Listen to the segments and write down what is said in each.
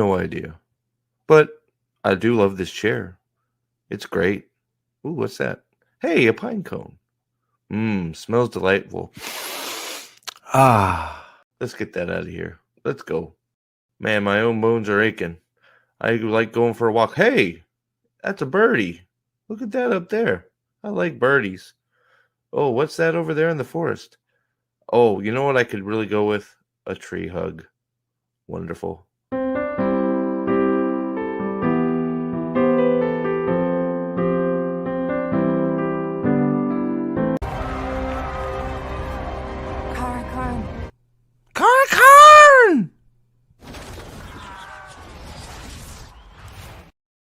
No idea. But I do love this chair. It's great. Ooh, what's that? Hey, a pine cone. Smells delightful. Let's get that out of here. Let's go. Man, my own bones are aching. I like going for a walk. Hey, that's a birdie. Look at that up there. I like birdies. Oh, what's that over there in the forest? Oh, you know what I could really go with? A tree hug. Wonderful. Karn!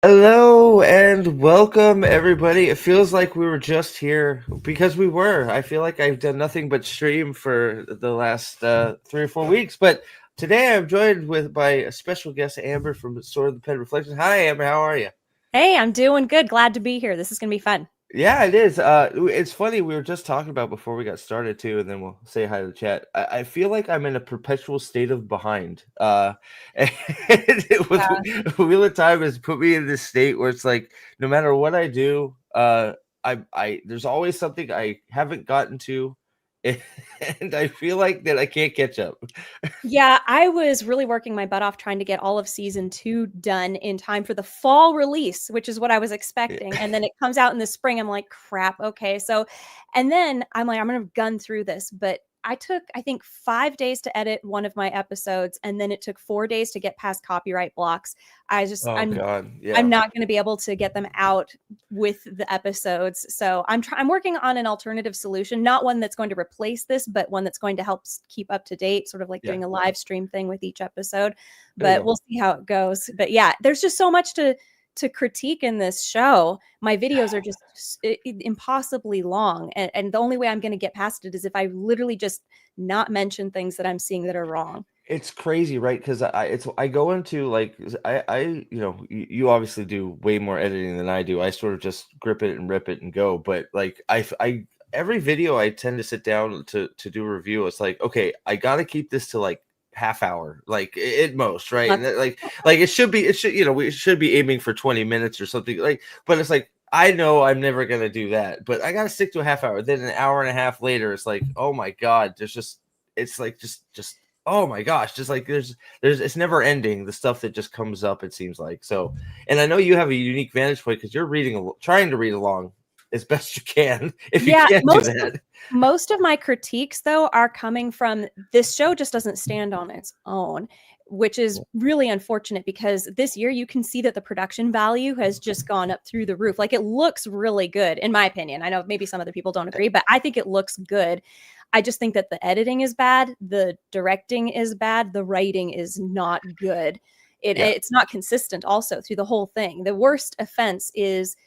Hello and welcome, everybody. It feels like we were just here because we were. I feel like I've done nothing but stream for the last 3 or 4 weeks, but today I'm joined by a special guest, Amber from Sword of the Pen Reflections. Hi, Amber. How are you? Hey, I'm doing good. Glad to be here. This is going to be fun. Yeah, it is. It's funny. We were just talking about before we got started too, and then we'll say hi to the chat. I feel like I'm in a perpetual state of behind. And Wheel of Time has put me in this state where it's like no matter what I do, I there's always something I haven't gotten to, and I feel like that I can't catch up. Yeah, I was really working my butt off trying to get all of season 2 done in time for the fall release, which is what I was expecting. And then it comes out in the spring. I'm like, crap. Okay. So, and then I'm like, I'm going to gun through this. But I took, I think, 5 days to edit one of my episodes. And then it took 4 days to get past copyright blocks. God. Yeah. I'm not going to be able to get them out with the episodes. So I'm working on an alternative solution, not one that's going to replace this, but one that's going to help keep up to date, sort of like doing a live stream thing with each episode. But we'll see how it goes. But yeah, there's just so much to critique in this show. My videos are just impossibly long. And the only way I'm going to get past it is if I literally just not mention things that I'm seeing that are wrong. It's crazy, right? Because I go into like you obviously do way more editing than I do. I sort of just grip it and rip it and go. But like I every video I tend to sit down to do a review. It's like, okay, I got to keep this to like half hour, like at most, right? And like it should we should be aiming for 20 minutes or something, like, but it's like I know I'm never gonna do that, but I gotta stick to a half hour. Then an hour and a half later, it's like, oh my god, it's like just oh my gosh, just like there's it's never ending, the stuff that just comes up, it seems like. So, and I know you have a unique vantage point because you're trying to read along as best you can, if you can't do that. Most of my critiques, though, are coming from this show just doesn't stand on its own, which is really unfortunate because this year you can see that the production value has just gone up through the roof. Like, it looks really good, in my opinion. I know maybe some other people don't agree, but I think it looks good. I just think that the editing is bad, the directing is bad, the writing is not good. It's not consistent also through the whole thing. The worst offense is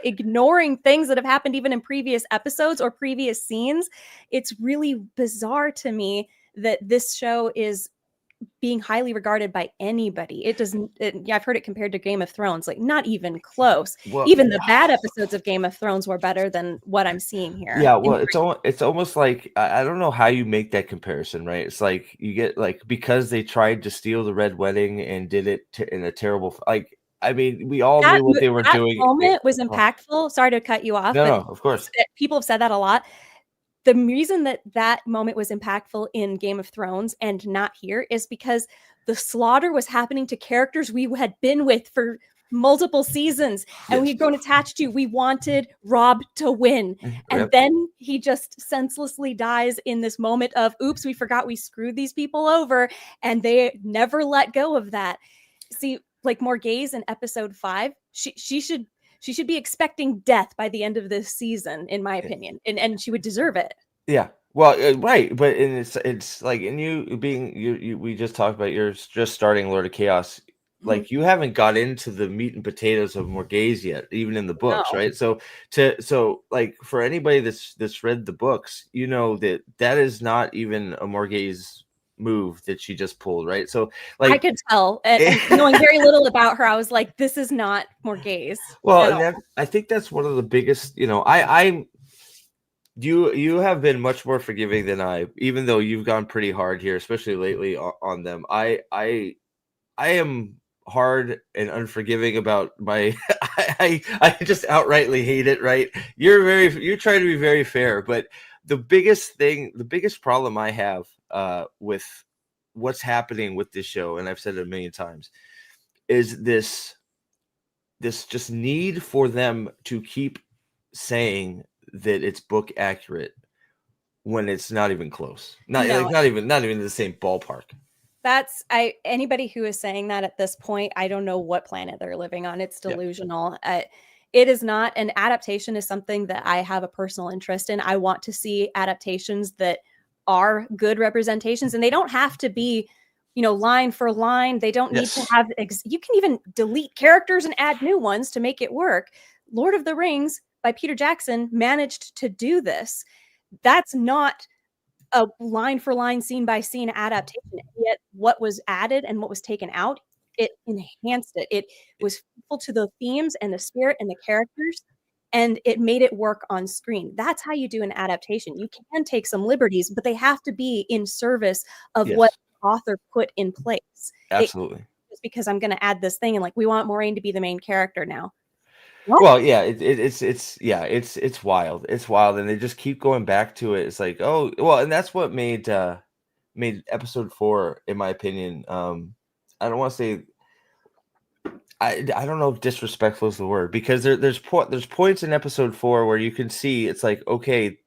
ignoring things that have happened even in previous episodes or previous scenes. It's really bizarre to me that this show is being highly regarded by anybody. It doesn't. I've heard it compared to Game of Thrones, like not even close. Even the bad episodes of Game of Thrones were better than what I'm seeing here. Yeah, well, it's almost like I don't know how you make that comparison, right? It's like you get like, because they tried to steal the Red Wedding and did it in a terrible, like, I mean, we all knew what they were doing. That moment was impactful. Sorry to cut you off. No, of course. People have said that a lot. The reason that moment was impactful in Game of Thrones and not here is because the slaughter was happening to characters we had been with for multiple seasons and we'd grown attached to. We wanted Rob to win. And then he just senselessly dies in this moment of, oops, we forgot we screwed these people over, and they never let go of that. See, like Morghese in episode 5, she should be expecting death by the end of this season, in my opinion, and she would deserve it. Yeah, well, right, but it's like, and you we just talked about, you're just starting Lord of Chaos. Like, you haven't got into the meat and potatoes of Morghese yet, even in the books, right? So like, for anybody that's read the books, you know that is not even a Morghese move that she just pulled, right? So like, I could tell, and knowing very little about her, I was like, this is not Morghese. Well, and I think that's one of the biggest, you have been much more forgiving than I, even though you've gone pretty hard here, especially lately on them. I am hard and unforgiving about my I just outrightly hate it, right? You try to be very fair, but the biggest problem I have with what's happening with this show, and I've said it a million times, is this just need for them to keep saying that it's book accurate when it's not even close. Not even in the same ballpark. That's anybody who is saying that at this point, I don't know what planet they're living on. It's delusional. Yeah. It is not. An adaptation is something that I have a personal interest in. I want to see adaptations that are good representations, and they don't have to be, line for line. They don't need to have, you can even delete characters and add new ones to make it work. Lord of the Rings by Peter Jackson managed to do this. That's not a line for line, scene by scene adaptation. Yet what was added and what was taken out, it enhanced it. It was faithful to the themes and the spirit and the characters, and it made it work on screen. That's how you do an adaptation. You can take some liberties, but they have to be in service of what the author put in place. Absolutely. Just because I'm going to add this thing and we want Moiraine to be the main character now. What? Well, yeah, it's wild. It's wild, and they just keep going back to it. It's like, oh, well, and that's what made episode 4, in my opinion. I don't want to say, I don't know if disrespectful is the word, because there's points in episode 4 where you can see it's like, okay,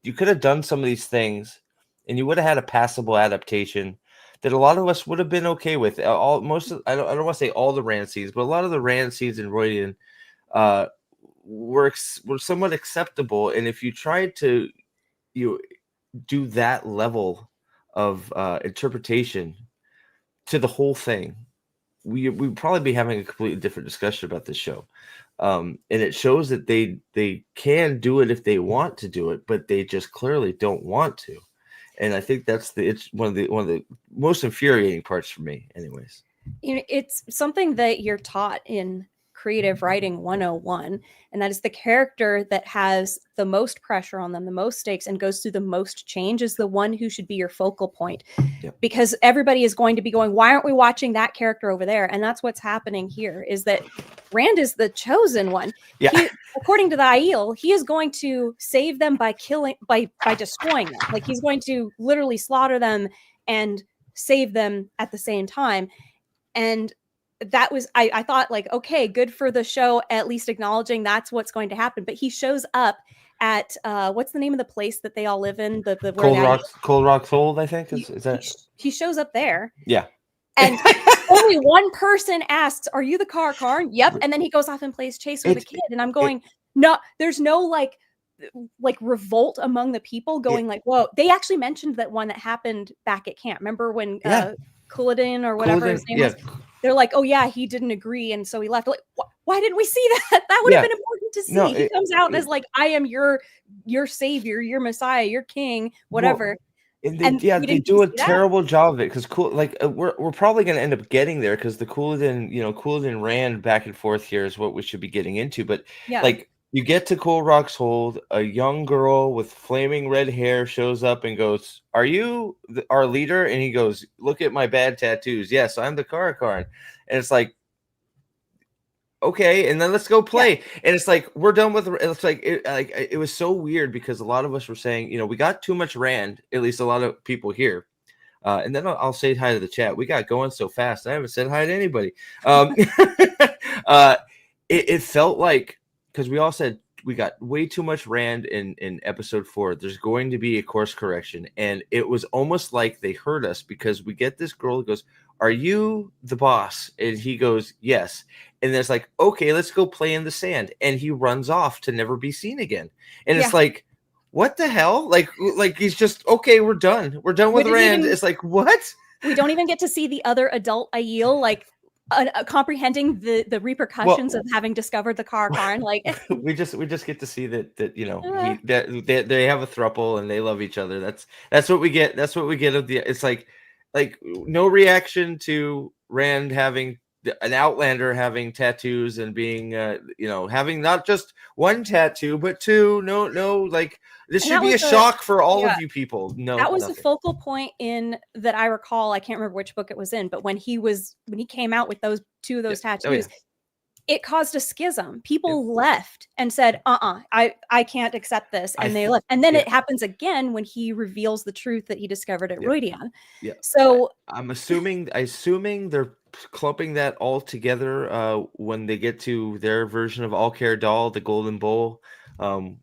you could have done some of these things, and you would have had a passable adaptation that a lot of us would have been okay with. I don't want to say all the Rand scenes, but a lot of the Rand scenes in Roydian were somewhat acceptable, and if you tried to do that level of interpretation to the whole thing, we'd probably be having a completely different discussion about this show. And it shows that they can do it if they want to do it, but they just clearly don't want to. And I think it's one of the most infuriating parts for me, anyways. It's something that you're taught in Creative Writing 101, and that is the character that has the most pressure on them, the most stakes, and goes through the most change is the one who should be your focal point. Yep. Because everybody is going to be going, why aren't we watching that character over there? And that's what's happening here, is that Rand is the chosen one. Yeah. According to the Aiel, he is going to save them by destroying them. He's going to literally slaughter them and save them at the same time. And that was, I thought, okay, good for the show, at least acknowledging that's what's going to happen. But he shows up at what's the name of the place that they all live in? Cold Rock's Hold, I think. Is that? He shows up there. Yeah. And only one person asks, "Are you the Karn?" Yep. And then he goes off and plays chase with a kid. And I'm going, no, there's no like revolt among the people going whoa. They actually mentioned that one that happened back at camp. Remember when Couladin or whatever his name was? They're like, oh yeah, he didn't agree, and so he left. Why didn't we see that? That would have been important to see. No, he comes out as I am your savior, your messiah, your king, whatever. Well, they do a terrible job of it, because we're probably going to end up getting there, because the Couladin Rand back and forth here is what we should be getting into. But you get to Cold Rock's Hold, a young girl with flaming red hair shows up and goes, "Are you our leader?" And he goes, "Look at my bad tattoos. Yes, I'm the Karn." And it's like, okay, and then let's go play. Yeah. And it's like, we're done with it's it was so weird, because a lot of us were saying, we got too much Rand, at least a lot of people here. And then I'll say hi to the chat. We got going so fast. I haven't said hi to anybody. It felt like, because we all said we got way too much Rand in episode 4. There's going to be a course correction. And it was almost like they heard us, because we get this girl who goes, "Are you the boss?" And he goes, "Yes." And there's like, okay, let's go play in the sand. And he runs off to never be seen again. And it's like, what the hell? Like he's just, okay, we're done. We're done with Rand. It's like, what? We don't even get to see the other adult Aiel, comprehending the repercussions of having discovered the Karn. we just get to see that they have a throuple and they love each other. That's what we get. That's what we get of the. It's like no reaction to Rand having an outlander having tattoos and being having not just one tattoo but two. No, like this should be a shock for all of you people. No, that was nothing. the focal point in that I recall. I can't remember which book it was in, but when he came out with those two of those tattoos, it caused a schism. People left and said, I can't accept this. And they left. And then it happens again when he reveals the truth that he discovered at Rhuidean. Yeah. So I'm assuming they're clumping that all together when they get to their version of Alcair Dal, the Golden Bowl,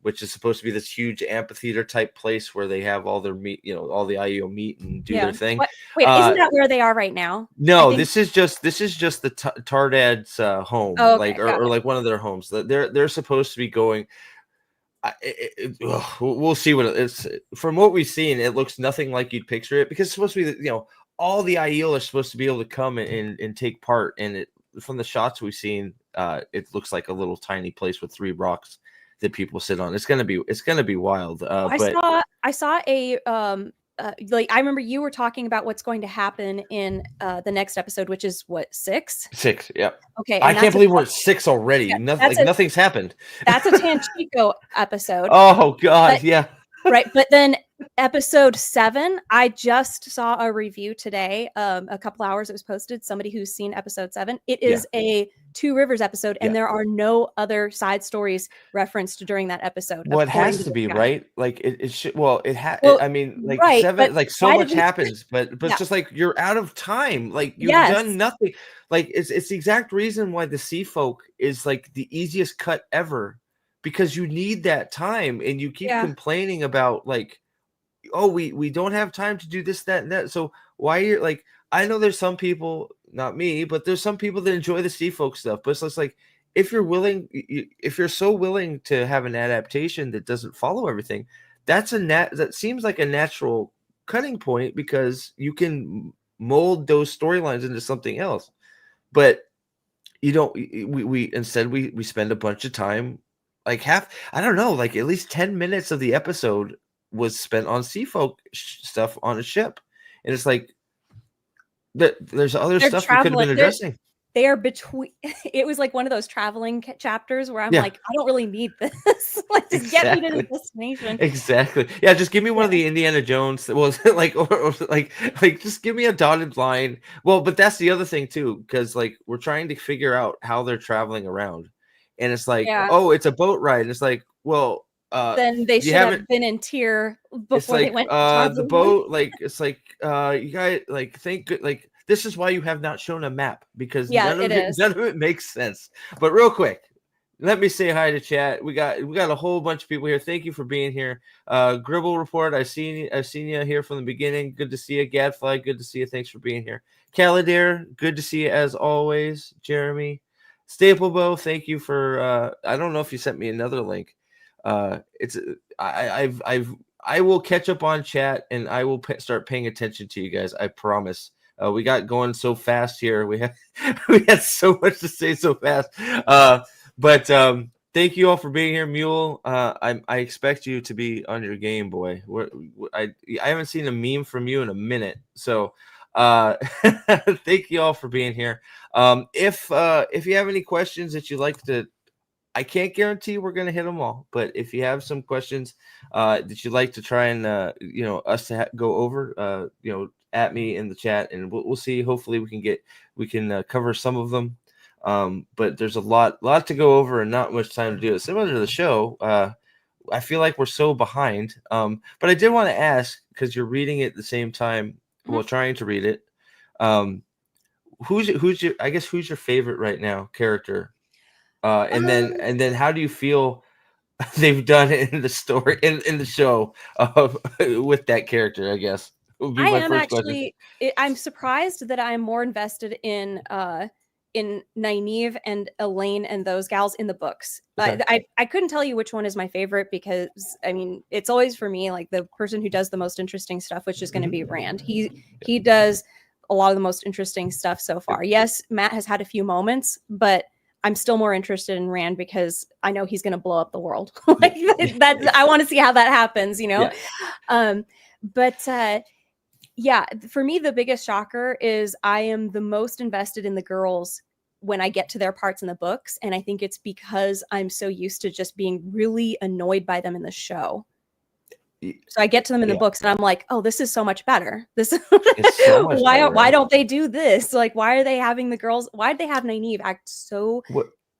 which is supposed to be this huge amphitheater type place where they have all their meat, all the Aiel meet and do their thing. Wait, isn't that where they are right now? No, this is just the Tardad's home, or like one of their homes. They're supposed to be going. We'll see what it's. From what we've seen, it looks nothing like you'd picture it, because it's supposed to be all the Aiel are supposed to be able to come and take part. And from the shots we've seen, it looks like a little tiny place with 3 rocks that people sit on. It's gonna be wild. I saw a like, I remember you were talking about what's going to happen in the next episode, which is what, 6? 6, yeah. Okay, I can't believe we're at 6 already. Yeah, nothing's happened. That's a Tanchico episode. Oh God, yeah. Right, but then episode 7, I just saw a review today, a couple hours it was posted, somebody who's seen episode 7. It is a Two Rivers episode, and there are no other side stories referenced during that episode. Well, it has to be, right? Like it should. Well, I mean, like 7, like so much happens, but it's just like you're out of time. Like you've done nothing. Like it's the exact reason why the Sea Folk is like the easiest cut ever, because you need that time, and you keep complaining about like, oh, we don't have time to do this, that, and that. So why you're like, I know there's some people, not me, but there's some people that enjoy the Sea Folk stuff. But it's just like, if you're so willing to have an adaptation that doesn't follow everything, that seems like a natural cutting point, because you can mold those storylines into something else. But you don't. Instead we spend a bunch of time, like I don't know, like at least 10 minutes of the episode was spent on Sea Folk stuff on a ship, and it's like there's other stuff we could have been addressing. They are between. It was like one of those traveling chapters where I'm like, I don't really need this. Like, just get me to the destination. Exactly. Yeah, just give me one of the Indiana Jones. Well, like, or like just give me a dotted line. Well, but that's the other thing too, because like we're trying to figure out how they're traveling around, and it's like, oh, it's a boat ride. And it's like, well, then they should have been in Tyr before they went. The boat, like it's like you guys like think like. This is why you have not shown a map, because none of it makes sense. But real quick, let me say hi to chat. We got a whole bunch of people here. Thank you for being here. Gribble Report, I've seen you here from the beginning. Good to see you. Gadfly, good to see you. Thanks for being here. Callandor, good to see you as always. Jeremy, Staplebow, thank you for. I don't know if you sent me another link. I will catch up on chat, and I will start paying attention to you guys. I promise. We got going so fast here. We had so much to say so fast. But thank you all for being here, Mule. I expect you to be on your game, boy. I haven't seen a meme from you in a minute. So thank you all for being here. If you have any questions that you'd like to, I can't guarantee we're going to hit them all, but if you have some questions that you'd like to try and us to go over, at me in the chat, and we'll see. Hopefully we can cover some of them. But there's a lot to go over and not much time to do it. Similar to the show, I feel like we're so behind. But I did want to ask, because you're reading it at the same time, while trying to read it. Who's your favorite right now character? And then how do you feel they've done it in the story in the show with that character? I guess would be my first question. I'm surprised that I'm more invested in Nynaeve and Elaine and those gals in the books. Okay. I couldn't tell you which one is my favorite, because I mean, it's always for me like the person who does the most interesting stuff, which is going to be Rand. He does a lot of the most interesting stuff so far. Yes, Matt has had a few moments, but I'm still more interested in Rand because I know he's going to blow up the world. Like that, I want to see how that happens, Yeah, for me, the biggest shocker is I am the most invested in the girls when I get to their parts in the books. And I think it's because I'm so used to just being really annoyed by them in the show. So I get to them in the books and I'm like, oh, this is so much better. This is so much better, why right? don't they do this? Like, why are they having the girls? Why did they have Nynaeve act so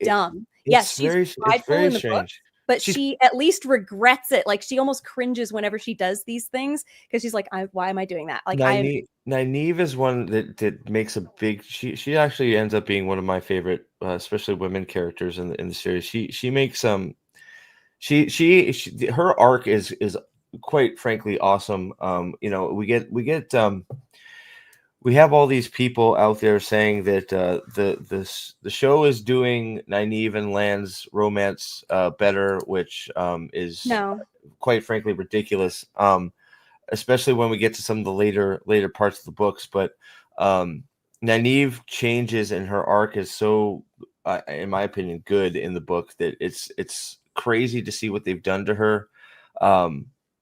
dumb? Yes, she's prideful in the book, but she at least regrets it. Like, she almost cringes whenever she does these things because she's like, why am I doing that? Like, Nynaeve is one that makes a big. She actually ends up being one of my favorite, especially women characters in the series. She makes her arc is quite frankly awesome. You know, we have all these people out there saying that the show is doing Nynaeve and Lan's romance better, which is quite frankly ridiculous. Especially when we get to some of the later parts of the books. But Nynaeve changes and her arc is so, in my opinion, good in the book that it's crazy to see what they've done to her.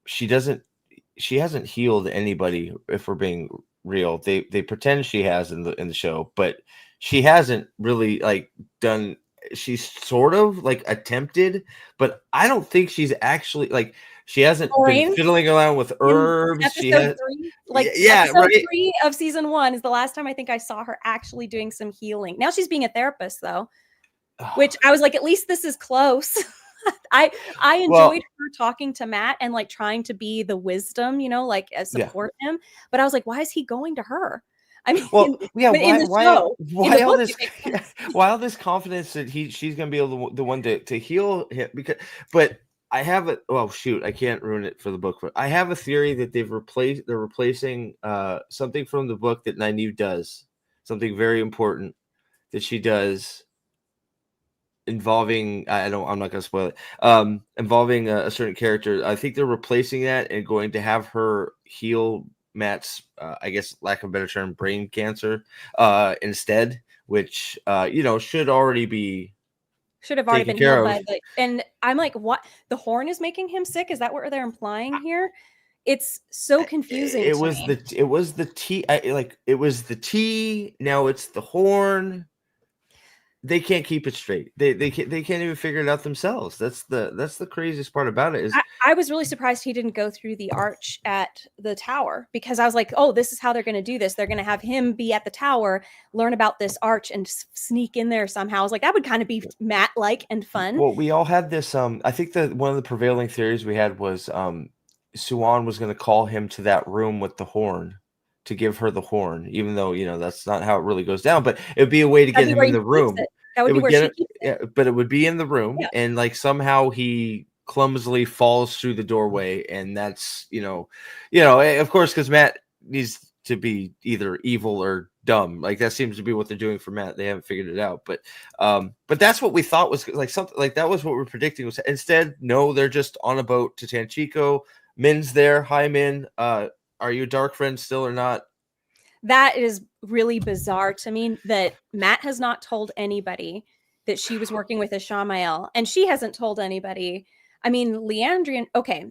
She hasn't healed anybody, if we're being real. They pretend she has in the show, but she hasn't really like done. She's sort of like attempted, but I don't think she's actually like. She hasn't been fiddling around with herbs. Episode 3, like episode 3 of season 1 is the last time I think I saw her actually doing some healing. Now she's being a therapist though, which I was like, at least this is close. I enjoyed her talking to Matt and like trying to be the wisdom, you know, like support him. But I was like, why is he going to her? I mean, why all this confidence that she's going to be able to, the one to heal him? But I have it. Oh shoot, I can't ruin it for the book. But I have a theory that they're replacing something from the book that Nynaeve does, something very important that she does. Involving, I'm not going to spoil it. Involving a certain character. I think they're replacing that and going to have her heal Matt's, I guess, lack of a better term, brain cancer instead, which should have already been healed by the. And I'm like, what? The horn is making him sick? Is that what they're implying here? It's so confusing. It was the tea. It was the tea. Now it's the horn. They can't keep it straight. They can't even figure it out themselves. That's the craziest part about it. Is I was really surprised he didn't go through the arch at the tower, because I was like, oh, this is how they're going to do this. They're going to have him be at the tower, learn about this arch, and sneak in there somehow. I was like, that would kind of be Matt-like and fun. Well, we all had this. I think that one of the prevailing theories we had was Siuan was going to call him to that room with the horn to give her the horn, even though that's not how it really goes down. But it would be a way to get him in the room. That would be where she keeps it. Yeah, but it would be in the room, and like somehow he clumsily falls through the doorway, and that's of course, because Matt needs to be either evil or dumb. Like that seems to be what they're doing for Matt. They haven't figured it out, but that's what we thought was like something like that was what we're predicting. Was instead, no, they're just on a boat to Tanchico. Min's there. Hi, Min. Are you a dark friend still or not? That is really bizarre to me that Matt has not told anybody that she was working with Ishamael, and she hasn't told anybody. I mean, Liandrin, okay,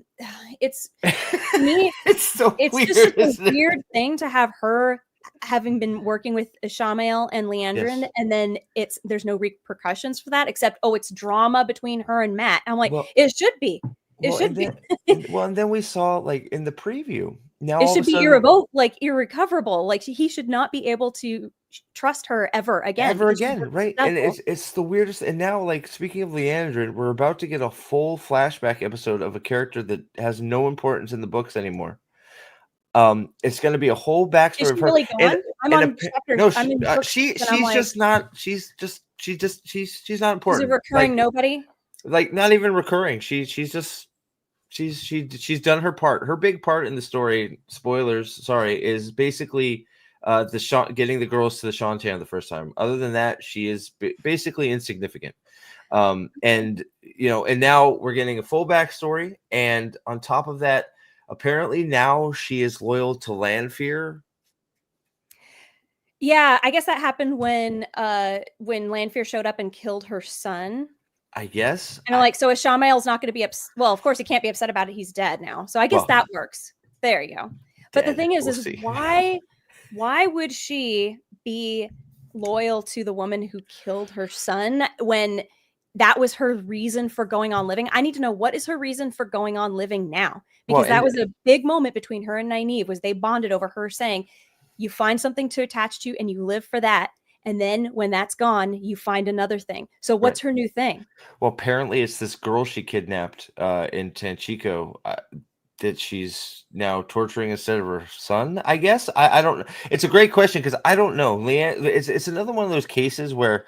it's to me, it's weird, just a weird thing to have her having been working with Ishamael and Liandrin, and then there's no repercussions for that except it's drama between her and Matt. I'm like, it should be. It should be. And then we saw like in the preview. Now it should be irrecoverable. Like he should not be able to trust her ever again. Right? And it's the weirdest. And now, like speaking of Liandrin, we're about to get a full flashback episode of a character that has no importance in the books anymore. It's going to be a whole backstory. Is she really gone? I'm on chapter. No, she's not important. Is it recurring? Nobody. Like not even recurring. She's done her part. Her big part in the story, spoilers, sorry, is basically getting the girls to the Shantan the first time. Other than that, she is basically insignificant. And now we're getting a full backstory, and on top of that, apparently now she is loyal to Lanfear. Yeah, I guess that happened when Lanfear showed up and killed her son. I guess. And I'm like, so Ishamael's not going to be upset. Well, of course he can't be upset about it. He's dead now. So I guess that works. There you go. But the thing is why would she be loyal to the woman who killed her son when that was her reason for going on living. I need to know, what is her reason for going on living now? Well, Because that was a big moment between her and Nynaeve, was they bonded over her saying, you find something to attach to and you live for that. And then when that's gone, you find another thing. So what's her new thing? Well, apparently it's this girl she kidnapped in Tanchico that she's now torturing instead of her son, I guess. I don't know. It's a great question because I don't know. It's another one of those cases where,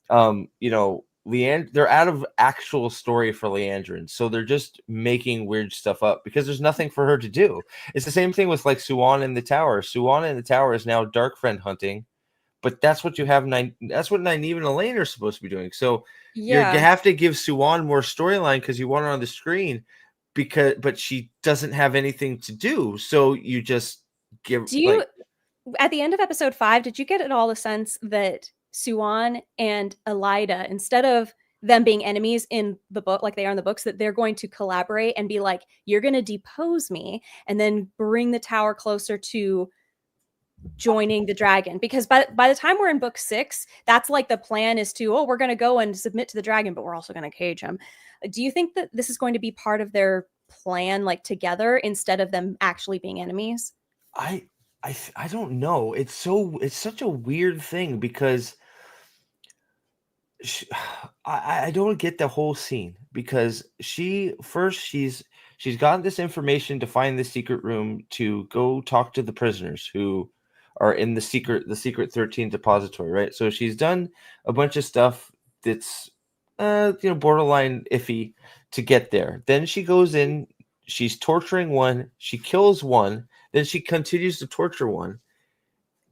you know, they're out of actual story for Liandrin, so they're just making weird stuff up because there's nothing for her to do. It's the same thing with like Siuan in the Tower. Siuan in the Tower is now dark friend hunting, but that's what you have. That's what Nynaeve and Elaine are supposed to be doing. So you have to give Siuan more storyline because you want her on the screen, but she doesn't have anything to do. So you just give. Do you, at the end of episode 5, did you get at all the sense that Siuan and Elida, instead of them being enemies in the book like they are in the books, that they're going to collaborate and be like, you're going to depose me and then bring the tower closer to joining the dragon? Because by the time we're in book 6, that's like the plan is to, we're going to go and submit to the dragon, but we're also going to cage him. Do you think that this is going to be part of their plan, like together, instead of them actually being enemies? I don't know. It's such a weird thing because I don't get the whole scene because she's gotten this information to find the secret room to go talk to the prisoners who are in the secret 13 depository, right? So she's done a bunch of stuff that's borderline iffy to get there. Then she goes in, she's torturing one, she kills one, then she continues to torture one.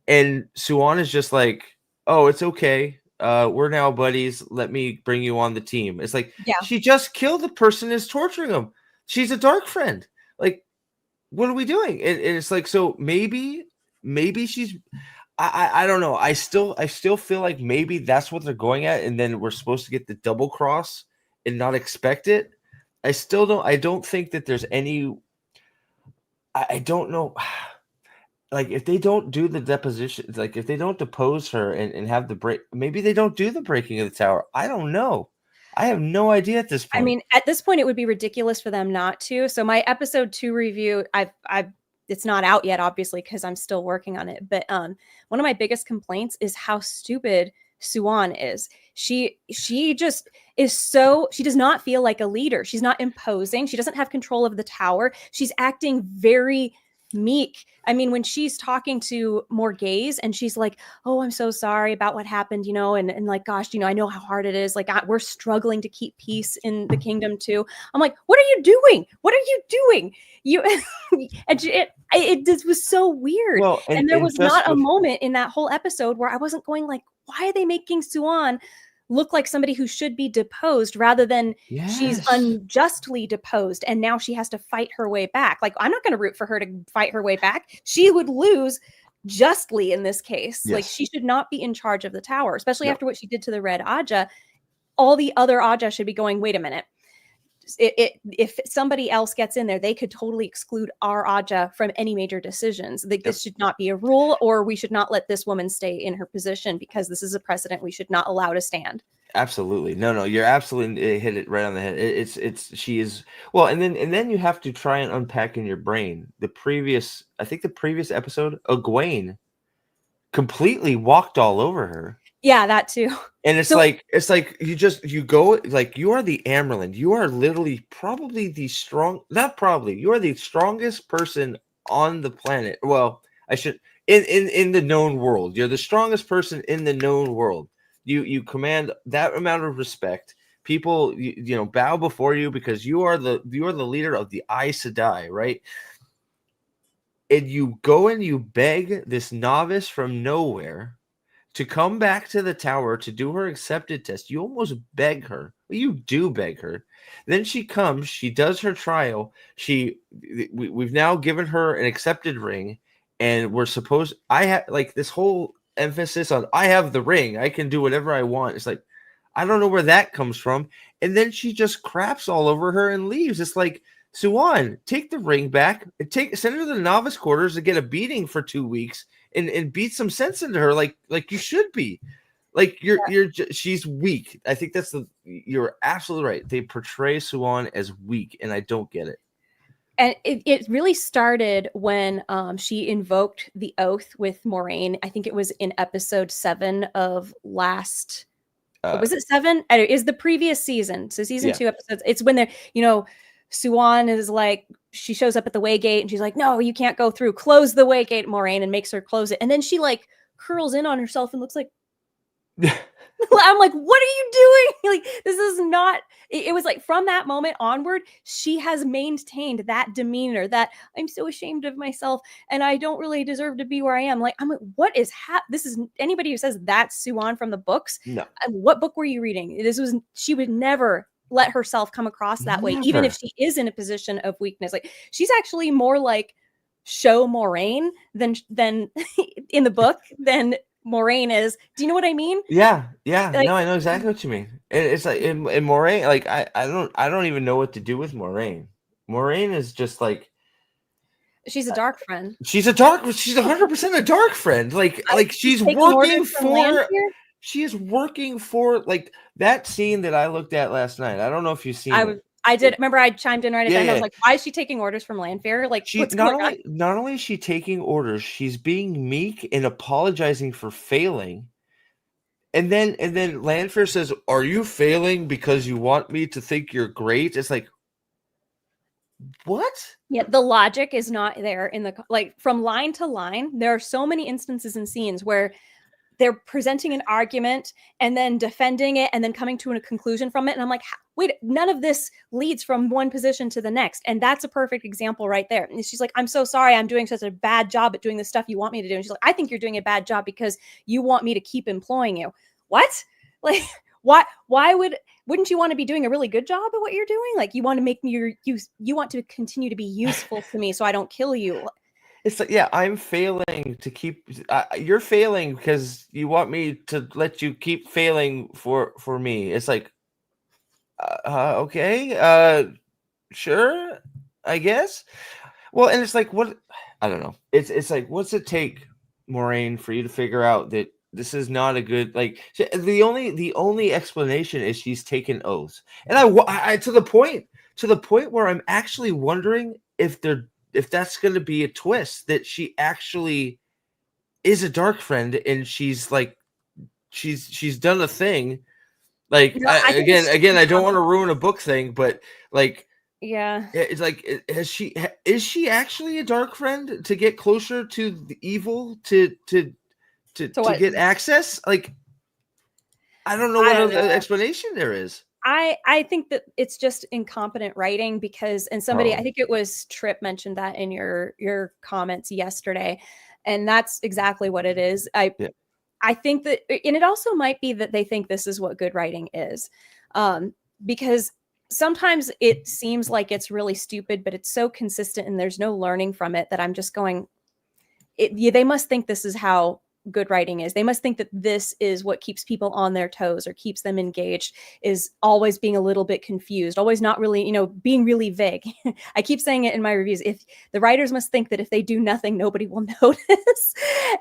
And Siuan is just like, "Oh, it's okay. We're now buddies. Let me bring you on the team." It's like, she just killed the person who's torturing him. She's a dark friend. Like, what are we doing? And it's like, so maybe she's. I don't know. I still feel like maybe that's what they're going at, and then we're supposed to get the double cross and not expect it. I still don't. I don't think that there's any. I don't know. Like, if they don't do the deposition, like if they don't depose her and have the break, maybe they don't do the breaking of the tower. I don't know. I have no idea at this point. I mean, at this point, it would be ridiculous for them not to. So my episode 2 review, it's not out yet, obviously, because I'm still working on it. But one of my biggest complaints is how stupid Siuan is. She just is so, she does not feel like a leader. She's not imposing. She doesn't have control of the tower. She's acting very meek. I mean, when she's talking to Morgaze and she's like, "Oh, I'm so sorry about what happened, and like, gosh, I know how hard it is. Like, we're struggling to keep peace in the kingdom too." I'm like, "What are you doing? What are you doing?" And it just was so weird. Well, and there was not a moment in that whole episode where I wasn't going like, why are they making Siuan look like somebody who should be deposed rather than she's unjustly deposed and now she has to fight her way back? Like, I'm not going to root for her to fight her way back. She would lose justly in this case. Like, she should not be in charge of the tower, especially after what she did to the Red Aja. All the other Aja should be going, wait a minute. If somebody else gets in there, they could totally exclude our Aja from any major decisions. This should not be a rule, or we should not let this woman stay in her position because this is a precedent we should not allow to stand. Absolutely. No, you're absolutely hit it right on the head. She is, well, and then you have to try and unpack in your brain the previous episode, Egwene completely walked all over her. Yeah, that too. And it's like you go, like, you are the Amyrlin. You are literally probably you are the strongest person on the planet. Well, I should in the known world. You're the strongest person in the known world. You command that amount of respect. People bow before you because you are the leader of the Aes Sedai, right? And you go and you beg this novice from nowhere to come back to the tower to do her accepted test. You almost beg her. You do beg her. Then she comes. She does her trial. We've now given her an accepted ring, and we're supposed. I have like this whole emphasis on I have the ring. I can do whatever I want. It's like, I don't know where that comes from. And then she just craps all over her and leaves. It's like, Siuan, take the ring back. Send her to the novice quarters to get a beating for 2 weeks. and beat some sense into her, like you should be. Like she's weak. I think you're absolutely right. They portray Siuan as weak, and I don't get it. And it really started when she invoked the oath with Moiraine. I think it was in episode 7 of last. Was it 7? Is the previous season? So season 2 episodes. It's when they're, Siuan is like, she shows up at the way gate and she's like, no, you can't go through. Close the way gate, Moiraine, and makes her close it. And then she like curls in on herself and looks like. I'm like, what are you doing? Like, this is not. It was like from that moment onward, she has maintained that demeanor that I'm so ashamed of myself and I don't really deserve to be where I am. Like, I'm like, what is this is anybody who says that's Siuan from the books. No. What book were you reading? She would never let herself come across that way, even if she is in a position of weakness. Like, she's actually more like show Moiraine than in the book than Moiraine is. Do you know what I mean? Yeah. Like, no, I know exactly what you mean. It's like in Moiraine, like I don't even know what to do with Moiraine. Moiraine is just like she's a dark friend. She's 100% a dark friend. Like she's working for. She is working for like that scene that I looked at last night. I don't know if you've seen it. I did. Remember, I chimed in right at the end. I was like, "Why is she taking orders from Lanfear? Like, what's going on?" Not only is she taking orders, she's being meek and apologizing for failing. And then Lanfear says, "Are you failing because you want me to think you're great?" It's like, what? Yeah, the logic is not there in from line to line. There are so many instances and scenes where they're presenting an argument and then defending it and then coming to a conclusion from it. And I'm like, wait, none of this leads from one position to the next. And that's a perfect example right there. And she's like, I'm so sorry. I'm doing such a bad job at doing the stuff you want me to do. And she's like, I think you're doing a bad job because you want me to keep employing you. What? Like, why wouldn't you want to be doing a really good job at what you're doing? Like, you want to make me you want to continue to be useful to me so I don't kill you. It's like, yeah, I'm failing to keep. You're failing because you want me to let you keep failing for me. It's like, okay, sure, I guess. Well, and it's like, what? I don't know. It's like, what's it take, Moiraine, for you to figure out that this is not a good, like, the only explanation is she's taken oaths, and I to the point where I'm actually wondering if that's going to be a twist, that she actually is a dark friend and she's like, she's done a thing. Like, again, I don't want to ruin a book thing, but like, yeah, it's like, is she actually a dark friend to get closer to the evil to get access? Like, I don't know what other explanation there is. I think that it's just incompetent writing because, and somebody, I think it was Trip mentioned that in your comments yesterday, and that's exactly what it is. I think that, and it also might be that they think this is what good writing is, because sometimes it seems like it's really stupid, but it's so consistent and there's no learning from it that I'm just going, they must think this is how good writing is. They must think that this is what keeps people on their toes or keeps them engaged, is always being a little bit confused, always not really, being really vague. I keep saying it in my reviews. If the writers must think that if they do nothing, nobody will notice.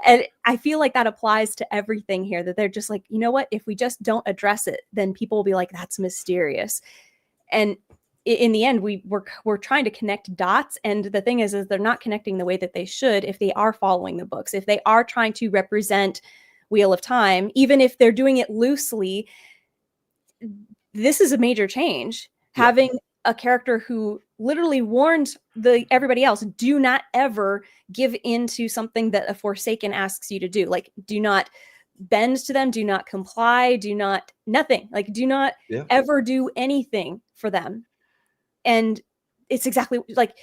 And I feel like that applies to everything here, that they're just like, you know what, if we just don't address it, then people will be like, that's mysterious. And in the end, we're trying to connect dots, and the thing is they're not connecting the way that they should if they are following the books, if they are trying to represent Wheel of Time, even if they're doing it loosely. This is a major change. Yeah. Having a character who literally warns everybody else, do not ever give into something that a Forsaken asks you to do. Like, do not bend to them, do not comply, nothing. Like, do not ever do anything for them. And it's exactly like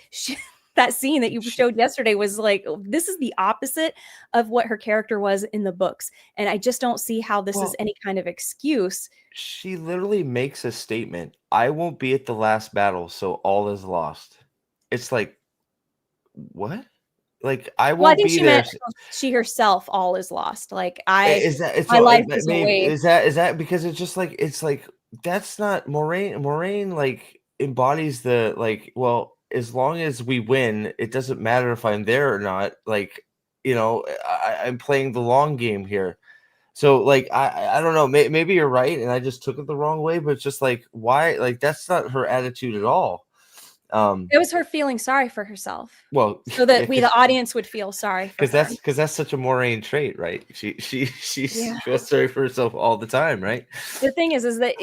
that scene that you showed yesterday was like, this is the opposite of what her character was in the books. And I just don't see how this is any kind of excuse. She literally makes a statement. I won't be at the last battle, so all is lost. It's like, what? Like, I won't be there. Meant she herself, all is lost. Like, my life is away. Is that because it's just like, it's like, that's not Moiraine like embodies the, like, well, as long as we win, it doesn't matter if I'm there or not. Like, I'm playing the long game here. So like I don't know, maybe you're right and I just took it the wrong way, but it's just like, why? Like that's not her attitude at all. It was her feeling sorry for herself, Well, so that we, the audience, would feel sorry for her. because that's such a Moiraine trait, right? She Yeah. feels sorry for herself all the time, right? The thing is that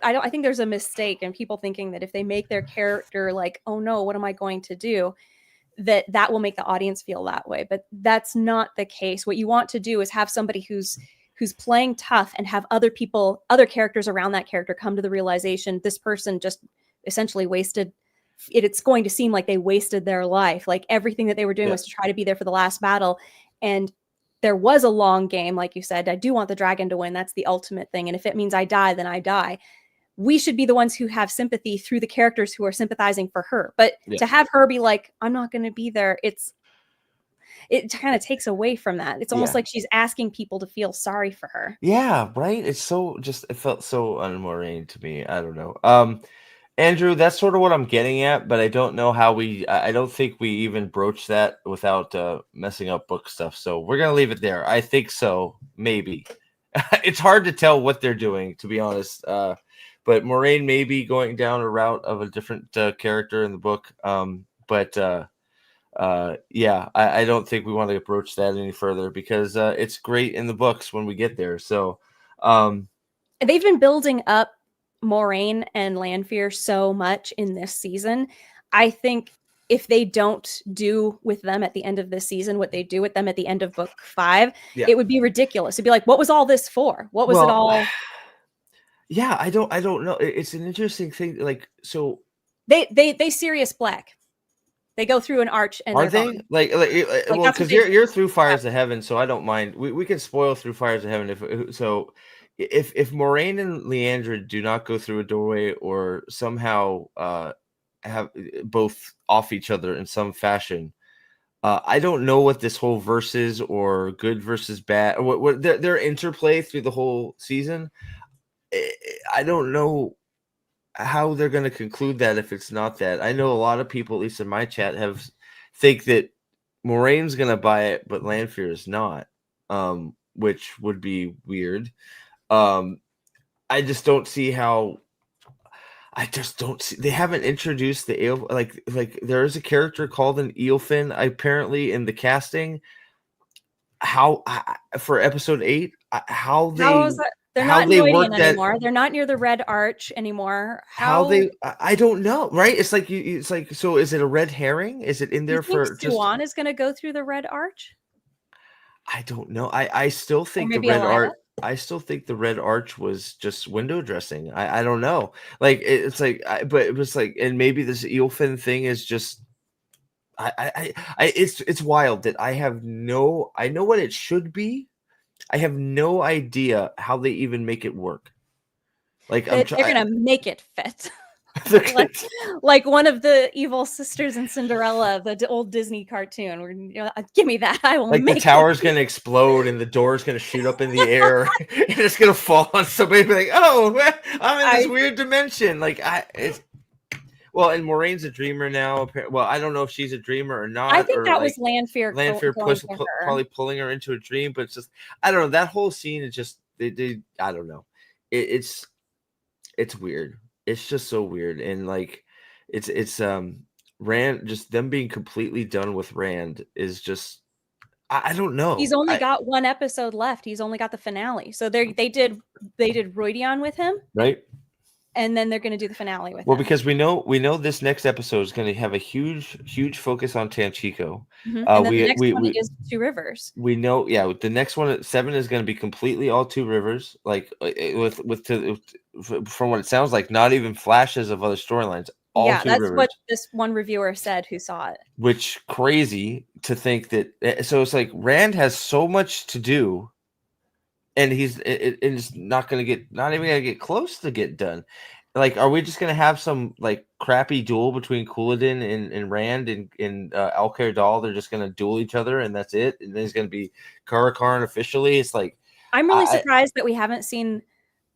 I think there's a mistake in people thinking that if they make their character like, oh no, what am I going to do? That will make the audience feel that way. But that's not the case. What you want to do is have somebody who's playing tough and have other characters around that character come to the realization this person just essentially wasted it. It's going to seem like they wasted their life. Like everything that they were doing was to try to be there for the last battle. And there was a long game, like you said. I do want the dragon to win. That's the ultimate thing. And if it means I die, then I die. We should be the ones who have sympathy through the characters who are sympathizing for her. But to have her be like, I'm not going to be there, it kind of takes away from that. It's almost like she's asking people to feel sorry for her. Yeah, right. It felt so un-Moiraine to me. I don't know. Andrew, that's sort of what I'm getting at, but I don't know how I don't think we even broach that without messing up book stuff. So we're going to leave it there. I think so. Maybe. It's hard to tell what they're doing, to be honest. But Moiraine may be going down a route of a different character in the book. But I don't think we want to approach that any further because it's great in the books when we get there. So they've been building up Moiraine and Lanfear so much in this season. I think if they don't do with them at the end of this season what they do with them at the end of book 5, it would be ridiculous. It'd be like, what was all this for? What was it all? Yeah, I don't know. It's an interesting thing. Like, so they Sirius Black. They go through an arch and are they gone. well, because you're through Fires of Heaven, so I don't mind. We can spoil through Fires of Heaven if Moiraine and Liandrin do not go through a doorway or somehow have both off each other in some fashion. I don't know what this whole versus or good versus bad, or what their interplay through the whole season. I don't know how they're going to conclude that if it's not that. I know a lot of people, at least in my chat, think that Moraine's going to buy it, but Lanfear is not, which would be weird. I just don't see how. I just don't see. They haven't introduced the Aiel. Like there is a character called an Eilfin apparently in the casting. How for episode 8? How is that? They're not in Nynaeve anymore. They're not near the Red Arch anymore. I don't know, right? It's like so. Is it a red herring? Is it in there for Siuan is going to go through the Red Arch? I don't know. I still think the Red Arch. I still think the Red Arch was just window dressing. I don't know. Like it's like, but it was like, and maybe this Eilfin thing is just. It's wild that I know what it should be. I have no idea how they even make it work. Like they're gonna make it fit. like one of the evil sisters in Cinderella, the old Disney cartoon. Give me that. I will. Like the tower's gonna explode and the door's gonna shoot up in the air and it's gonna fall on somebody. And be like, oh, I'm in this weird dimension. Like well, and Moraine's a dreamer now. Well, I don't know if she's a dreamer or not. I think that was Lanfear. Lanfear probably pulling her into a dream, but it's just I don't know. That whole scene is just they I don't know. It's weird. It's just so weird, and like it's Rand, just them being completely done with Rand is just I don't know. He's only got one episode left. He's only got the finale. So they did Roidion with him, right? And then they're going to do the finale with him. Well, because we know this next episode is going to have a huge focus on Tanchico. Mm-hmm. And then the next one is Two Rivers. We know, the next one at 7 is going to be completely all Two Rivers, like from what it sounds like, not even flashes of other storylines. That's what this one reviewer said who saw it. Which crazy to think that. So it's like Rand has so much to do. And it's not even gonna get close to get done. Like, are we just gonna have some like crappy duel between Couladin and Rand and Alcair Dal? They're just gonna duel each other and that's it. And then it's gonna be Karakarn officially. It's like I'm really surprised that we haven't seen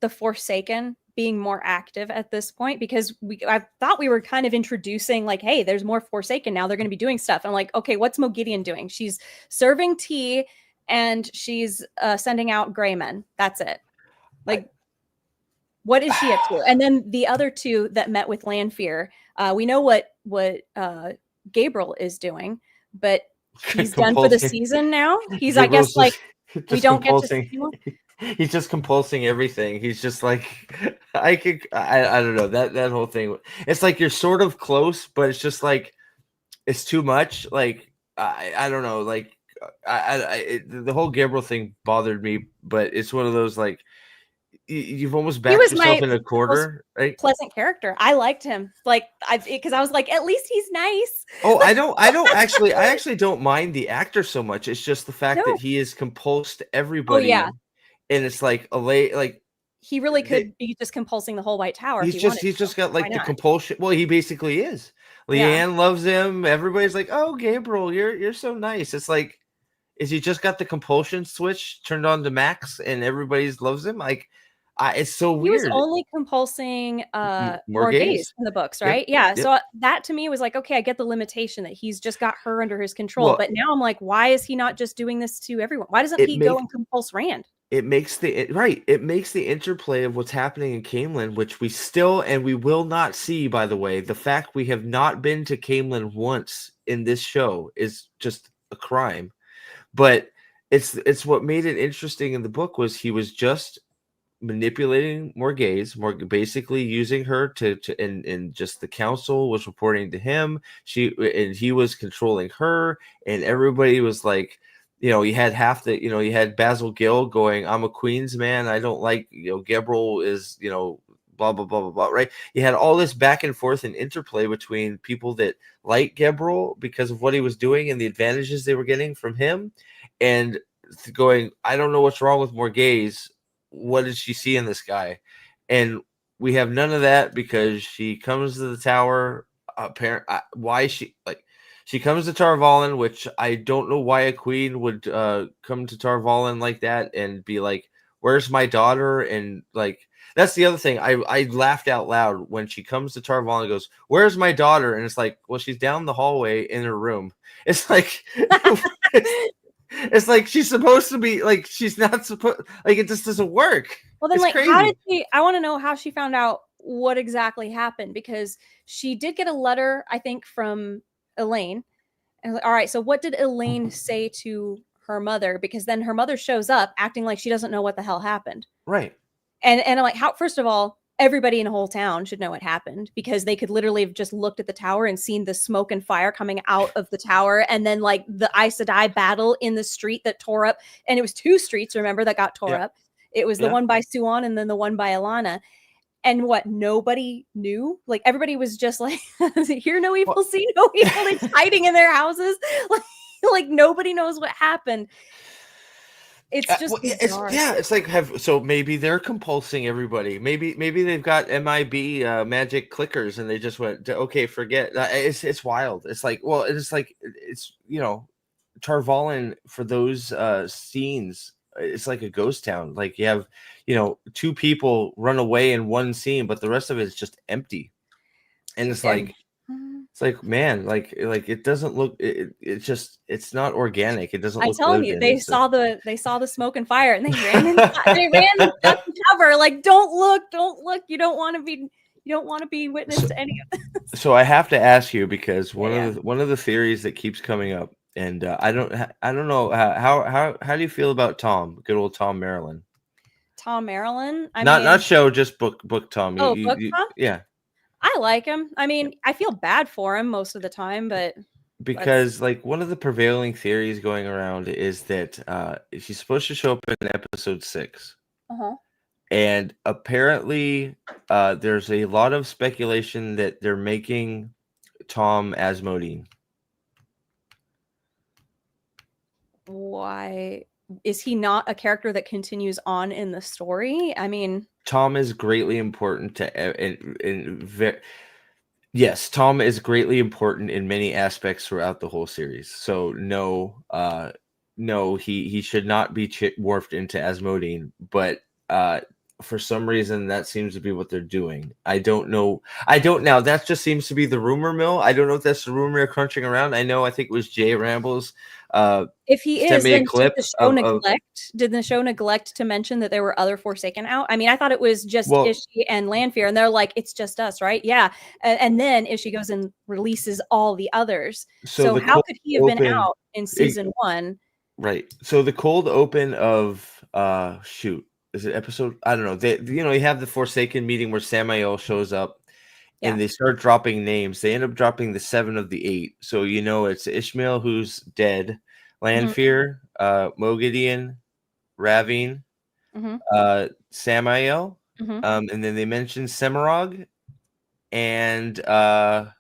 the Forsaken being more active at this point, because I thought we were kind of introducing like, hey, there's more Forsaken now. They're going to be doing stuff. I'm like, okay, what's Moghedien doing? She's serving tea and she's sending out gray men. That's it. Like, what is she up to? And then the other two that met with Lanfear, we know what Gabriel is doing, but he's done for the season now. He's, I guess, like, we don't get to see him. He's just compulsing everything. He's just like, I don't know, that whole thing. It's like you're sort of close, but it's just like it's too much. Like I don't know. Like the whole Gabriel thing bothered me, but it's one of those like you've almost backed yourself in a corner. Right? Pleasant character. I liked him. Like because I was like, at least he's nice. Oh, I don't actually. I actually don't mind the actor so much. It's just the fact that he is compulsed everybody. Oh yeah. And it's like like he really could be just compulsing the whole White Tower. He's just got like the compulsion. Well, he basically is. Leanne loves him. Everybody's like, "Oh, Gabriel, you're so nice." It's like, is he just got the compulsion switch turned on to max and everybody's loves him? Like, it's so weird. He was only compulsing more gays in the books, right? Yep. Yeah. Yep. So that to me was like, okay, I get the limitation that he's just got her under his control. But now I'm like, why is he not just doing this to everyone? Why doesn't he go and compulse Rand? It makes the interplay of what's happening in Caemlyn, which we still and we will not see, by the way. The fact we have not been to Caemlyn once in this show is just a crime. But it's what made it interesting in the book was he was just manipulating Morghese, basically using her to and just the council was reporting to him. He was controlling her, and everybody was like, you know, you had you had Basil Gill going, "I'm a Queen's man. I don't like, Gabriel is, blah, blah, blah, blah, blah," right? You had all this back and forth and interplay between people that like Gabriel because of what he was doing and the advantages they were getting from him, and going, "I don't know what's wrong with Morghese. What did she see in this guy?" And we have none of that because she comes to the tower. Why she like? She comes to Tar Valon, which I don't know why a queen would come to Tar Valon like that and be like, "Where's my daughter?" And like, that's the other thing. I laughed out loud when she comes to Tar Valon and goes, "Where's my daughter?" And it's like, well, she's down the hallway in her room. It's like, it's like she's supposed to be like, she's not supposed, like, it just doesn't work. Well, then, like, crazy. How did she, I want to know how she found out what exactly happened, because she did get a letter, I think, from Elaine. And like, all right, so what did Elaine say to her mother? Because then her mother shows up acting like she doesn't know what the hell happened. Right. And I'm like, how, first of all, everybody in the whole town should know what happened, because they could literally have just looked at the tower and seen the smoke and fire coming out of the tower. And then like the Aes Sedai battle in the street that tore up. And it was 2 streets, remember, that got tore up. It was the one by Siuan and then the one by Alanna. And what, nobody knew? Like, everybody was just like, hear no evil, see no evil. It's hiding in their houses. Like nobody knows what happened. It's just it's like, so maybe they're compulsing everybody. Maybe they've got MIB magic clickers and they just went, okay, forget. It's wild. It's like, well, it's like, it's, Tar Valon for those scenes, it's like a ghost town. Like you have, 2 people run away in one scene, but the rest of it is just empty. And it's like, man, like it doesn't look, it's not organic. It doesn't. I'm telling you, they saw the smoke and fire, and they ran and got the cover. Like, don't look. You don't want to be witness to any of this. So I have to ask you, because one of the theories that keeps coming up, and I don't know how do you feel about Thom, good old Thom Merrilin? Thom Merrilin, not show, just book Thom. Book Thom? Yeah. I like him. I mean, I feel bad for him most of the time, but because like one of the prevailing theories going around is that she's supposed to show up in episode 6. And apparently there's a lot of speculation that they're making Thom Asmodine. Why is he not a character that continues on in the story? I mean, Thom is greatly important yes, Thom is greatly important in many aspects throughout the whole series. So no, he should not be morphed into Asmodine. But for some reason that seems to be what they're doing. I don't know. Now that just seems to be the rumor mill. I don't know if that's the rumor crunching around. I think it was Jay Rambles if he sent is, me a then clip did the show neglect to mention that there were other Forsaken out? I mean, I thought it was just well, Ishii and Lanfear, and they're like, it's just us, right? Yeah. And then Ishii goes and releases all the others. so So the how cold could he have been open out in season 1? right. So the cold open of shoot, is it episode? I don't know. They you have the Forsaken meeting where Samael shows up Yeah. and they start dropping names. They end up dropping the 7 of the 8. So it's Ishmael who's dead, Lanfear, Moghedien, Ravine, Samael, and then they mentioned Semirog and oh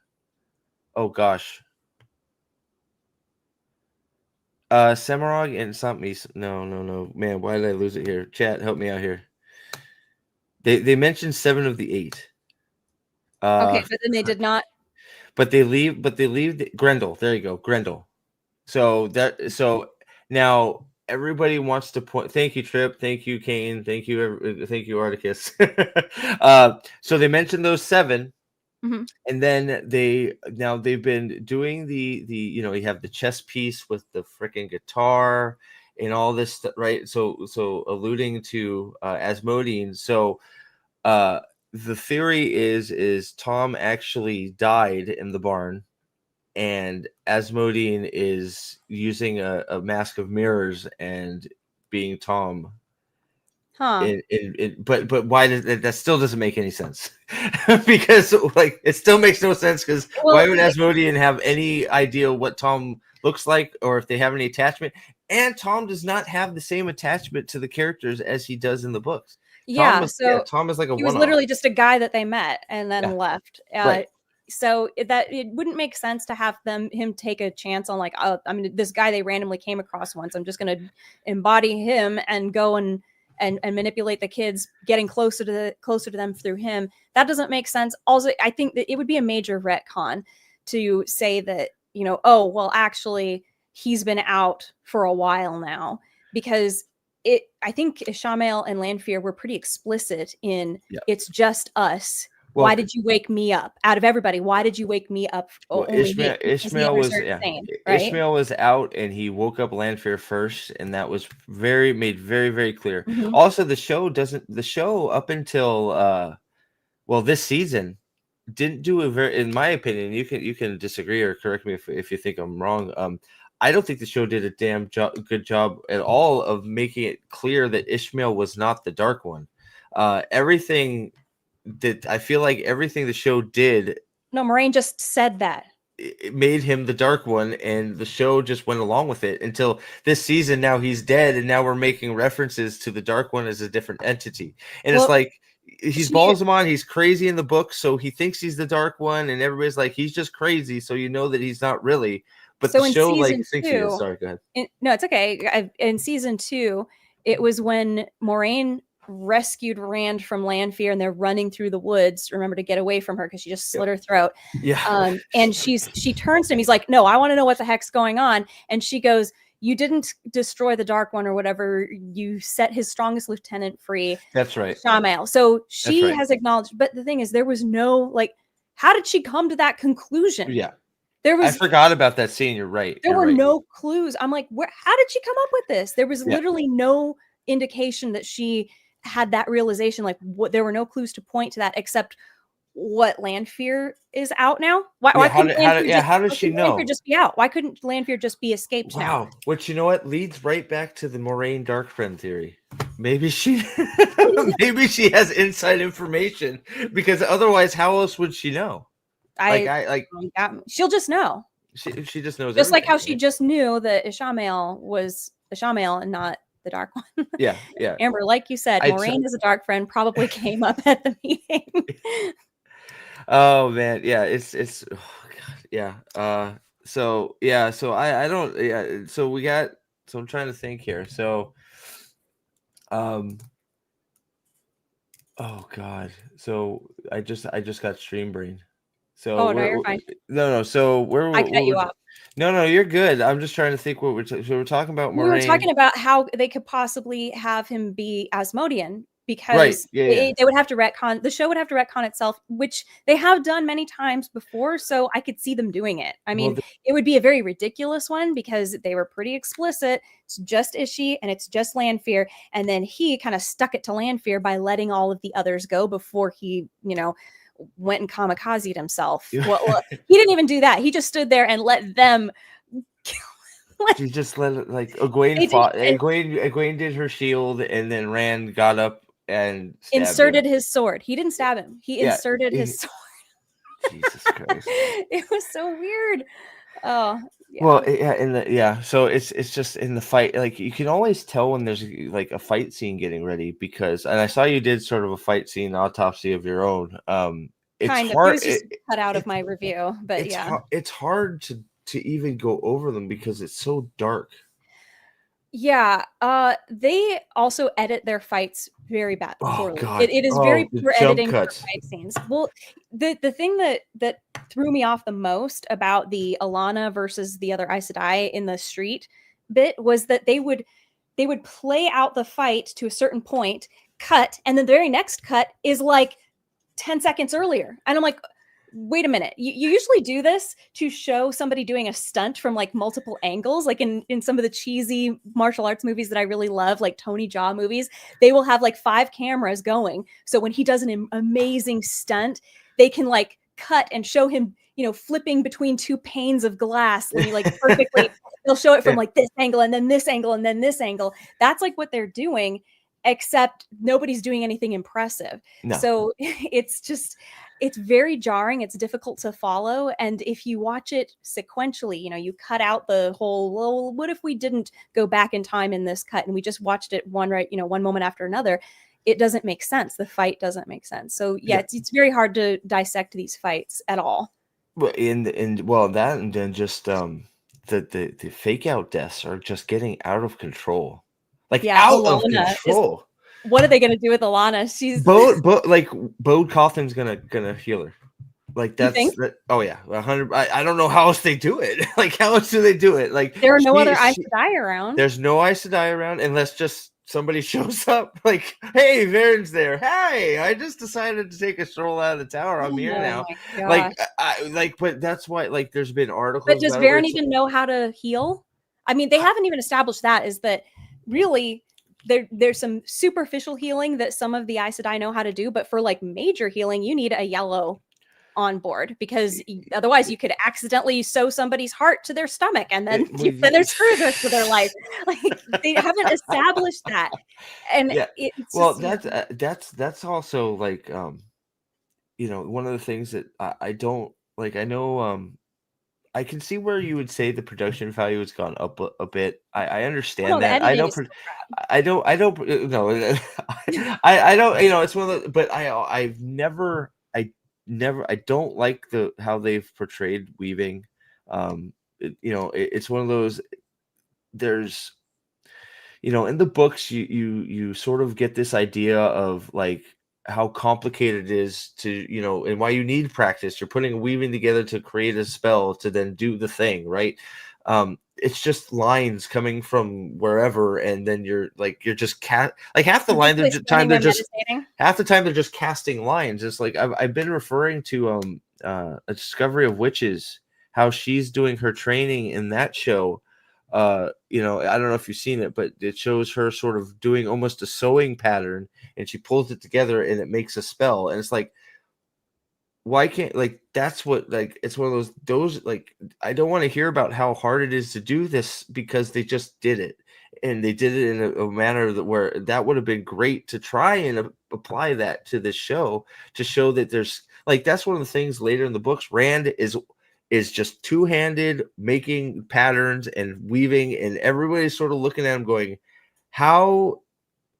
gosh. Semirog and something. No. Man, why did I lose it here? Chat, help me out here. They mentioned 7 of the 8. Okay, but then they did not. But they leave Grendel. There you go, Grendel. So now everybody wants to point. Thank you, Trip. Thank you, Kane. Thank you, Articus. So they mentioned those 7. And then they've been doing the you have the chess piece with the freaking guitar and all this stuff, right? So alluding to Asmodean. So the theory is Thom actually died in the barn, and Asmodean is using a mask of mirrors and being Thom. But why does that still doesn't make any sense? Because it still makes no sense, because why would Asmodean have any idea what Thom looks like, or if they have any attachment? And Thom does not have the same attachment to the characters as he does in the books. Yeah, Thom is like a he was literally just a guy that they met and then left. Right. So that it wouldn't make sense to have him take a chance on this guy they randomly came across once. I'm just going to embody him and go and manipulate the kids, getting closer to them through him. That doesn't make sense. Also, I think that it would be a major retcon to say that, oh, well, actually, he's been out for a while now, because I think Ishamael and Lanfear were pretty explicit in it's just us. Well, why did you wake me up out of everybody? Why did you wake me up? Well, Ishmael was insane, right? Ishmael was out and he woke up Lanfear first, and that was made very, very clear. Also, the show up until this season didn't do a very, in my opinion, you can disagree or correct me if you think I'm wrong. I don't think the show did a damn good job at all of making it clear that Ishmael was not the Dark One. Everything that I feel like everything the show did. No, Moiraine just said that. It made him the Dark One, and the show just went along with it until this season. Now he's dead, and now we're making references to the Dark One as a different entity. And it's like, he's Balsamon, he's crazy in the book, so he thinks he's the Dark One, and everybody's like, he's just crazy, so that he's not really. But so the show thinks he is. Sorry, go ahead. No, it's okay. In season 2, it was when Moiraine rescued Rand from Lanfear, and they're running through the woods. Remember, to get away from her because she just slit her throat. Yeah. And she turns to him. He's like, "No, I want to know what the heck's going on." And she goes, "You didn't destroy the Dark One or whatever. You set his strongest lieutenant free." That's right. Shamael. So she has acknowledged. But the thing is, there was no how did she come to that conclusion? Yeah. I forgot about that scene. You're right. There were no clues. I'm like, how did she come up with this? There was literally no indication that she had that realization. There were no clues to point to that, except what Lanfear is out now. Why couldn't how does she know? Lanfear just be out? Why couldn't Lanfear just be escaped now? Wow. Which, you know what, leads right back to the Moiraine Dark Friend theory. Maybe she has inside information, because otherwise how else would she know? She'll just know. She just knows. Just like how she just knew that Ishamael was Ishamael and not the Dark One. Yeah. Amber, like you said, Moiraine is a Dark Friend. Probably came up at the meeting. Oh man, yeah. It's oh god, yeah. So I don't. Yeah. So we got. So I'm trying to think here. So, oh god. So I just got stream brain. So no, you're fine. No. So I cut you off. No, you're good. I'm just trying to think what we're talking about. Moiraine. We were talking about how they could possibly have him be Asmodean, because Yeah. they would have to retcon, the show would have to retcon itself, which they have done many times before. So I could see them doing it. I mean, it would be a very ridiculous one because they were pretty explicit. It's just Ishii and it's just Lanfear. And then he kind of stuck it to Lanfear by letting all of the others go before he, went and kamikazed himself. Well, he didn't even do that. He just stood there and let them She just let it, like, Egwene fought. Egwene did her shield, and then Rand got up and inserted his sword. He didn't stab him. He inserted his sword. Jesus Christ! It was so weird. Oh, yeah. Well, so it's just in the fight. Like, you can always tell when there's like a fight scene getting ready, because, and I saw you did sort of a fight scene autopsy of your own. It's kind of. hard. It was just cut out of my review, but it's hard to even go over them because it's so dark. Yeah, they also edit their fights very bad. Oh poorly. God! It is very poor editing for cuts. fight scenes. Well, the thing that threw me off the most about the Alanna versus the other Aes Sedai in the street bit was that they would play out the fight to a certain point, cut, and then the very next cut is like 10 seconds earlier, and I'm like, wait a minute, you usually do this to show somebody doing a stunt from like multiple angles, like in some of the cheesy martial arts movies that I really love, like Tony Jaa movies. They will have like 5 cameras going, so when he does an amazing stunt, they can like cut and show him, flipping between 2 panes of glass, and he like perfectly they'll show it from like this angle and then this angle and then this angle. That's like what they're doing, except nobody's doing anything impressive. No. So it's very jarring. It's difficult to follow. And if you watch it sequentially, you cut out the whole, well, what if we didn't go back in time in this cut and we just watched it one moment after another? It doesn't make sense. The fight doesn't make sense. So it's very hard to dissect these fights at all. Well, that, and then just the fake out deaths are just getting out of control. Like, out of control. What are they going to do with Alanna? She's Bode Cawthon's gonna heal her. Like, that's oh yeah, 100. I don't know how else they do it. Like, how else do they do it? Like, there are no other Aes Sedai around. There's no Aes Sedai around unless just somebody shows up. Like, hey, Varen's there. Hey, I just decided to take a stroll out of the tower. I'm here now. But that's why. Like, there's been articles. But does Varen even know how to heal? I mean, they haven't even established that. Is that really? There's some superficial healing that some of the Aes Sedai know how to do, but for like major healing, you need a yellow on board, because otherwise you could accidentally sew somebody's heart to their stomach and then they're screwed the rest of their life. Like, they haven't established that. And that's also like one of the things that I don't like. I know I can see where you would say the production value has gone up a bit. I understand that. I don't. I don't. No, I don't. It's one of the. But I don't like how they've portrayed weaving. It's one of those. There's, in the books, you sort of get this idea of like how complicated it is to, and why you need practice. You're putting weaving together to create a spell to then do the thing, right? It's just lines coming from wherever, and then you're just like half the time they're just casting lines. It's like I've been referring to A Discovery of Witches, how she's doing her training in that show. I don't know if you've seen it, but it shows her sort of doing almost a sewing pattern, and she pulls it together and it makes a spell. And it's like, why can't, like, that's what, like, it's one of those like, I don't want to hear about how hard it is to do this, because they just did it, and they did it in a manner where that would have been great to try and apply that to this show, to show that there's, like, that's one of the things later in the books. Rand is just two-handed, making patterns and weaving, and everybody's sort of looking at him going, how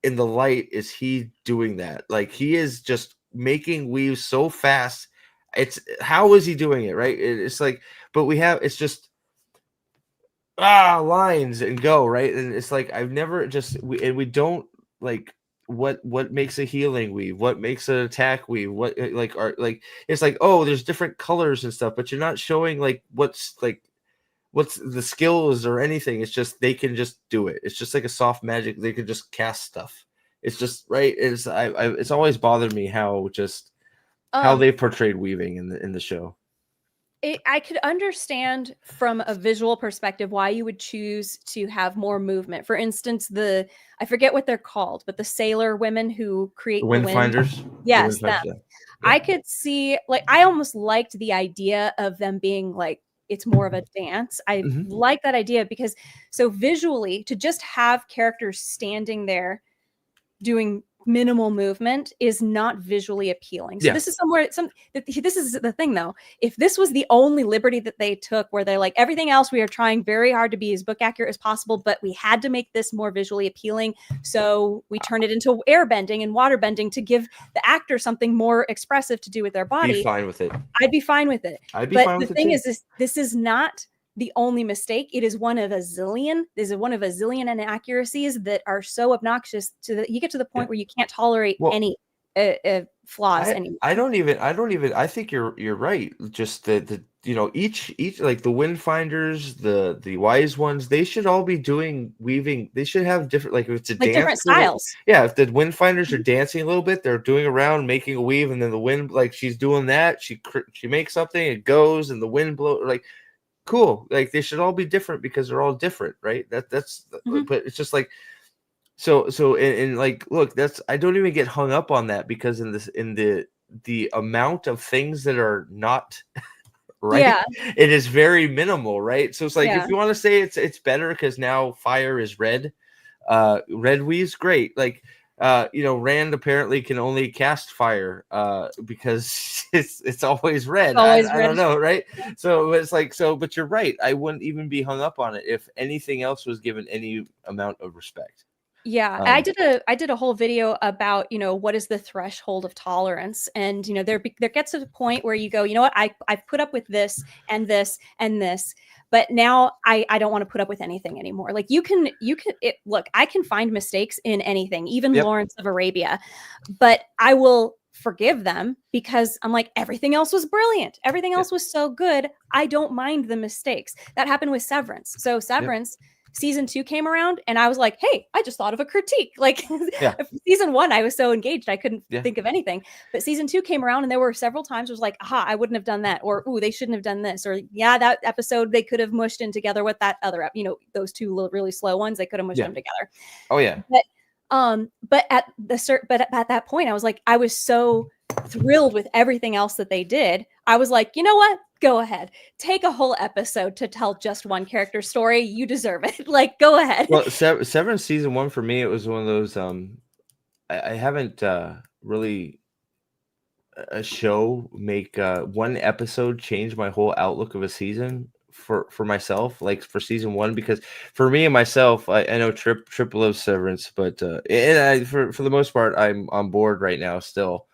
in the light is he doing that? Like, he is just making weaves so fast. It's, how is he doing it, right? It's like, but it's just lines and go, right? And it's like, I've never we don't, like, what makes a healing weave, what makes an attack weave, what it's like, oh, there's different colors and stuff, but you're not showing like what's the skills or anything. It's just they can just do it. It's just like a soft magic. They can just cast stuff, It's just right. It's always bothered me how Um, they portrayed weaving in the show. I could understand from a visual perspective why you would choose to have more movement. For instance, I forget what they're called, but the sailor women who The create the wind wind. finders. Yes, them. Yeah. I could see, like, I almost liked the idea of them being like, it's more of a dance. I like that idea because so visually to just have characters standing there doing minimal movement is not visually appealing. So this is this is the thing though. If this was the only liberty that they took where they're like, everything else we are trying very hard to be as book accurate as possible, but we had to make this more visually appealing, so we turned it into airbending and waterbending to give the actor something more expressive to do with their body. Be fine with it. I'd be fine with it. I'd be but fine the with thing it too. is this is not the only mistake. It is one of a zillion. This is one of a zillion inaccuracies that are so obnoxious to that you get to the point where you can't tolerate any flaws anymore. I don't even. I think you're right. Just the each like the wind finders, the wise ones, they should all be doing weaving. They should have different, like if it's a like dance, different styles. Yeah, if the wind finders are dancing a little bit, they're doing around making a weave, and then the wind, like she's doing that, she makes something, it goes, and the wind blows. Like cool, like they should all be different because they're all different, right? That's but it's just like so and like look, that's I don't even get hung up on that because in the amount of things that are not right, it is very minimal, right? So it's like if you want to say it's better because now fire is red, red weave's great, like Rand apparently can only cast fire because it's always red. I don't know, right? So it's like but you're right. I wouldn't even be hung up on it if anything else was given any amount of respect. Yeah, I did a whole video about, what is the threshold of tolerance, and there gets to the point where you go, you know what, I've put up with this and this and this, but now I don't want to put up with anything anymore. Like look, I can find mistakes in anything, even Lawrence of Arabia, but I will forgive them because I'm like, everything else was brilliant. Everything else was so good. I don't mind the mistakes. That happened with Severance. So Severance, season 2 came around and I was like, hey, I just thought of a critique. Like season 1, I was so engaged, I couldn't think of anything. But season 2 came around and there were several times it was like, aha, I wouldn't have done that. Or, ooh, they shouldn't have done this. Or yeah, that episode, they could have mushed in together with that other, those two really slow ones, they could have mushed them together. Oh yeah. But at that point, I was like, I was so thrilled with everything else that they did. I was like, you know what? Go ahead. Take a whole episode to tell just one character story. You deserve it. Like, go ahead. Well, Severance season 1 for me, it was one of those. I haven't really a show make one episode change my whole outlook of a season for myself, like for season 1, because for me and myself, I know Trip loves Severance, but for the most part, I'm on board right now, still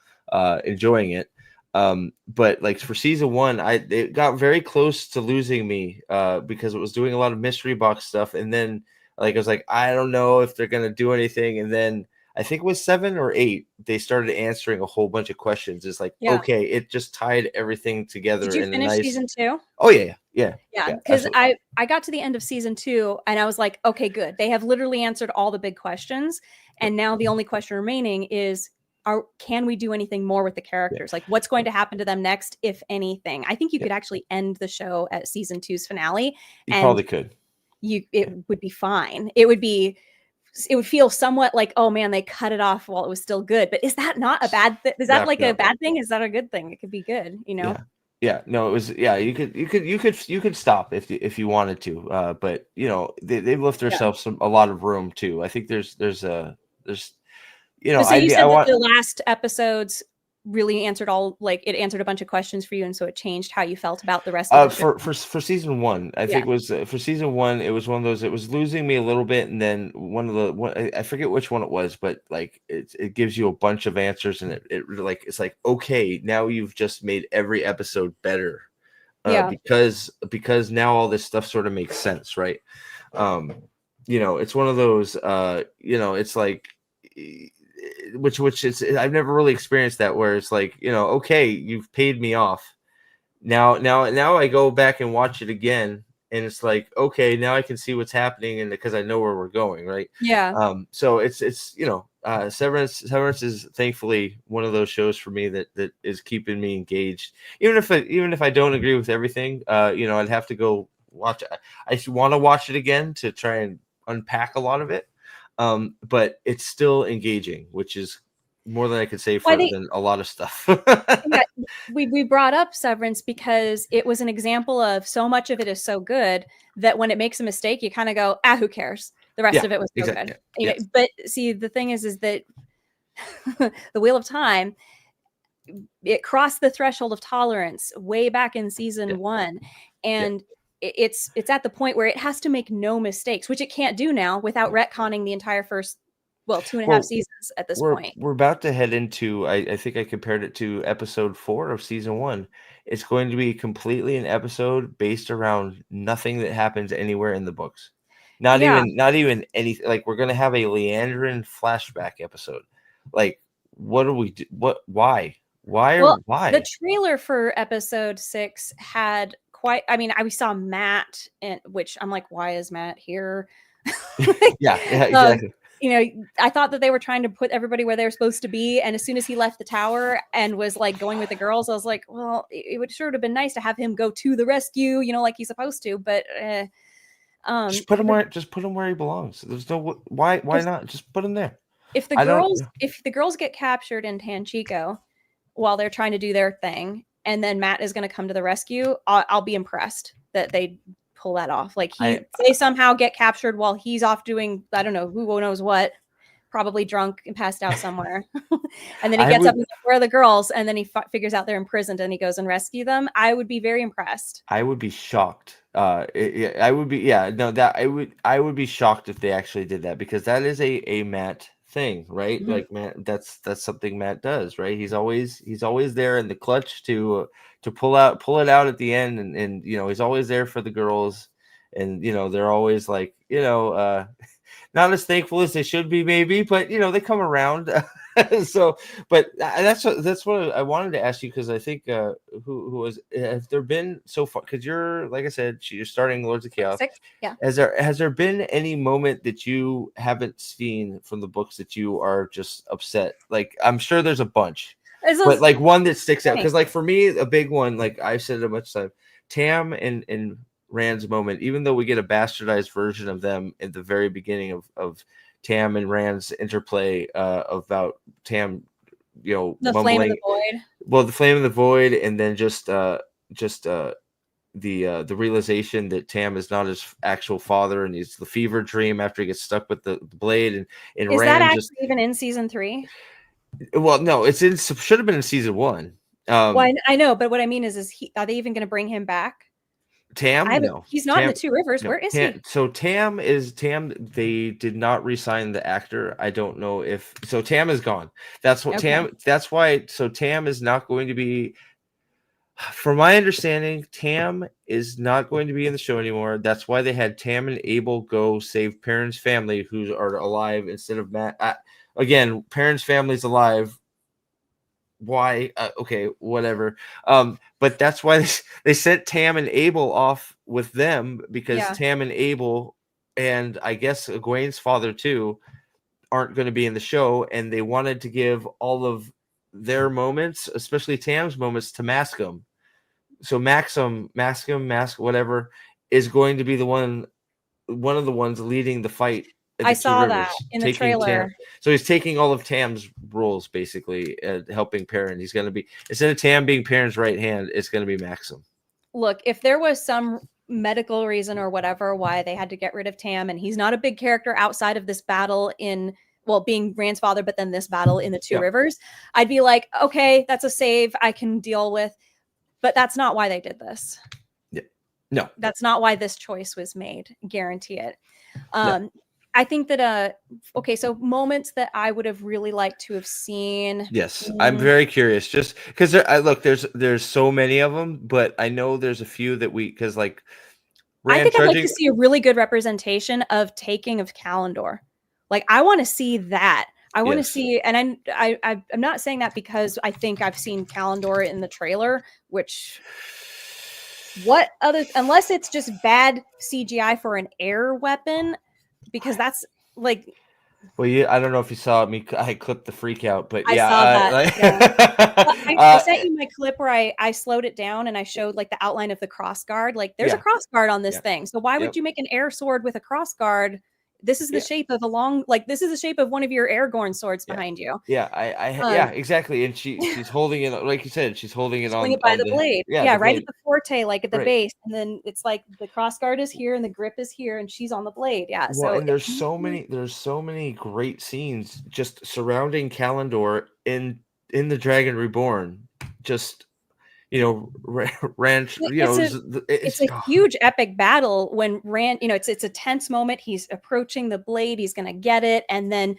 enjoying it. But like for season 1, it got very close to losing me because it was doing a lot of mystery box stuff, and then like I was like, I don't know if they're gonna do anything, and then I think it was 7 or 8, they started answering a whole bunch of questions. It's like, okay, it just tied everything together. Did you finish season 2? Oh yeah. Because I got to the end of season 2 and I was like, okay, good. They have literally answered all the big questions, and now the only question remaining is, can we do anything more with the characters? Like, what's going to happen to them next, if anything? I think you could actually end the show at season 2's finale. You probably could. It would be fine. It would feel somewhat like, oh man, they cut it off while it was still good. But is that not a bad thing? Is that a bad thing? Is that a good thing? It could be good, Yeah, no, it was. Yeah, you could stop if you wanted to, but they've left themselves a lot of room too. I think there's So you said that the last episodes really answered it answered a bunch of questions for you, and so it changed how you felt about the rest of the show. For season 1, I think it was for season 1, it was one of those, it was losing me a little bit, and then I forget which one it was, but like it gives you a bunch of answers, and it's like, okay, now you've just made every episode better, because now all this stuff sort of makes sense, right? It's one of those, it's like, which is, I've never really experienced that, where it's like, okay, you've paid me off. Now I go back and watch it again, and it's like, okay, now I can see what's happening, and because I know where we're going, right? Yeah. So it's Severance is thankfully one of those shows for me that is keeping me engaged, even if I don't agree with everything. I'd have to go watch. I want to watch it again to try and unpack a lot of it, but it's still engaging, which is more than I could say Well, than a lot of stuff. yeah, we brought up Severance because it was an example of so much of it is so good that when it makes a mistake, you kind of go, who cares? The rest Yeah, of it was so exactly. good. Yeah, But see, the thing is that the Wheel of Time, it crossed the threshold of tolerance way back in season 1, and it's at the point where it has to make no mistakes, which it can't do now without retconning the entire first 2.5 seasons at this point. We're about to head into, I think I compared it to episode 4 of season 1. It's going to be completely an episode based around nothing that happens anywhere in the books. Not even anything. Like, we're going to have a Liandrin flashback episode. Like, what do we do? Why? The trailer for episode 6 had quite, we saw Matt, which I'm like, why is Matt here? Yeah, exactly. I thought that they were trying to put everybody where they were supposed to be, and as soon as he left the tower and was like going with the girls, I was like, well, it would sure have been nice to have him go to the rescue, like he's supposed to, but just put him where he belongs. There's no why not just put him there. If the girls get captured in Tanchico while they're trying to do their thing, and then Matt is going to come to the rescue, I'll be impressed that they pull that off. Like, they somehow get captured while he's off doing, I don't know, who knows what, probably drunk and passed out somewhere. And then he gets up and says, where are the girls? And then he figures out they're imprisoned and he goes and rescue them. I would be very impressed. I would be shocked. I would be shocked if they actually did that, because that is a Matt thing, right? Mm-hmm. Like, Matt, that's something Matt does, right? He's always there in the clutch to pull it out at the end, and he's always there for the girls, and they're always like, not as thankful as they should be, maybe, but they come around. So, but that's what I wanted to ask you, because I think who have there been so far? Because you're, like I said, you're starting Lords of Chaos. 6, yeah. Has there been any moment that you haven't seen from the books that you are just upset? Like, I'm sure there's a bunch, but like one that sticks out. Because like for me, a big one, like I've said it a bunch of time, Tam and Rand's moment. Even though we get a bastardized version of them at the very beginning of Tam and Rand's interplay about Tam, the mumbling, flame of the void. Well, the flame of the void, and then just the realization that Tam is not his actual father, and he's the fever dream after he gets stuck with the blade. And is Rand that actually even in season 3? Well, no, should have been in season 1. Well, I know, but what I mean is are they even going to bring him back? Tam, no, he's not in the Two Rivers. No. Where is he? So Tam. They did not re-sign the actor. I don't know if so. Tam is gone. That's what Tam. That's why. So Tam is not going to be. From my understanding, Tam is not going to be in the show anymore. That's why they had Tam and Abel go save Perrin's family, who are alive, instead of Matt. Again, Perrin's family's alive. Why? Okay, whatever. But that's why they sent Tam and Abel off with them, because Tam and Abel, and I guess Egwene's father too, aren't going to be in the show, and they wanted to give all of their moments, especially Tam's moments, to Mascom. So Mascom, whatever, is going to be one of the ones leading the fight. I saw that in the trailer. So he's taking all of Tam's roles, basically, helping Perrin. He's going to be, instead of Tam being Perrin's right hand, it's going to be Maxim. Look, if there was some medical reason or whatever why they had to get rid of Tam, and he's not a big character outside of this battle being Rand's father, but then this battle in the Two Rivers, I'd be like, okay, that's a save I can deal with. But that's not why they did this. Yeah. No. That's not why this choice was made. Guarantee it. No. I think that so moments that I would have really liked to have seen. Yes, I'm very curious, just because there's so many of them, but I know there's a few that because like I think I'd like to see a really good representation of taking of Callandor. Like, I want to see that. I want to see, and I'm not saying that because I think I've seen Callandor in the trailer, which what other, unless it's just bad CGI for an air weapon, because that's like, Well, I don't know if you saw me. I clipped the freak out, but I yeah, saw that. like, Yeah. Well, I sent you my clip where I slowed it down and I showed like the outline of the crossguard. Like there's a yeah, crossguard on this yeah, thing. So why would yep, you make an air sword with a crossguard? This is the yeah, shape of a long, like this is the shape of one of your Aragorn swords yeah, behind you. yeah. Yeah, Um, exactly. And she's holding it, like you said, she's holding it swing it by on the the, blade. yeah, Yeah, the right at blade, the forte, like at the right. base. And then it's like the crossguard is here and the grip is here and she's on the blade. Yeah. Well, So and there's so many great scenes just surrounding Callandor in the Dragon Reborn. Just ranch. It's a huge epic battle when Rand, it's a tense moment. He's approaching the blade, he's gonna get it, and then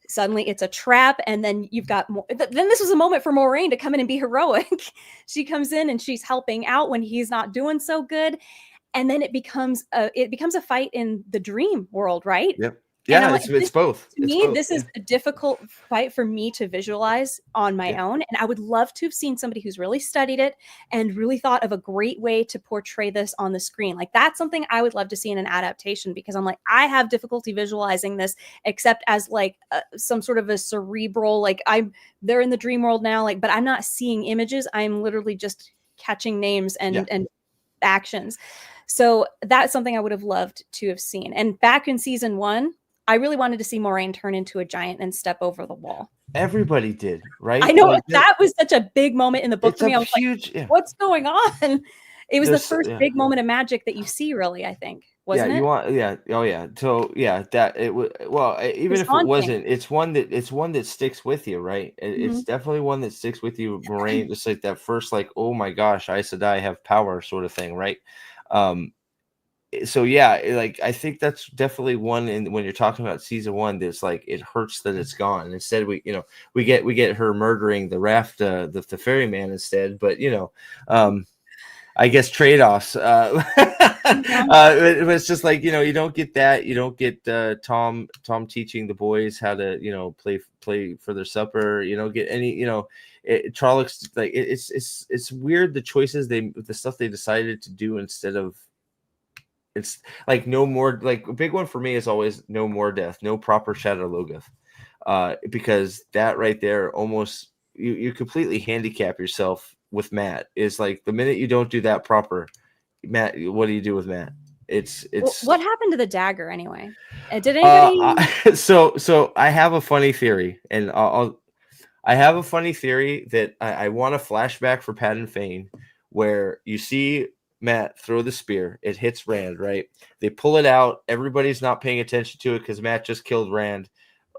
suddenly it's a trap, and then you've got more. Then this was a moment for Moiraine to come in and be heroic. She comes in and she's helping out when he's not doing so good, and then it becomes a fight in the dream world, right? Yep. And I'm Yeah, like, it's both. to It's me, both. this Yeah. is a difficult fight for me to visualize on my Yeah. own. And I would love to have seen somebody who's really studied it and really thought of a great way to portray this on the screen. Like, that's something I would love to see in an adaptation, because I'm like, I have difficulty visualizing this except as like some sort of a cerebral, like they're in the dream world now, like, but I'm not seeing images. I'm literally just catching names Yeah. and actions. So that's something I would have loved to have seen. And back in season 1, I really wanted to see Moiraine turn into a giant and step over the wall. Everybody did, I right? know Like that was such a big moment in the book it's for me. a I was like, huge, yeah. what's going on? It was the There's first yeah. big moment of magic that you see, really, I think, Yeah, wasn't you it? want, yeah, oh yeah. So yeah, that it would, well, It even was if it haunting. wasn't, it's one that sticks with you, right? It's Mhm. definitely one that sticks with you, Moraine. Just like that first, like, oh my gosh, Aes Sedai have power, sort of thing, right? Um, so yeah, like I think that's definitely one. And when you're talking about season 1, that's like it hurts that it's gone. Instead, we get her murdering the raft, the ferryman instead. But I guess trade-offs. Yeah. It's just like, you don't get that. You don't get Tom teaching the boys how to play for their supper. You don't get any. Trollocs, like it's weird, the choices the stuff they decided to do. Instead of, it's like no more, like a big one for me is always no more death, no proper shadow Logoth, because that right there almost, you completely handicap yourself with Matt. Is like the minute you don't do that proper, Matt, what do you do with Matt? It's What happened to the dagger anyway? Did anybody? so I have a funny theory, and I have a funny theory that I want a flashback for Pat and Fane, where you see Matt throw the spear, it hits Rand, right? They pull it out, everybody's not paying attention to it because Matt just killed Rand.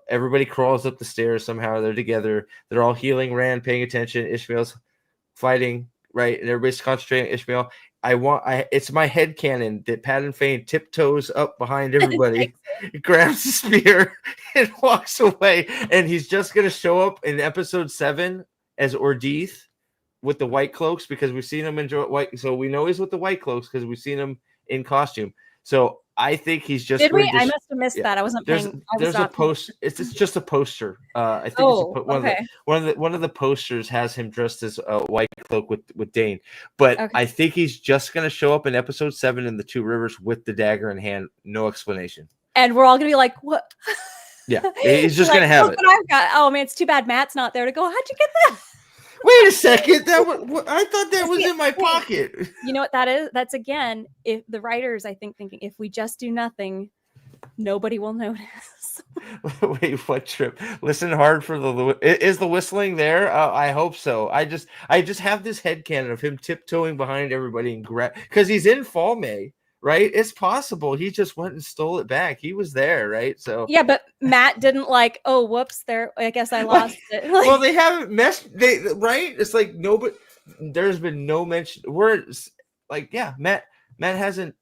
Everybody crawls up the stairs somehow, they're together, they're all healing Rand, paying attention. Ishmael's fighting, right? And everybody's concentrating on Ishmael. It's my head canon that Pat and Fane tiptoes up behind everybody, grabs the spear, and walks away. And he's just gonna show up in episode 7 as Ordeath with the white cloaks, because we've seen him in white. So we know he's with the white cloaks because we've seen him in costume. So I think he's just Did we? going to. I must have missed Yeah, that. I wasn't there's paying. I was there's a not paying. post. It's just a poster. I think it's Oh, one of the okay. one of the posters has him dressed as a white cloak with Dane. But Okay. I think he's just going to show up in episode 7 in the Two Rivers with the dagger in hand. No explanation. And we're all gonna be like, "What?" Yeah, he's just Like, going to have look it. what I've got. Oh man, it's too bad Matt's not there to go. How'd you get that? Wait a second. I thought that was See, in my pocket. you know what that is? That's again, if the writers, I think, thinking if we just do nothing, nobody will notice. Wait, what trip? Listen hard for is the whistling there? I hope so. I just have this headcanon of him tiptoeing behind everybody and grab, because he's in Fall May, right? It's possible he just went and stole it back. He was there, right? So Yeah, but Matt didn't like, oh, whoops, there. I guess I lost it. Like, well, they haven't messed. Right? It's like nobody. There's been no mention. Words like, yeah, Matt hasn't.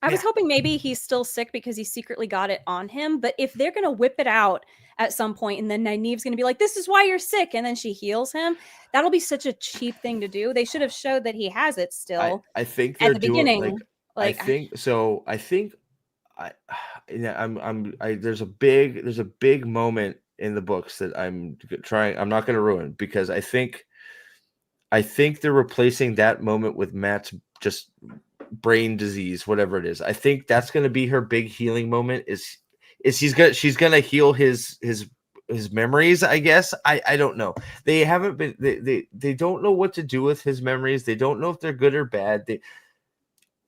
I was hoping maybe he's still sick because he secretly got it on him. But if they're gonna whip it out at some point, and then Nynaeve's gonna be like, "This is why you're sick," and then she heals him, that'll be such a cheap thing to do. They should have showed that he has it still I think at they're the doing beginning. I Like, think so. I think I yeah, there's a big moment in the books that I'm not going to ruin, because I think they're replacing that moment with Matt's just brain disease, whatever it is. I think that's going to be her big healing moment. Is she's gonna heal his memories, I guess. I don't know. They haven't been they don't know what to do with his memories. They don't know if they're good or bad.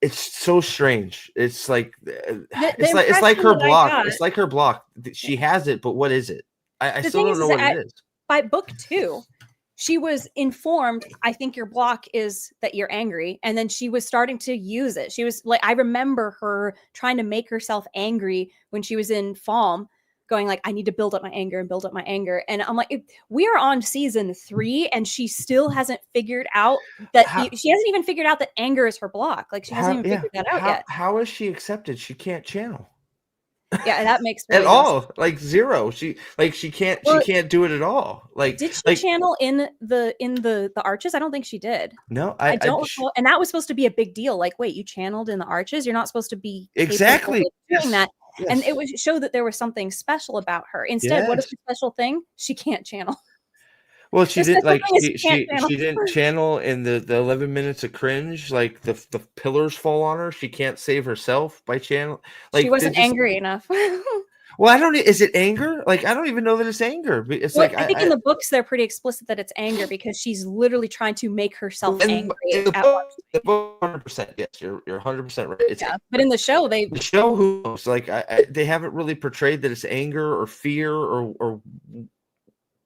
It's so strange. It's like it's like her block. It's like her block. She has it, but what is it? I still don't know what it is. By book 2, she was informed, I think your block is that you're angry, and then she was starting to use it. She was like, I remember her trying to make herself angry when she was in Thom, going like, I need to build up my anger and build up my anger. And I'm like, we are on season 3 and she still hasn't figured out that she hasn't even figured out that anger is her block. Like she hasn't even figured that out yet. How is she accepted? She can't channel. Yeah, that makes really at all like zero. She can't do it at all. Like, did she channel in the arches? I don't think she did. No, I don't recall. And that was supposed to be a big deal. Like, wait, you channeled in the arches? You're not supposed to be exactly doing that. Yes. And it was show that there was something special about her. Instead, what is the special thing? She can't channel. Well, she did like she didn't channel in the 11 minutes of cringe. Like the pillars fall on her. She can't save herself by channel. Like she wasn't angry enough. Well, I don't. Is it anger? Like I don't even know that it's anger. It's like I think in the books they're pretty explicit that it's anger because she's literally trying to make herself angry. In the book, 100%. Yes, you're 100% right. It's but in the show who knows? Like they haven't really portrayed that it's anger or fear or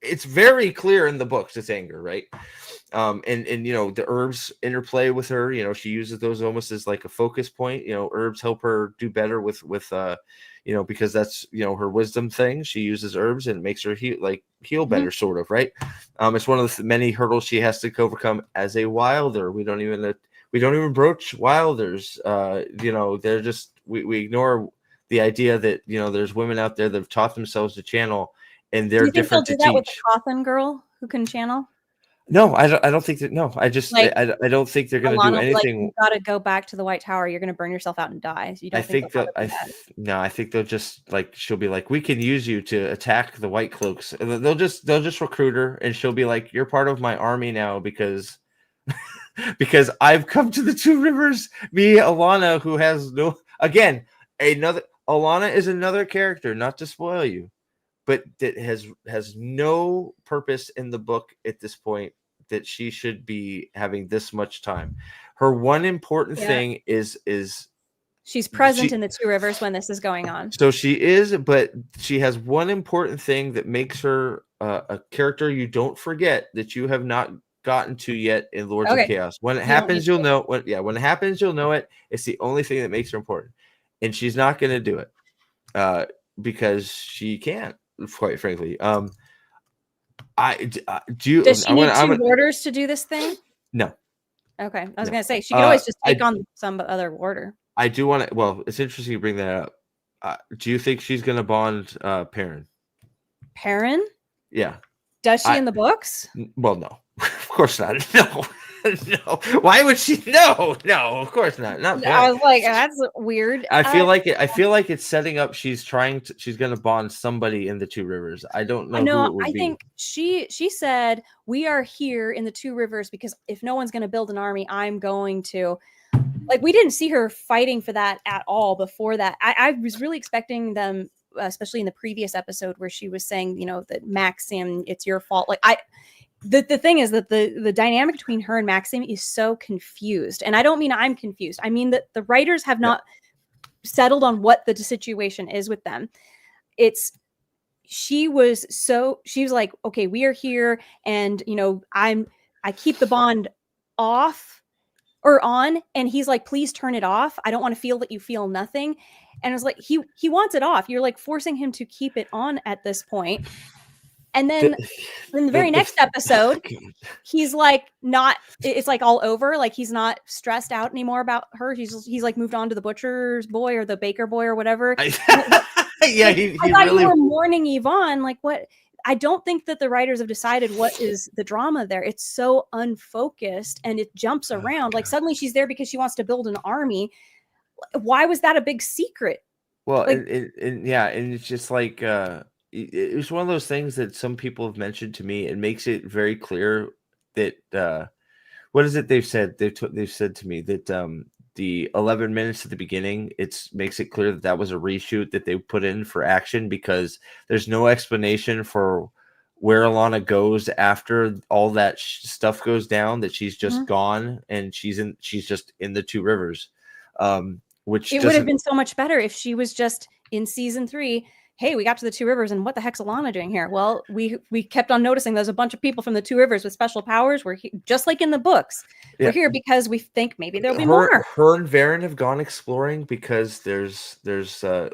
it's very clear in the books it's anger, right? And you know the herbs interplay with her. You know she uses those almost as like a focus point. You know herbs help her do better with you know because that's her wisdom thing. She uses herbs and it makes her heal better, sort of, right? It's one of the many hurdles she has to overcome as a wilder. We don't even broach wilders. You know they're just we ignore the idea that there's women out there that have taught themselves to channel. And they're different to teach. Do you think they'll do that with the Cawthon girl who can channel? No, I don't think that. No, I just I don't think they're going to do anything. You got to go back to the White Tower. You're going to burn yourself out and die. So you don't I think they'll just she'll be like, we can use you to attack the White Cloaks. And they'll just recruit her, and she'll be like, you're part of my army now because I've come to the Two Rivers. Me, Alanna, who has Alanna is another character. Not to spoil you. But that has no purpose in the book at this point that she should be having this much time. Her one important thing is she's present in the Two Rivers when this is going on. So she is, but she has one important thing that makes her a character you don't forget that you have not gotten to yet in Lords of Chaos. When it happens, you'll know. When it happens, you'll know it. It's the only thing that makes her important, and she's not going to do it because she can't. Quite frankly, does she need two warders to do this thing? No. Okay, I was gonna say she could always just take on some other warder. I do want to. Well, it's interesting you bring that up. Do you think she's gonna bond Perrin? Perrin? Yeah. Does she in the books? Well, no, of course not. No. No, why would she? No, of course not. I was like, that's weird. I feel like it's setting up. She's going to bond somebody in the Two Rivers. I don't know. No, who it would I be. think she said we are here in the Two Rivers because if no one's going to build an army, I'm going to. Like we didn't see her fighting for that at all before that. I was really expecting them, especially in the previous episode where she was saying, that Maxim, it's your fault. Like The thing is that the dynamic between her and Maxim is so confused. And I don't mean I'm confused. I mean that the writers have not settled on what the situation is with them. She was like, okay, we are here. And, I keep the bond off or on. And he's like, please turn it off. I don't want to feel that you feel nothing. And I was like, he wants it off. You're like forcing him to keep it on at this point. And then in the very next episode, he's like it's like all over. Like he's not stressed out anymore about her. He's like moved on to the butcher's boy or the baker boy or whatever. I thought you were mourning Yvonne. Like what? I don't think that the writers have decided what is the drama there. It's so unfocused and it jumps around. Like suddenly she's there because she wants to build an army. Why was that a big secret? Well, and it's just like it was one of those things that some people have mentioned to me. It makes it very clear that what is it they've said? They've said to me that the 11 minutes at the beginning, makes it clear that that was a reshoot that they put in for action, because there's no explanation for where Alanna goes after all that stuff goes down, that she's just gone and she's just in the Two Rivers. Which it would have been so much better if she was just in season 3. Hey, we got to the Two Rivers, and what the heck's Alanna doing here? Well, we kept on noticing there's a bunch of people from the Two Rivers with special powers. We're just like in the books. Yeah. We're here because we think maybe there'll be more. Her and Varen have gone exploring because there's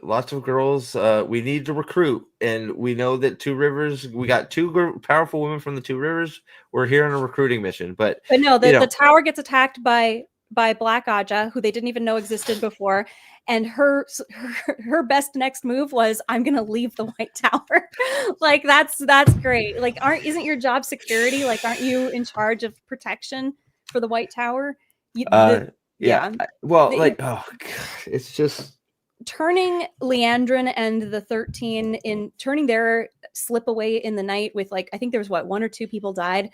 lots of girls we need to recruit, and we know that Two Rivers. We got two powerful women from the Two Rivers. We're here on a recruiting mission, but no, the tower gets attacked by Black Aja, who they didn't even know existed before, and her best next move was, I'm gonna leave the White Tower. Like that's great. Like, isn't your job security? Like, aren't you in charge of protection for the White Tower? Yeah. Well, like, oh God, it's just turning Liandrin and the 13 in turning their slip away in the night with, like, I think there was 1 or 2 people died,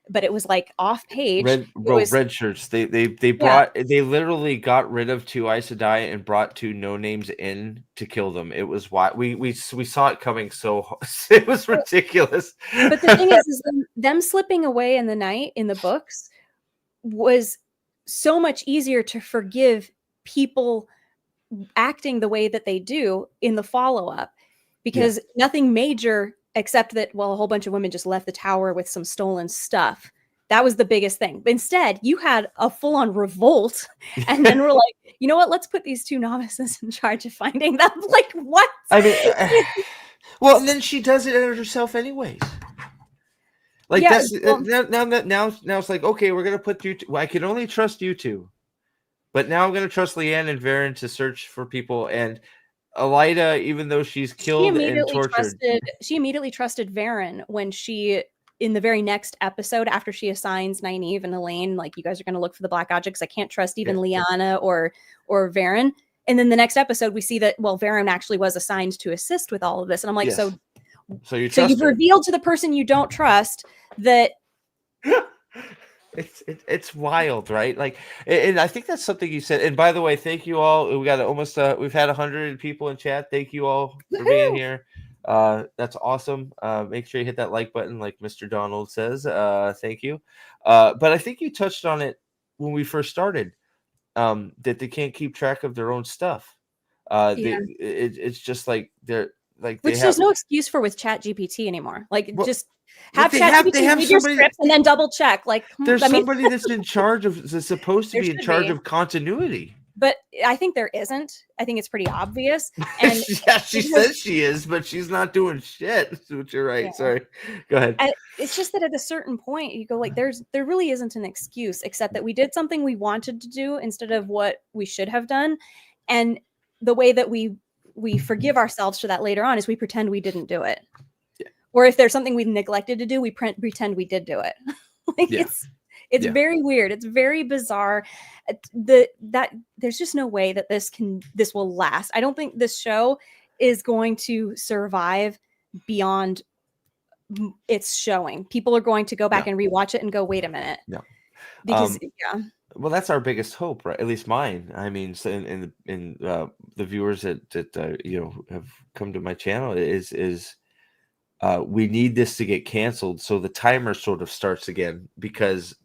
but it was like off page. Red shirts. They brought they literally got rid of 2 Aes Sedai and brought 2 no names in to kill them. It was why we saw it coming. So it was ridiculous. But the thing is them slipping away in the night in the books was so much easier to forgive people acting the way that they do in the follow-up, because nothing major, except that, well, a whole bunch of women just left the tower with some stolen stuff. That was the biggest thing. But instead, you had a full-on revolt, and then we're like, you know what? Let's put these 2 novices in charge of finding them. Like, what? I mean, well, and then she does it herself anyways. Like, now it's like, okay, we're gonna put you. I can only trust you 2, but now I'm gonna trust Leanne and Varen to search for people, and Elida, even though she's killed and tortured. She immediately trusted Varen when she, in the very next episode, after she assigns Nynaeve and Elaine, like, you guys are going to look for the Black Aja because I can't trust even Lyanna or Varen. And then the next episode, we see that, well, Varen actually was assigned to assist with all of this. And I'm like, so you've revealed to the person you don't trust that. It's wild, right? Like, and I think that's something you said. And by the way, thank you all. We got almost we've had 100 people in chat. Thank you all for being here. That's awesome. Make sure you hit that like button, like Mr. Donald says. Thank you. But I think you touched on it when we first started. That they can't keep track of their own stuff. It's just like they're like, which there's no excuse for with Chat GPT anymore. Like, just have ChatGPT read your scripts and then double check. Like, there's somebody that's in charge of, that's supposed to be in charge of continuity. But I think there isn't. I think it's pretty obvious. And she says she is, but she's not doing shit. Which you're right. Yeah. Sorry. Go ahead. It's just that at a certain point, you go, like, there really isn't an excuse, except that we did something we wanted to do instead of what we should have done. And the way that we forgive ourselves for that later on is we pretend we didn't do it. Yeah. Or if there's something we neglected to do, we pretend we did do it. Like, it's very weird. It's very bizarre. That there's just no way that this will last. I don't think this show is going to survive beyond its showing. People are going to go back and rewatch it and go, wait a minute. No. Because well, that's our biggest hope, right? At least mine. I mean, so in the viewers that have come to my channel is we need this to get canceled, so the timer sort of starts again, because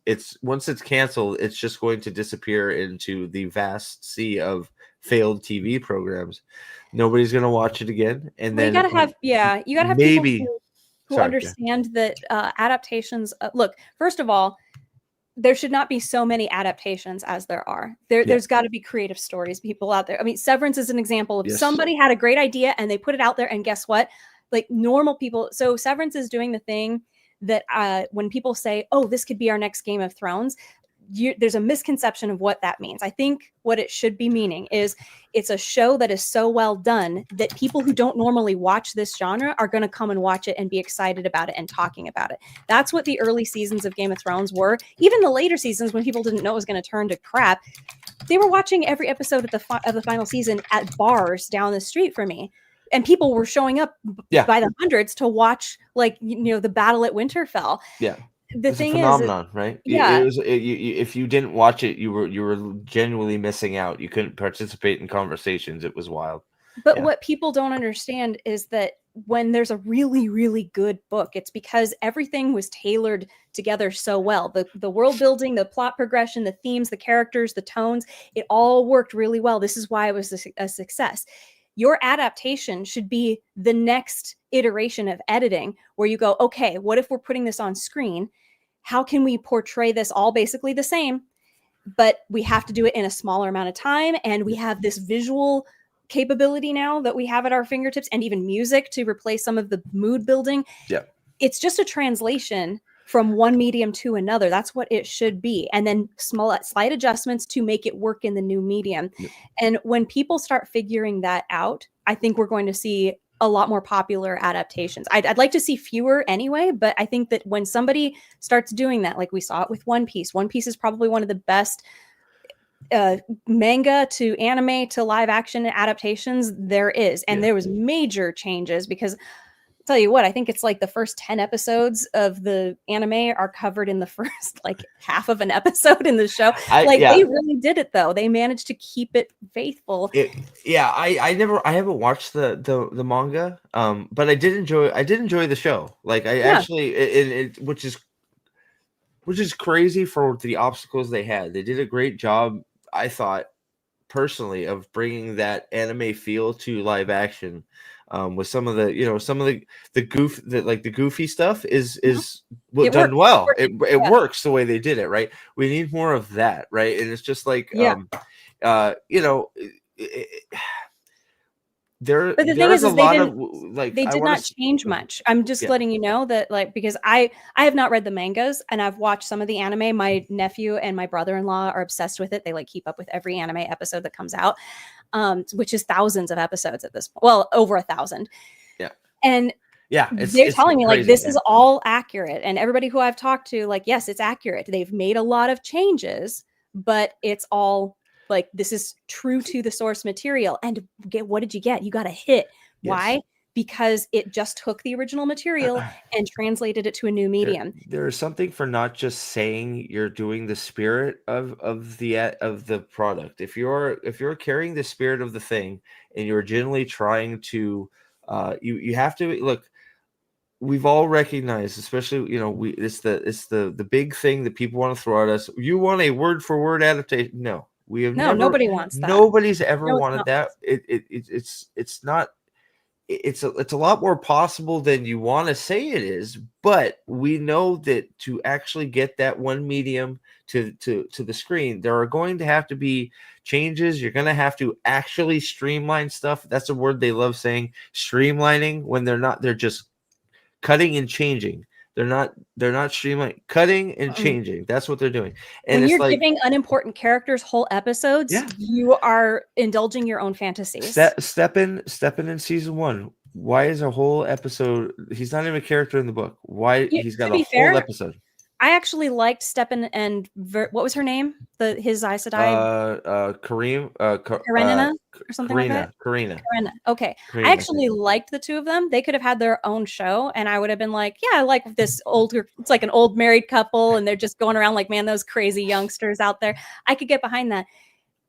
once it's canceled, it's just going to disappear into the vast sea of failed TV programs. Nobody's going to watch it again, and then you gotta have maybe people who understand that adaptations. Look, first of all, there should not be so many adaptations as there are. There's got to be creative stories, people out there. I mean, Severance is an example of somebody had a great idea and they put it out there, and guess what? Like, normal people. So Severance is doing the thing that when people say, oh, this could be our next Game of Thrones, there's a misconception of what that means. I think what it should be meaning is it's a show that is so well done that people who don't normally watch this genre are going to come and watch it and be excited about it and talking about it. That's what the early seasons of Game of Thrones were. Even the later seasons, when people didn't know it was going to turn to crap, they were watching every episode of the final season at bars down the street from me. And people were showing up by the hundreds to watch, like, the battle at Winterfell. Yeah. the It's a thing is, phenomenon, right? yeah. If you didn't watch it, you were genuinely missing out. You couldn't participate in conversations. It was wild. But Yeah. what people don't understand is that when there's a really, really good book, it's because everything was tailored together so well. The world building, the plot progression, the themes, the characters, the tones, it all worked really well. This is why it was a success. Your adaptation should be the next iteration of editing where you go, okay, what if we're putting this on screen? How can we portray this all basically the same, but we have to do it in a smaller amount of time, and we have this visual capability now that we have at our fingertips, and even music to replace some of the mood building. Yeah. It's just a translation from one medium to another. That's what it should be. And then slight adjustments to make it work in the new medium. Yep. And when people start figuring that out, I think we're going to see a lot more popular adaptations. I'd like to see fewer anyway, but I think that when somebody starts doing that, like we saw it with One Piece is probably one of the best manga to anime to live action adaptations there is. And there was major changes because I'll tell you what, I think it's like the first 10 episodes of the anime are covered in the first like half of an episode in the show. They really did it though. They managed to keep it faithful. I haven't watched the manga, but I did enjoy the show. Like I actually, which is crazy for the obstacles they had. They did a great job, I thought, personally, of bringing that anime feel to live action. With some of the the goofy stuff is done well. It works the way they did it, right? We need more of that, right? And it's just like there's a lot of like they did not change much. I'm just letting you know that, like, because I have not read the mangas and I've watched some of the anime. My nephew and my brother-in-law are obsessed with it. They like keep up with every anime episode that comes out, which is thousands of episodes at this point. Well, over 1,000. Yeah. And they're telling me like this is all accurate, and everybody who I've talked to, like, yes, it's accurate. They've made a lot of changes, but it's all like, this is true to the source material. And what did you get? You got a hit. Yes. Why? Because it just took the original material and translated it to a new medium. There is something for not just saying you're doing the spirit of the product. If you're carrying the spirit of the thing and you're genuinely trying to, you have to look. We've all recognized, especially it's the big thing that people want to throw at us. You want a word for word adaptation? No. We have nobody wants that. Nobody's ever wanted that. It's not. It's a lot more possible than you want to say it is, but we know that to actually get that one medium to the screen, there are going to have to be changes. You're going to have to actually streamline stuff. That's a word they love saying, streamlining, when they're just cutting and changing. They're not streamlining, cutting and changing. That's what they're doing. And when you're giving unimportant characters whole episodes, you are indulging your own fantasies. Step in in season 1. Why is a whole episode? He's not even a character in the book. Why he's got a whole episode? I actually liked Steppen and what was her name? His Aes Sedai. Karenina or something like that. Karina. Okay. I actually liked the two of them. They could have had their own show, and I would have been like, yeah, I like this older. It's like an old married couple, and they're just going around like, man, those crazy youngsters out there. I could get behind that.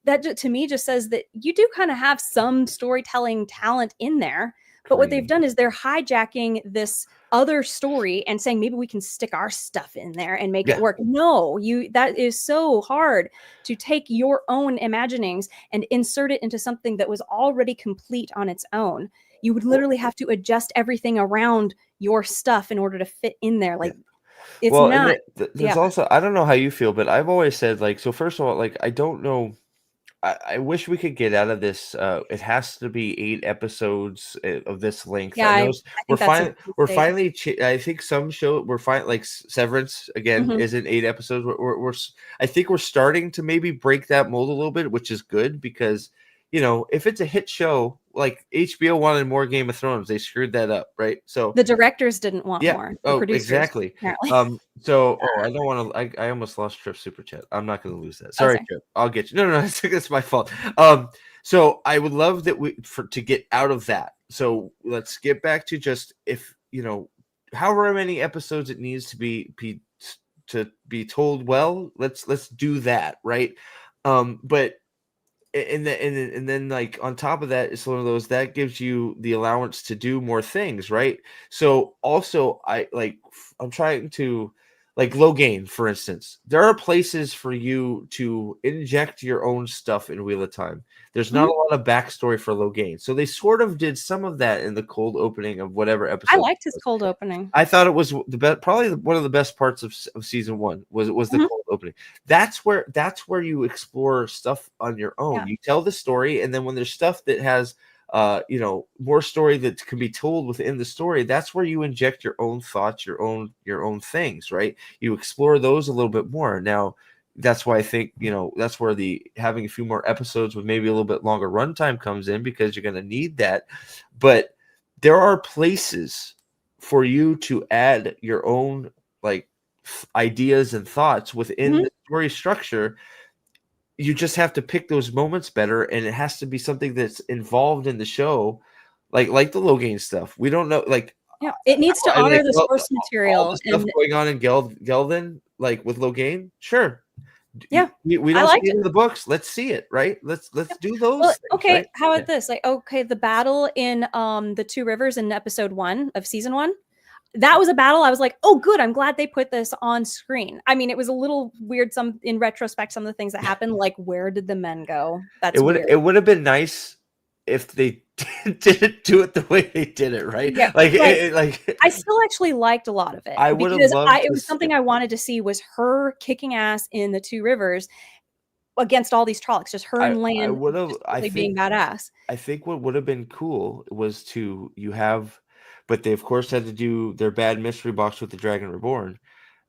That to me just says that you do kind of have some storytelling talent in there. But what they've done is they're hijacking this other story and saying maybe we can stick our stuff in there and make it work. No, that is so hard to take your own imaginings and insert it into something that was already complete on its own. You would literally have to adjust everything around your stuff in order to fit in there. Like it's not. There's also, I don't know how you feel, but I've always said, like, so first of all, like, I don't know. I wish we could get out of this. It has to be 8 episodes of this length. Yeah, I know we're finally. I think some show we're fine. Like Severance again isn't 8 episodes. I think we're starting to maybe break that mold a little bit, which is good because if it's a hit show, like HBO wanted more Game of Thrones, they screwed that up, right? So the directors didn't want more. The producers, exactly. Apparently. I don't want to. I almost lost Trip super chat. I'm not going to lose that. Sorry, Trip. I'll get you. No, it's my fault. So I would love that to get out of that. So let's get back to just however many episodes it needs to be to be told, well, let's do that, right? But and then like on top of that, it's one of those that gives you the allowance to do more things, right? So also I'm trying to, like Logain, for instance, there are places for you to inject your own stuff in Wheel of Time. There's not Mhm. a lot of backstory for Logain, so they sort of did some of that in the cold opening of whatever I episode liked it his was. cold opening. I thought it was the best, probably one of the best parts of season one was the Mhm. cold opening. That's where you explore stuff on your own. Yeah. You tell the story, and then when there's stuff that has more story that can be told within the story, that's where you inject your own thoughts, your own things, right? You explore those a little bit more. Now, that's why I think that's where the having a few more episodes with maybe a little bit longer runtime comes in, because you're going to need that. But there are places for you to add your own like ideas and thoughts within Mhm. the story structure. You just have to pick those moments better, and it has to be something that's involved in the show, like the Logain stuff. We don't know, like Yeah. It needs to I honor like the source all the material, stuff and going on in Gelden, like with Logain. Sure, yeah, we I don't see liked it it. in the books. Let's see it, right? Let's Yeah. do Well, those things, okay, right? how Yeah. about this? Like, okay, the battle in the Two Rivers in episode 1 of season 1, that was a battle I was like, "Oh, good, I'm glad they put this on screen." I mean, it was a little weird in retrospect, some of the things that happened, like, where did the men go? It That's would weird. it would have been nice if they didn't do it the way they did it, right? Yeah, Like right. like I still actually liked a lot of it I would have because loved it to was something I wanted to see, was her kicking ass in the Two Rivers against all these Trollocs, just her and I Land would have just really being badass. I think what would have been cool was to you have, but they of course had to do their bad mystery box with the Dragon Reborn.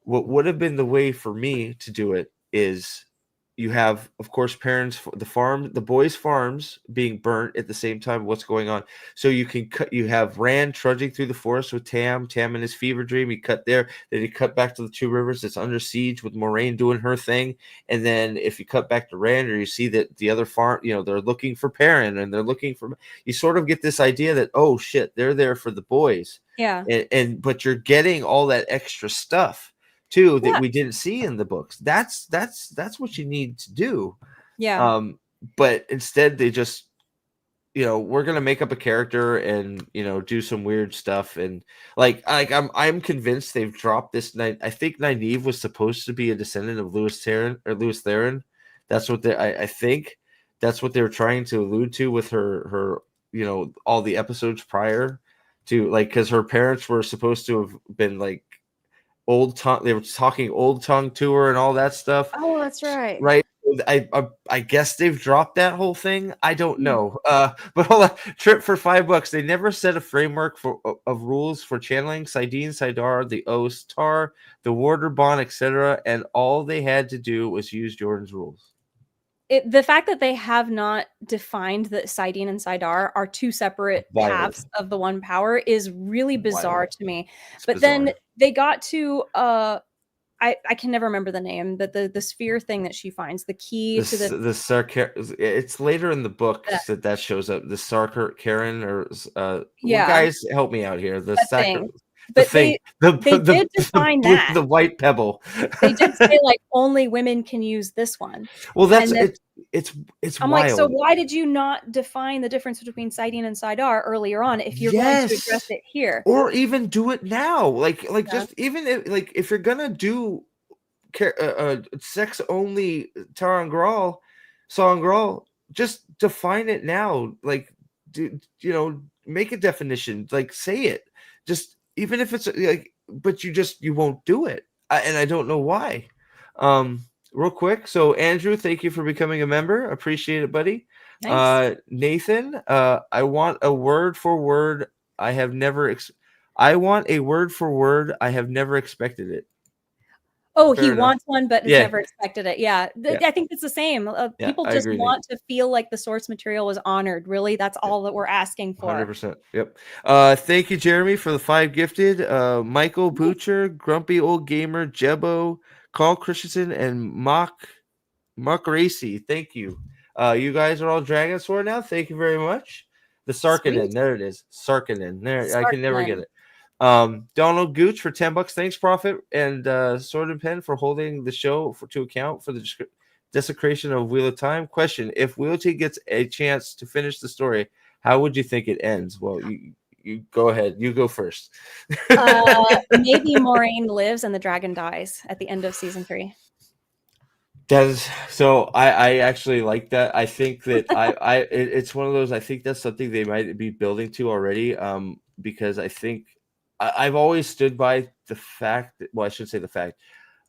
What would have been the way for me to do it is you have, of course, parents, the boys' farms being burnt at the same time. What's going on? So you can cut. You have Rand trudging through the forest with Tam in his fever dream. He cut there. Then he cut back to the Two Rivers. It's under siege with Moiraine doing her thing. And then if you cut back to Rand, or you see that the other farm, they're looking for Perrin and they're looking for. You sort of get this idea that, oh shit, they're there for the boys, Yeah. and but you're getting all that extra stuff too that Yeah. we didn't see in the books. That's what you need to do. Yeah. But instead they just, we're gonna make up a character and do some weird stuff, and I'm convinced they've dropped this night. I think Nynaeve was supposed to be a descendant of Lewis Theron. That's what I think that's what they were trying to allude to with her all the episodes prior to, like, because her parents were supposed to have been like old tongue. They were talking old tongue to her and all that stuff, Oh, that's right. right? I guess they've dropped that whole thing. I don't Hmm. know. But hold on. Trip for $5. They never set a framework of rules for channeling saidin, saidar, the Oath, Tar, the Warder Bond, etc. And all they had to do was use Jordan's rules. The fact that they have not defined that saidin and saidar are two separate Wild. halves of the one power is really bizarre Wild. to me. It's But bizarre. then they got to I can never remember the name, but the sphere thing that she finds, the key to The Sarkar. It's later in the books the that shows up. The Sarkar Karen, or well, yeah, guys, help me out here. that thing. The But thing, the they did define that. the white pebble. They did say like only women can use this one. Well, that's And then it's I'm like, so wild. why did you not define the difference between saidin and saidar earlier on if you're going to address Yes, it here? or even do it now. Like Yeah. just even if you're gonna do sex only Sangral, just define it now. Like, make a definition. Like, say it. Just even if it's like, but you won't do it, and I don't know why. Real quick. So Andrew, thank you for becoming a member. Appreciate it, buddy. Nice. Nathan, I want a word for word. I have never. I want a word for word. I have never expected it. Oh, Fair he enough. wants one, but has Yeah. never expected it. Yeah. Yeah. I think it's the same. Yeah, People I just agree, Nate. want to feel like the source material was honored. Really, that's all that we're asking for. 100%. Yep. Thank you, Jeremy, for the 5 gifted. Michael Butcher, Grumpy Old Gamer, Jebo, Carl Christensen, and Mark Racy. Thank you. You guys are all Dragon Sword now. Thank you very much. The Sarkinen. Sweet. There it is. Sarkinen. There. I can never get Sarkinen. it. Donald Gooch for $10. Thanks, Prophet, and Sword and Pen for holding the show to account for the desecration of Wheel of Time. Question: if Wheel of Time gets a chance to finish the story, how would you think it ends? Well, you go ahead. You go first. Maybe Moiraine lives and the dragon dies at the end of season 3. That is so. I actually like that. I think that it's one of those. I think that's something they might be building to already. Because I think I've always stood by the fact that, well, I should say the fact.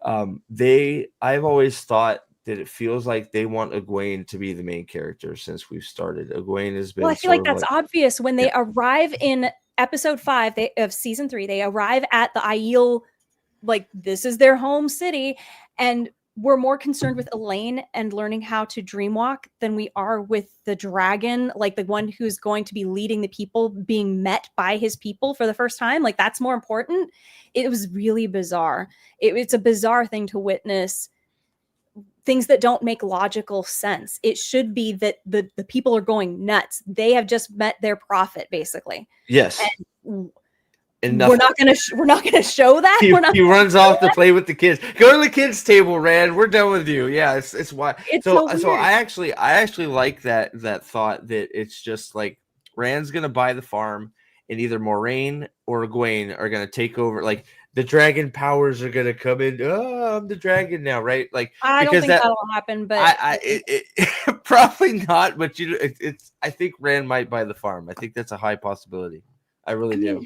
I've always thought that it feels like they want Egwene to be the main character since we've started. Egwene has been. Well, I feel like that's obvious when they arrive in episode 5 of season 3. They arrive at the Aiel, like this is their home city, and we're more concerned with Elaine and learning how to dreamwalk than we are with the dragon, like the one who's going to be leading the people being met by his people for the first time. Like that's more important. It was really bizarre. It's a bizarre thing to witness. Things that don't make logical sense. It should be that the people are going nuts. They have just met their prophet, basically. Yes. And we're not gonna show that. He runs off to play with the kids. Go to the kids' table, Rand. We're done with you. Yeah, it's why. So I actually like that thought that it's just like Rand's gonna buy the farm, and either Moiraine or Egwene are gonna take over. Like the dragon powers are gonna come in. Oh, I'm the dragon now, right? Like I don't think that'll happen, but probably not. But I think Rand might buy the farm. I think that's a high possibility. I really do.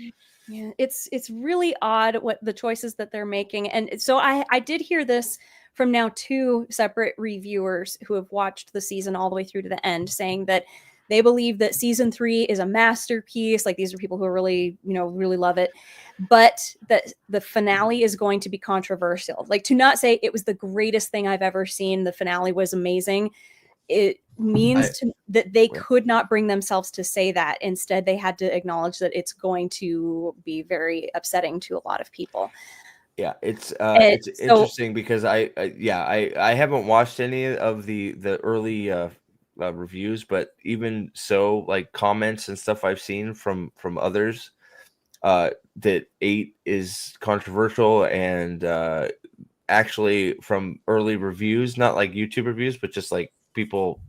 Yeah, it's really odd what the choices that they're making. And so I did hear this from now 2 separate reviewers who have watched the season all the way through to the end, saying that they believe that season 3 is a masterpiece. Like these are people who really, really love it, but that the finale is going to be controversial. Like to not say it was the greatest thing I've ever seen. The finale was amazing. It means that they could not bring themselves to say that. Instead, they had to acknowledge that it's going to be very upsetting to a lot of people. Yeah, it's interesting because I haven't watched any of the early reviews, but even so, like comments and stuff I've seen from others, that 8 is controversial, and actually from early reviews, not like YouTube reviews, but just like people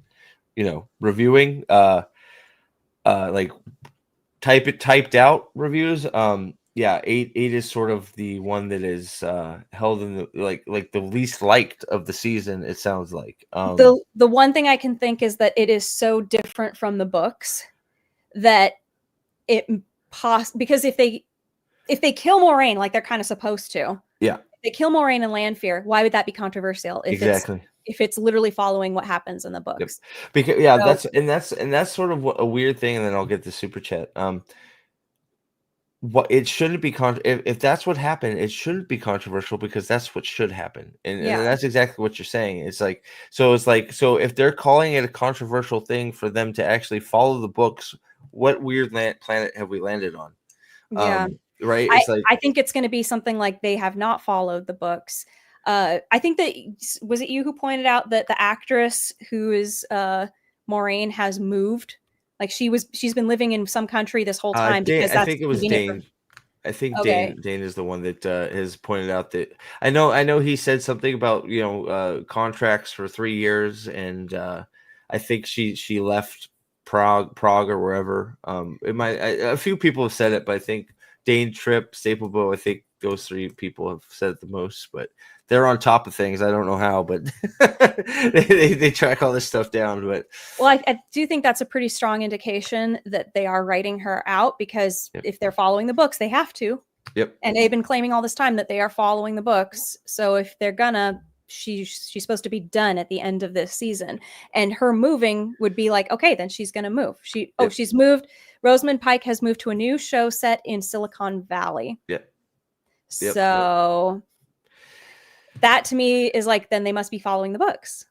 reviewing like typed out reviews. 8 is sort of the one that is held in the like the least liked of the season, it sounds like. The one thing I can think is that it is so different from the books that it because if they kill Moiraine like they're kind of supposed to, if they kill Moiraine and Lanfear, why would that be controversial if it's literally following what happens in the books? Because that's sort of a weird thing, and then I'll get the super chat. What it shouldn't be if that's what happened, it shouldn't be controversial because that's what should happen, and that's exactly what you're saying. It's like so if they're calling it a controversial thing for them to actually follow the books, what weird planet have we landed on? Right? It's I think it's going to be something like they have not followed the books. I think that was it you who pointed out that the actress who is Moiraine has moved. Like she's been living in some country this whole time because I think it was Dane. I think Dane is the one that has pointed out that I know he said something about contracts for 3 years, and I think she left Prague or wherever. A few people have said it, but I think Dane, Tripp, Staplebow, I think those 3 people have said it the most, but they're on top of things. I don't know how, but they track all this stuff down. But I do think that's a pretty strong indication that they are writing her out, because if they're following the books, they have to. Yep. And they've been claiming all this time that they are following the books. So if they're gonna, she's supposed to be done at the end of this season, and her moving would be like, okay, then she's gonna move. She's moved. Rosamund Pike has moved to a new show set in Silicon Valley. So that to me is like, then they must be following the books.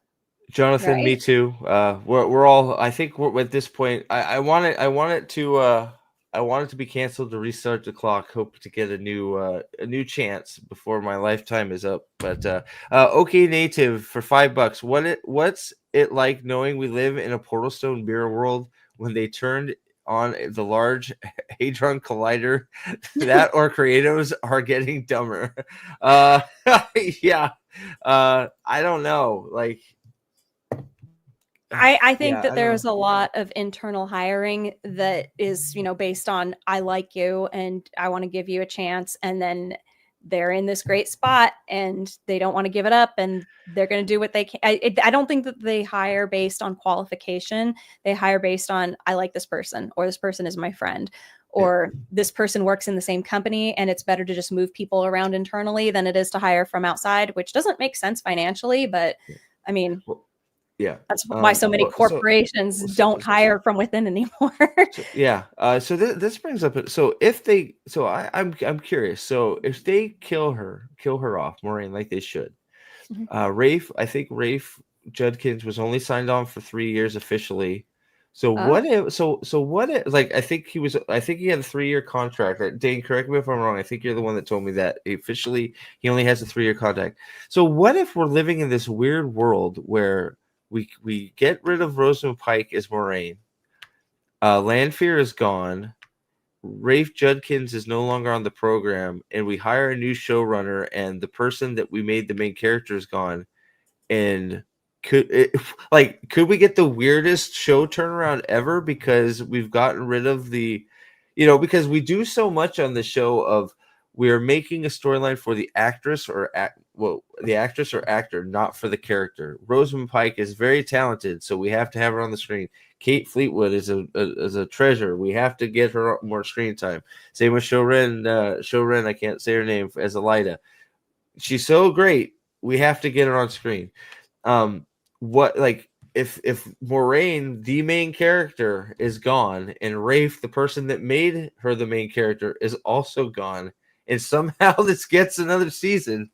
Jonathan, right? Me too. We're all. I think we're at this point. I want it to be canceled to restart the clock. Hope to get a new chance before my lifetime is up. But okay, Native for $5. What's it like knowing we live in a Portalstone mirror world when they turned on the Large Hadron Collider, that or Kratos are getting dumber. Yeah. I don't know. Like, I think yeah, that I don't there's know. a lot of internal hiring that is, based on I like you and I want to give you a chance, and then they're in this great spot and they don't want to give it up, and they're going to do what they can. I don't think that they hire based on qualification. They hire based on I like this person, or this person is my friend, Yeah. or this person works in the same company, and it's better to just move people around internally than it is to hire from outside, which doesn't make sense financially, but I mean, Well, yeah. that's why so many Well, corporations don't hire from within anymore. yeah. So this brings up. So if they, so I'm curious. So if they kill her off, Moiraine, like they should. Mhm. I think Rafe Judkins was only signed on for 3 years officially. So Oh. what if? So what if? Like I think he had a 3-year contract. Dane, correct me if I'm wrong. I think you're the one that told me that officially he only has a 3-year contract. So what if we're living in this weird world where we get rid of Rosamund Pike as Moiraine? Lanfear is gone. Rafe Judkins is no longer on the program, and we hire a new showrunner, and the person that we made the main character is gone. And could we get the weirdest show turnaround ever because we've gotten rid of the, because we do so much on the show of we're making a storyline for the actress the actress or actor, not for the character. Rosamund Pike is very talented, so we have to have her on the screen. Kate Fleetwood is a treasure. We have to get her more screen time. Same with Showrunner, I can't say her name, as Elida. She's so great. We have to get her on screen. If Moiraine, the main character, is gone, and Rafe, the person that made her the main character, is also gone, and somehow this gets another season,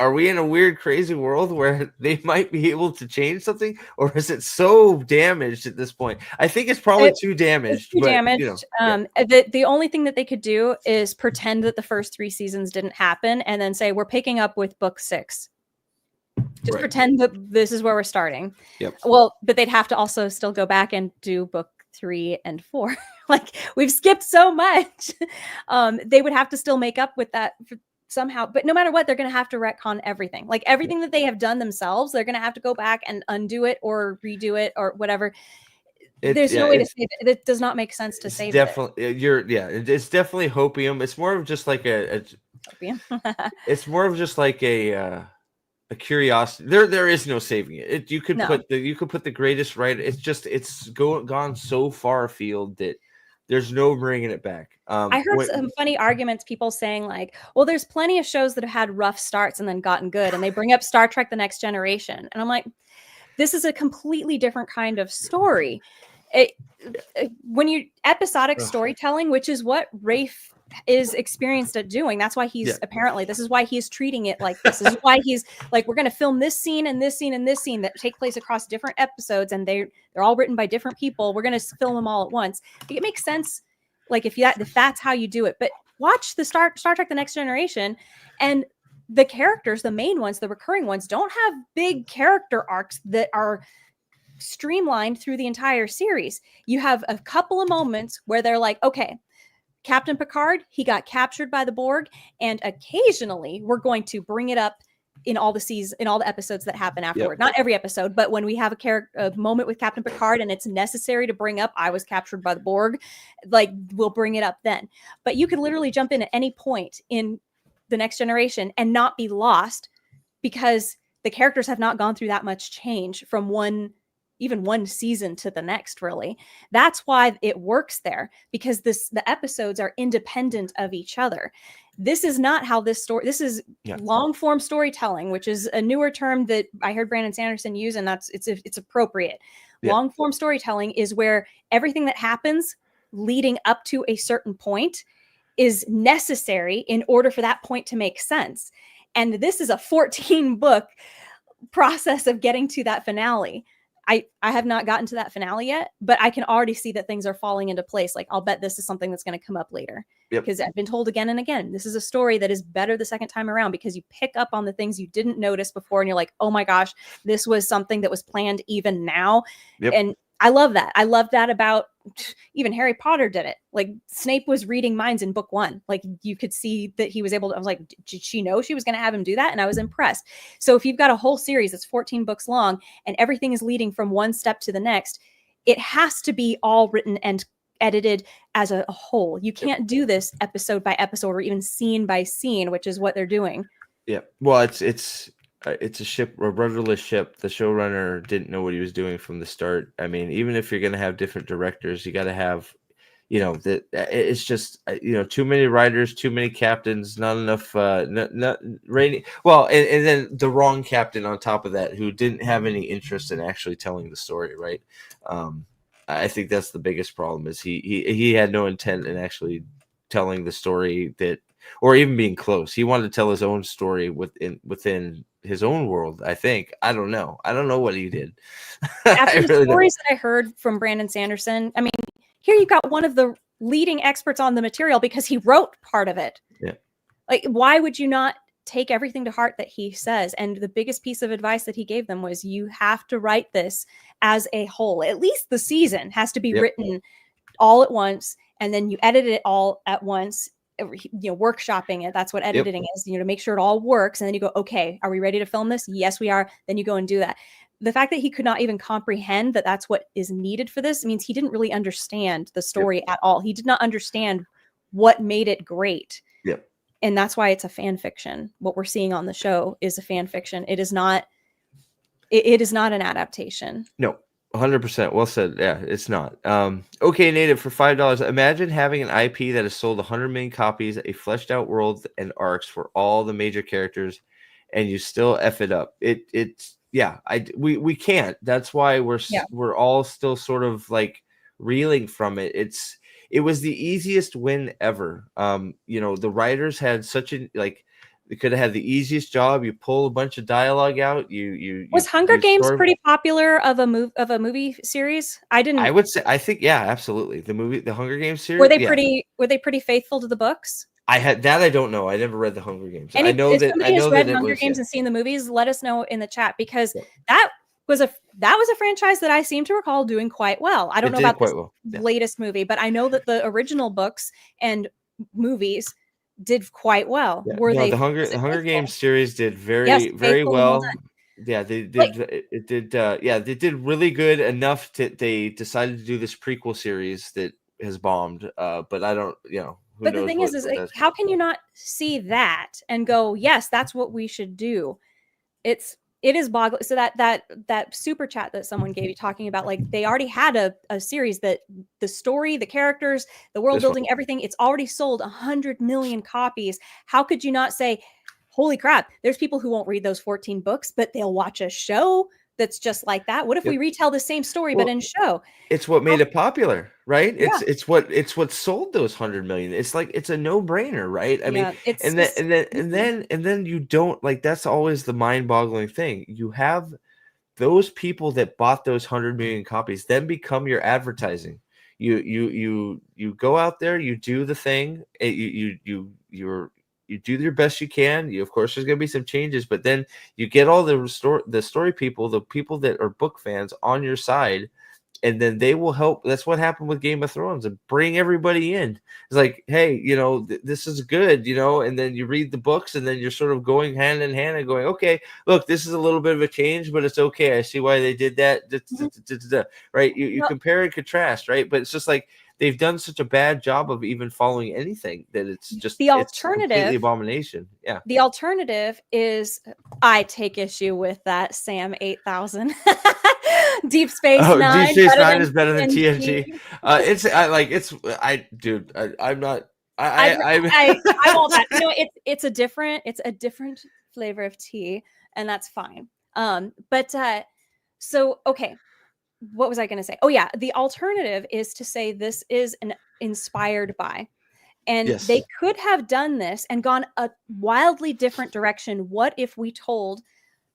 are we in a weird, crazy world where they might be able to change something, or is it so damaged at this point? I think it's probably too damaged. Too but damaged. Yeah. The only thing that they could do is pretend that the first 3 seasons didn't happen, and then say we're picking up with book 6. Just pretend that this is where we're starting. Yep. Well, but they'd have to also still go back and do book 3 and 4. Like, we've skipped so much. They would have to still make up with that somehow. But no matter what, they're going to have to retcon everything. Like, everything that they have done themselves, they're going to have to go back and undo it or redo it or whatever. There's no way to save it. It does not make sense to save it. It's definitely hopium. It's more of just like Hopium. it's more of just like a curiosity. There is no saving it. You could put the greatest right. It's gone so far afield that there's no bringing it back. I heard some funny arguments, people saying like, well, there's plenty of shows that have had rough starts and then gotten good, and they bring up Star Trek: The Next Generation, and I'm like, this is a completely different kind of story. When you episodic storytelling, which is what Rafe is experienced at doing, that's why he's apparently, this is why he's treating it like this. This is why he's like, we're going to film this scene and this scene and this scene that take place across different episodes, and they're all written by different people. We're going to film them all at once. It makes sense, like if that's how you do it. But watch the Star Trek: The Next Generation, and the characters, the main ones, the recurring ones, don't have big character arcs that are streamlined through the entire series. You have a couple of moments where they're like, okay, Captain Picard, he got captured by the Borg, and occasionally we're going to bring it up in all the episodes that happen afterward. Not every episode, but when we have a moment with Captain Picard and it's necessary to bring up I was captured by the Borg, like we'll bring it up then. But you could literally jump in at any point in The Next Generation and not be lost, because the characters have not gone through that much change from even one season to the next, really. That's why it works there, because the episodes are independent of each other. This is not how this is long form storytelling, which is a newer term that I heard Brandon Sanderson use, and it's appropriate. Long form storytelling is where everything that happens leading up to a certain point is necessary in order for that point to make sense. And this is a 14-book process of getting to that finale. I have not gotten to that finale yet, but I can already see that things are falling into place. Like, I'll bet this is something that's going to come up later, because I've been told again and again, this is a story that is better the second time around, because you pick up on the things you didn't notice before, and you're like, oh my gosh, this was something that was planned even now. And I love that. I love that about even Harry Potter did it. Like Snape was reading minds in book 1. Like you could see that he was able to, I was like, did she know she was going to have him do that? And I was impressed. So if you've got a whole series that's 14 books long and everything is leading from one step to the next, it has to be all written and edited as a whole. You can't do this episode by episode or even scene by scene, which is what they're doing. Yeah. Well, it's a rudderless ship. The showrunner didn't know what he was doing from the start. I mean, even if you're going to have different directors, you got to have, that it's just, too many writers, too many captains, not enough, not rating. Well, and then the wrong captain on top of that, who didn't have any interest in actually telling the story. Right. I think that's the biggest problem is he had no intent in actually telling the story or even being close. He wanted to tell his own story within his own world. I think. I don't know what he did. After the stories that I heard from Brandon Sanderson, I mean, here you got one of the leading experts on the material because he wrote part of it. Yeah. Like, why would you not take everything to heart that he says? And the biggest piece of advice that he gave them was you have to write this as a whole. At least the season has to be written all at once, and then you edit it all at once, workshopping it. That's what editing is, to make sure it all works. And then you go, okay, are we ready to film this? Yes, we are. Then you go and do that. The fact that he could not even comprehend that that's what is needed for this means he didn't really understand the story at all. He did not understand what made it great. Yep. And that's why it's a fan fiction. What we're seeing on the show is a fan fiction. It is not an adaptation. No, 100%. Well said. Yeah, it's not. Okay, Nynaeve, for $5. Imagine having an IP that has sold 100 million copies, a fleshed out world and arcs for all the major characters, and you still F it up. We can't. That's why we're all still sort of like reeling from it. It was the easiest win ever. The writers had they could have had the easiest job. You pull a bunch of dialogue out. Was Hunger Games pretty popular of a movie series? I would say, I think, yeah, absolutely. The Hunger Games series. Were they pretty faithful to the books? I don't know. I never read the Hunger Games. And if somebody has read Hunger Games and seen the movies, let us know in the chat, because that was a franchise that I seem to recall doing quite well. I don't know about this latest movie, but I know that the original books and movies did quite well. Yeah. The Hunger Games series did very well. Yeah, they did. It did. They did really good enough they decided to do this prequel series that has bombed. But I don't. But the thing is how can you not see that and go, yes, that's what we should do? It is boggling. So that super chat that someone gave you talking about, like, they already had a series that the story, the characters, the world building, everything, it's already sold 100 million copies. How could you not say, holy crap, there's people who won't read those 14 books, but they'll watch a show that's just like that? What if we retell the same story but in show? It's what made it popular, right? Yeah. It's what sold those 100 million. It's like it's a no-brainer, right? I mean, and then you don't, like, that's always the mind-boggling thing. You have those people that bought those 100 million copies then become your advertising. You go out there, you do the thing, you do your best you can. Of course, there's going to be some changes, but then you get all the story people, the people that are book fans on your side, and then they will help. That's what happened with Game of Thrones, and bring everybody in. It's like, hey, this is good, and then you read the books, and then you're sort of going hand in hand and going, okay, look, this is a little bit of a change, but it's okay. I see why they did that. Right? You compare and contrast, right? But it's just like, they've done such a bad job of even following anything that it's just the alternative. It's completely abomination. Yeah. The alternative is, I take issue with that, Sam 8000. Deep Space Nine. Deep Space Nine is better than TNG. I'm not. I want that. It's a different flavor of tea, and that's fine. So okay. What was I going to say? Oh yeah, the alternative is to say this is an inspired by, and they could have done this and gone a wildly different direction. What if we told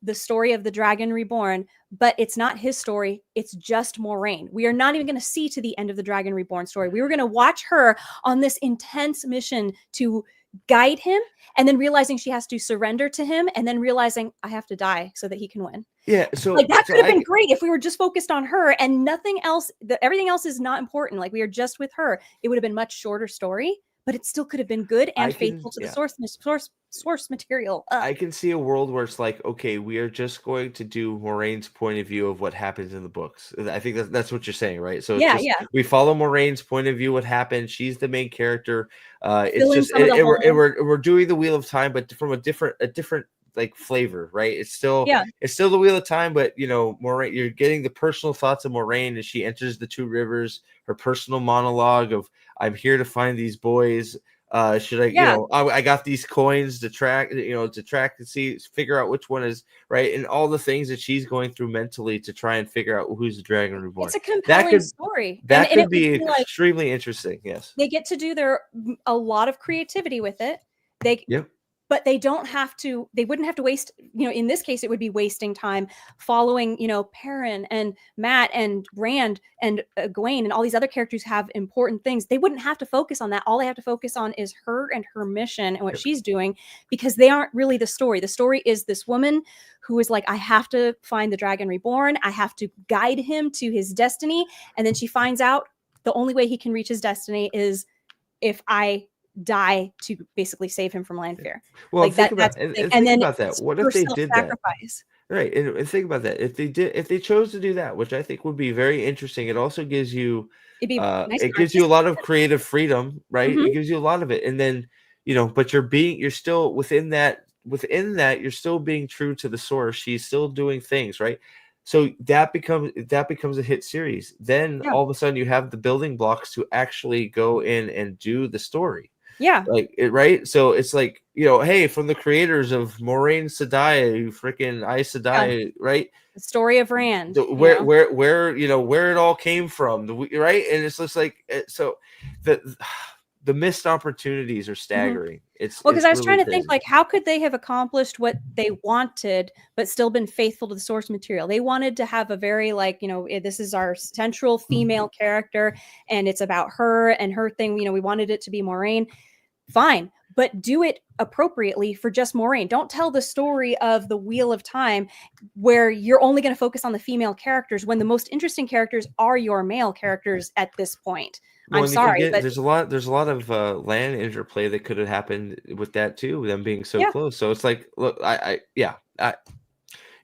the story of the Dragon Reborn, but it's not his story, it's just Moiraine? We are not even going to see to the end of the Dragon Reborn story. We were going to watch her on this intense mission to guide him, and then realizing she has to surrender to him, and then realizing I have to die so that he can win. Yeah, so like that so could have been great if we were just focused on her and nothing else. Everything else is not important. Like we are just with her. It would have been much shorter story, but it still could have been good and faithful to the source material. I can see a world where it's like, okay, we are just going to do Moraine's point of view of what happens in the books. I think that's what you're saying, right? So it's just we follow Moraine's point of view, what happened. She's the main character. It's just we're doing the Wheel of Time, but from a different like flavor, right? It's still the Wheel of Time, but you know, Moiraine, you're getting the personal thoughts of Moiraine as she enters the two rivers, her personal monologue of I'm here to find these boys. Should I, you know, I got these coins to track, and see, figure out which one is right, and all the things that she's going through mentally to try and figure out who's the Dragon Reborn. It's a compelling story. That could be extremely interesting. Yes, they get to do a lot of creativity with it. But they don't have to, they wouldn't have to waste, in this case, it would be wasting time following, Perrin and Matt and Rand and Egwene and all these other characters have important things. They wouldn't have to focus on that. All they have to focus on is her and her mission and what she's doing, because they aren't really the story. The story is this woman who is like, I have to find the Dragon Reborn. I have to guide him to his destiny. And then she finds out the only way he can reach his destiny is if I die to basically save him from land fear. Well, like think about that. What if they did that? Right, and think about that. If they chose to do that, which I think would be very interesting, it also gives you it gives you a lot of creative freedom, right? It gives you a lot of it, and then but you're still within that. You're still being true to the source. She's still doing things, right? So that becomes a hit series. Then all of a sudden you have the building blocks to actually go in and do the story. Yeah. Like it, right? So it's like, hey, from the creators of Moiraine Sedai, freaking Aes Sedai, right? The story of Rand. Where it all came from, right? And it's just like so the missed opportunities are staggering. It's because I was really trying to crazy. think, like, how could they have accomplished what they wanted but still been faithful to the source material? They wanted to have a very this is our central female character and it's about her and her thing. We wanted it to be Moiraine. Fine, but do it appropriately for just Moiraine. Don't tell the story of the Wheel of Time where you're only going to focus on the female characters when the most interesting characters are your male characters at this point. Well, I'm sorry, but there's a lot of land interplay that could have happened with that too, them being so close. So it's like, look,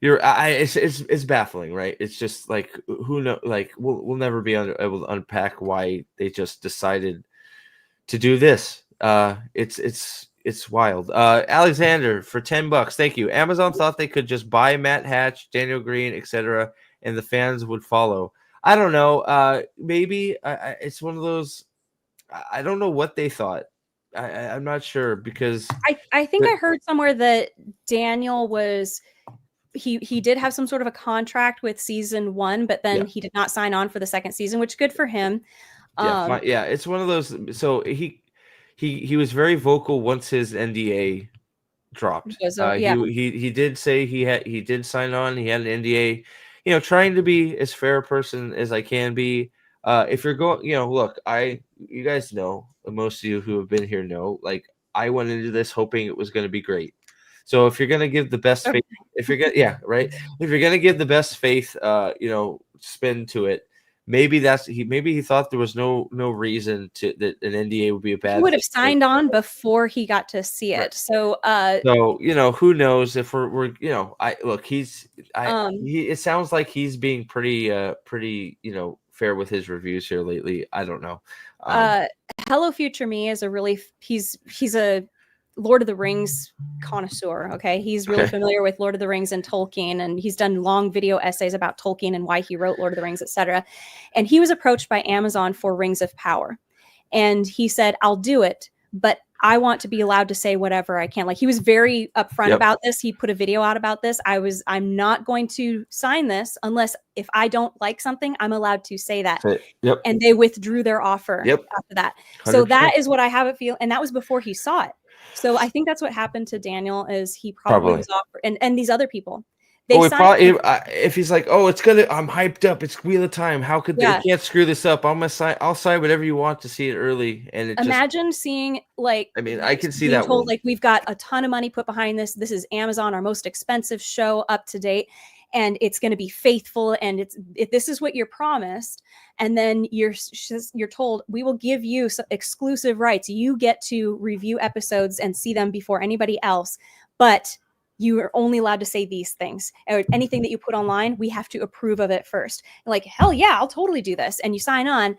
it's baffling, right? It's just like, who know, like we'll never be able to unpack why they just decided to do this. It's wild. Alexander for $10, thank you. Amazon thought they could just buy Matt Hatch, Daniel Green, etc., and the fans would follow. I don't know. Maybe it's one of those. I don't know what they thought. I'm not sure because I think I heard somewhere that Daniel was he did have some sort of a contract with season 1, but then he did not sign on for the second season, which good for him. It's one of those. So he was very vocal once his NDA dropped. He did say he did sign on. He had an NDA. Trying to be as fair a person as I can be. If you're going, look, you guys know, most of you who have been here know, like I went into this hoping it was going to be great. So if you're going to give the best faith, if you're going to give the best faith, spin to it, maybe he thought there was no reason that an NDA would be a bad. He would have signed on before he got to see it. Right. So who knows if we're it sounds like he's being pretty fair with his reviews here lately. I don't know. Hello Future Me is he's a Lord of the Rings connoisseur. Okay. He's really familiar with Lord of the Rings and Tolkien, and he's done long video essays about Tolkien and why he wrote Lord of the Rings, etc. And he was approached by Amazon for Rings of Power. And he said, I'll do it, but I want to be allowed to say whatever I can. Like, he was very upfront about this. He put a video out about this. I'm not going to sign this unless if I don't like something, I'm allowed to say that. And they withdrew their offer after that. 100%. So that is what I have it feel. And that was before he saw it. So I think that's what happened to Daniel is he probably was offered, and these other people. They signed if he's like, oh, it's gonna, I'm hyped up. It's Wheel of Time. How could they yeah. can't screw this up? I'll sign whatever you want to see it early, and it just. Imagine seeing like I mean, I can see being that told world. like we've got a ton of money put behind this. This is Amazon, our most expensive show up to date, and it's going to be faithful. And this is what you're promised, and then you're told we will give you some exclusive rights. You get to review episodes and see them before anybody else, but you are only allowed to say these things. Or anything that you put online, we have to approve of it first. Like, hell yeah, I'll totally do this. And you sign on,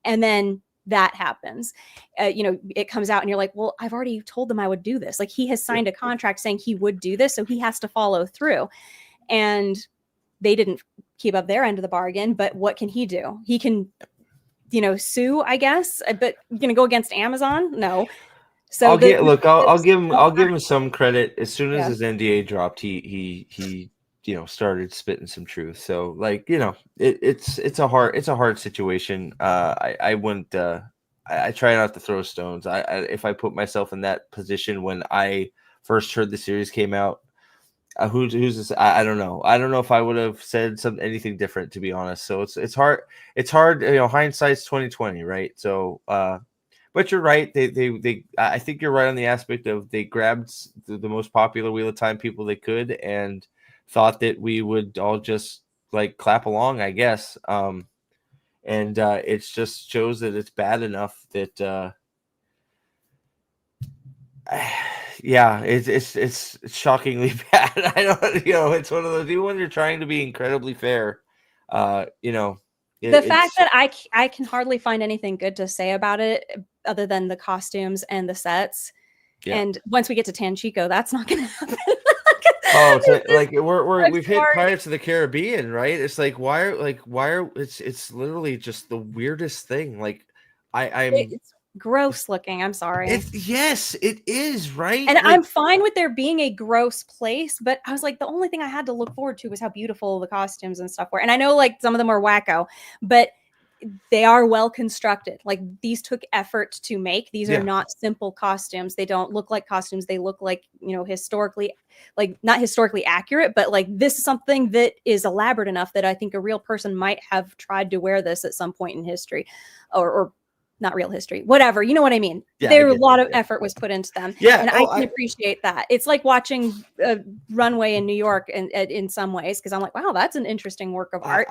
and then that happens. It comes out and you're like, well, I've already told them I would do this. Like, he has signed a contract saying he would do this, so he has to follow through. And they didn't keep up their end of the bargain, but what can he do? He can, sue, I guess, but gonna go against Amazon? No. So I'll give him some credit. As soon as Yeah. his NDA dropped, he started spitting some truth. So like, it's a hard situation. I wouldn't I try not to throw stones. If I put myself in that position when I first heard the series came out, who's this? I don't know. I don't know if I would have said anything different, to be honest. So it's hard. It's hard. Hindsight's 2020, right? So but you're right. They I think you're right on the aspect of they grabbed the most popular Wheel of Time people they could and thought that we would all just like clap along, I guess. And it just shows that it's bad enough that yeah, it's shockingly bad. I don't, it's one of those, even when you're trying to be incredibly fair, the fact that I can hardly find anything good to say about it other than the costumes and the sets. Yeah. And once we get to Tanchico, that's not going to happen. Like we've hit Pirates of the Caribbean, right? It's like why are it's literally just the weirdest thing. Like it's gross looking. I'm sorry. Yes, it is, right? And I'm fine with there being a gross place, but I was like, the only thing I had to look forward to was how beautiful the costumes and stuff were. And I know like some of them are wacko, but they are well constructed. Like these took effort to make. These are not simple costumes. They don't look like costumes. They look like, historically, like not historically accurate, but like this is something that is elaborate enough that I think a real person might have tried to wear this at some point in history or not real history, whatever. You know what I mean? Yeah, a lot of effort was put into them. Yeah. And I can appreciate that. It's like watching a runway in New York in some ways, because I'm like, wow, that's an interesting work of art.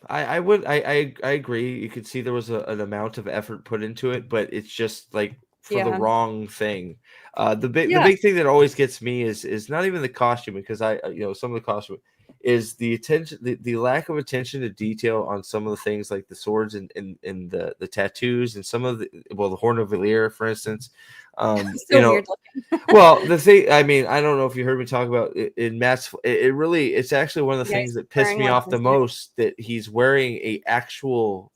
I agree. You could see there was an amount of effort put into it, but it's just like for the wrong thing. The big thing that always gets me is not even the costume, because some of the costume is the attention, the lack of attention to detail on some of the things like the swords and the tattoos and some of the Horn of Valyr, for instance. Weird looking. Well, the thing, I mean, I don't know if you heard me talk about it in Matt's. It's actually one of the things that pissed me off the most, that he's wearing a actual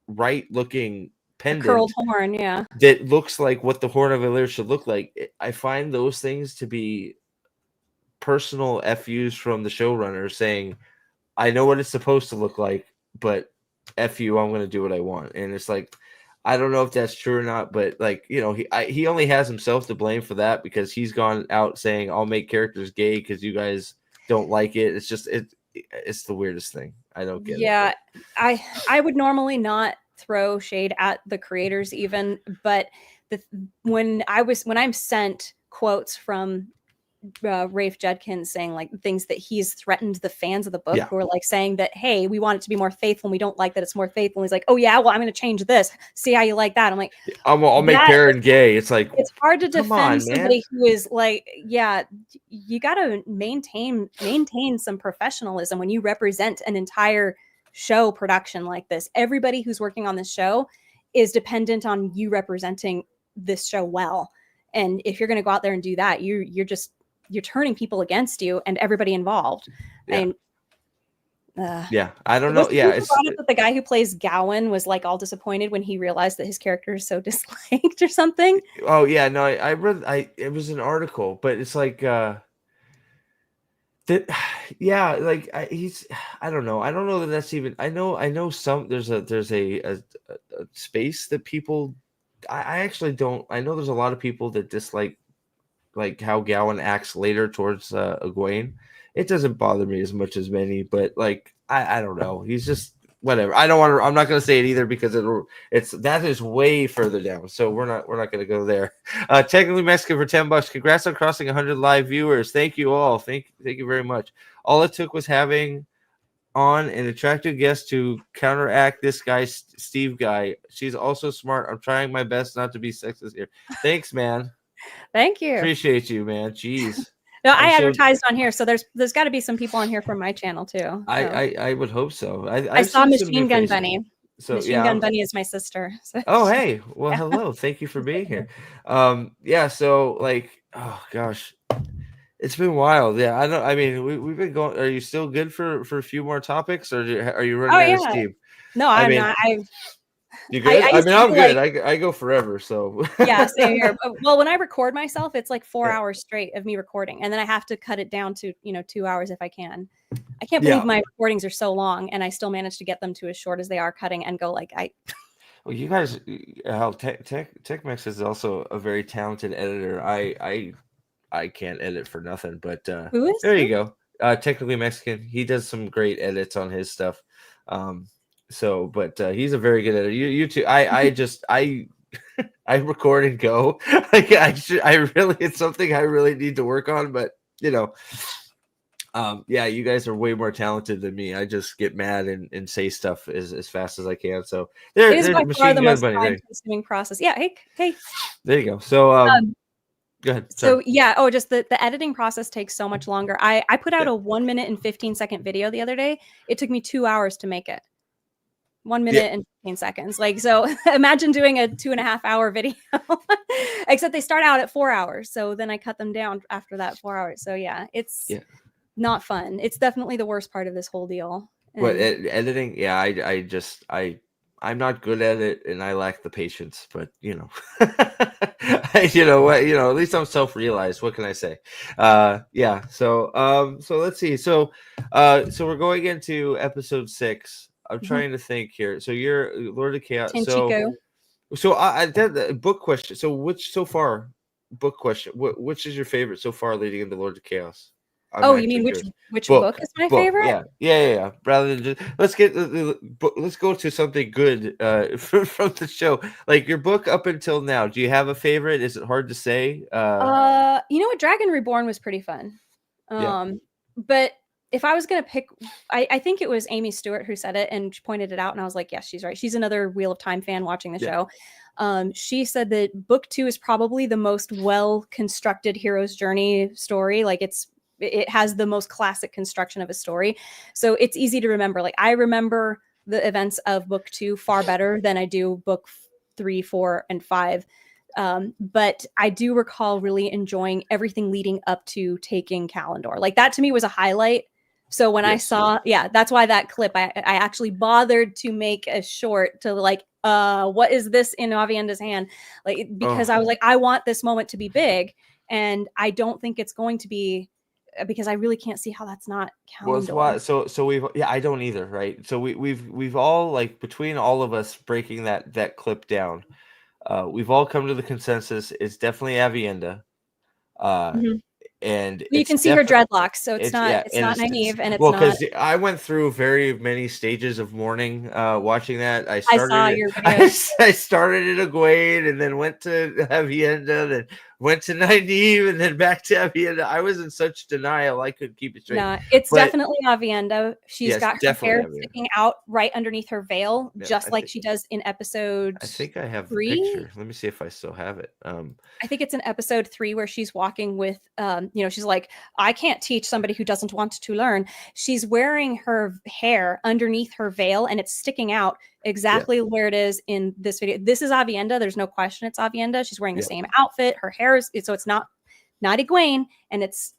right looking pendant, a curled horn, that looks like what the Horn of Valyr should look like. I find those things to be personal FUs from the showrunner saying, I know what it's supposed to look like, but F you, I'm going to do what I want. And it's like, I don't know if that's true or not, but like, he only has himself to blame for that, because he's gone out saying, I'll make characters gay because you guys don't like it. It's just, it's the weirdest thing. I don't get it. Yeah, I would normally not throw shade at the creators even, but when I'm sent quotes from Rafe Judkins saying like things that he's threatened the fans of the book who are like saying that, hey, we want it to be more faithful and we don't like that it's more faithful. And he's like, oh yeah, well, I'm going to change this. See how you like that. I'm like, I'll make Perrin gay. It's like, it's hard to defend somebody who is like, yeah, you got to maintain some professionalism when you represent an entire show production like this. Everybody who's working on this show is dependent on you representing this show well. And if you're going to go out there and do that, you're turning people against you and everybody involved. Yeah. I don't know. Yeah, it's that the guy who plays Gowan was like all disappointed when he realized that his character is so disliked or something. Oh yeah, no, I read. It was an article, but it's like that. Yeah, like I don't know. I don't know that that's even. I know some. There's a space that people. I actually don't. I know there's a lot of people that dislike like how Gowan acts later towards Egwene. It doesn't bother me as much as many, but like I don't know. He's just whatever. I don't want to. I'm not going to say it either because it's that is way further down. So we're not going to go there. Technically Mexican for $10. Congrats on crossing 100 live viewers. Thank you all. Thank you very much. All it took was having on an attractive guest to counteract this guy, Steve guy. She's also smart. I'm trying my best not to be sexist here. Thanks, man. Thank you. Appreciate you, man. Jeez. No, I advertised on here, so there's got to be some people on here from my channel too. So. I would hope so. I saw Machine Gun Bunny. So Machine Gun Bunny is my sister. So. Oh, hey. Well, hello. Thank you for being here. Yeah. So like, oh gosh, it's been wild. Yeah. I mean, we've been going. Are you still good for a few more topics, or are you running out of steam? No, I'm not. You good? I mean, I'm good. I go forever. So yeah, same here. Well, when I record myself, it's like 4 hours straight of me recording, and then I have to cut it down to 2 hours if I can. I can't believe my recordings are so long, and I still manage to get them to as short as they are cutting and go like I. Well, you guys, TechMex is also a very talented editor. I can't edit for nothing, but who is there you go. Technically Mexican. He does some great edits on his stuff. So, but he's a very good editor. You too. I record and go. Like it's something I really need to work on, but yeah, you guys are way more talented than me. I just get mad and say stuff as fast as I can. So it is by far the most time-consuming process. Yeah. Hey. There you go. So go ahead. Sorry. So yeah. Oh, just the editing process takes so much longer. I put out a 1 minute and 15-second video the other day. It took me 2 hours to make it. 1 minute and 15 seconds. Like, so imagine doing a 2.5 hour video, except they start out at 4 hours. So then I cut them down after that 4 hours. So yeah, it's not fun. It's definitely the worst part of this whole deal. But editing, yeah, I'm not good at it, and I lack the patience. But at least I'm self-realized. What can I say? Yeah. So let's see. So we're going into episode 6. I'm trying to think here. So you're Lord of Chaos. So I did book question. So book question? Which is your favorite so far leading into Lord of Chaos? You mean which book is my favorite? Yeah. Rather than just let's go to something good from the show. Like your book up until now. Do you have a favorite? Is it hard to say? You know what? Dragon Reborn was pretty fun. But if I was going to pick, I think it was Amy Stewart who said it and pointed it out. And I was like, yes, she's right. She's another Wheel of Time fan watching the show. She said that book 2 is probably the most well-constructed hero's journey story. Like it has the most classic construction of a story. So it's easy to remember. Like I remember the events of book 2 far better than I do book 3, 4, and 5. But I do recall really enjoying everything leading up to taking Callandor. Like that to me was a highlight. So when I saw, that's why that clip, I actually bothered to make a short to like, what is this in Avienda's hand? Like, because I was like, I want this moment to be big. And I don't think it's going to be, because I really can't see how that's not Callandor. So we've, I don't either. Right. So we've all like between all of us breaking that clip down, we've all come to the consensus. It's definitely Avienda. And you can see her dreadlocks, so it's not Nynaeve, and it's well because I went through very many stages of mourning watching that. I saw your videos. I started at Egwene and then went to Avienda, then went to Nynaeve, and then back to Avienda. I was in such denial I couldn't keep it straight. No, it's definitely Avienda. She's got her hair sticking out right underneath her veil, just like she does in episode. I think I have 3. The picture. Let me see if I still have it. I think it's in episode 3 where she's walking with, she's like, I can't teach somebody who doesn't want to learn. She's wearing her hair underneath her veil and it's sticking out exactly where it is in this video. This is Avienda. There's no question it's Avienda. She's wearing the same outfit. Her hair is, so it's not Egwene, and it's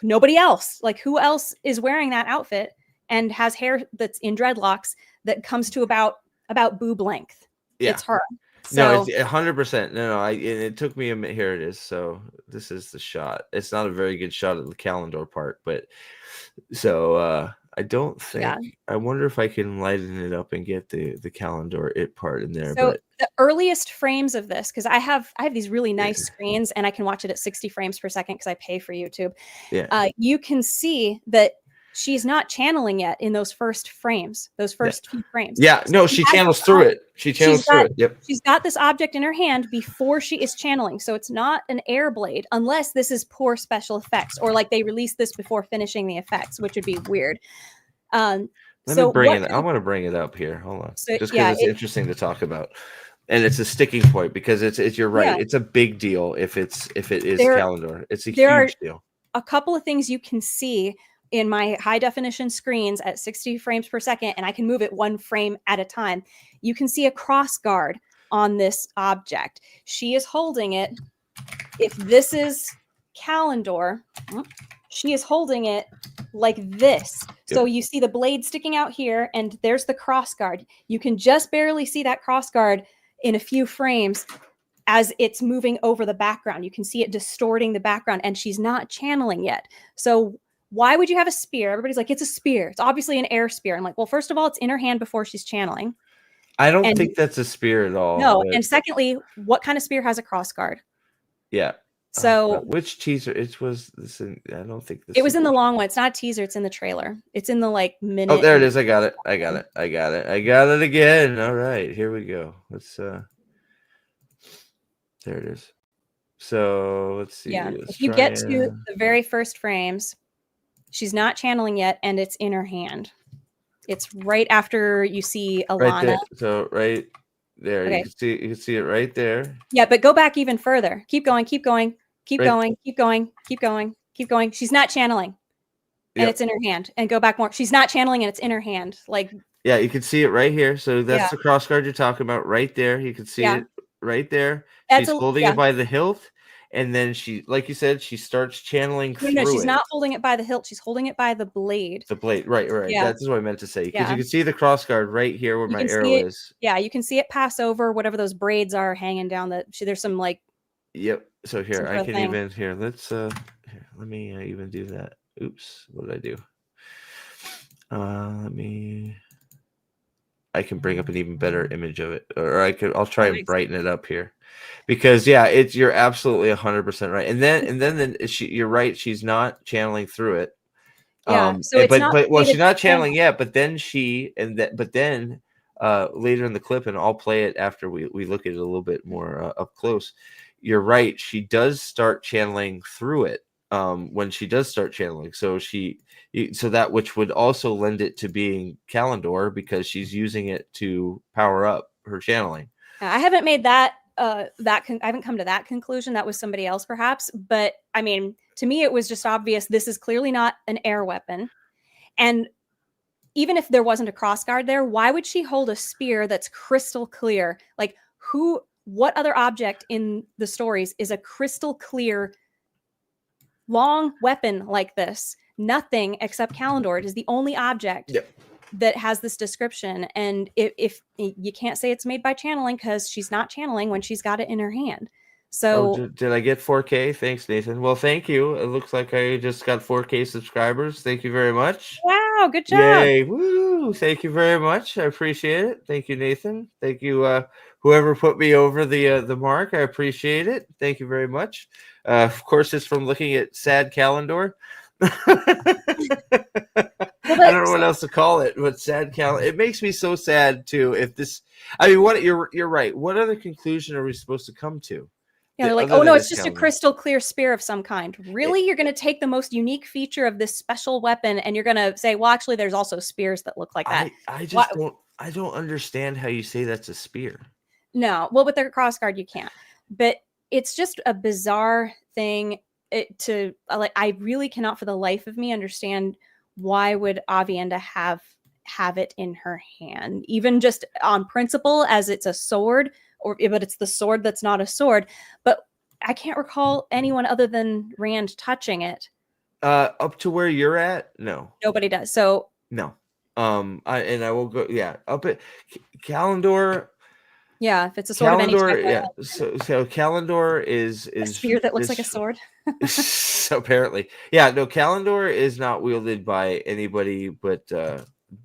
nobody else. Like who else is wearing that outfit and has hair that's in dreadlocks that comes to about boob length? It's her. So, no, it's 100%. No, it took me a minute. Here it is. So this is the shot. It's not a very good shot of the Callandor part, but so I don't Yeah. think. I wonder if I can lighten it up and get the Callandor it part in there. So But the earliest frames of this, because I have these really nice screens and I can watch it at 60 frames per second because I pay for YouTube. yeah, You can see that she's not channeling yet in those first frames, those first few frames. yeah. So No, she she has channels this through it. She channels through it. Yep. she's got this object in her hand before she is channeling. So it's not an air blade, unless this is poor special effects, or like they released this before finishing the effects, which would be weird. Let me So bring what it. I want to bring it up here. Hold on, so just because yeah, it's interesting to talk about, and it's a sticking point because it's. You're right. yeah, It's a big deal if it is there Callandor. It's a there are huge deal. a couple of things you can see in my high definition screens at 60 frames per second, and I can move it one frame at a time. You can see a cross guard on this object. She is holding it. If this is Callandor, she is holding it like this. Yep. So you see the blade sticking out here, and there's the cross guard. You can just barely see that cross guard in a few frames as it's moving over the background. You can see it distorting the background, and she's not channeling yet. So why would you have a spear? Everybody's like, it's a spear. It's obviously an air spear. I'm like, well, first of all, it's in her hand before she's channeling. I don't And think that's a spear at all. no, But and secondly, what kind of spear has a cross guard? yeah. So which teaser? It was this. I don't think this. it was in the long one. It's not a teaser. It's in the trailer. It's in the like minute. Oh, there it is. I got it. I got it. I got it. I got it again. All right, here we go. Let's. There it is. So let's see. Yeah, Let's if you get to the very first frames, she's not channeling yet, and it's in her hand. It's right after you see Alanna. Right there. So right there, Okay. you can see it right there. Yeah, but go back even further. Keep going. Keep going. Keep Right. going. Keep going. Keep going. Keep going. She's not channeling, and it's in her hand. And go back more. She's not channeling, and it's in her hand. Like yeah, you can see it right here. So that's Yeah. the cross guard you're talking about right there. You can see Yeah. it right there. That's She's holding it by the hilt, and then she, like you said, she starts channeling through No, she's it. not holding it by the hilt. She's holding it by the blade. The blade, right. Yeah. That's what I meant to say, because Yeah. you can see the cross guard right here where You my can see arrow it. is. Yeah, you can see it pass over whatever those braids are hanging down. There's some like. Yep. So here Some I sort of can thing. even here. Let's here, let me even do that. Oops, what did I do? I can bring up an even better image of it, or I'll try and brighten it up here, because yeah, you're absolutely 100% right. And then you're right. She's not channeling through it. Yeah. So it's not. Well, she's not channeling yet. But then later in the clip, and I'll play it after we look at it a little bit more up close. You're right. She does start channeling through it when she does start channeling. So so that which would also lend it to being Callandor, because she's using it to power up her channeling. I haven't made that. I haven't come to that conclusion. That was somebody else, perhaps. But I mean, to me, it was just obvious. This is clearly not an air weapon. And even if there wasn't a crossguard there, why would she hold a spear that's crystal clear? Like what other object in the stories is a crystal clear long weapon like this? Nothing except Callandor. It is the only object that has this description. And if you can't say it's made by channeling, because she's not channeling when she's got it in her hand. So did I get 4K? Thanks, Nathan. Well, thank you. It looks like I just got 4K subscribers. Thank you very much. Wow, good job. Yay. Woo. Thank you very much. I appreciate it. Thank you, Nathan. Thank you, whoever put me over the mark. I appreciate it. Thank you very much. Of course, it's from looking at sad Callandor. I don't know what else to call it, but sad Callandor. It makes me so sad too. If this, I mean, what you're right. What other conclusion are we supposed to come to? Yeah, they're like, oh no, it's just a crystal clear spear of some kind. Really? You're going to take the most unique feature of this special weapon and you're going to say, well, actually, there's also spears that look like that. I don't understand how you say that's a spear. No, well, with their crossguard, you can't. But it's just a bizarre thing I really cannot for the life of me understand why would Aviendha have it in her hand, even just on principle, as it's a sword. But it's the sword that's not a sword. But I can't recall anyone other than Rand touching it. Up to where you're at, no. Nobody does. So no. I will go. Yeah, up at Callandor. Yeah, if it's a sword of any type. Callandor, so Callandor is A spear that looks like a sword. so apparently, no, Callandor is not wielded by anybody but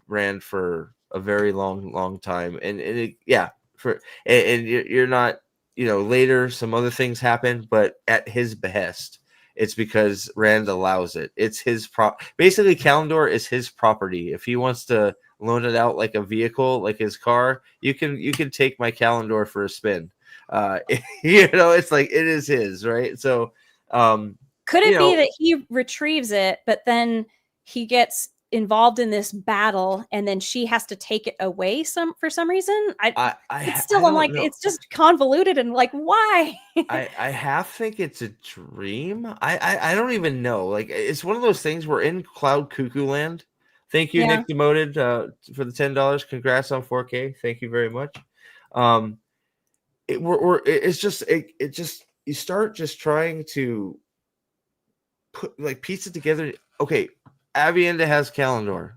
Rand for a very long time, and you're not, later some other things happen, but at his behest. It's because Rand allows it. It's his basically Callandor is his property. If he wants to loan it out like a vehicle, like his car, you can take my Callandor for a spin. It's like it is his, right? So could it be that he retrieves it, but then he gets involved in this battle, and then she has to take it away for some reason? It's just convoluted and like, why? I half think it's a dream. I don't even know. Like, it's one of those things. We're in Cloud Cuckoo Land. Thank you, Nick Demoted, for the $10. Congrats on 4K. Thank you very much. It's just you start just trying to piece it together. Okay, Avienda has Callandor.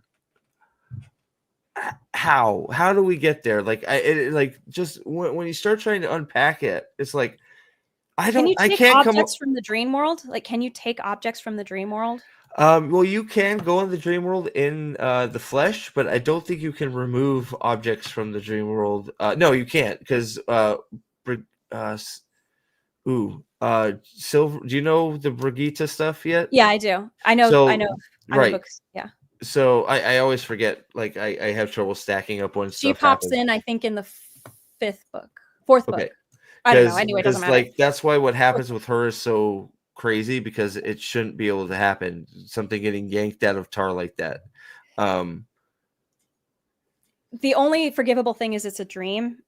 How do we get there? Just when you start trying to unpack it, it's like Can you take objects from the dream world? Like, can you take objects from the dream world? Well, you can go in the dream world in the flesh, but I don't think you can remove objects from the dream world. No, you can't, because Silver. Do you know the Brigitte stuff yet? Yeah, I do. I know. Right. Books. Yeah. So I always forget. Like, I have trouble stacking up when she pops happens. In. I think in the fourth book. I don't know. Anyway, it doesn't matter. Like, that's why what happens with her is so crazy, because it shouldn't be able to happen. Something getting yanked out of tar like that. The only forgivable thing is it's a dream.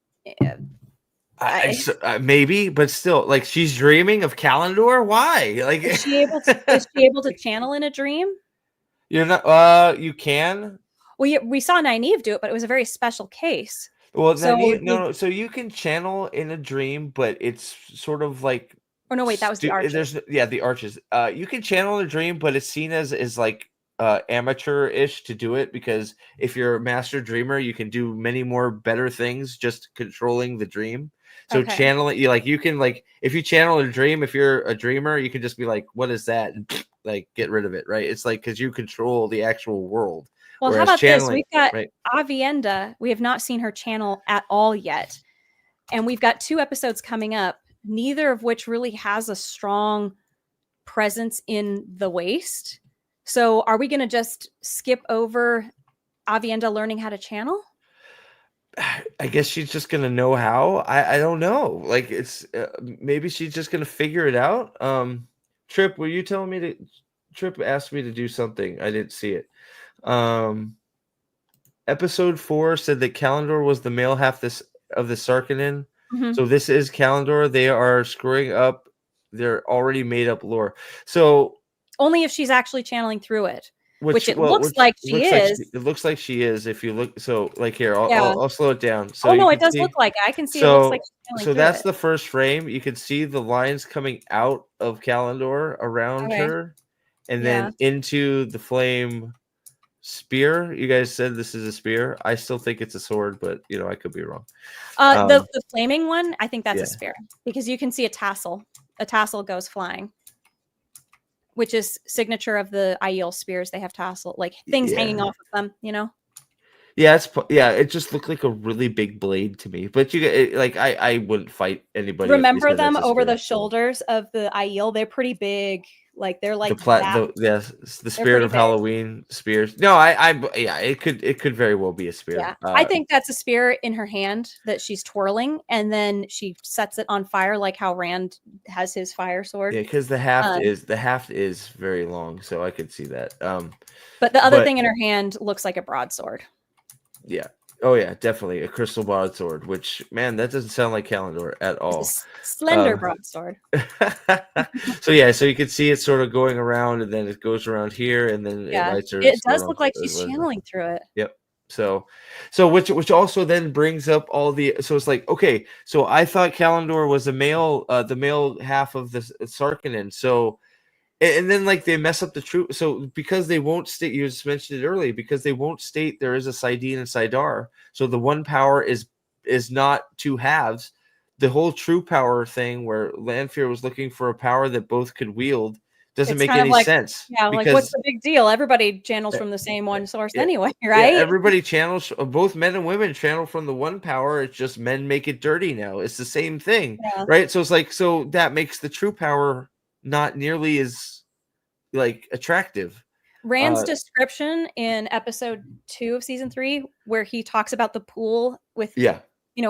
Maybe, but still, like, she's dreaming of Callandor. Why? Like, is she able to channel in a dream? You're not. You can. Well, we saw Nynaeve do it, but it was a very special case. Well, no. So you can channel in a dream, but it's sort of like. Oh no! Wait, that was the arches. The arches. You can channel in a dream, but it's seen as like amateur-ish to do it, because if you're a master dreamer, you can do many more better things just controlling the dream. So channeling, you can, like, if you channel a dream, if you're a dreamer, you can just be like, "What is that?" and like get rid of it, right? It's like, because you control the actual world. Well, how about this? We've got Avienda. We have not seen her channel at all yet, and we've got 2 episodes coming up, neither of which really has a strong presence in the waste. So, are we going to just skip over Avienda learning how to channel? I guess she's just gonna know how. I don't know. Like, it's maybe she's just gonna figure it out. Trip, were you telling me to? Trip asked me to do something. I didn't see it. Episode 4 said that Callandor was the male half of the Sarkinen. Mm-hmm. So this is Callandor. They are screwing up their already made up lore. So only if she's actually channeling through it. Which it looks like she is. It looks like she is. If you look, so like here, I'll slow it down. So it does look like I can see. It looks like she's so that's the first frame. You can see the lines coming out of Callandor around her, and then into the flame spear. You guys said this is a spear. I still think it's a sword, but I could be wrong. The flaming one, I think that's a spear, because you can see a tassel. A tassel goes flying, which is signature of the Aiel spears. They have tassel, like things hanging off of them, Yeah, it just looked like a really big blade to me. But I wouldn't fight anybody. Remember them over the shoulders of the Aiel? They're pretty big. Like, they're like the spirit of Halloween spears. No, it could very well be a spear. Yeah, I think that's a spear in her hand that she's twirling, and then she sets it on fire, like how Rand has his fire sword. Yeah, because the haft is very long, so I could see that. But the other thing in her hand looks like a broadsword. Yeah. Oh yeah, definitely a crystal broadsword. Which, man, that doesn't sound like Callandor at all. Slender broadsword. So you can see it sort of going around, and then it goes around here, and then it lights her. It does look like she's channeling through it. Yep. So which also then brings up all the. So it's like, okay, so I thought Callandor was the male half of the Sarkinen. So. And then, like, they mess up the truth. So because they won't state, you just mentioned it earlier, because they won't state there is a Sidene and Sidar. So the one power is is not two halves. The whole true power thing where Lanfear was looking for a power that both could wield doesn't make any sense. Yeah, like what's the big deal? Everybody channels from the same one source anyway, right? Yeah, everybody channels, both men and women channel from the one power. It's just men make it dirty now. It's the same thing, right? So it's like, so that makes the true power not nearly as like attractive. Rand's description in episode 2 of season 3, where he talks about the pool with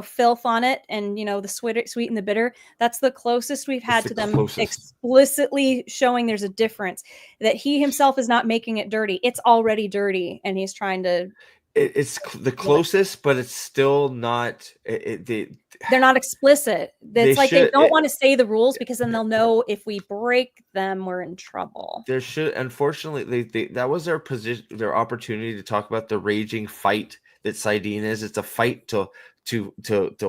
filth on it, and the sweet and the bitter. That's the closest we've had to them explicitly showing there's a difference. That he himself is not making it dirty; it's already dirty, and he's trying to. It's the closest, but it's still not. They're not explicit. It's like they don't want to say the rules because then they'll know if we break them, we're in trouble. There should, unfortunately, that was their position, their opportunity to talk about the raging fight that Saidin is. It's a fight to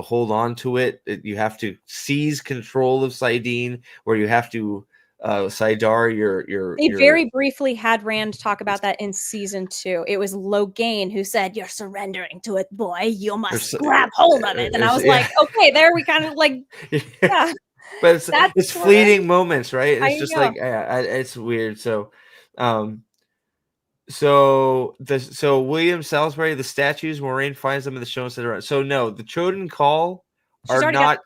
hold on to it. You have to seize control of Saidin, where you have to Saidar They very briefly had Rand talk about that in season 2. It was Logain who said, "You're surrendering to it, boy. You must grab hold of it." And I was like, okay, there we kind of like, yeah. But it's fleeting moments, right? It's just like it's weird. So, so William Salisbury, the statues, Moiraine finds them in the show instead of so no, the Choden Call are not.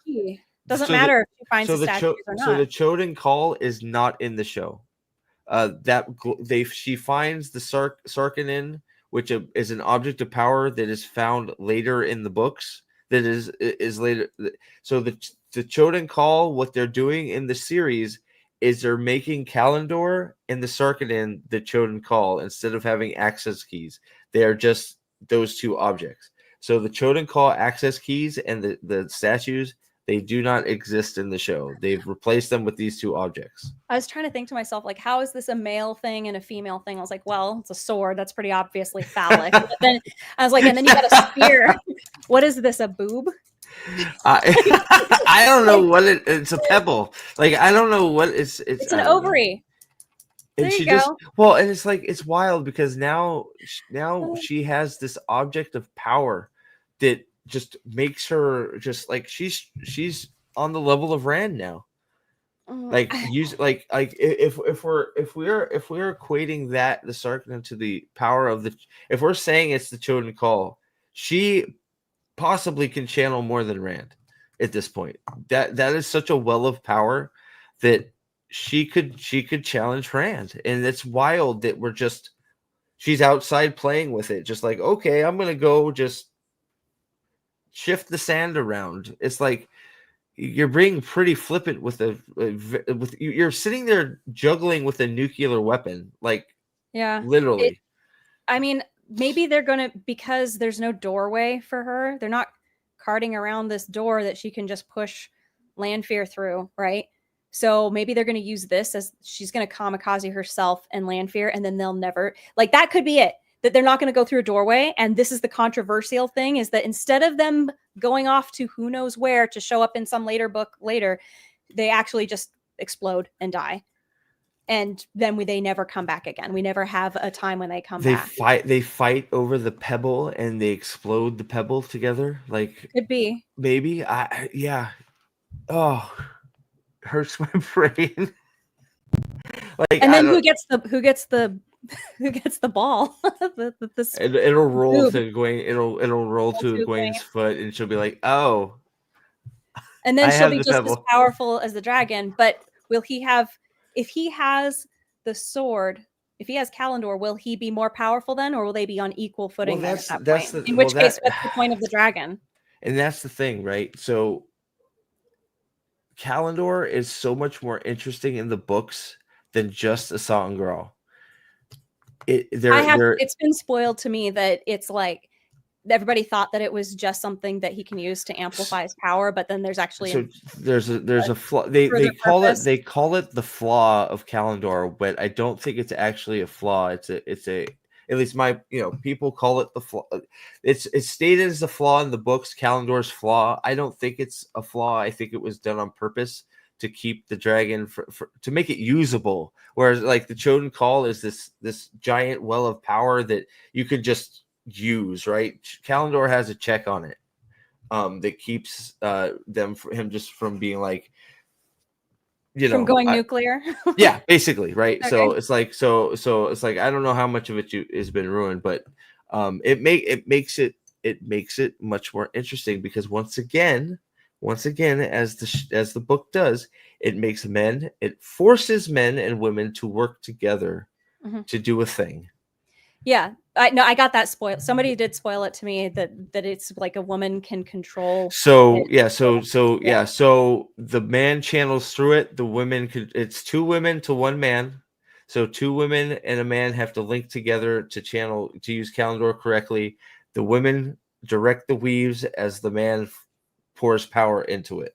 Doesn't matter if she finds the statues or not. So the Choden Call is not in the show. She finds the Sarkhanen, which is an object of power that is found later in the books. That is later. So the Choden Call, what they're doing in the series is they're making Callandor and the Sarkhanen the Choden Call instead of having access keys. They are just those two objects. So the Choden Call access keys and the statues, they do not exist in the show. They've replaced them with these two objects. I was trying to think to myself, like, how is this a male thing and a female thing? I was like, well, it's a sword. That's pretty obviously phallic. But then I was like, and then you got a spear. What is this, a boob? I don't know what it's a pebble. Like, I don't know what it's an ovary. And she just and it's like, it's wild because now she has this object of power that just makes her just like she's on the level of Rand now. Like use like if we're equating that the Sarkhanen to the power of the, if we're saying it's the Choden Call, she possibly can channel more than Rand at this point. That is such a well of power that she could challenge Rand, and it's wild that she's outside playing with it, just like, okay, I'm gonna go just shift the sand around. It's like you're being pretty flippant with you're sitting there juggling with a nuclear weapon, like literally. I mean, maybe they're gonna, because there's no doorway for her, they're not carting around this door that she can just push Lanfear through, right? So maybe they're going to use this as she's going to kamikaze herself and Lanfear, and then they'll never, like, that could be it. That they're not going to go through a doorway. And this is the controversial thing, is that instead of them going off to who knows where to show up in some later book later, they actually just explode and die. And then they never come back again. We never have a time when they come back. They fight over the pebble and they explode the pebble together. Like, could be. Maybe. Oh, hurts my brain. Like, and then who gets the ball? It'll roll to Gwen. It'll roll to Gwen's foot, and she'll be like, "Oh." And then she'll be just as powerful as the dragon. But will he have? If he has the sword, if he has Callandor, will he be more powerful then, or will they be on equal footing at that point? In which case, what's the point of the dragon? And that's the thing, right? So Callandor is so much more interesting in the books than just a Sangral. It's been spoiled to me that it's like everybody thought that it was just something that he can use to amplify his power, but then there's actually there's a flaw. They call it the flaw of Callandor, but I don't think it's actually a flaw. It's a at least my people call it the flaw. It's stated as the flaw in the books, Callandor's flaw. I don't think it's a flaw. I think it was done on purpose to keep the dragon to make it usable. Whereas like the Choden Call is this giant well of power that you could just use, right? Callandor has a check on it. that keeps him just from being like, from going nuclear. Yeah, basically, right? Okay. So it's like it's like I don't know how much of it has been ruined, but it makes it much more interesting because once again, as the book does, it forces men and women to work together to do a thing. Yeah, I got that spoiled. Somebody did spoil it to me that it's like a woman can control. So the man channels through it. The women it's 2 women to 1 man. So 2 women and a man have to link together to use Callandor correctly. The women direct the weaves as the man pours power into it.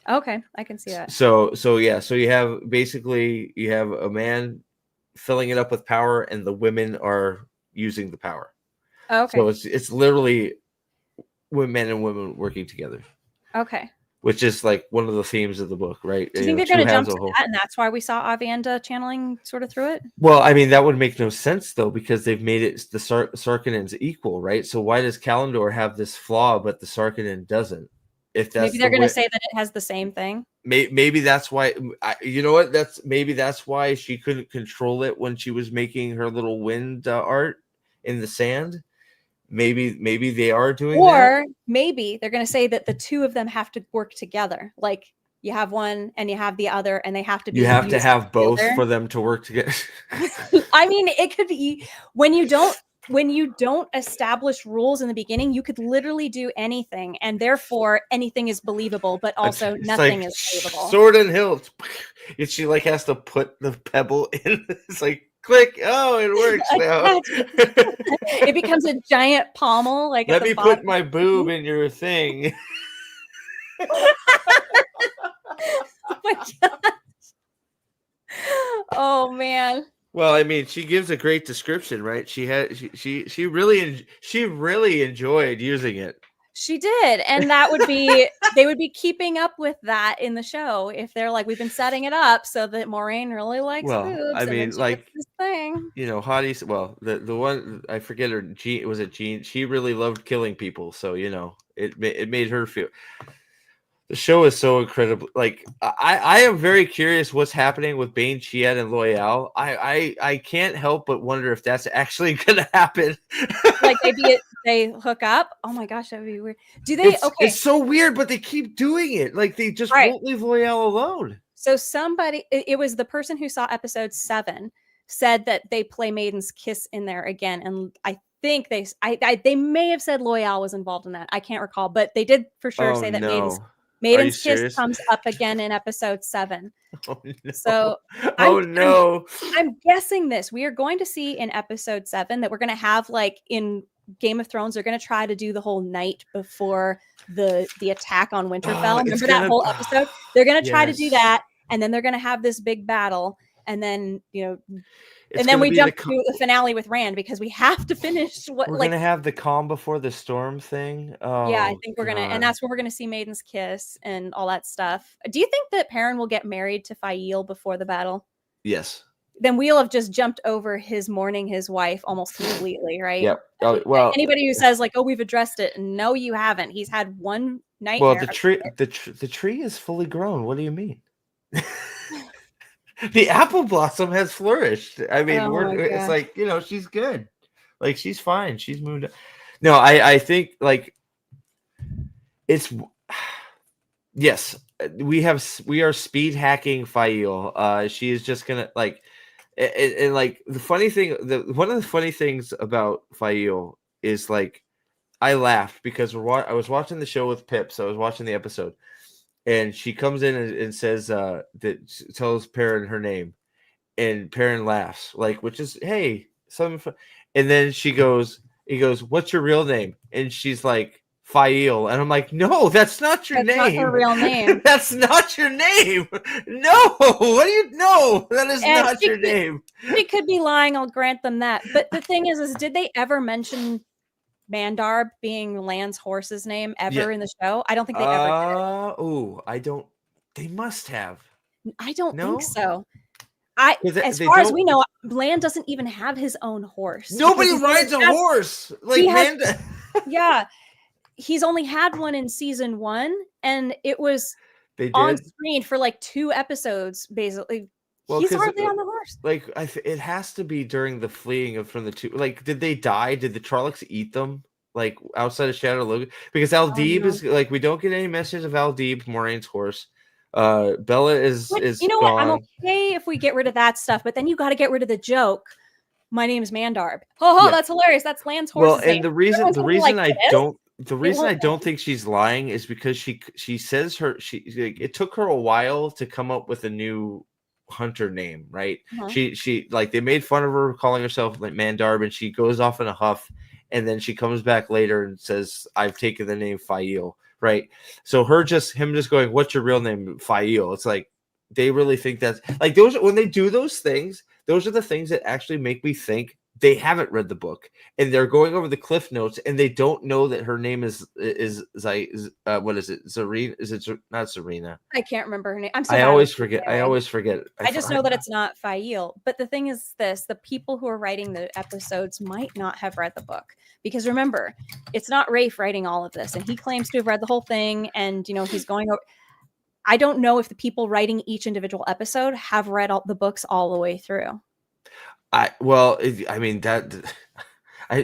Okay, I can see that. So you have a man filling it up with power, and the women are using the power. Okay. So it's literally men and women working together. Okay. Which is like one of the themes of the book, right? Do you think they're going to jump to that, and that's why we saw Avienda channeling sort of through it? Well, I mean, that would make no sense though, because they've made it the Sarkhanins equal, right? So why does Callandor have this flaw, but the Sarkhanin doesn't? If that's maybe they're going to say that it has the same thing. Maybe that's why. You know what? That's why she couldn't control it when she was making her little wind art in the sand. Maybe they are doing that. Or maybe they're going to say that the 2 of them have to work together. Like you have one and you have the other, and they have to be. You have to have both for them to work together. I mean, it could be when you don't establish rules in the beginning, you could literally do anything, and therefore anything is believable, but also nothing is believable. Sword and hilt. And she like has to put the pebble in. It's like click. Oh, it works now. It becomes a giant pommel. Like let me put my boob in your thing. Oh my god. Oh man. Well, I mean, she gives a great description, right? She really enjoyed using it. She did, and that would be they would be keeping up with that in the show if they're like, we've been setting it up so that Moiraine really likes boobs. I mean, like this thing. hotties. Well, the one I forget her. Was it Jean? She really loved killing people, so it made her feel. The show is so incredible. Like I am very curious what's happening with Bane, Chiet, and Loyal. I can't help but wonder if that's actually gonna happen. Like maybe they hook up. Oh my gosh, that would be weird. Do they? It's so weird, but they keep doing it. Like they just won't leave Loyal alone. So it was the person who saw episode 7 said that they play Maiden's Kiss in there again, and I think they may have said Loyal was involved in that. I can't recall, but they did for sure say that Maiden's Kiss comes up again in episode 7. Oh no. So I'm guessing this. We are going to see in episode 7 that we're going to have, like in Game of Thrones, they're going to try to do the whole night before the attack on Winterfell. Remember that whole episode? They're going to try to do that, and then they're going to have this big battle, and then and then we jump to the finale with Rand because we have to finish what we're gonna have the calm before the storm thing. Oh, yeah, I think we're gonna, and that's where we're gonna see Maiden's Kiss and all that stuff. Do you think that Perrin will get married to Aiel before the battle? Yes. Then we'll have just jumped over his mourning his wife almost completely, right? Yep. Oh, well, anybody who says like, "Oh, we've addressed it," no, you haven't. He's had one nightmare. Well, the tree is fully grown. What do you mean? The apple blossom has flourished. I mean, it's like, she's good. Like, she's fine. She's moved on. No, I think, like, it's... Yes, we are speed hacking Aiel. She is just going to, like... And, like, the funny thing... one of the funny things about Aiel is, like, I laughed because I was watching the show with Pip, so I was watching the episode. And she comes in and says that tells Perrin her name, and Perrin laughs, like, which is, hey, something fun. And then he goes, what's your real name? And she's like, Aiel. And I'm like, no, that's not your name. That's not her real name. That's not your name. No, what do you know? That is not your name. They could be lying. I'll grant them that. But the thing is did they ever mention Mandarb being Lan's horse's name ever in the show? I don't think they ever did. Oh, I don't. They must have. I don't think so. As far as we know, Lan doesn't even have his own horse. Nobody rides a horse. Like Manda. Yeah. he's only had one in season 1, and it was They on did. screen for like 2 episodes, basically. Well, He's because hardly on the horse. like it has to be during the fleeing of from the two. Like, did they die? Did the Trollocs eat them? Like outside of Shadow Logan? Because Oh, Aldib no. is like we don't get any message of Aldib, Moraine's horse. Bella But is you know what? I'm gone. okay if we get rid of that stuff, but then you got to get rid of the joke. My name's Mandarb. Oh, Yeah. that's hilarious. That's Lan's Well, horse's name. and the Everyone's gonna be like, it is? It reason won't I don't think she's lying is because she says it took her a while to come up with a new hunter name, right? She like they made fun of her calling herself like Mandarb, and she goes off in a huff, and then she comes back later and says, "I've taken the name Fael," right? So him just going, "What's your real name, Fael?" It's like they really think that's like those when they do those things. Those are the things that actually make me think they haven't read the book and they're going over the cliff notes and they don't know that her name is what is it? Zarina? Is it not Serena? I can't remember her name. I'm so I bad always with forget. I naming. always forget. I just know that it's not Fael. But the thing is this, the people who are writing the episodes might not have read the book. Because remember, it's not Rafe writing all of this. And he claims to have read the whole thing. And, he's going over. I don't know if the people writing each individual episode have read all the books all the way through. I mean that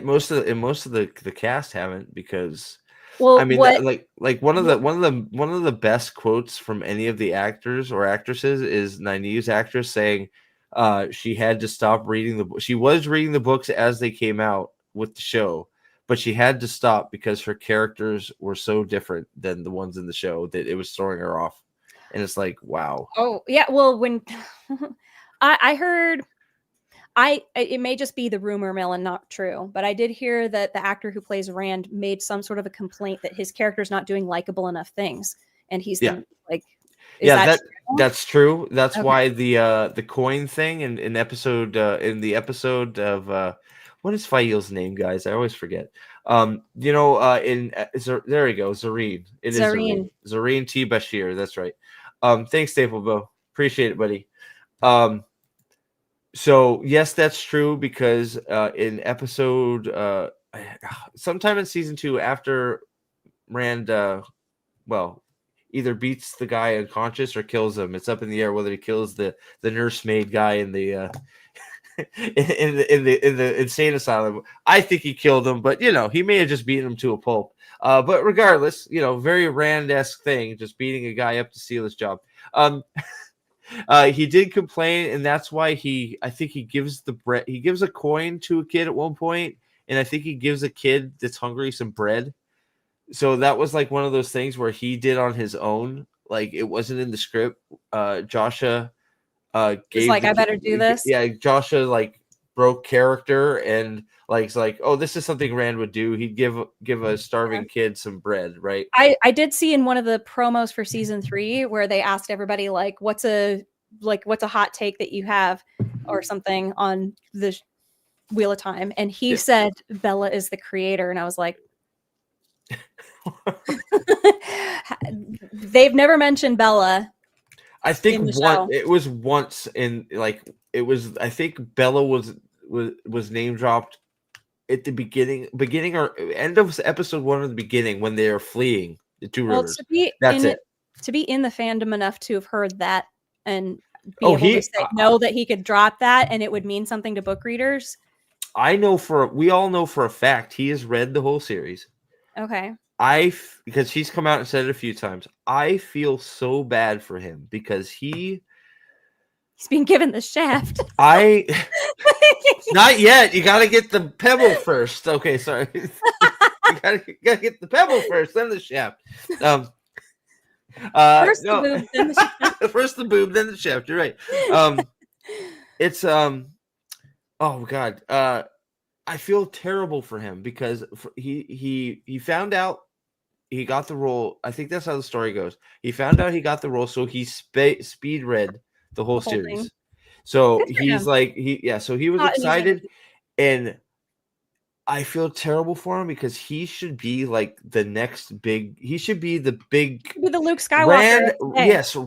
most of the cast haven't because well, I mean what, like one of the best quotes from any of the actors or actresses is Nynaeve's actress saying she had to stop reading the book. She was reading the books as they came out with the show, but she had to stop because her characters were so different than the ones in the show that it was throwing her off. And it's like, wow. Oh, yeah. Well, when I heard, it may just be the rumor mill and not true, but I did hear that the actor who plays Rand made some sort of a complaint that his character's not doing likable enough things. And he's like, is that true? That's true. That's Okay. why the coin thing in the episode of what is Fael's name, guys? I always forget. There we go, Zareen. It is Zareen. Zareen T. Bashir. That's right. Thanks, Staplebo. Appreciate it, buddy. So yes, that's true because in episode sometime in season 2 after Rand either beats the guy unconscious or kills him. It's up in the air whether he kills the nursemaid guy in the in the insane asylum. I think he killed him, but he may have just beaten him to a pulp. But regardless, very Rand-esque thing, just beating a guy up to steal his job. He did complain, and that's why I think he gives the bread. He gives a coin to a kid at one point, and I think he gives a kid that's hungry some bread. So that was like one of those things where he did on his own. Like it wasn't in the script. Joshua gave like, I better do this. Yeah, Joshua like broke character and it's like, oh, this is something Rand would do. He'd give a starving kid some bread, right? I did see in one of the promos for season 3 where they asked everybody what's a hot take that you have or something on the Wheel of Time, and he said Bella is the creator, and I was like, they've never mentioned Bella. I think it was once in I think Bella was name dropped at the beginning or end of episode 1 or the beginning when they are fleeing the two rivers. That's it. To be in the fandom enough to have heard that and be able to say know that he could drop that and it would mean something to book readers. We all know for a fact he has read the whole series. Okay. Because he's come out and said it a few times. I feel so bad for him because he's being given the shaft. Not yet. You got to get the pebble first. Okay, sorry. you gotta get the pebble first, then the shaft. First the boob, then the shaft. First the boob, then the shaft. You're right. It's oh god. I feel terrible for him because he found out he got the role. I think that's how the story goes. He found out he got the role, so he speed read the whole series. Thing. So he's so he was excited, and I feel terrible for him because he should be like the next big. He should be the big. Be the Luke Skywalker.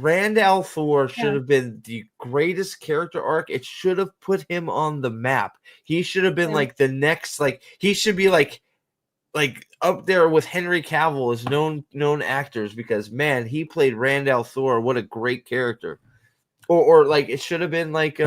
Rand al'Thor should have been the greatest character arc. It should have put him on the map. He should have been like the next. Like he should be like like up there with Henry Cavill as known actors, because man, he played Randall Thor. What a great character. Or like it should have been like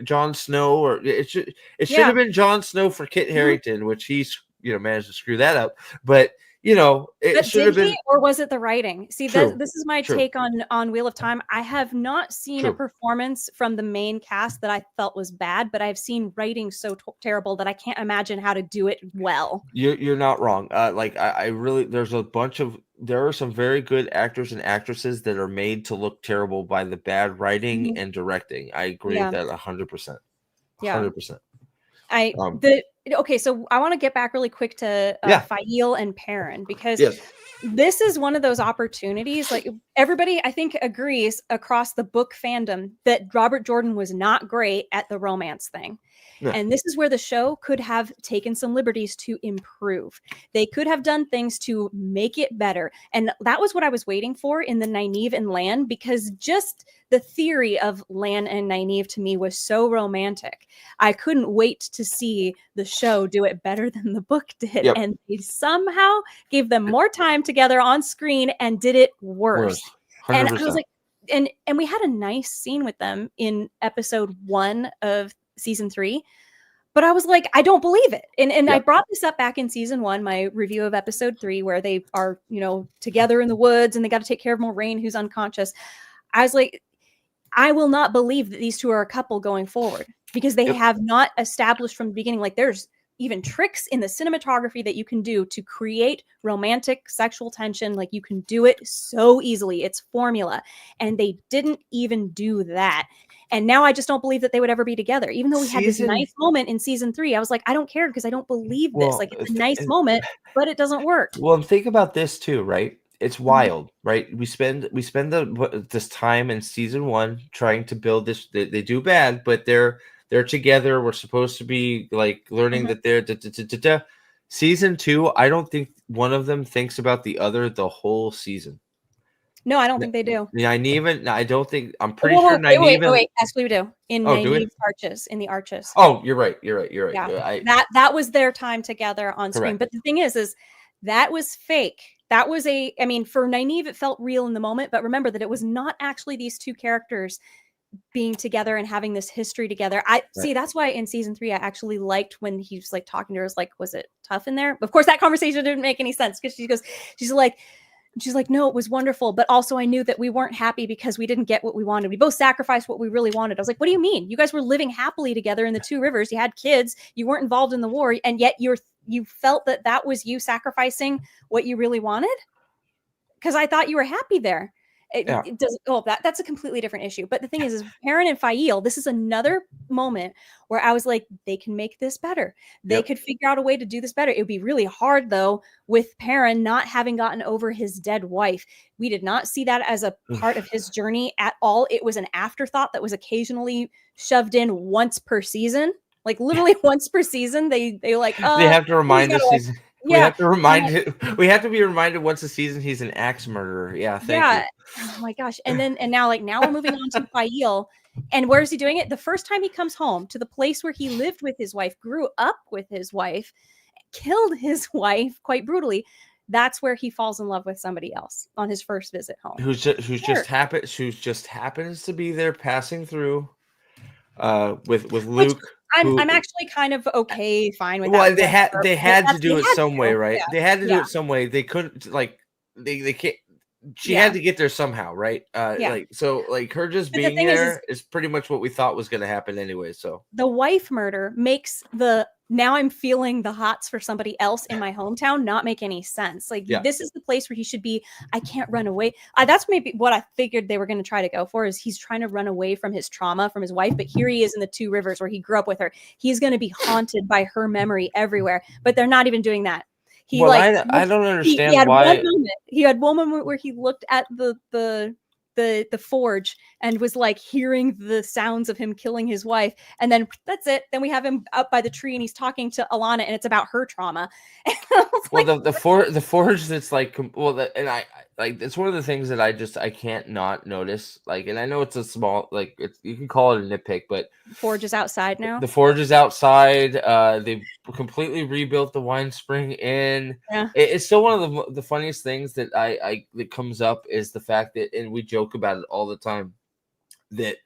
Jon Snow, or it should have been Jon Snow for Kit Harington, which he's managed to screw that up. But it But should did have he, been. or was it the writing? See, True. this is my True. take on Wheel of Time. I have not seen a True. performance from the main cast that I felt was bad, but I've seen writing so terrible that I can't imagine how to do it well. You're not wrong. Like I really, there are some very good actors and actresses that are made to look terrible by the bad writing and directing. I agree with that 100%. 100%. Okay, so I want to get back really quick to Fael and Perrin, because this is one of those opportunities. Like, everybody, I think, agrees across the book fandom that Robert Jordan was not great at the romance thing. Yeah. And this is where the show could have taken some liberties to improve. They could have done things to make it better. And that was what I was waiting for in the Nynaeve and Lan, because just the theory of Lan and Nynaeve to me was so romantic. I couldn't wait to see the show do it better than the book did. Yep. And they somehow gave them more time together on screen and did it worse. 100%. And I was like, and we had a nice scene with them in episode 1 of season 3, but I was like, I don't believe it. And I brought this up back in season 1, my review of episode 3, where they are, together in the woods and they got to take care of Moiraine, who's unconscious. I was like, I will not believe that these two are a couple going forward, because they have not established from the beginning. Like, there's even tricks in the cinematography that you can do to create romantic sexual tension. Like, you can do it so easily. It's formula. And they didn't even do that. And now I just don't believe that they would ever be together. Even though we had this nice moment in season 3, I was like, I don't care, because I don't believe this. Like, it's a nice moment, but it doesn't work. Well, think about this too, right? It's wild, right? We spend this time in season 1 trying to build this. They do bad, but they're together. We're supposed to be like learning that they're Season 2, I don't think one of them thinks about the other the whole season. No, I don't think they do. Nynaeve, I don't think. I'm pretty sure Nynaeve. Wait. Actually, we do in Nynaeve's arches, in the arches. Oh, you're right. Yeah, that was their time together on screen. Correct. But the thing is that was fake. That was for Nynaeve, it felt real in the moment. But remember that it was not actually these two characters being together and having this history together. See, that's why in season 3, I actually liked when he was like talking to her. Was like, was it tough in there? Of course, that conversation didn't make any sense, because she's like, no, it was wonderful. But also I knew that we weren't happy because we didn't get what we wanted. We both sacrificed what we really wanted. I was like, what do you mean? You guys were living happily together in the Two Rivers. You had kids. You weren't involved in the war. And yet you felt that was you sacrificing what you really wanted? Because I thought you were happy there. It doesn't. Oh, that's a completely different issue. But the thing is Perrin and Fael, this is another moment where I was like, they can make this better. They could figure out a way to do this better. It would be really hard, though, with Perrin not having gotten over his dead wife. We did not see that as a part of his journey at all. It was an afterthought that was occasionally shoved in once per season. Like, literally once per season, they like, they have to remind us season. We have to be reminded once a season he's an axe murderer. Yeah, thank you. Oh my gosh. And now we're moving on to Fael. And where is he doing it? The first time he comes home to the place where he lived with his wife, grew up with his wife, killed his wife quite brutally. That's where he falls in love with somebody else on his first visit home. Who just happens to be there passing through with Luke. I'm actually kind of fine with that. Well, they had to do it some way, right? They had to do it some way. They couldn't they can't. She had to get there somehow, right? Her just being there is pretty much what we thought was going to happen anyway. So the wife murder makes now I'm feeling the hots for somebody else in my hometown not make any sense. This is the place where he should be. I can't run away. That's maybe what I figured they were going to try to go for, is he's trying to run away from his trauma from his wife. But here he is in the Two Rivers where he grew up with her. He's going to be haunted by her memory everywhere. But they're not even doing that. I don't understand why. He had one moment where he looked at the the forge and was like hearing the sounds of him killing his wife, and then that's it. Then we have him up by the tree and he's talking to Alanna, and it's about her trauma. And I was Well, like, the forge that's like and I like it's one of the things that I can't not notice. Like, and I know it's a small like you can call it a nitpick, but forge is outside now. the forge is outside. They completely rebuilt the wine spring inn. Yeah. It's still one of the funniest things that I that comes up is the fact that, and we joke about it all the time, that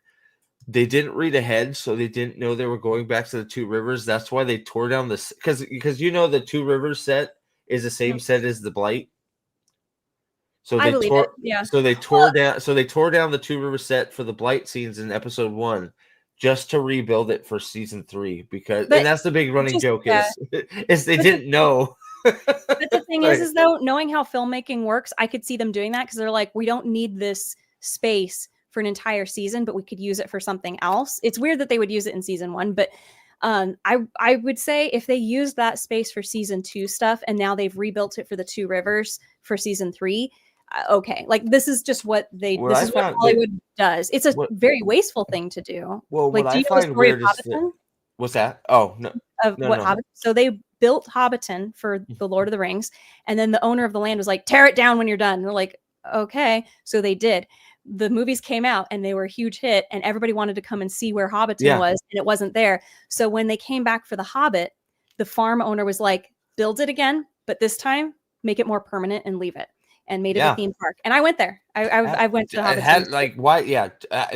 they didn't read ahead, so they didn't know they were going back to the Two Rivers. That's why they tore down this because the Two Rivers set is the same set as the Blight. So I they believe tore it. Yeah. so they tore down so they tore down the Two Rivers set for the Blight scenes in episode 1 just to rebuild it for season 3 because But and that's the big running joke yeah. is they didn't know. But the thing is though, knowing how filmmaking works, I could see them doing that because they're like, we don't need this space for an entire season, but we could use it for something else. It's weird that they would use it in season 1, but I would say if they use that space for season 2 stuff and now they've rebuilt it for the Two Rivers for season 3, okay, like this is just what this is what Hollywood does. It's a very wasteful thing to do. Well, like, what do you I know the find story weird of is Hobbiton? What's that? Oh no, of no, what no. Hobbit. So they built Hobbiton for the Lord of the Rings, and then the owner of the land was like, tear it down when you're done. And they're like, okay. So they did. The movies came out and they were a huge hit, and everybody wanted to come and see where Hobbiton was, and it wasn't there. So when they came back for The Hobbit, the farm owner was like, build it again, but this time make it more permanent and leave it, and made it a theme park. And I went there. I went to Hobbiton. Had like why? Yeah,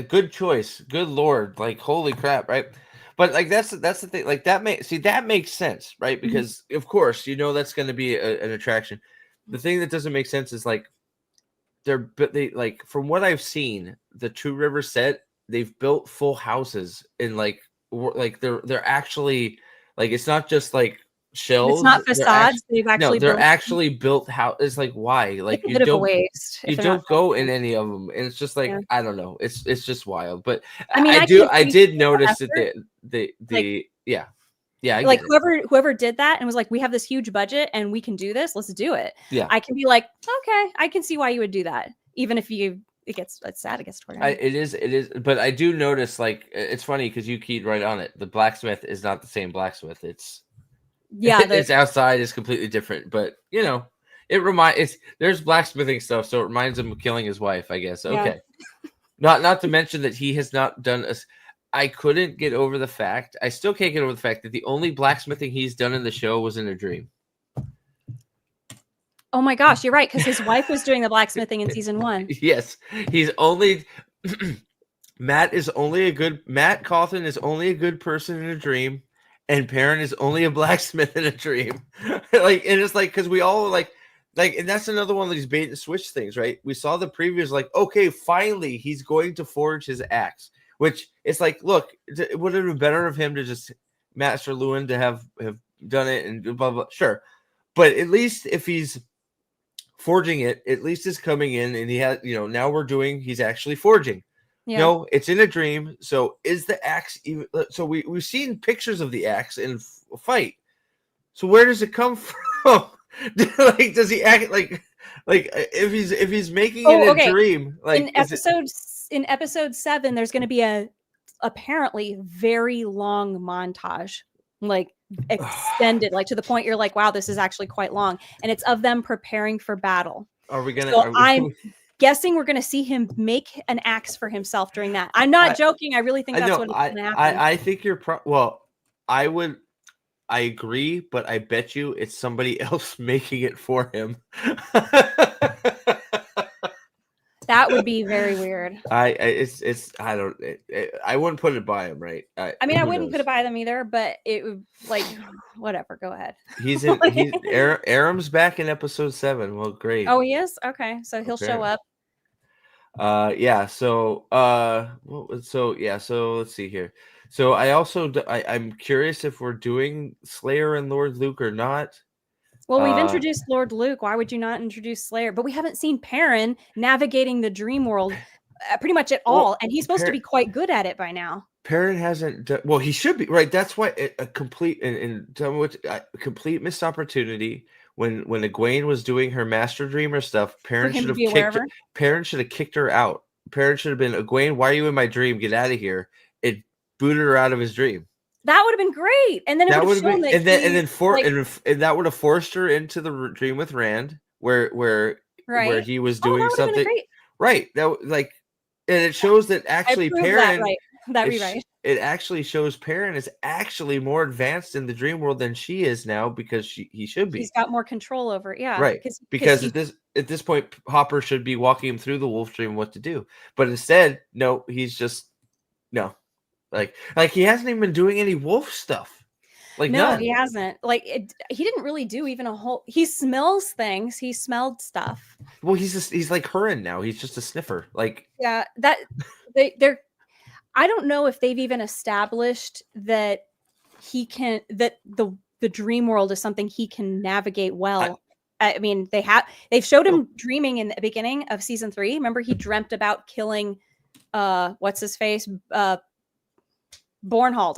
good choice. Good Lord, like holy crap, right? But like that's the thing. Like that makes sense, right? Because of course that's going to be an attraction. The thing that doesn't make sense is like they like from what I've seen, the Two Rivers set, they've built full houses in like they're actually like it's not just like shells. It's not facades. They're actually built house. It's like why? Like it's a bit of a waste. You don't go in any of them, and it's just like I don't know. It's just wild. But I mean, I did notice that like whoever did that and was like, we have this huge budget and we can do this. Let's do it. Yeah, I can be like, okay, I can see why you would do that, even if it's sad. It gets toward it is. But I do notice like it's funny because you keyed right on it. The blacksmith is not the same blacksmith. It's it's outside is completely different. But there's blacksmithing stuff, so it reminds him of killing his wife, I guess. Okay. Yeah. Not to mention that he has not done I couldn't get over the fact. I still can't get over the fact that the only blacksmithing he's done in the show was in a dream. Oh my gosh, you're right, because his wife was doing the blacksmithing in season 1. Yes, he's only Matt Cawthon is only a good person in a dream, and Perrin is only a blacksmith in a dream. Like, and it's like because we all like, and that's another one of these bait and switch things, right? We saw the previews, like, okay, finally he's going to forge his axe, which it's like, look, it would have been better of him to just Master Lewin to have done it and blah, blah, blah. Sure, but at least if he's forging it, at least it's coming in and he has, now he's actually forging. Yeah. No, it's in a dream. So is the axe even? So we've seen pictures of the axe in a fight. So where does it come from? Like, does he act like if he's making it a dream? Like in episode 7, there's going to be a apparently very long montage, like extended, like to the point you're like, wow, this is actually quite long, and it's of them preparing for battle. Are we gonna? So I'm guessing we're gonna see him make an axe for himself during that. I'm not joking. I really think that's what's gonna happen. I think you're I agree, but I bet you it's somebody else making it for him. That would be very weird. I wouldn't put it by him, right? I wouldn't put it by them either, but it would, like, whatever. Go ahead. Aram's back in episode 7. Well, great. Oh, he is? Okay, so he'll show up. So let's see here. So I'm curious if we're doing Slayer and Lord Luke or not. Well, we've introduced Lord Luke. Why would you not introduce Slayer? But we haven't seen Perrin navigating the dream world pretty much at all, and he's supposed to be quite good at it by now. Perrin hasn't done, well, he should be, right? That's why a complete complete missed opportunity when Egwene was doing her Master Dreamer stuff. Perrin should have kicked her out. Perrin should have been, Egwene, why are you in my dream? Get out of here. It booted her out of his dream. That would have been great, and then it would have shown that and that would have forced her into the dream with Rand, where he was doing something right. That and it shows that actually Perrin that rewrite. It actually shows Perrin is actually more advanced in the dream world than she is now, because he should be. He's got more control over it, yeah. Right, because at this point, Hopper should be walking him through the wolf dream what to do, but instead, no, he's just no. Like he hasn't even been doing any wolf stuff. Like no, none. He hasn't. He didn't really do even a whole. He smells things. He smelled stuff. Well, he's like Hurin now. He's just a sniffer. Like they're. I don't know if they've even established that he can that the dream world is something he can navigate well. I mean, they've showed him dreaming in the beginning of season 3. Remember, he dreamt about killing what's his face? Bornhold.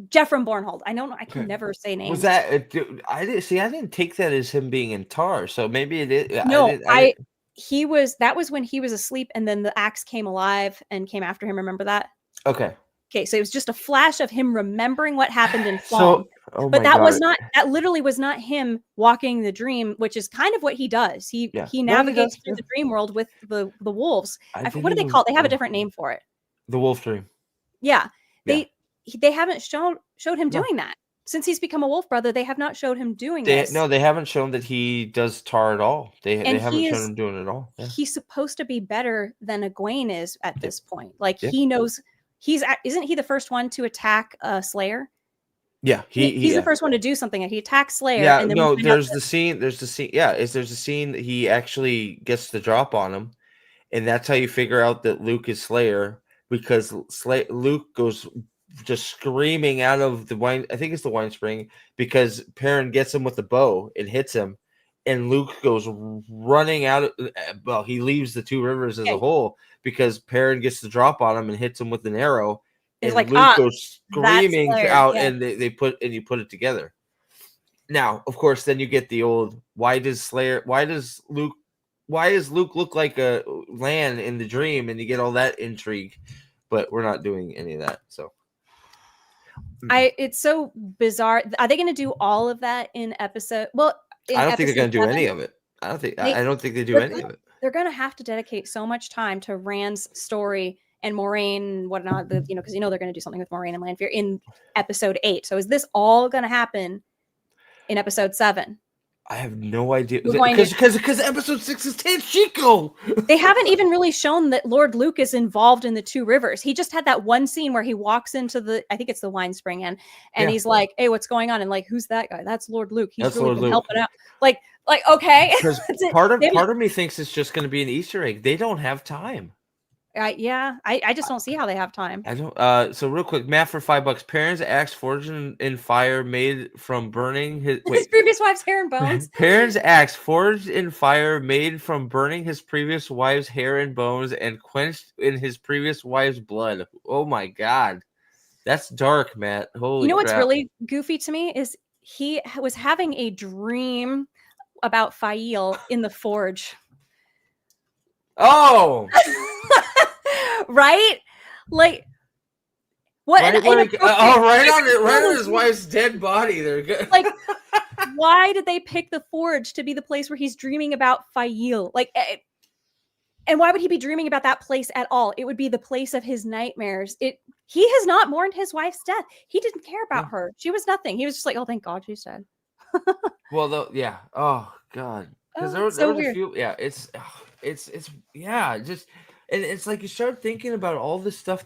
Jeffrem Bornhold. I don't know. I can never say names. Was that? I didn't take that as him being in Tar. So maybe it is. No, that was when he was asleep, and then the axe came alive and came after him. Remember that? Okay. Okay, so it was just a flash of him remembering what happened in Fall. But that literally was not him walking the dream, which is kind of what he does. He navigates through the dream world with the wolves. What do they call it? They have a different name for it. The wolf dream. Yeah. They haven't showed him doing that. Since he's become a wolf brother, they have not showed him doing this. No, they haven't shown that he does Tar at all. They haven't shown him doing it at all. Yeah. He's supposed to be better than Egwene is at this point. Like he knows isn't he the first one to attack Slayer? Yeah, he's the first one to do something. He attacks Slayer. Yeah, and then there's the scene. There's a scene that he actually gets the drop on him, and that's how you figure out that Luke is Slayer, because Luke goes just screaming out of the wine. I think it's the wine spring, because Perrin gets him with the bow and hits him, and Luke goes running out. He leaves the Two Rivers as a whole, because Perrin gets the drop on him and hits him with an arrow, and Luke goes screaming out, and you put it together. Now, of course, then you get the old why does Luke look like a Lan in the dream, and you get all that intrigue, but we're not doing any of that. So it's so bizarre. Are they going to do all of that in episode? Well, I don't think they're going to do any of it. I don't think they do any of it. They're going to have to dedicate so much time to Rand's story and Moiraine and whatnot, because they're going to do something with Moiraine and Lanfear in episode 8. So is this all going to happen in episode 7? I have no idea, because episode 6 is Tanchico. They haven't even really shown that Lord Luke is involved in the Two Rivers. He just had that one scene where he walks into I think it's the wine spring and he's like, "Hey, what's going on?" And like, "Who's that guy?" That's Lord Luke. He's really been helping out. Like okay. part of me thinks it's just going to be an Easter egg. They don't have time. I just don't see how they have time. I don't. So real quick, math for $5. Perrin's axe forged in fire, made from burning his previous wife's hair and bones. Perrin's axe forged in fire, made from burning his previous wife's hair and bones, and quenched in his previous wife's blood. Oh my God, that's dark, Matt. Holy. What's really goofy to me is he was having a dream about Aiel in the forge. Oh. Right? Like what? Right on his wife's dead body. They're good. Like, why did they pick the forge to be the place where he's dreaming about Aiel? Like, and why would he be dreaming about that place at all? It would be the place of his nightmares. He has not mourned his wife's death. He didn't care about her. She was nothing. He was just like, "Oh, thank God she's dead." Well, yeah. Oh God. Because there was a few. Yeah, it's just. And it's like you start thinking about all the stuff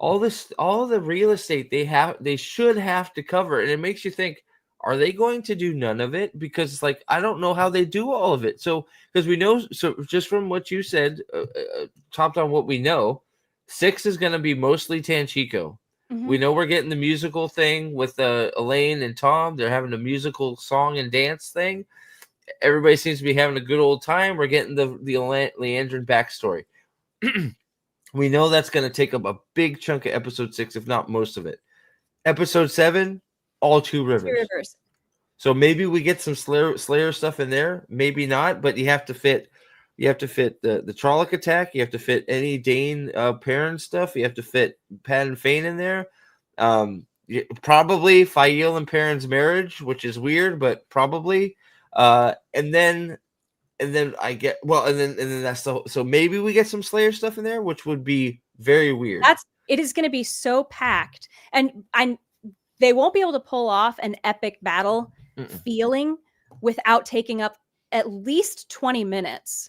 all the real estate they should have to cover, and it makes you think, are they going to do none of it? Because it's like, I don't know how they do all of it. So because we know, so just from what you said, topped on what we know, 6 is going to be mostly Tanchico. Mm-hmm. We know we're getting the musical thing with Elaine and Thom. They're having a musical song and dance thing. Everybody seems to be having a good old time. We're getting the Liandrin backstory. We know that's going to take up a big chunk of episode 6, if not most of it. Episode 7, all Two Rivers. So maybe we get some Slayer stuff in there. Maybe not, but you have to fit You have to fit the Trolloc attack. You have to fit any Dane parent stuff. You have to fit Pat and Fane in there. Probably Fael and Perrin's marriage, which is weird, but probably. And then I get and then that's so maybe we get some Slayer stuff in there, which would be very weird. It is going to be so packed, and they won't be able to pull off an epic battle feeling without taking up at least 20 minutes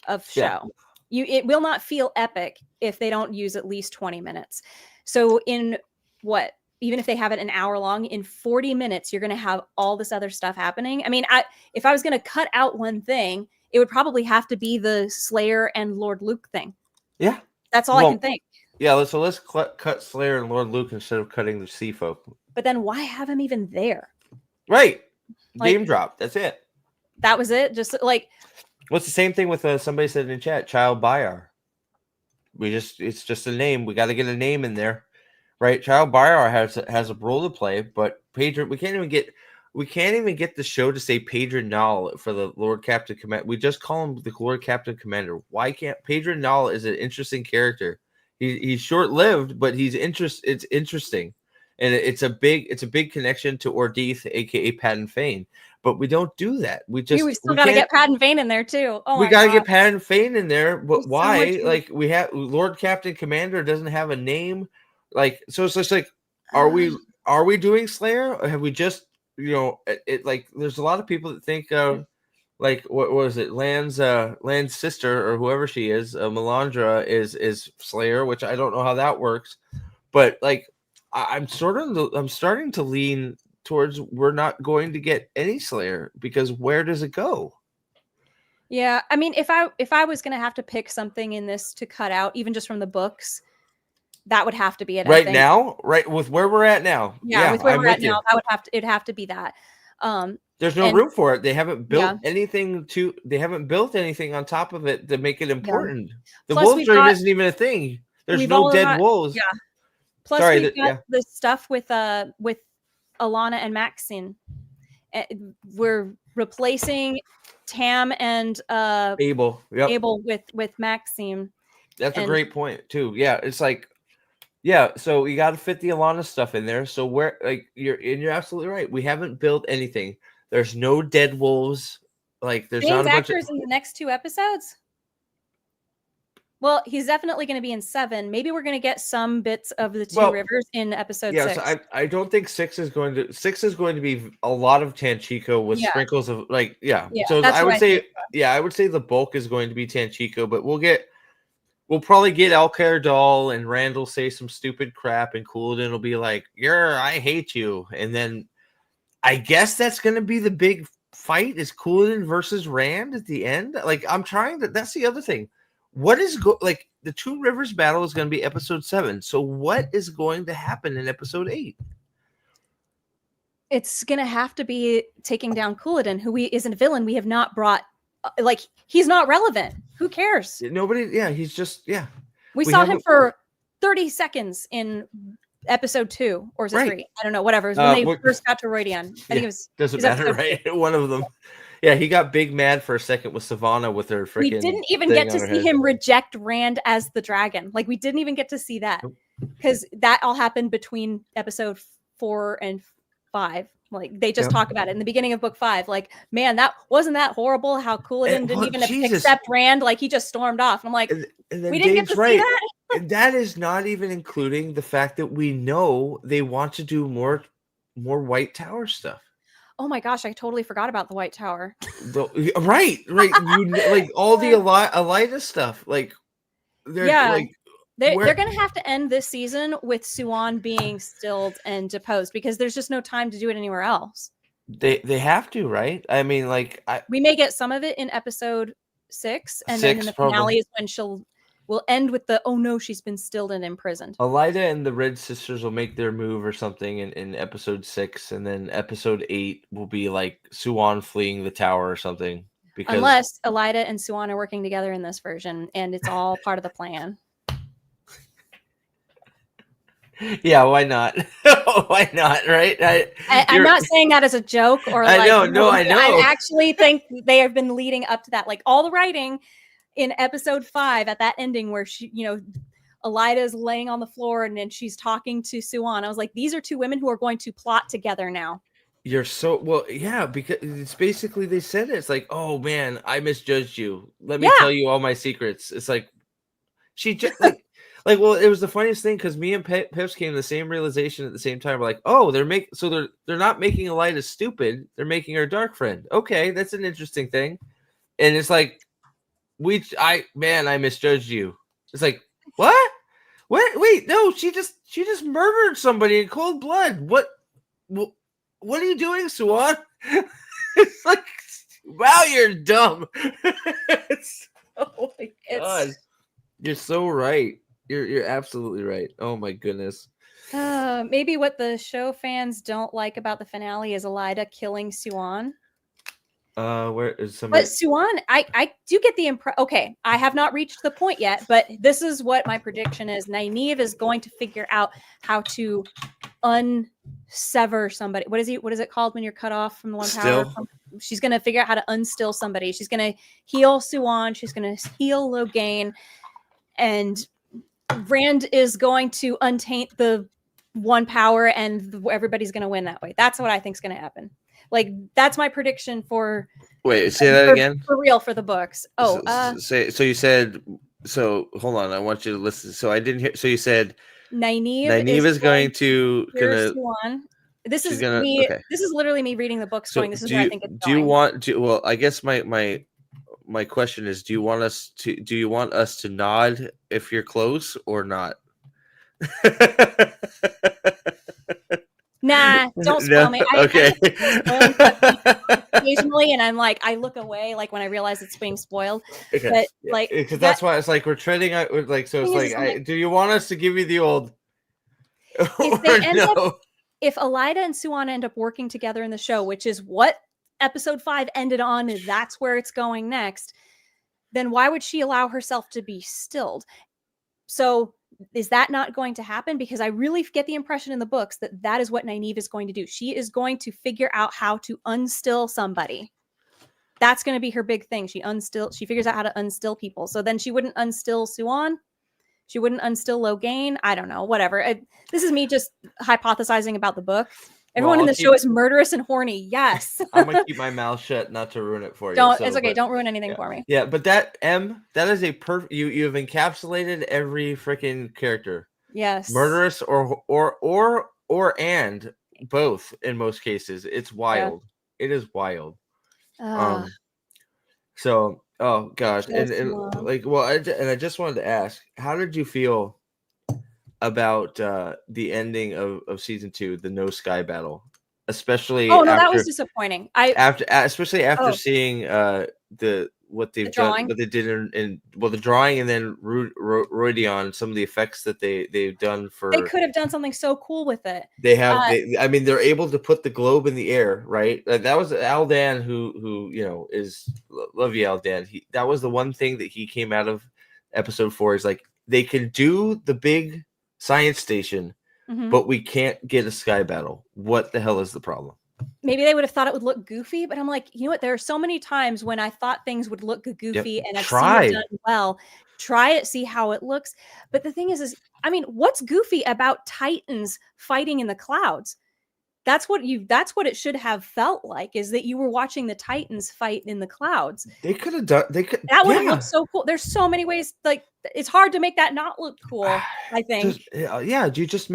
of show. It will not feel epic if they don't use at least 20 minutes. So in even if they have it an hour long, in 40 minutes, you're going to have all this other stuff happening. I mean, if I was going to cut out one thing, it would probably have to be the Slayer and Lord Luke thing. Yeah. That's all I can think. Yeah, let's cut Slayer and Lord Luke instead of cutting the sea folk. But then why have him even there? Right. Name drop. That's it. That was it? Just like... What's the same thing with somebody said in chat, Child Bayar. It's just a name. We got to get a name in there. Right? Child Bayar has a role to play, but Pedro, we can't even get the show to say Pedro Nall for the Lord Captain Commander. We just call him the Lord Captain Commander. Why can't Pedro Nall is an interesting character. He's short-lived, but it's interesting. And it's a big connection to Ordith, aka Pat and Fane. But we don't do that. We still got to get Pat and Fane in there too. Oh, we got to get Pat and Fane in there. But There's why? Like we have Lord Captain Commander doesn't have a name. Like so, it's just like, are we doing Slayer? Or have we just like? There's a lot of people that think like what was it? Land's sister or whoever she is, Melandra is Slayer, which I don't know how that works. But like I'm starting to lean towards we're not going to get any Slayer because where does it go? Yeah, I mean, if I was going to have to pick something in this to cut out, even just from the books, that would have to be it. Right now, right with where we're at now. Yeah, with where we're at now, it'd have to be that. There's no room for it. They haven't built anything on top of it to make it important. The wolf dream isn't even a thing. There's no dead wolves. Yeah. Plus, we've got the stuff with Alanna and Maxine. We're replacing Tam and Abel. Yep. Abel with Maxine. That's a great point too. Yeah, it's like, so you got to fit the Alanna stuff in there. So where, like, you're absolutely right. We haven't built anything. There's no dead wolves. Like, there's not a bunch actors in the next 2 episodes. Well, he's definitely going to be in 7. Maybe we're going to get some bits of the Two Rivers in episode 6. So I don't think 6 is going to be a lot of Tanchico with sprinkles of So I would say the bulk is going to be Tanchico, but we'll probably get Alcair Doll and Randall say some stupid crap, and Couladin will be like, I hate you. And then I guess that's going to be the big fight is Couladin versus Rand at the end. Like, that's the other thing. What is the Two Rivers battle is going to be episode 7. So what is going to happen in episode 8? It's going to have to be taking down Couladin, who isn't a villain. We have not brought, he's not relevant. Who cares? Nobody. Yeah. He's just, We saw him for 30 seconds in episode 2 or is it 3? I don't know. Whatever. It was when they first got to Rodion. I think it was. Doesn't matter, right? One of them. Yeah, he got big mad for a second with Savannah with her freaking. We didn't even get to see him reject Rand as the dragon. Like, we didn't even get to see that because that all happened between episode 4 and 5. Like, they just talk about it in the beginning of book 5. Like, man, that wasn't that horrible how Couladin didn't even accept Rand. Like, he just stormed off. And I'm like, we didn't get to see that. And that is not even including the fact that we know they want to do more White Tower stuff. Oh my gosh, I totally forgot about the White Tower. Right. You like all the Elida stuff. Like, they're going to have to end this season with Siuan being stilled and deposed because there's just no time to do it anywhere else. They have to, right? I mean, we may get some of it in episode 6, and then in the finale is when we'll end with she's been stilled and imprisoned. Elida and the Red Sisters will make their move or something in episode 6, and then episode 8 will be like Siuan fleeing the tower or something. Unless Elida and Siuan are working together in this version, and it's all part of the plan. Yeah, why not? Why not, right? I'm not saying that as a joke or I know. I actually think they have been leading up to that. Like, all the writing in episode 5 at that ending where she, Elida's laying on the floor and then she's talking to Siuan. I was like, these are two women who are going to plot together now. You're so well, yeah, because it's basically they said it. It's like, oh man, I misjudged you. Let me tell you all my secrets. It's like she just well, it was the funniest thing because me and Pips came to the same realization at the same time. We're like, oh, they're not making Elida stupid. They're making her dark friend. Okay, that's an interesting thing. And it's like, I misjudged you. It's like, what? What? Wait, no, she just murdered somebody in cold blood. What are you doing, Siuan? It's like, wow, you're dumb. Oh my god, you're so right. You're absolutely right. Oh my goodness. Maybe what the show fans don't like about the finale is Elida killing Siuan. Where is somebody? But Siuan, I do get the impression. Okay, I have not reached the point yet, but this is what my prediction is. Nynaeve is going to figure out how to unsever somebody. What is it called when you're cut off from the one power? She's going to figure out how to unstill somebody. She's going to heal Siuan. She's going to heal Logain. And Rand is going to untaint the one power and everybody's going to win that way. That's what I think is going to happen. Like, that's my prediction for. Wait, say that again. For real, for the books. Oh, so you said. So hold on, I want you to listen. So I didn't hear. So you said Nynaeve is going to Siuan. This is me. Okay. This is literally me reading the books. Going. This is where I think it's going. Do you want to? Well, I guess my question is: do you want us to nod if you're close or not? Nah, don't spoil me. Okay. Occasionally, and I'm like, I look away, like when I realize it's being spoiled. Okay. But like, because that's why it's like we're treading out. Like, so it's like, do you want us to give you the old? If Elida and Siuan end up working together in the show, which is what episode 5 ended on, and that's where it's going next, then why would she allow herself to be stilled? So is that not going to happen? Because I really get the impression in the books that is what Nynaeve is going to do. She is going to figure out how to unstill somebody. That's going to be her big thing. She figures out how to unstill people. So then she wouldn't unstill Siuan. She wouldn't unstill Logain. I don't know, whatever. This is me just hypothesizing about the book. Everyone in the show is murderous and horny. Yes. I'm gonna keep my mouth shut, not to ruin it for you. It's okay. Don't ruin anything for me. Yeah, but that is a perfect. You've encapsulated every freaking character. Yes. Murderous or and both in most cases. It's wild. Yeah. It is wild. So, oh gosh, and I just wanted to ask, how did you feel about the ending of season 2, the no sky battle, especially? Oh no, that was disappointing. Especially after seeing what they did in the drawing, and then Roidion, some of the effects that they've done for. They could have done something so cool with it. They have. They're able to put the globe in the air, right? That was Aldan, who is love you, Aldan. That was the one thing that he came out of episode 4 is like, they can do the big science station, but we can't get a sky battle. What the hell is the problem? Maybe they would have thought it would look goofy, but I'm like, you know what? There are so many times when I thought things would look goofy, and I've seen it done well. Try it, see how it looks. But the thing is, what's goofy about Titans fighting in the clouds? That's what it should have felt like, is that you were watching the Titans fight in the clouds. They could have done. That would have looked so cool. There's so many ways. Like, it's hard to make that not look cool. I think. You just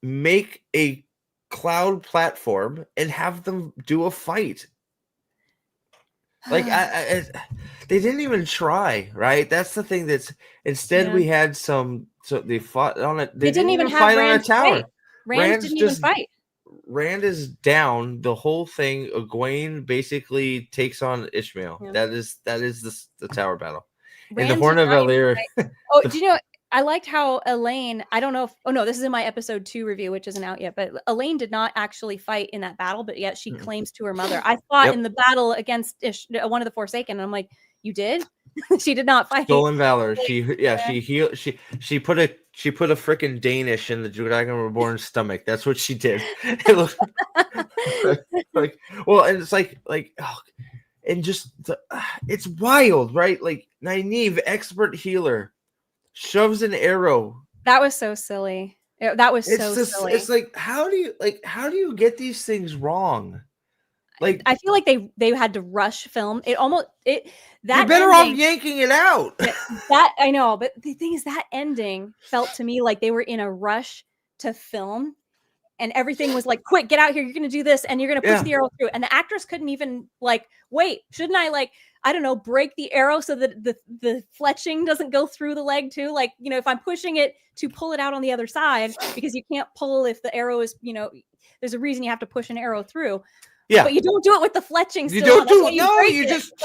make a cloud platform and have them do a fight. Like they didn't even try, right? That's the thing. Instead we had some. So they fought on it. They didn't even fight on a tower. Rand didn't even fight. Rand is down. The whole thing. Egwene basically takes on Ishmael. Yeah. That is the tower battle. In the Horn of Valyr. Oh, do you know? I liked how Elaine. I don't know if. Oh no, this is in my episode 2 review, which isn't out yet. But Elaine did not actually fight in that battle, but yet she claims to her mother, "I fought in the battle against one of the Forsaken." And I'm like, "You did?" She did not fight. Stolen valor. She put a freaking Danish in the Dragon Reborn stomach. That's what she did. It looked like and it's like and just it's wild, right? Like Nynaeve, expert healer, shoves an arrow. That was so silly. That was It's so just silly. it's like how do you get these things wrong? Like I feel like they had to rush film. That you're better off ending, yanking it out. that I know, but the thing is that ending felt to me like they were in a rush to film. And everything was like, quick, get out here. You're going to do this. And you're going to push the arrow through. And the actors couldn't even like, wait, shouldn't I like, I don't know, break the arrow so that the fletching doesn't go through the leg too? Like, you know, if I'm pushing it to pull it out on the other side, because you can't pull if the arrow is, you know, there's a reason you have to push an arrow through. Yeah. But you don't do it with the fletching. You don't do it. No,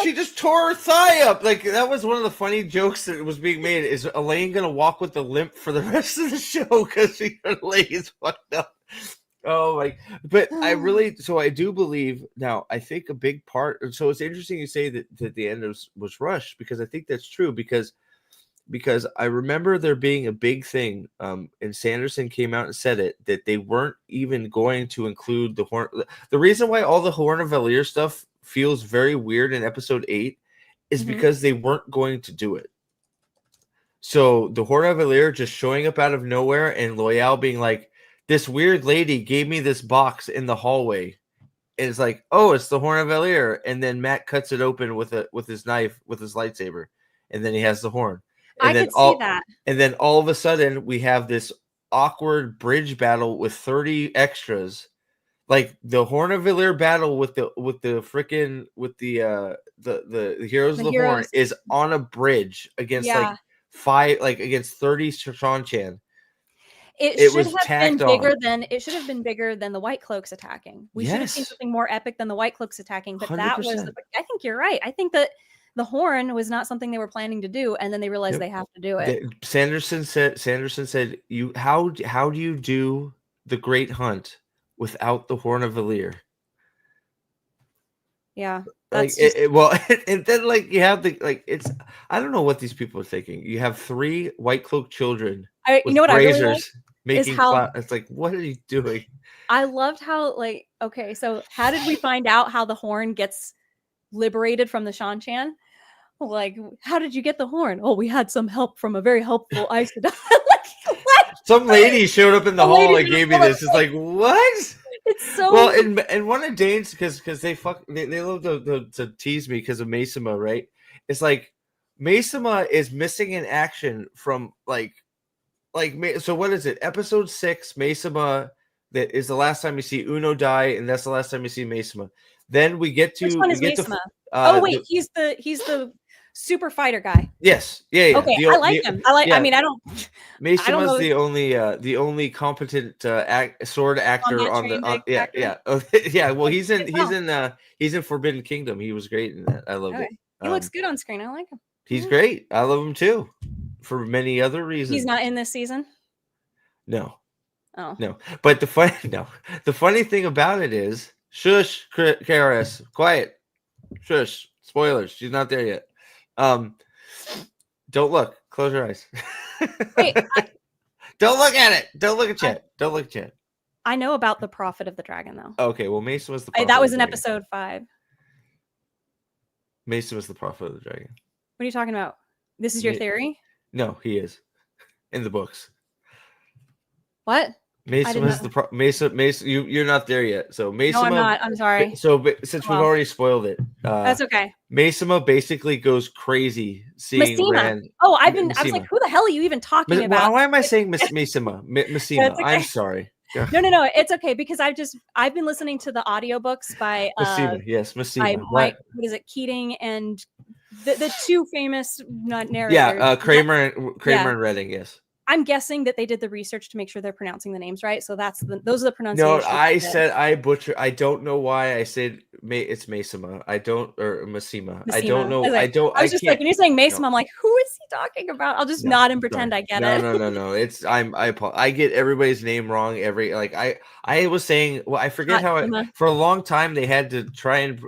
she just tore her thigh up. Like that was one of the funny jokes that was being made. Is Elaine going to walk with the limp for the rest of the show because her leg is fucked up? Oh my! But I do believe now. I think a big part. So it's interesting you say that the end was rushed because I think that's true because I remember there being a big thing. And Sanderson came out and said it that they weren't even going to include the horn. The reason why all the Horn of Valir stuff feels very weird in episode 8 is because they weren't going to do it. So the Horn of Valir just showing up out of nowhere and Loyal being like, this weird lady gave me this box in the hallway. And it's like, oh, it's the Horn of Valir. And then Matt cuts it open with his knife, with his lightsaber. And then he has the horn. And I could see that. And then all of a sudden we have this awkward bridge battle with 30 extras. Like the Horn of Valir battle with the Heroes of the Horn is on a bridge against against 30 Sean-Chan. It should have been bigger than the White Cloaks attacking. We should have seen something more epic than the White Cloaks attacking. But 100%. I think you're right. I think that the horn was not something they were planning to do, and then they realized they have to do it. Sanderson said, how do you do the Great Hunt without the Horn of Valir? Yeah. And then you have I don't know what these people are thinking. You have 3 White Cloak children with what razors I really like making it's like, what are you doing? I loved how okay, so how did we find out how the horn gets liberated from the Sean-Chan? Like, how did you get the horn? Oh, we had some help from a very helpful ice. Some lady showed up in the hall and gave me this. It's like, what? It's so well, and one of Dane's because they love to tease me because of Mesima, right? It's like Mesima is missing in action from so what is it? Episode 6, Mesima, that is the last time you see Uno die, and that's the last time you see Mesima. Then we get to which one is Mesima? He's the super fighter guy. Yes, yeah. Okay, I like him. I mean, I don't. Mesima's the only competent sword actor on the yeah. Well, he's in Forbidden Kingdom. He was great in that. I love it. He looks good on screen. I like him. He's great. I love him too, for many other reasons. He's not in this season. No. Oh no. But the funny thing about it is, shush, KRS, quiet, shush. Spoilers. She's not there yet. Don't look. Close your eyes. Wait, don't look at it. Don't look at chat. Don't look at chat. I know about the Prophet of the Dragon, though. Okay, well, Mason was the Prophet that was in episode 5. Mason was the Prophet of the Dragon. What are you talking about? This is your theory? No, he is in the books. What? Mason was the Mason. You're not there yet. So Mason. No, I'm not. I'm sorry. So since we've already spoiled it, that's okay. Mesima basically goes crazy seeing Rand. Oh, I was like, who the hell are you even talking about? Why am I saying Mesima? Mesima. Okay. I'm sorry. No, it's okay because I've been listening to the audiobooks by Mesima. Yes, Mesima. What is it? Keating and the 2 famous narrators. Yeah, Kramer and Redding. Yes. I'm guessing that they did the research to make sure they're pronouncing the names right. So those are the pronunciations. No, I butcher. I don't know why I said it's Mesima. I don't, or Mesima. I don't know. I was just like, when you're saying Mesima, I'm like, who is he talking about? I'll just nod and pretend I get it. No. It's I get everybody's name wrong. I was saying, well, I forget for a long time they had to try and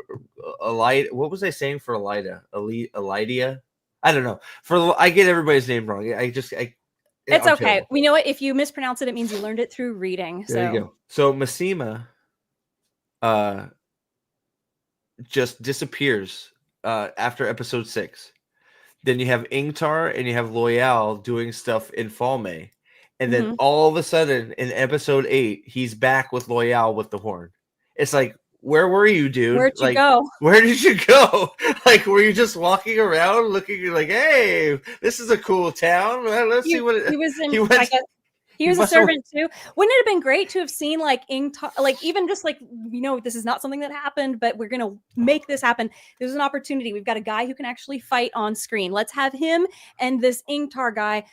what was I saying for Elidia? I don't know. I get everybody's name wrong. It's okay. We know what, if you mispronounce it, it means you learned it through reading. There you go. So Mesima just disappears after episode 6. Then you have Ingtar and you have Loyal doing stuff in Falme. And then Mhm. all of a sudden in episode 8, he's back with Loyal with the horn. It's like, where were you, dude? Where'd you Like, go? where did you go? Like, were you just walking around looking like, hey, this is a cool town. Let's see what He was in. he I went. guess he was a servant too. Wouldn't it have been great to have seen like Ingtar, like even just like, this is not something that happened, but we're gonna make this happen. There's an opportunity. We've got a guy who can actually fight on screen. Let's have him and this Ingtar guy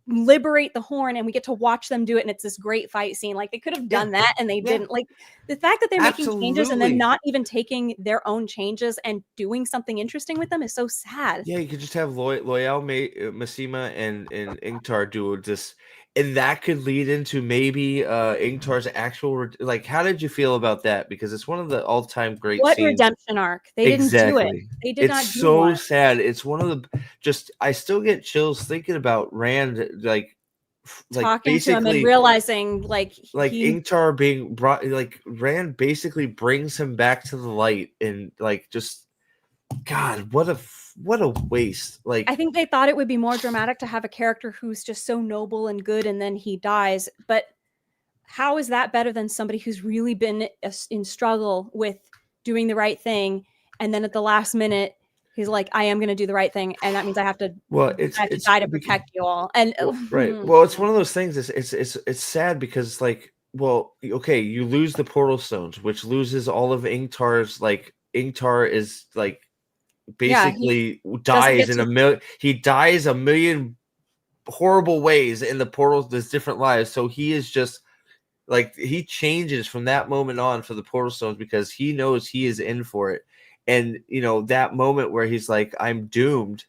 liberate the horn, and we get to watch them do it, and it's this great fight scene. Like, they could have done that, and they didn't. Like, the fact that they're making changes and then not even taking their own changes and doing something interesting with them is so sad. Yeah, you could just have Loyal, Massima, and Ingtar do this, and that could lead into maybe Ingtar's actual like. How did you feel about that? Because it's one of the all-time great scenes. Redemption arc? They didn't do it. They did not do it. It's so sad. It's one of the I still get chills thinking about Rand like talking to him and realizing like Ingtar being brought, like Rand basically brings him back to the light, and like just God, what a waste. Like, I think they thought it would be more dramatic to have a character who's just so noble and good and then he dies, but how is that better than somebody who's really been in struggle with doing the right thing, and then at the last minute he's like, I am going to do the right thing, and that means I have to die to protect you all. And right. Well, it's one of those things. It's sad because, like, well, okay, you lose the portal stones, which loses all of Ingtar's, like, Ingtar is like basically dies in he dies a million horrible ways in the portals. There's different lives, so he is just like, he changes from that moment on for the portal stones because he knows he is in for it. And that moment where he's like, I'm doomed,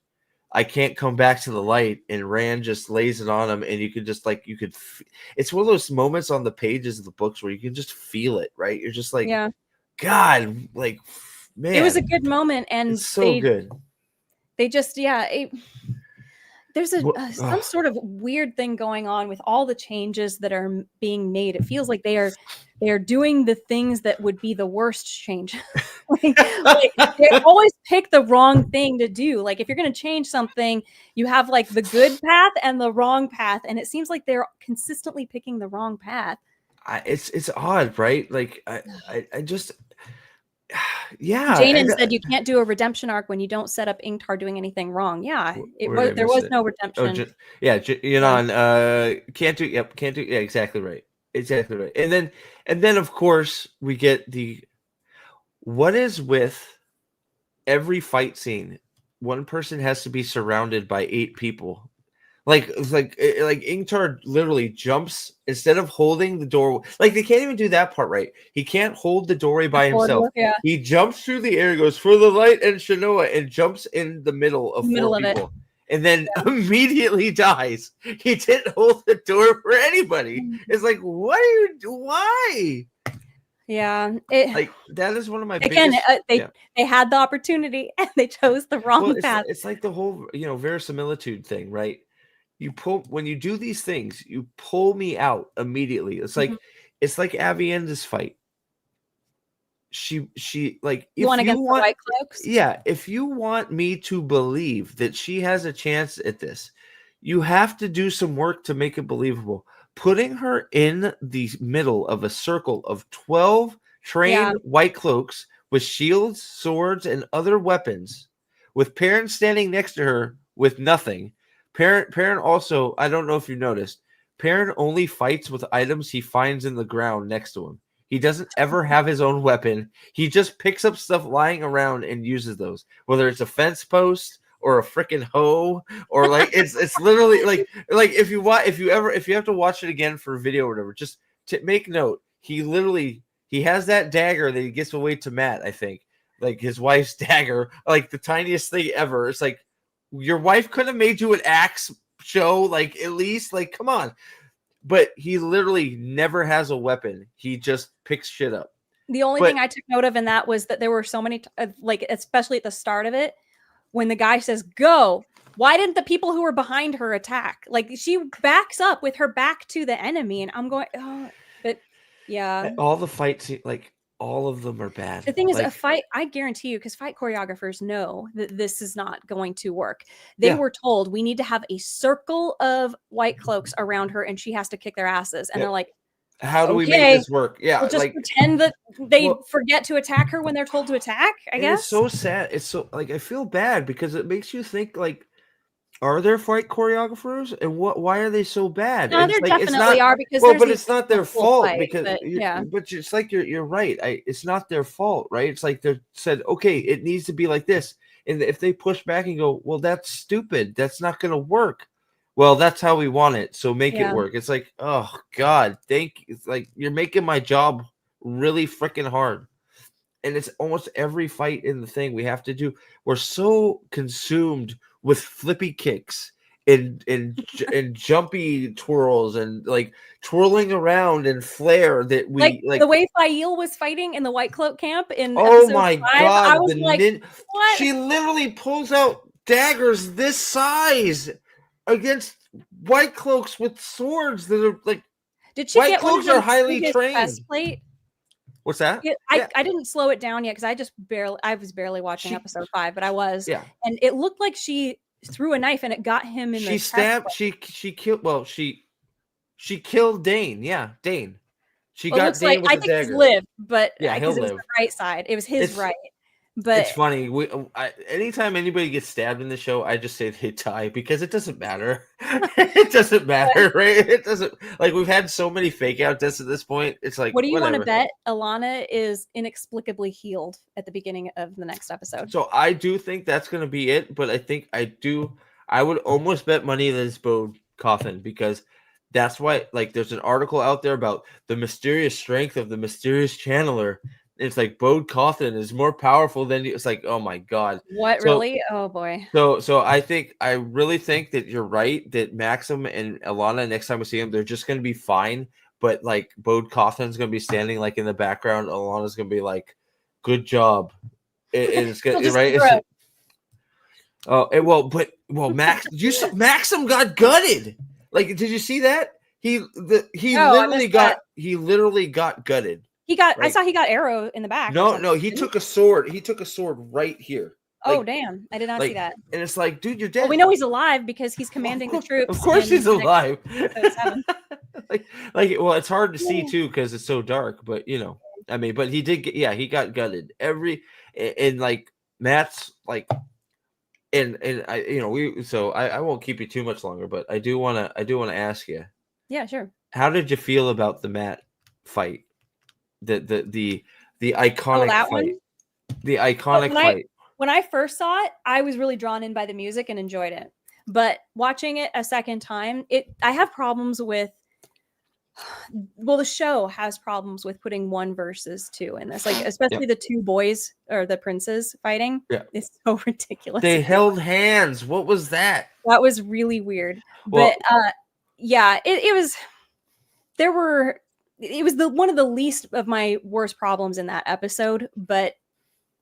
I can't come back to the light, and Rand just lays it on him, and you could just like, it's one of those moments on the pages of the books where you can just feel it, right? You're just like, God, like, man, it was a good moment, and it's so good. They just there's some sort of weird thing going on with all the changes that are being made. It feels like they are doing the things that would be the worst change. like they always pick the wrong thing to do. Like, if you're going to change something, you have like the good path and the wrong path, and it seems like they're consistently picking the wrong path. It's odd, right? Like, I just. Yeah, Janan said you can't do a redemption arc when you don't set up Ingtar doing anything wrong. Yeah, there was no redemption. Can't do. Yep, can't do. Yeah, exactly right. And then of course we get what is with every fight scene. One person has to be surrounded by 8 people. Like Ingtar literally jumps, instead of holding the door. Like, they can't even do that part right. He can't hold the doorway by himself. He jumps through the air, goes for the light and Shanoa, and jumps in the middle of 4 people, and then immediately dies. He didn't hold the door for anybody. It's like, what are you? Why? Yeah, like, that is one of my biggest. They had the opportunity and they chose the wrong path. It's like the whole verisimilitude thing, right? When you do these things, you pull me out immediately. It's like it's like Avienda's fight. She like, if against the White Cloaks? Yeah, if you want me to believe that she has a chance at this, you have to do some work to make it believable. Putting her in the middle of a circle of 12 trained White Cloaks with shields, swords, and other weapons, with Perrin standing next to her with nothing. Perrin also, I don't know if you noticed, Perrin only fights with items he finds in the ground next to him. He doesn't ever have his own weapon. He just picks up stuff lying around and uses those, whether it's a fence post or a freaking hoe, or like it's literally like if you have to watch it again for a video or whatever, just to make note, he has that dagger that he gives away to Matt, I think, like his wife's dagger, like the tiniest thing ever. It's like, your wife could have made you an axe show, like, at least, like, come on. But he literally never has a weapon. He just picks shit up. The only thing I took note of in that was that there were so many, like, especially at the start of it, when the guy says, go, why didn't the people who were behind her attack? Like, she backs up with her back to the enemy, and I'm going, oh, but yeah. All the fights, like, all of them are bad. The thing is, like, a fight, I guarantee you, because fight choreographers know that this is not going to work. They yeah, were told, we need to have a circle of white cloaks around her and she has to kick their asses. And yeah. they're like, How do we make okay, this work? Yeah, we'll just like, pretend that they well, forget to attack her when they're told to attack, I and it's guess. so sad. It's so, like, I feel bad because it makes you think, like, are there fight choreographers, and why are they so bad? No, And it's there like, it's definitely not, are, because well, there's but these it's not scenes their of full fault fight, because but yeah. but it's like you're right. It's not their fault, right? It's like they're said, okay, it needs to be like this, and if they push back and go, well, that's stupid, that's not going to work. Well, that's how we want it, so make it Yeah. work. It's like, oh God, it's like you're making my job really freaking hard. And it's almost every fight in the thing we have to do. We're so consumed with flippy kicks and jumpy twirls and like twirling around and flare that Like we like. the way Aiel was fighting in the White Cloak camp in Oh episode my 5, I God, was like, what? she literally pulls out daggers this size against white cloaks with swords that are like, Did she white get one of cloaks them are through highly his trained. chest plate? What's that? I, Yeah, I didn't slow it down yet because I was barely watching she episode 5, but I was. yeah. And it looked like she threw a knife and it got him in the She chest stabbed. plate. She killed. Well, she killed Dane. Yeah, Dane. She Well, it got looks like, Dane with I the think he's dagger. lived, but Yeah, he'll because it was live. the right side, it was his It's right. it's But funny. Anytime anybody gets stabbed in the show, I just say they die because it doesn't matter. It doesn't matter, right? It doesn't, like, we've had so many fake out deaths at this point. It's like, what do you want to whatever. bet Alanna is inexplicably healed at the beginning of the next episode? So I do think that's going to be it, but I would almost bet money that it's Bode Coffin because that's why, like, there's an article out there about the mysterious strength of the mysterious channeler. It's like Bode Coffin is more powerful than you. It's like, oh my God. What, So, really? Oh boy. so I really think that you're right that Maxim and Alanna, next time we see them, they're just going to be fine. But like Bode Coffin's going to be standing like in the background. Alana's going to be like, good job. It's He'll good, just right? throw. Maxim got gutted. Like, did you see that? He No, I missed that. literally got gutted. I Right? saw he got arrow in the back. or No, something, he didn't took a sword. He took a sword right here. Oh, Like, damn. I did not see that. and it's like, dude, you're Well, dead. we know he's alive because he's commanding the troops. Of course, in he's alive. episode 7. Well, it's hard to see too because it's so dark. But I mean, but he did get, yeah, he got gutted. And like Matt's like, and I, I won't keep you too much longer, but I do want to ask you. Yeah, sure. How did you feel about the Matt fight? The iconic that fight. one? The iconic fight. When I first saw it, I was really drawn in by the music and enjoyed it. But watching it a second time, I have problems with. Well, the show has problems with putting 1 versus 2 in this, like especially the 2 boys or the princes fighting. Yeah, it's so ridiculous. They held hands. What was that? That was really weird. Well, but yeah, it was. It was one of the least of my worst problems in that episode, but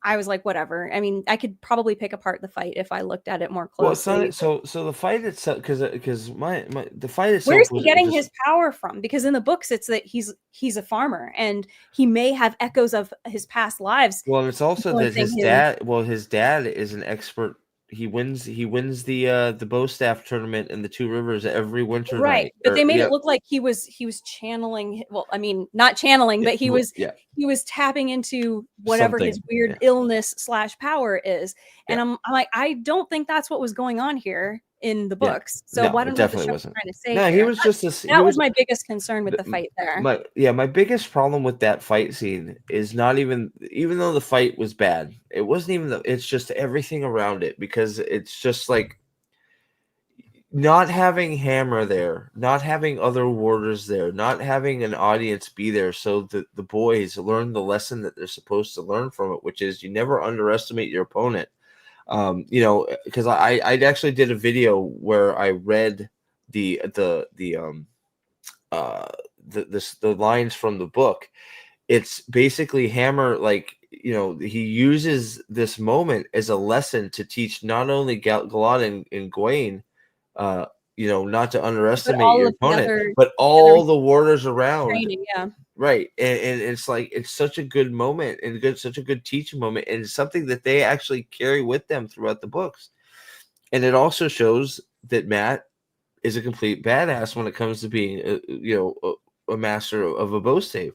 I was like, whatever. I mean, I could probably pick apart the fight if I looked at it more closely. Well, so the fight itself, because the fight itself. Where is he getting his power from? Because in the books, it's that he's a farmer and he may have echoes of his past lives. Well, it's also that his dad. Well, his dad is an expert. He wins the bow staff tournament in the 2 Rivers every winter right night. But they made it look like he was channeling, well, I mean, not channeling, but he was tapping into whatever his weird illness / power is. And I'm like, I don't think that's what was going on here in the books. So no, why don't definitely the show wasn't trying to say no here? he was just that was my biggest concern with the fight there. My biggest problem with that fight scene is not even though the fight was bad, it wasn't even it's just everything around it, because it's just like not having Hammer there, not having other warders there, not having an audience be there so that the boys learn the lesson that they're supposed to learn from it, which is you never underestimate your opponent. Because I actually did a video where I read the lines from the book. It's basically Hammer, like, he uses this moment as a lesson to teach not only Galad and Gawain, not to underestimate your opponent, but all the warders around. Training, yeah. Right. And it's like, it's such a good moment and such a good teaching moment. And it's something that they actually carry with them throughout the books. And it also shows that Matt is a complete badass when it comes to being, a master of a bow stave.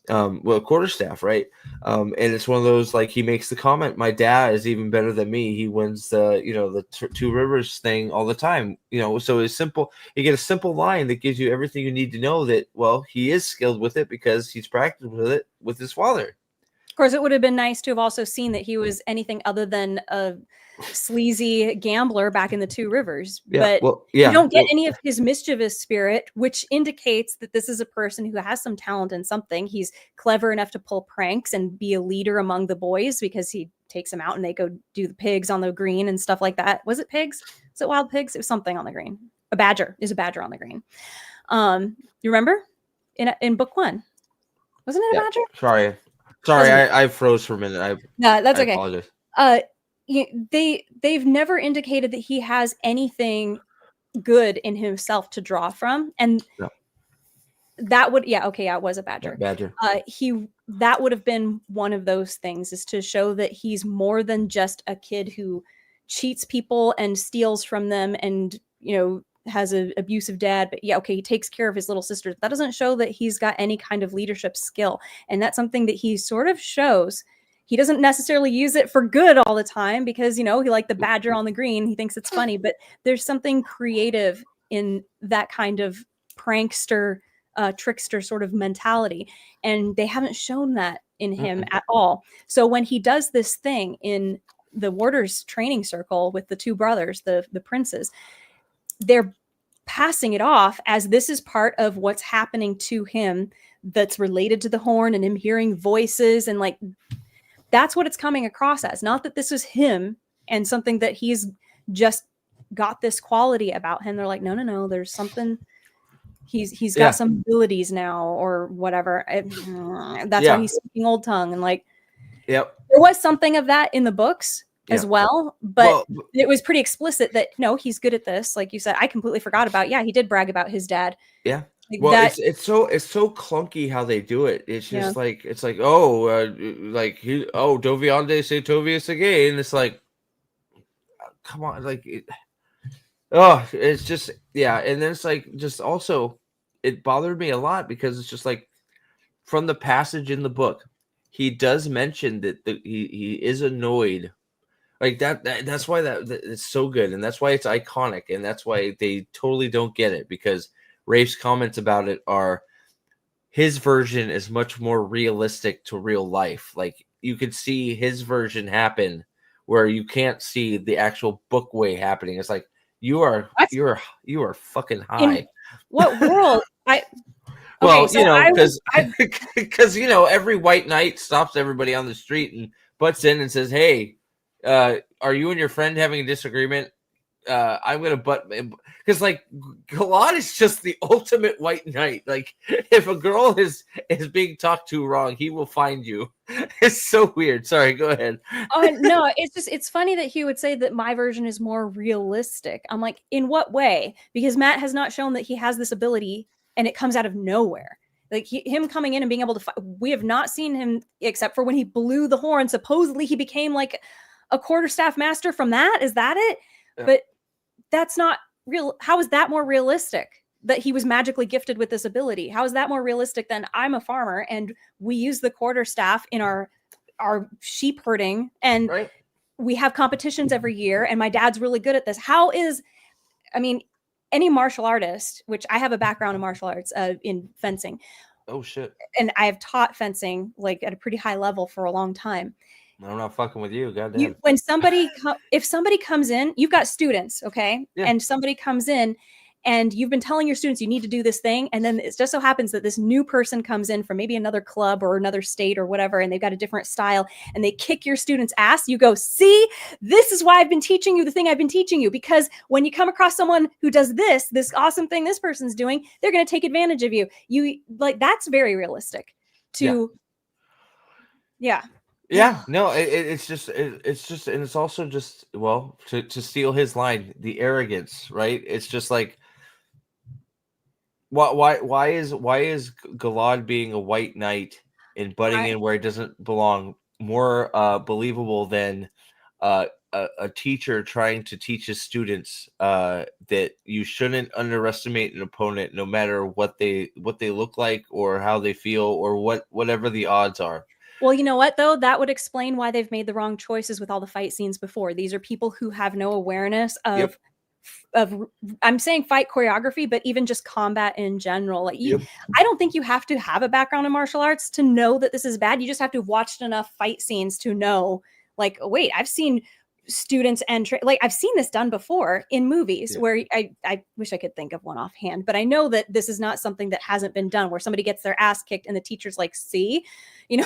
Well, quarterstaff, right? And it's one of those, like, he makes the comment, my dad is even better than me. He wins the Two Rivers thing all the time. So it's simple. You get a simple line that gives you everything you need to know that, well, he is skilled with it because he's practiced with it with his father. Of course, it would have been nice to have also seen that he was anything other than a sleazy gambler back in the Two Rivers. Yeah, But well, you yeah, don't get any of his mischievous spirit, which indicates that this is a person who has some talent in something. He's clever enough to pull pranks and be a leader among the boys because he takes them out and they go do the pigs on the green and stuff like that. Was it pigs? Was it wild pigs? It was something on the green. A badger. Is a badger on the green. You remember? In book 1. Wasn't it a badger? Sorry, I froze for a minute. No, that's okay. I apologize. They've never indicated that he has anything good in himself to draw from, and No. that would it was a badger. Badger. That would have been one of those things, is to show that he's more than just a kid who cheats people and steals from them and has an abusive dad, but he takes care of his little sisters. That doesn't show that he's got any kind of leadership skill. And that's something that he sort of shows. He doesn't necessarily use it for good all the time because, he like the badger on the green. He thinks it's funny, but there's something creative in that kind of prankster, trickster sort of mentality. And they haven't shown that in him at all. So when he does this thing in the warders training circle with the two brothers, the princes, they're passing it off as this is part of what's happening to him that's related to the horn and him hearing voices, and like that's what it's coming across as. Not that this is him and something that he's just got this quality about him. They're like, no, there's something. He's got some abilities now or whatever. That's why he's speaking Old Tongue and like. Yep. There was something of that in the books as well, but it was pretty explicit that no, he's good at this. Like you said, I completely forgot about. Yeah, he did brag about his dad. Yeah. Like well, it's so clunky how they do it. It's just like Doviande se Tovius again. It's like, come on, like it's just and then it's like just also it bothered me a lot because it's just like from the passage in the book, he does mention that he is annoyed. Like that's why that it's so good, and that's why it's iconic, and that's why they totally don't get it, because Rafe's comments about it are his version is much more realistic to real life. Like you could see his version happen where you can't see the actual book way happening. It's like you are fucking high. In what world? Because every white knight stops everybody on the street and butts in and says, "Hey, are you and your friend having a disagreement? I'm gonna butt," because like Galad is just the ultimate white knight. Like if a girl is being talked to wrong, he will find you. It's so weird. Sorry, go ahead. No, it's funny that he would say that my version is more realistic. I'm like, in what way? Because Matt has not shown that he has this ability, and it comes out of nowhere. Like him coming in and being able to fight. We have not seen him except for when he blew the horn. Supposedly he became like a quarterstaff master from that. Is that it? Yeah. But that's not real. How is that more realistic that he was magically gifted with this ability? How is that more realistic than I'm a farmer and we use the quarterstaff in our sheep herding and we have competitions every year and my dad's really good at this? Any martial artist, which I have a background in martial arts in fencing. Oh shit. And I have taught fencing like at a pretty high level for a long time. I'm not fucking with you. Goddamn. When somebody, if somebody comes in, you've got students, okay? Yeah. And somebody comes in and you've been telling your students you need to do this thing. And then it just so happens that this new person comes in from maybe another club or another state or whatever, and they've got a different style and they kick your students' ass. You go, see, this is why I've been teaching you the thing I've been teaching you. Because when you come across someone who does this awesome thing this person's doing, they're going to take advantage of you. That's very realistic to, yeah. No, it's just, and it's also just, to steal his line, the arrogance, right? It's just like, Why is Galad being a white knight and butting in where he doesn't belong more believable than a teacher trying to teach his students that you shouldn't underestimate an opponent, no matter what they look like or how they feel or whatever the odds are. Well, you know what, though? That would explain why they've made the wrong choices with all the fight scenes before. These are people who have no awareness of I'm saying fight choreography, but even just combat in general. Like I don't think you have to have a background in martial arts to know that this is bad. You just have to have watched enough fight scenes to know, like, wait, I've seen students and like I've seen this done before in movies where I wish I could think of one offhand, but I know that this is not something that hasn't been done, where somebody gets their ass kicked and the teacher's like, see,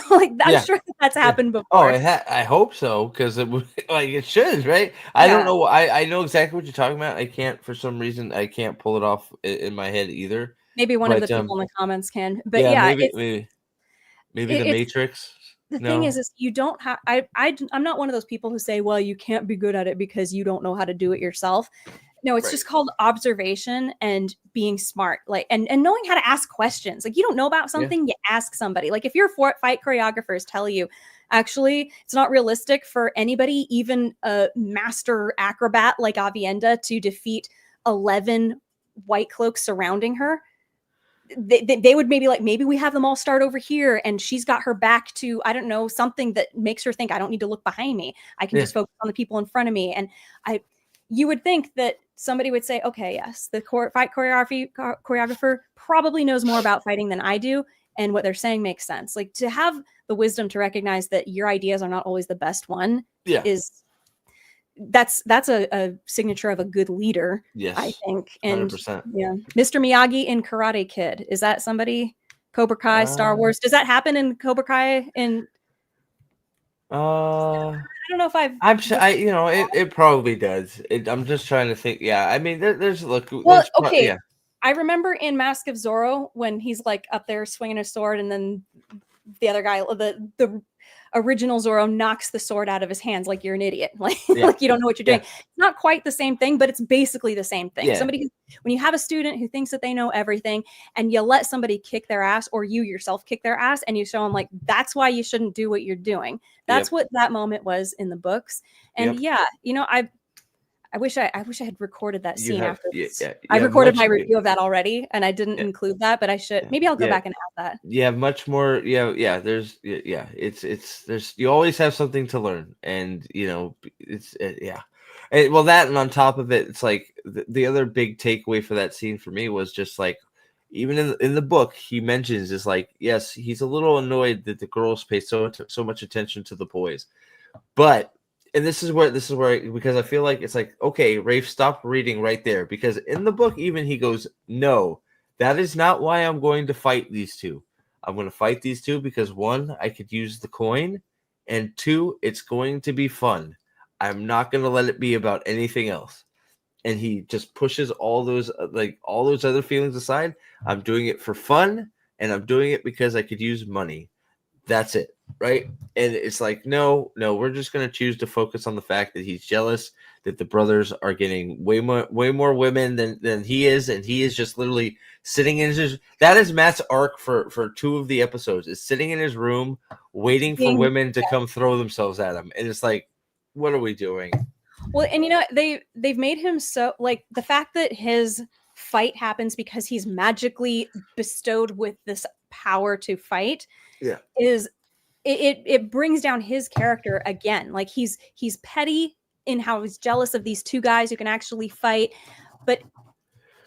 like I'm sure that's happened before. Oh, I hope so, because it would, like, it should, right? I don't know. I know exactly what you're talking about. I can't, for some reason, I can't pull it off in my head either. Maybe one of the people in the comments can, but maybe the Matrix. The thing is you don't have, I'm not one of those people who say, well, you can't be good at it because you don't know how to do it yourself. No, it's just called observation and being smart, like, and knowing how to ask questions. Like, you don't know about something, you ask somebody. Like, if your fight choreographers tell you, actually, it's not realistic for anybody, even a master acrobat like Avienda, to defeat 11 white cloaks surrounding her. They would maybe we have them all start over here and she's got her back to, I don't know, something that makes her think I don't need to look behind me. I can just focus on the people in front of me. And you would think that somebody would say, okay, yes, the fight choreographer probably knows more about fighting than I do. And what they're saying makes sense. Like, to have the wisdom to recognize that your ideas are not always the best one that's a signature of a good leader. Yes, I think. And 100%. Yeah, Mr. Miyagi in Karate Kid, is that somebody? Cobra Kai, Star Wars, does that happen in Cobra Kai? In I don't know if it probably does. I'm just trying to think. Yeah, I mean, there's okay. I remember in Mask of Zorro when he's like up there swinging a sword, and then the other guy, the original Zorro, knocks the sword out of his hands like, you're an idiot. Like, like you don't know what you're doing. It's not quite the same thing, but it's basically the same thing. Somebody when you have a student who thinks that they know everything and you let somebody kick their ass, or you yourself kick their ass, and you show them, like, that's why you shouldn't do what you're doing. That's what that moment was in the books. And I wish I had recorded that scene after this. I recorded my review of that already, and I didn't include that, but I should. Maybe I'll go back and add that. Yeah, much more. There's there's you always have something to learn, and it's well, that, and on top of it, it's like the other big takeaway for that scene for me was just like, even in the book, he mentions is like, yes, he's a little annoyed that the girls pay so much attention to the boys, but. And this is where because I feel like it's like, okay, Rafe, stop reading right there, because in the book even he goes, no, that is not why I'm going to fight these two. I'm going to fight these two because, one, I could use the coin, and two, it's going to be fun. I'm not going to let it be about anything else. And he just pushes all those other feelings aside. I'm doing it for fun, and I'm doing it because I could use money. That's it, right? And it's like, no, we're just going to choose to focus on the fact that he's jealous that the brothers are getting way more women than he is, and he is just literally sitting in his. That is Matt's arc for 2 of the episodes, is sitting in his room waiting for women to come throw themselves at him, and it's like, what are we doing? Well, and they've made him so, like, the fact that his fight happens because he's magically bestowed with this power to fight. Is it brings down his character again. Like, he's petty in how he's jealous of these 2 guys who can actually fight, but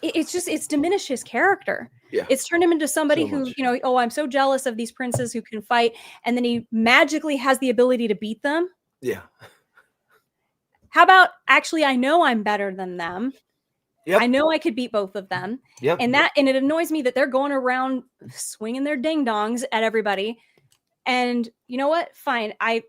it's diminished his character. It's turned him into somebody who, oh, I'm so jealous of these princes who can fight, and then he magically has the ability to beat them. How about, actually, I know I'm better than them. I know I could beat both of them. And it annoys me that they're going around swinging their ding dongs at everybody. And you know what? Fine. I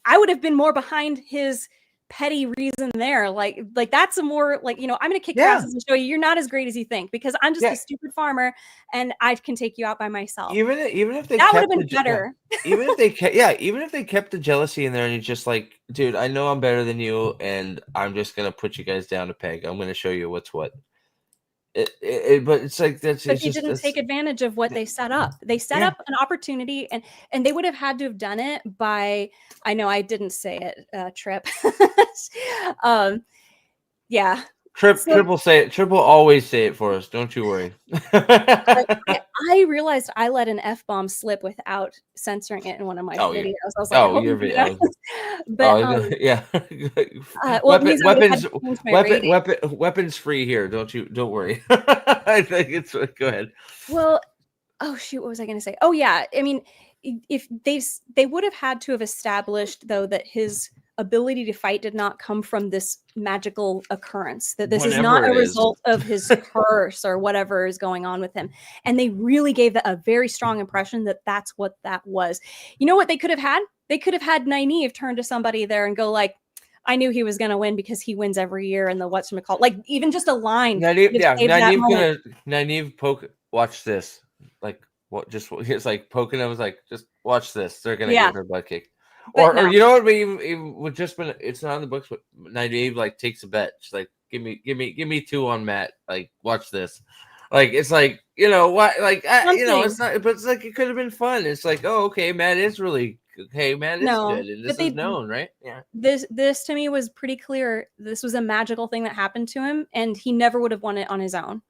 would have been more behind his petty reason there. Like that's a more, like, I'm going to kick your asses and show you're not as great as you think, because I'm just a stupid farmer and I can take you out by myself. Even if they that would have been better. Even if they kept the jealousy in there, and you're just like, dude, I know I'm better than you, and I'm just going to put you guys down a peg. I'm going to show you what's what. But it's like But he didn't take advantage of what they set up. They set up an opportunity, and they would have had to have done it by. I know I didn't say it, Trip. Yeah. Triple say it. Triple always say it for us. Don't you worry. I realized I let an F-bomb slip without censoring it in one of my videos. Yeah. I was like, oh, you're but yeah. Weapons free here. Don't worry. I think it's go ahead. Well, oh shoot, what was I going to say? Oh yeah, I mean, if they would have had to have established though that his ability to fight did not come from this magical occurrence, that this is not a result of his curse or whatever is going on with him. And they really gave that a very strong impression that that's what that was. You know what they could have had? They could have had Nynaeve turn to somebody there and go like, I knew he was going to win because he wins every year in the whatchamacallit. Like even just a line. Nynaeve poke, watch this. Like what, just it's like poking him was like, just watch this. They're going to get her butt kicked. Or you know what? It would just been. It's not in the books, but Nynaeve like takes a bet. She's like, "Give me 2 on Matt. Like, watch this." Like, it's like what? Like, it's not. But it's like it could have been fun. It's like, oh, okay, Matt is really okay. Matt is good, and this is known, right? Yeah. This to me was pretty clear. This was a magical thing that happened to him, and he never would have won it on his own.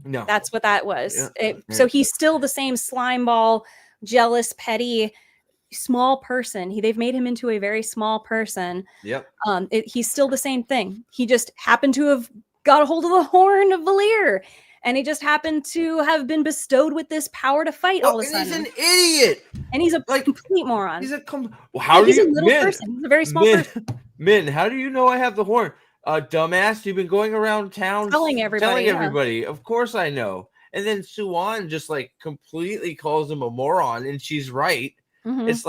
No, that's what that was. So he's still the same slime ball, jealous, petty. Small person. They've made him into a very small person. Yep. He's still the same thing. He just happened to have got a hold of the horn of Valir, and he just happened to have been bestowed with this power to fight all of a sudden. He's an idiot, and he's a complete moron. He's a how do he's you? A little person. He's a very small person. Min, how do you know I have the horn? Dumbass, you've been going around town telling everybody. Of course I know. And then Siuan just like completely calls him a moron, and she's right. Mm-hmm. It's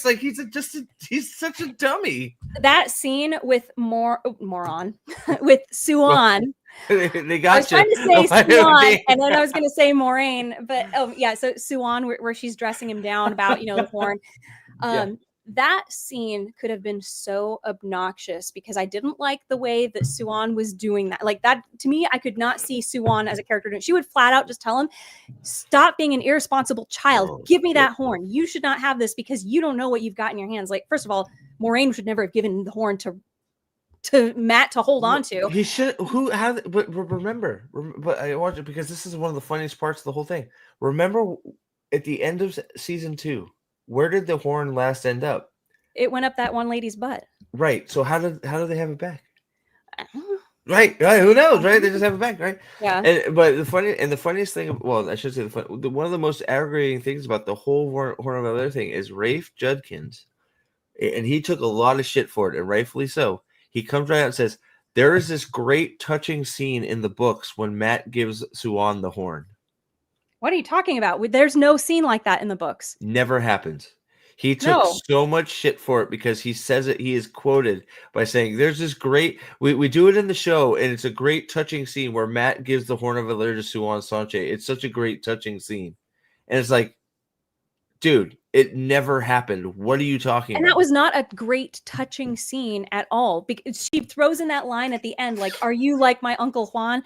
like he's such a dummy. That scene with moron with Siuan. They got I was trying to say Siuan, and then I was going to say Moiraine, but so Siuan, where she's dressing him down about the horn. That scene could have been so obnoxious because I didn't like the way that Siuan was doing that. Like that, to me, I could not see Siuan as a character. She would flat out just tell him, stop being an irresponsible child. Give me that horn. You should not have this because you don't know what you've got in your hands. Like, first of all, Moiraine should never have given the horn to Matt to hold on to. He should. But remember, but I want you, because this is one of the funniest parts of the whole thing. Remember at the end of season 2, where did the horn last end up? It went up that one lady's butt. Right. So how do they have it back? Right. Who knows? Right. They just have it back. Right. Yeah. But the funniest thing. Well, I should say one of the most aggravating things about the whole Horn of Valor thing is Rafe Judkins, and he took a lot of shit for it, and rightfully so. He comes right out and says there is this great touching scene in the books when Matt gives Siuan the horn. What are you talking about? There's no scene like that in the books. Never happens. He took so much shit for it because he says it. He is quoted by saying, "There's this great. We do it in the show, and it's a great touching scene where Matt gives the horn of Valyr to Siuan Sanche. It's such a great touching scene, and it's like, dude, it never happened. What are you talking about?" And that was not a great touching scene at all. Because she throws in that line at the end, like, "Are you like my Uncle Juan?"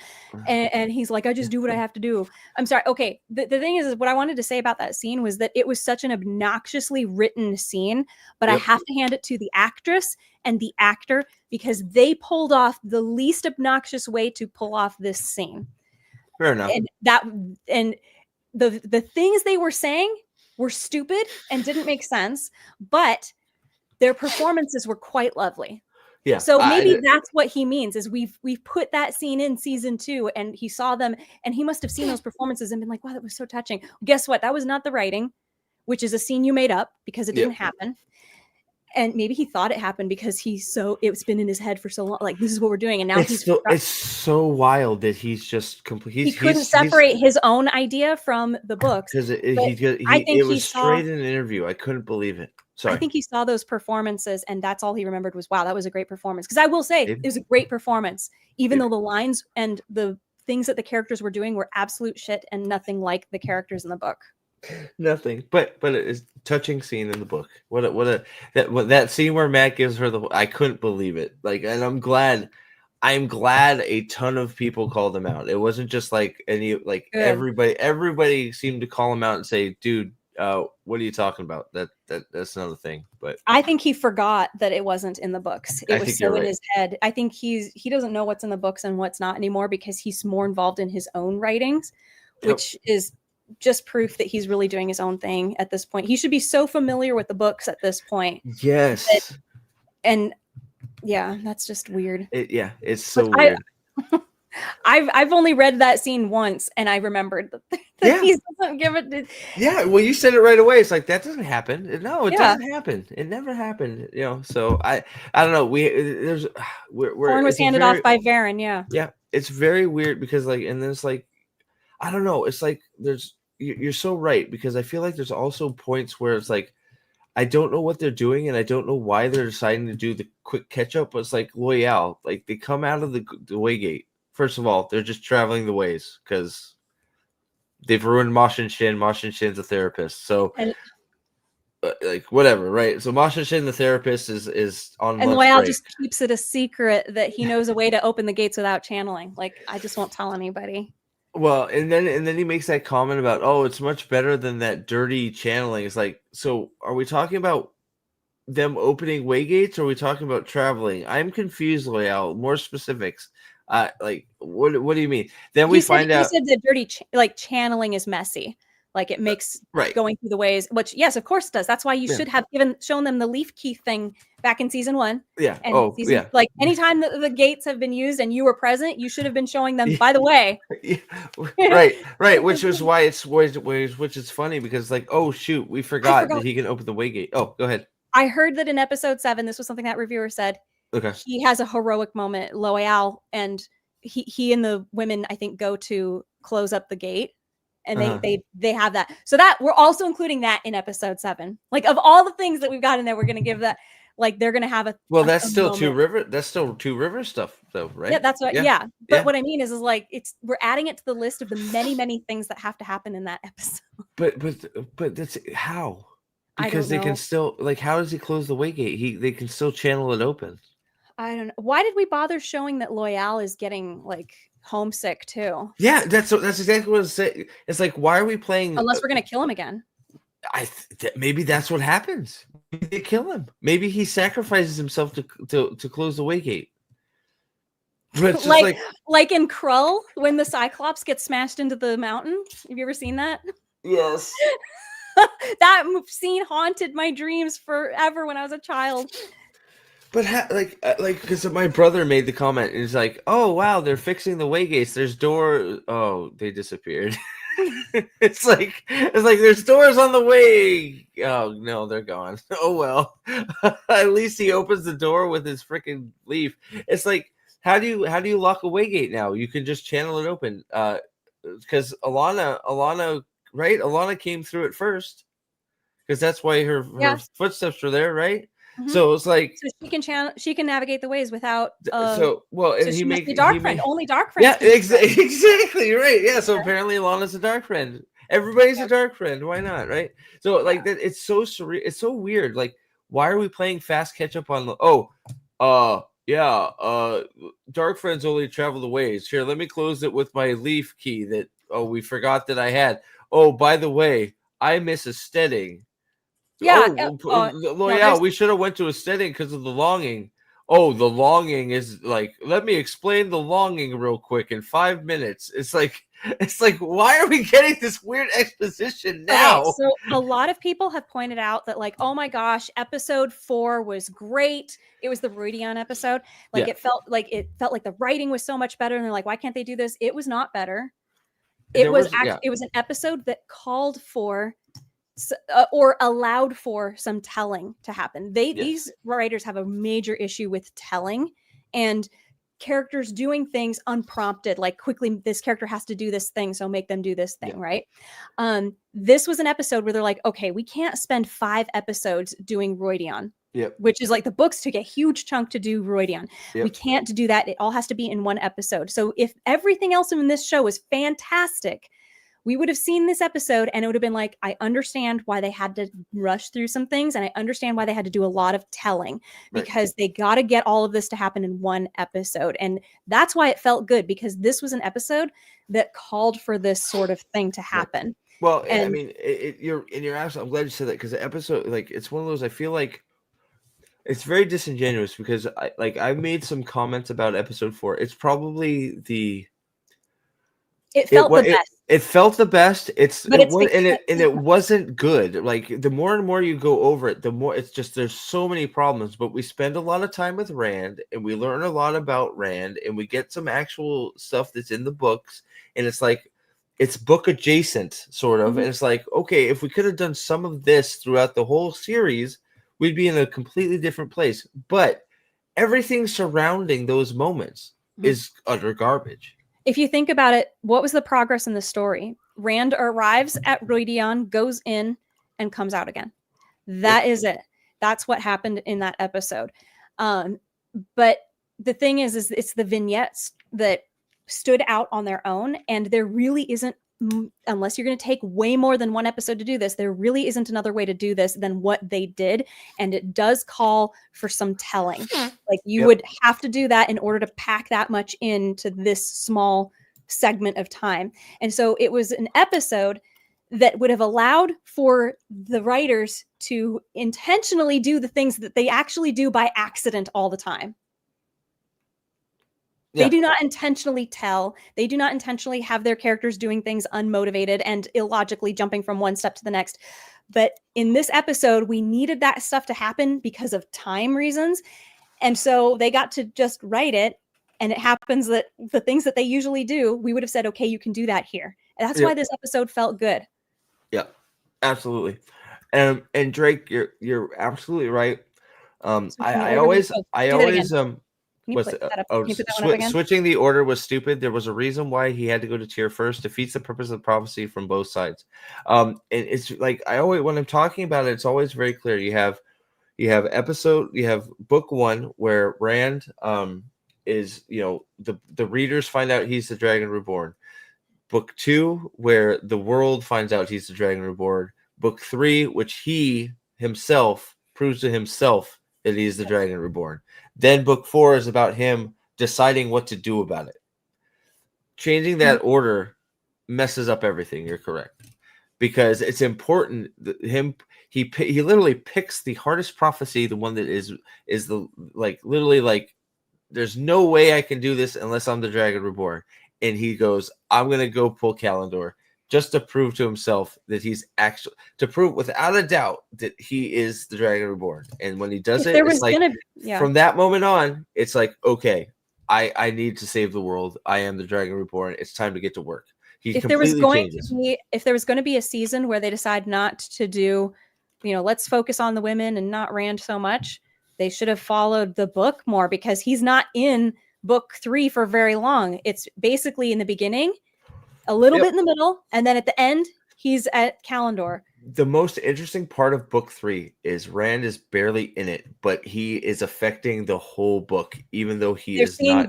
And he's like, "I just do what I have to do." I'm sorry. Okay. The thing is what I wanted to say about that scene was that it was such an obnoxiously written scene, but I have to hand it to the actress and the actor because they pulled off the least obnoxious way to pull off this scene. Fair enough. And the things they were saying were stupid and didn't make sense, but their performances were quite lovely. Yeah. So maybe that's what he means is we've put that scene in season 2 and he saw them and he must have seen those performances and been like, wow, that was so touching. Guess what? That was not the writing, which is a scene you made up because it didn't happen. And maybe he thought it happened because it's been in his head for so long. Like, this is what we're doing. And now it's so wild that he's just completely. He couldn't separate his own idea from the books. Because it was straight in an interview. I couldn't believe it. Sorry. I think he saw those performances and that's all he remembered was, wow, that was a great performance. Because I will say it was a great performance, even though the lines and the things that the characters were doing were absolute shit and nothing like the characters in the book. Nothing, but it is touching scene in the book. That scene where Matt gives her I couldn't believe it. Like, and I'm glad I'm glad a ton of people called him out. It wasn't just like Good. everybody seemed to call him out and say, dude, what are you talking about? That's another thing. But I think he forgot that it wasn't in the books. It was so in his head. I think he doesn't know what's in the books and what's not anymore because he's more involved in his own writings, which is just proof that he's really doing his own thing at this point. He should be so familiar with the books at this point. Yes. And yeah, that's just weird. It's so weird. I've only read that scene once, and I remembered that he doesn't give it. Yeah, well, you said it right away. It's like that doesn't happen. No, it doesn't happen. It never happened. You know. So I don't know. We're Horn was handed off by Varen. Yeah, it's very weird because like, and then it's like, I don't know. It's like you're so right because I feel like there's also points where it's like, I don't know what they're doing, and I don't know why they're deciding to do the quick catch up. But it's like Loyal, like they come out of the Waygate. First of all, they're just traveling the ways because they've ruined Mosh and Shin. Mosh and Shin's a therapist, so like whatever, right? So Mosh and Shin, the therapist, is on. And Loyal just keeps it a secret that he knows a way to open the gates without channeling. Like I just won't tell anybody. Well, and then he makes that comment about, oh, it's much better than that dirty channeling. It's like, so are we talking about them opening waygates, or are we talking about traveling? I'm confused, Loyal. More specifics. Like what do you mean? Then we find out. You said the dirty channeling is messy. Like it makes going through the ways, which yes, of course it does. That's why you should have shown them the leaf key thing back in season 1. Yeah. And like anytime the gates have been used and you were present, you should have been showing them, by the way. Right. Which is why which is funny because like, oh shoot, we forgot that he can open the waygate. Oh, go ahead. I heard that in episode 7, this was something that reviewer said. Okay. He has a heroic moment, Loyal, and he and the women, I think, go to close up the gate. And they have that. So that we're also including that in episode 7. Like of all the things that we've got in there, we're going to give that, like they're going to have a. Well, that's still Two River. That's still Two River stuff though, right? Yeah, that's what. Yeah. But what I mean is like we're adding it to the list of the many things that have to happen in that episode. But that's how. Because they can still, like, how does he close the waygate? They can still channel it open. I don't know. Why did we bother showing that Loyal is getting like homesick too? Yeah, that's exactly what it's saying. It's like, why are we playing? Unless we're gonna kill him again. Maybe that's what happens. Maybe they kill him. Maybe he sacrifices himself to close the waygate. But it's like in Krull when the Cyclops gets smashed into the mountain. Have you ever seen that? Yes. That scene haunted my dreams forever when I was a child. But because my brother made the comment, and he's like, "Oh wow, they're fixing the waygates. There's doors. Oh, they disappeared." it's like there's doors on the way. Oh no, they're gone. Oh well. At least he opens the door with his freaking leaf. It's like, how do you lock a waygate now? You can just channel it open. Because Alanna. Right, Alanna came through it first because that's why her footsteps were there, right? Mm-hmm. So it's like she can navigate the ways without. And he makes the dark friend. Only dark friends. Yeah, exactly right. Yeah, so apparently Alanna's a dark friend. Everybody's a dark friend. Why not, right? So like that, it's so surreal. It's so weird. Like, why are we playing fast catch up on? Dark friends only travel the ways. Here, let me close it with my leaf key that we forgot that I had. Oh, by the way, I miss a steading. Yeah. We should have went to a steading because of the longing. Oh, the longing is like, let me explain the longing real quick in 5 minutes. It's like, why are we getting this weird exposition now? Okay, so a lot of people have pointed out that like, oh my gosh, episode 4 was great. It was the Ruidion episode. Like it felt like the writing was so much better. And they're like, why can't they do this? It was not better. It was an episode that called for or allowed for some telling to happen. These writers have a major issue with telling and characters doing things unprompted, like quickly, this character has to do this thing, so make them do this thing, right? This was an episode where they're like, okay, we can't spend 5 episodes doing Ruidion. Yep. Which is like the books took a huge chunk to do Ruidion. Yep. We can't do that. It all has to be in one episode. So if everything else in this show is fantastic, we would have seen this episode and it would have been like, I understand why they had to rush through some things, and I understand why they had to do a lot of telling, because they got to get all of this to happen in one episode. And that's why it felt good, because this was an episode that called for this sort of thing to happen. Right. Well, and I mean, you're absolutely, I'm glad you said that, because the episode, like, it's one of those, I feel like it's very disingenuous, because I made some comments about episode 4. It's probably it felt the best. It felt the best. It But wasn't good. Like, the more and more you go over it, the more it's just, there's so many problems. But we spend a lot of time with Rand, and we learn a lot about Rand, and we get some actual stuff that's in the books, and it's like, it's book adjacent, sort of. And it's like, okay, if we could have done some of this throughout the whole series, we'd be in a completely different place. But everything surrounding those moments is utter garbage. If you think about it, what was the progress in the story? Rand arrives at Rhuidean, goes in, and comes out again. That is it. That's what happened in that episode. But the thing is it's the vignettes that stood out on their own, and there really isn't, unless you're going to take way more than one episode to do this, there really isn't another way to do this than what they did. And it does call for some telling. Like, you would have to do that in order to pack that much into this small segment of time. And so it was an episode that would have allowed for the writers to intentionally do the things that they actually do by accident all the time. They do not intentionally tell. They do not intentionally have their characters doing things unmotivated and illogically jumping from one step to the next. But in this episode, we needed that stuff to happen because of time reasons. And so they got to just write it. And it happens that the things that they usually do, we would have said, okay, you can do that here. And that's why this episode felt good. Yeah, absolutely. And Drake, you're absolutely right. I always switching the order was stupid. There was a reason why he had to go to tier first. Defeats the purpose of prophecy from both sides. And it's like, when I'm talking about it, it's always very clear. You have book 1 where Rand is, the readers find out he's the Dragon Reborn. Book 2 where the world finds out he's the Dragon Reborn. Book 3, which he himself proves to himself that he is the Dragon Reborn. Then book 4 is about him deciding what to do about it. Changing that order messes up everything. You're correct, because it's important that he literally picks the hardest prophecy, the one that is the, like, literally, like, there's no way I can do this unless I'm the Dragon Reborn, and he goes, I'm gonna go pull Callandor, just to prove to himself that he's actually, to prove without a doubt that he is the Dragon Reborn. And when he does it, it's like, from that moment on, it's like, okay, I need to save the world. I am the Dragon Reborn. It's time to get to work. If there was going to be a season where they decide not to do, let's focus on the women and not Rand so much, they should have followed the book more, because he's not in book 3 for very long. It's basically in the beginning, a little bit in the middle, and then at the end, he's at Callandor. The most interesting part of book 3 is Rand is barely in it, but he is affecting the whole book, even though They're is seeing not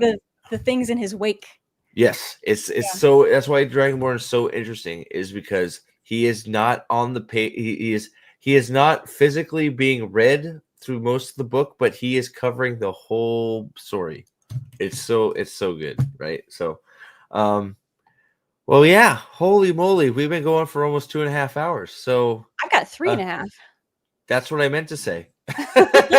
the things in his wake. Yes, it's so, that's why Dragonborn is so interesting, is because he is not on the page. He is not physically being read through most of the book, but he is covering the whole story. It's so good, right? So, well, yeah, holy moly, we've been going for almost 2.5 hours. So I've got 3.5. That's what I meant to say. That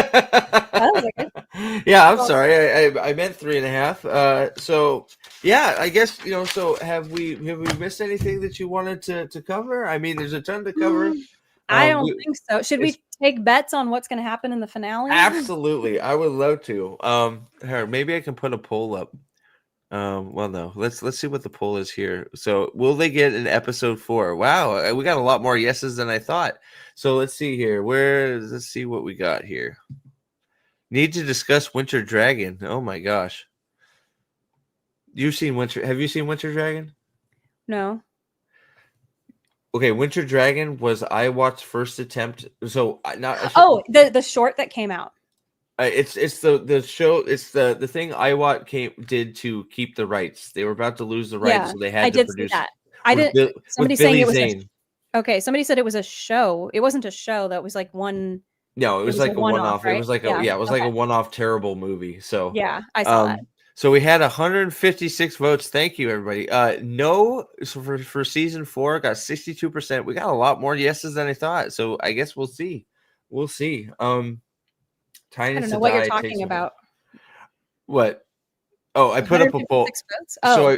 yeah, I'm sorry. I meant 3.5. So yeah, I guess, so have we missed anything that you wanted to cover? I mean, there's a ton to cover. I don't think so. Should we take bets on what's going to happen in the finale? Absolutely. I would love to. Maybe I can put a poll up. Well, no, let's see what the poll is here. So will they get an episode 4? Wow, we got a lot more yeses than I thought. So let's see here. Let's see what we got here. Need to discuss Winter Dragon. Oh my gosh. Have you seen Winter Dragon? No. Okay, Winter Dragon was Iwat's first attempt. So the short that came out. It's the show. It's the thing Iwat did to keep the rights. They were about to lose the rights, so they had to produce. That. I didn't. With Somebody saying Billy it was Zane. okay. Somebody said it was a show. It wasn't a show. That was like one. No, it It was was a like a one-off, one-off. It right? was like Yeah. it was like Okay. a one-off terrible movie. So, Yeah, I saw that. um, so we had 156 votes. Thank you, everybody. No, so for season 4, got 62%. We got a lot more yeses than I thought. So I guess we'll see. We'll see. I Tiny don't to know what you're die takes talking about. what? Oh, I put up a poll. 156 votes. So Oh,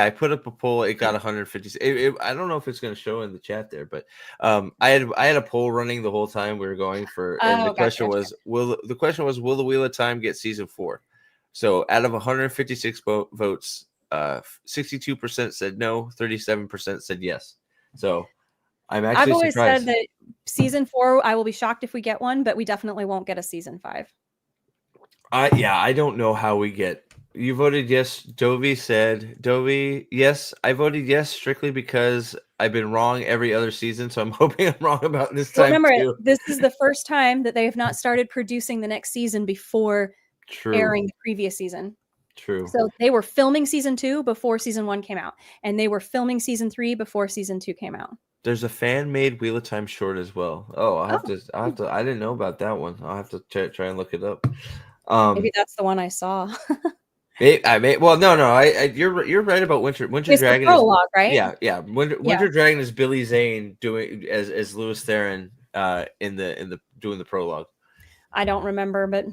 I put up a poll. It got 150. I don't know if it's going to show in the chat there, but I had a poll running the whole time we were going for, and the gotcha, question gotcha. was, will the Wheel of Time get season 4? So out of 156 votes, 62% said no, 37% said yes. So I'm I've actually always said surprised. that season 4, I will be shocked if we get one, but we definitely won't get a season 5. I don't know how we get. You voted yes. Dovey said, yes. I voted yes strictly because I've been wrong every other season, so I'm hoping I'm wrong about this Well, time remember, too. this is the first time that they have not started producing the next season before airing the previous season. True. So they were filming season 2 before season 1 came out, and they were filming season 3 before season 2 came out. There's a fan-made Wheel of Time short as well. Oh, I'll have to. I didn't know about that one. I'll have to try and look it up. Maybe that's the one I saw. Well, no. You're right about Winter It's Dragon. the prologue, right? Yeah. Winter Dragon is Billy Zane doing as Louis Theron in the doing the prologue. I don't remember, but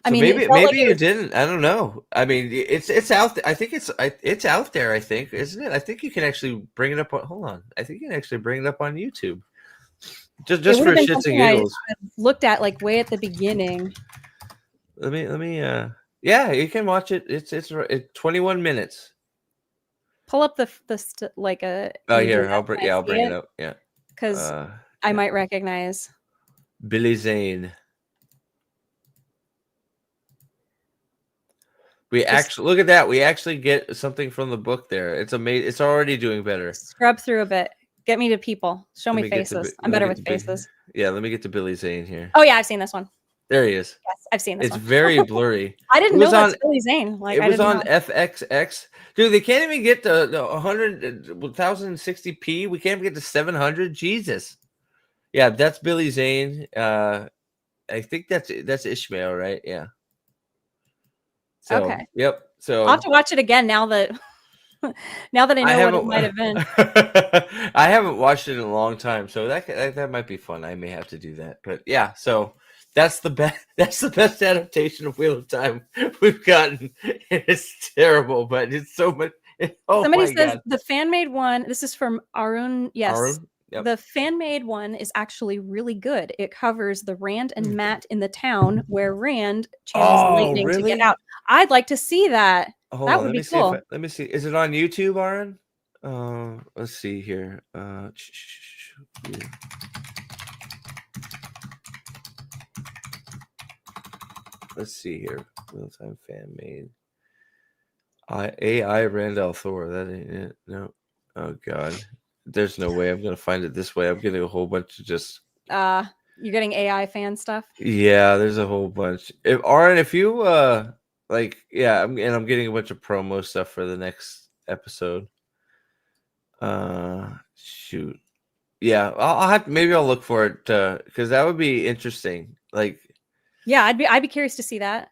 I So mean, maybe like you didn't. I don't know. I mean, it's out there. I think it's out there. I think, isn't it? I think you can actually bring it up. Hold on. I think you can actually bring it up on YouTube. Just for shits and giggles. I looked at like way at the beginning. Let me. Yeah, you can watch it. It's 21 minutes. Pull up the like a. Oh, here I'll bring it up. Yeah, because I might recognize Billy Zane. We actually look at that. We actually get something from the book there. It's amazing. It's already doing better. Scrub through a bit. Get me to people. Show me faces. I'm better with faces. Yeah, let me get to Billy Zane here. Oh yeah, I've seen this one. There he is. Yes, I've seen this it's one. It's very blurry. I didn't know that's Billy Zane. Like, it was on FXX. Dude, they can't even get the 1060p. We can't even get to 700. Jesus. Yeah, that's Billy Zane. I think that's Ishmael, right? Yeah. So, okay. Yep. So I'll have to watch it again now that I know what it might have been. I haven't watched it in a long time, so that might be fun. I may have to do that. But yeah, so that's the best. That's the best adaptation of Wheel of Time we've gotten. It's terrible, but it's so much. Somebody says the fan-made one. This is from Arun. Yes. Arun? Yep. The fan-made one is actually really good. It covers the Rand and Matt in the town where Rand channels lightning to get out. I'd like to see that. That would be cool. Let me see. Is it on YouTube, Aaron? Let's see here. Let's see here. Real-time fan made. AI Randall Thor. That ain't it. No. Oh God. There's no way I'm gonna find it this way. I'm getting a whole bunch of just. You're getting AI fan stuff. Yeah, there's a whole bunch. If you like, yeah, I'm getting a bunch of promo stuff for the next episode. Shoot. Yeah, I'll have maybe I'll look for it because that would be interesting. Like, yeah, I'd be curious to see that.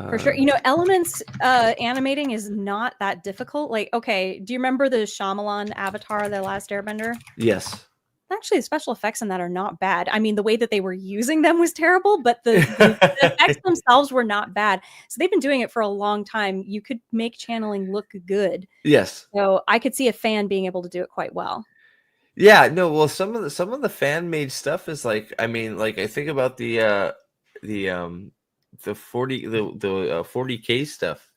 For sure. You know, Elements animating is not that difficult. Like, okay, do you remember the Shyamalan Avatar, The Last Airbender? Yes. Actually, the special effects in that are not bad. I mean, the way that they were using them was terrible, but the effects themselves were not bad. So they've been doing it for a long time. You could make channeling look good. Yes. So I could see a fan being able to do it quite well. Yeah, no, well, some of the fan made stuff is like, I mean, like I think about the 40K stuff,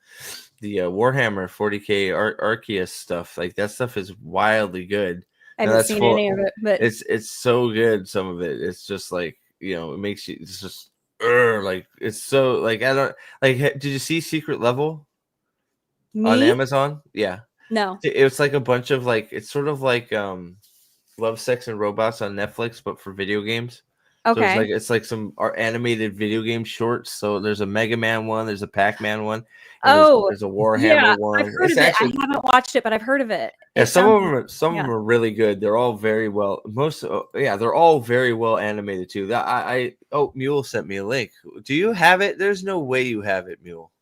the Warhammer 40K Arceus stuff. Like that stuff is wildly good. I haven't seen any of it, but it's so good. Some of it, it's just like, you know, it makes you, it's just like, it's so like, I don't like. Did you see Secret Level on Amazon? Yeah. No. It's like a bunch of like, it's sort of like Love, Sex, and Robots on Netflix, but for video games. So Okay. it's like some animated video game shorts. So there's a Mega Man one, there's a Pac-Man one, and Oh, there's a yeah, Warhammer I've one. heard It's of it. I actually haven't watched it, but I've heard of it. yeah, It sounds some of yeah. them are really good. They're all very well. They're all very well animated too. That Mule sent me a link. Do you have it? There's no way you have it, Mule.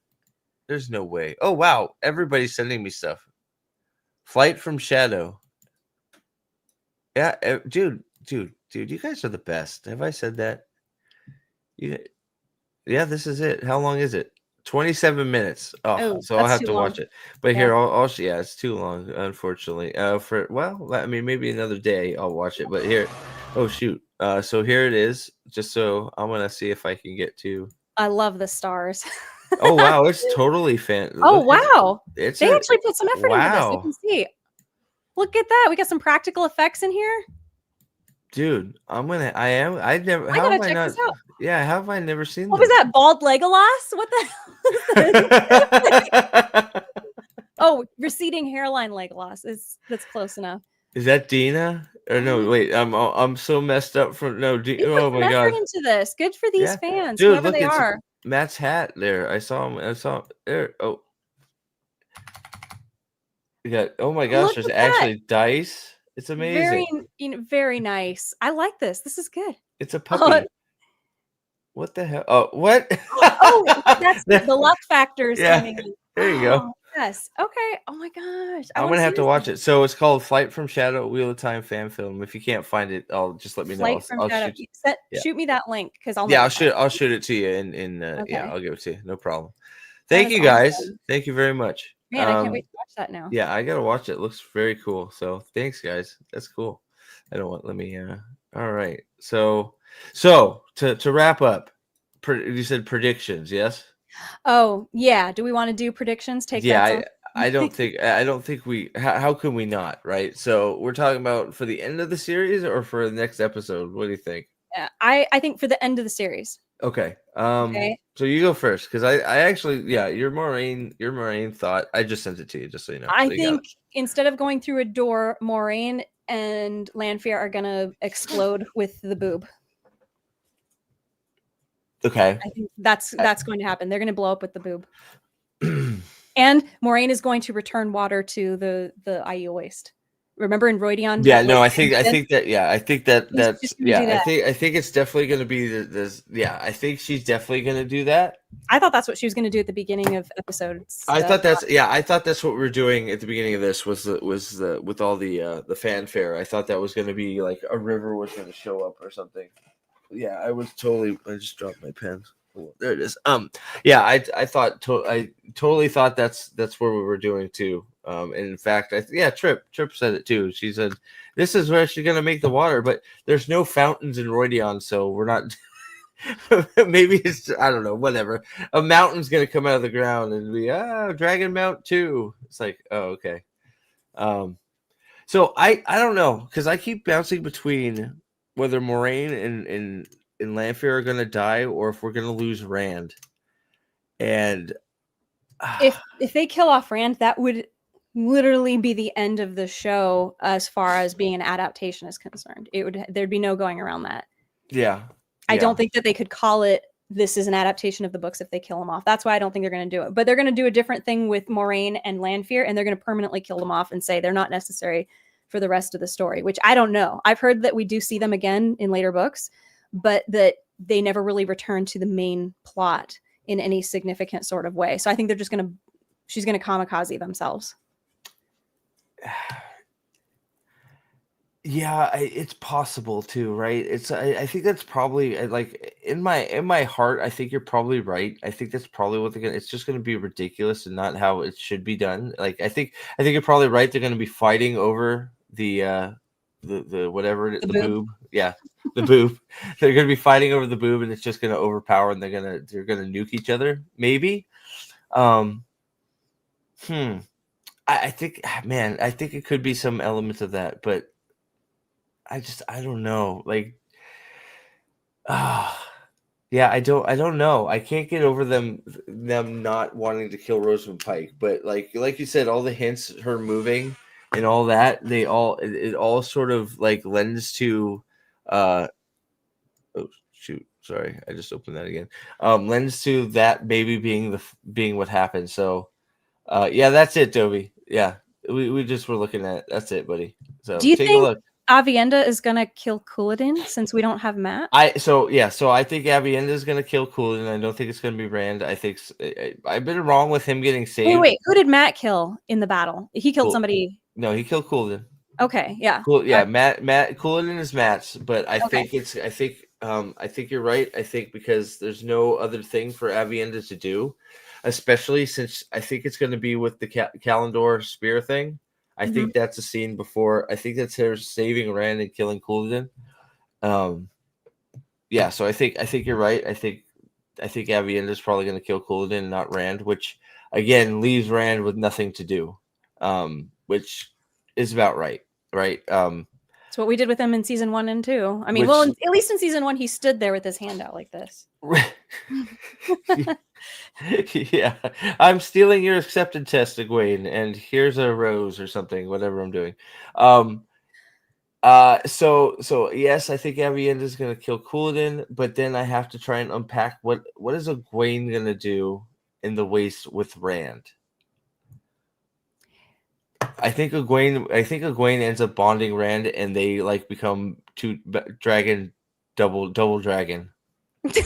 There's no way. Oh wow, everybody's sending me stuff. Flight from Shadow. Yeah, dude, you guys are the best. Have I said that? Yeah, this is it. How long is it? 27 minutes. Oh, so I'll that's have too to long. watch it. But Yeah. here, yeah, it's too long, unfortunately. I mean, maybe another day I'll watch it. But here, oh shoot. So here it is. Just so I'm gonna see if I can get to. I love the stars. Oh wow, it's totally fan. Oh, Look, wow. it's They a actually put some effort into this. I wow, can see. Look at that. We got some practical effects in here. dude. I never. I How gotta have I check not? this out. Yeah, how have I never seen What was this? that? Bald Legolas? What the hell is this? Oh, receding hairline Legolas. That's close enough. Is that Dina? Or no, wait, I'm so messed up from no. You put Oh some my effort god, into this. Good for these yeah, fans, dude, whoever look, they it's are. Matt's hat there. I saw him. I saw there. Oh, you got. Oh my gosh, Look there's at that. actually dice. It's amazing. Very nice. I like this. This is good. It's a puppy. What the hell? Oh, what? Oh, that's the luck factor is Yeah, coming in. there you go. Yes. Okay. Oh my gosh. I I'm want gonna to see have to this watch now. it. So it's called Flight from Shadow, Wheel of Time fan film. If you can't find it, I'll just let me know. Flight from I'll Shadow. shoot. Yeah. Shoot me that link because I'll Yeah, never find I'll shoot it to you yeah, Okay. I'll give it to you. No problem. That Thank is you guys. awesome. Thank you very much. Man, I can't wait to watch that now. Yeah, I gotta watch it. It looks very cool. So thanks guys. That's cool. I don't want let me all right. So to wrap up, you said predictions, yes? Oh, yeah. Do we want to do predictions? Take Yeah, bets on I don't think we how can we not, right? So we're talking about for the end of the series or for the next episode. What do you think? Yeah, I think for the end of the series. Okay. Okay. So you go first because I actually your Moiraine thought I just sent it to you just so you know. I So you got think instead of going through a door, Moiraine and Lanfear are gonna explode with the boob. it. Okay. I think that's going to happen. They're gonna blow up with the boob. And Moiraine is going to return water to the Aiel waste. Remember in Roidion? Yeah, no, I think that I think that that's just gonna do that. I think it's definitely going to be this. Yeah, I think she's definitely going to do that. I thought that's what she was going to do at the beginning of episodes. I thought that's what we were doing at the beginning of this was with all the fanfare. I thought that was going to be like a river was going to show up or something. Yeah, I just dropped my pen. Oh, there it is. Yeah, I totally thought that's what we were doing too. And in fact, Trip said it too. She said this is where she's gonna make the water, but there's no fountains in Roidion, so we're not. Maybe it's I don't know. Whatever. A mountain's gonna come out of the ground and be Dragon Mount 2. It's like okay. So I don't know because I keep bouncing between whether Moiraine and Lanfear are gonna die or if we're gonna lose Rand. And if they kill off Rand, that would literally be the end of the show as far as being an adaptation is concerned. There'd be no going around that. Yeah. I don't think that they could call it this is an adaptation of the books if they kill them off. That's why I don't think they're going to do it. But they're going to do a different thing with Moiraine and Lanfear, and they're going to permanently kill them off and say they're not necessary for the rest of the story, which I don't know. I've heard that we do see them again in later books, but that they never really return to the main plot in any significant sort of way. So I think she's going to kamikaze themselves. Yeah, it's possible too, right? I think that's probably like in my heart. I think you're probably right. I think that's probably what they're gonna. It's just gonna be ridiculous and not how it should be done. Like I think you're probably right. They're gonna be fighting over the whatever the boob. Yeah, the boob. They're gonna be fighting over the boob, and it's just gonna overpower, and they're gonna nuke each other. Maybe. I think, man, I think it could be some elements of that, but. I don't know. Like, yeah, I don't know. I can't get over them not wanting to kill Rosamund Pike. But like you said, all the hints, her moving and all that, it all sort of like lends to, Oh shoot! Sorry, I just opened that again. Lends to that maybe being what happened. So, yeah, that's it, Dobie. Yeah, we just were looking at that's it, buddy. Do So you take a think look. Avienda is gonna kill Couladin since we don't have Matt? So I think Avienda is gonna kill Coolin. I don't think it's gonna be Rand. I think I've been wrong with him getting saved. Wait, who did Matt kill in the battle? He killed somebody. No, he killed Coolin. Okay, yeah. Cool, yeah. Matt Coolin is Matt's, but I Okay. think I think you're right. I think because there's no other thing for Avienda to do, especially since I think it's going to be with the Callandor spear thing. I think that's a scene before. I think that's her saving Rand and killing Coolin. Yeah, so I think you're right. I think Avienda is probably going to kill Couladin, not Rand, which again leaves Rand with nothing to do, which is about right, right? It's what we did with him in season 1 and 2. I mean, well, at least in season 1, he stood there with his hand out like this. Yeah, I'm stealing your acceptance test, Egwene, and here's a rose or something, whatever I'm doing. So yes, I think Avienda is gonna kill Couladin, but then I have to try and unpack what is Egwene gonna do in the waste with Rand. I think Egwene ends up bonding Rand, and they like become two dragon, double dragon. Double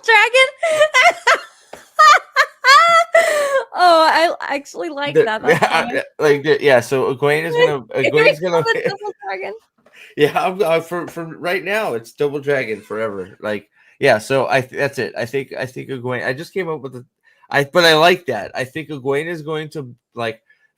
dragon. Oh, I actually like that. So Egwene's gonna double dragon. Yeah, for right now it's double dragon forever. Like, yeah, so that's it. I think Egwene. I just came up with but I like that. I think Egwene is going to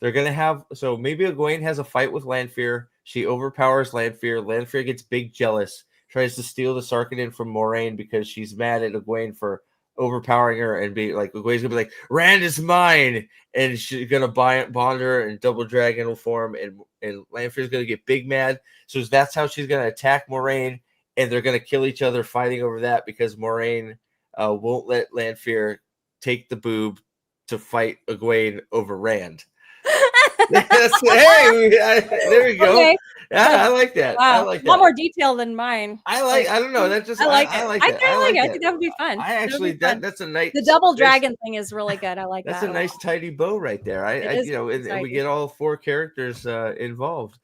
they're gonna have maybe Egwene has a fight with Lanfear. She overpowers Lanfear. Lanfear gets big jealous, tries to steal the Sarkhanen from Moiraine because she's mad at Egwene for overpowering her, and be like Egwene's gonna be like, Rand is mine, and she's gonna bond her in double dragon form, and Lanfear's gonna get big mad. So that's how she's gonna attack Moiraine, and they're gonna kill each other fighting over that because Moiraine won't let Lanfear take the boob to fight Egwene over Rand. There we go. Okay. Yeah, I like that. Wow. I like that. A lot more detail than mine. I don't know. That's just I like it. I like I that. kind of like it. I think that would be fun. I actually that's a nice. The double dragon thing is really good. I like that's that. That's a nice tidy bow right there. And we get all 4 characters involved.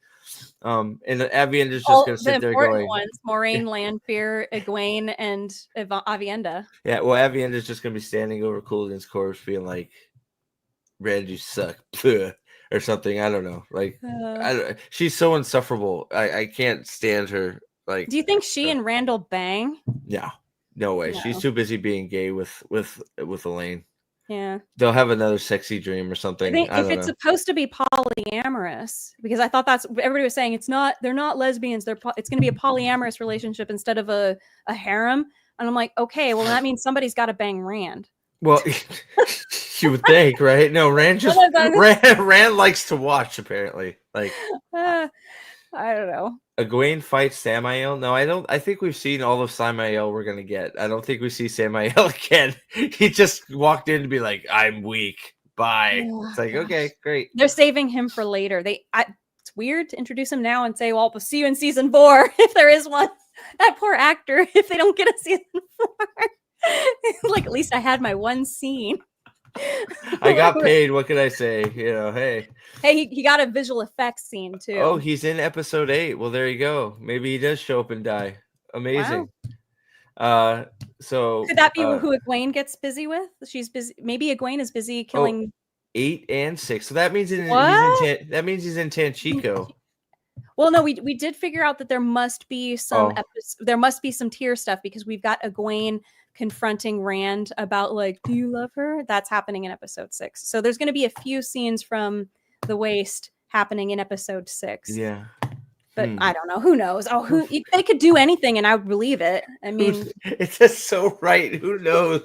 And Avienda is just going to sit there going. Ones: Moiraine, Lanfear, Egwene, and Avienda. Yeah, well, Avienda is just going to be standing over Couladin's corpse, being like, "Rand, you suck," or something. I don't know. Like, she's so insufferable. I can't stand her. Like, do you think she and Randall bang? Yeah, no way. No. She's too busy being gay with Elaine. Yeah, they'll have another sexy dream or something. I think if it's supposed to be polyamorous, because I thought that's everybody was saying it's not. They're not lesbians. It's going to be a polyamorous relationship instead of a harem. And I'm like, okay, well that means somebody's got to bang Rand. Well, you would think, right? No, Rand Rand likes to watch. Apparently, like I don't know. Egwene fights Samael. No, I don't. I think we've seen all of Samael we're gonna get. I don't think we see Samael again. He just walked in to be like, "I'm weak. Bye." It's like, okay, great. They're saving him for later. It's weird to introduce him now and say, "Well, we'll see you in season 4 if there is one." That poor actor, if they don't get a season 4. Like, at least I had my one scene. I got paid. What can I say? Hey, he got a visual effects scene too. Oh, he's in episode 8. Well, there you go. Maybe he does show up and die. Amazing. Wow. So could that be who Egwene gets busy with? She's busy. Maybe Egwene is busy killing 8 and 6. So that means he's in Tanchico. Well, no, we did figure out that there must be some there must be some tier stuff because we've got Egwene confronting Rand about like, do you love her? That's happening in episode 6. So there's going to be a few scenes from the Waste happening in episode 6. Yeah. But I don't know. Who knows? They could do anything and I would believe it. I mean, it's just so right. Who knows?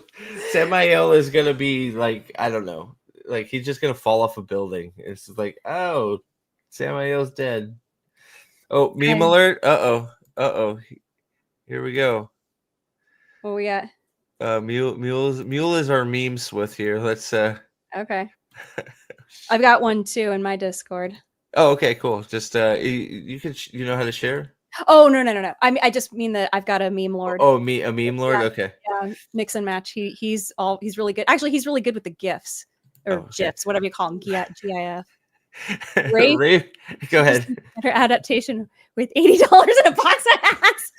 Samael is going to be like, I don't know. Like, he's just going to fall off a building. It's like, oh, Samael's dead. Oh, meme alert. Uh-oh. Here we go. What we got? Mule is our meme with here. Let's Okay. I've got one too in my Discord. Oh, okay, cool. Just you know how to share? Oh no. I just mean that I've got a meme lord. Oh, a meme lord. Yeah, Okay. yeah, mix and match. He's really good. Actually, he's really good with the gifs or Okay. gifs, whatever you call them. GIF. Ray, go ahead. Better adaptation with $80 in a box of hats.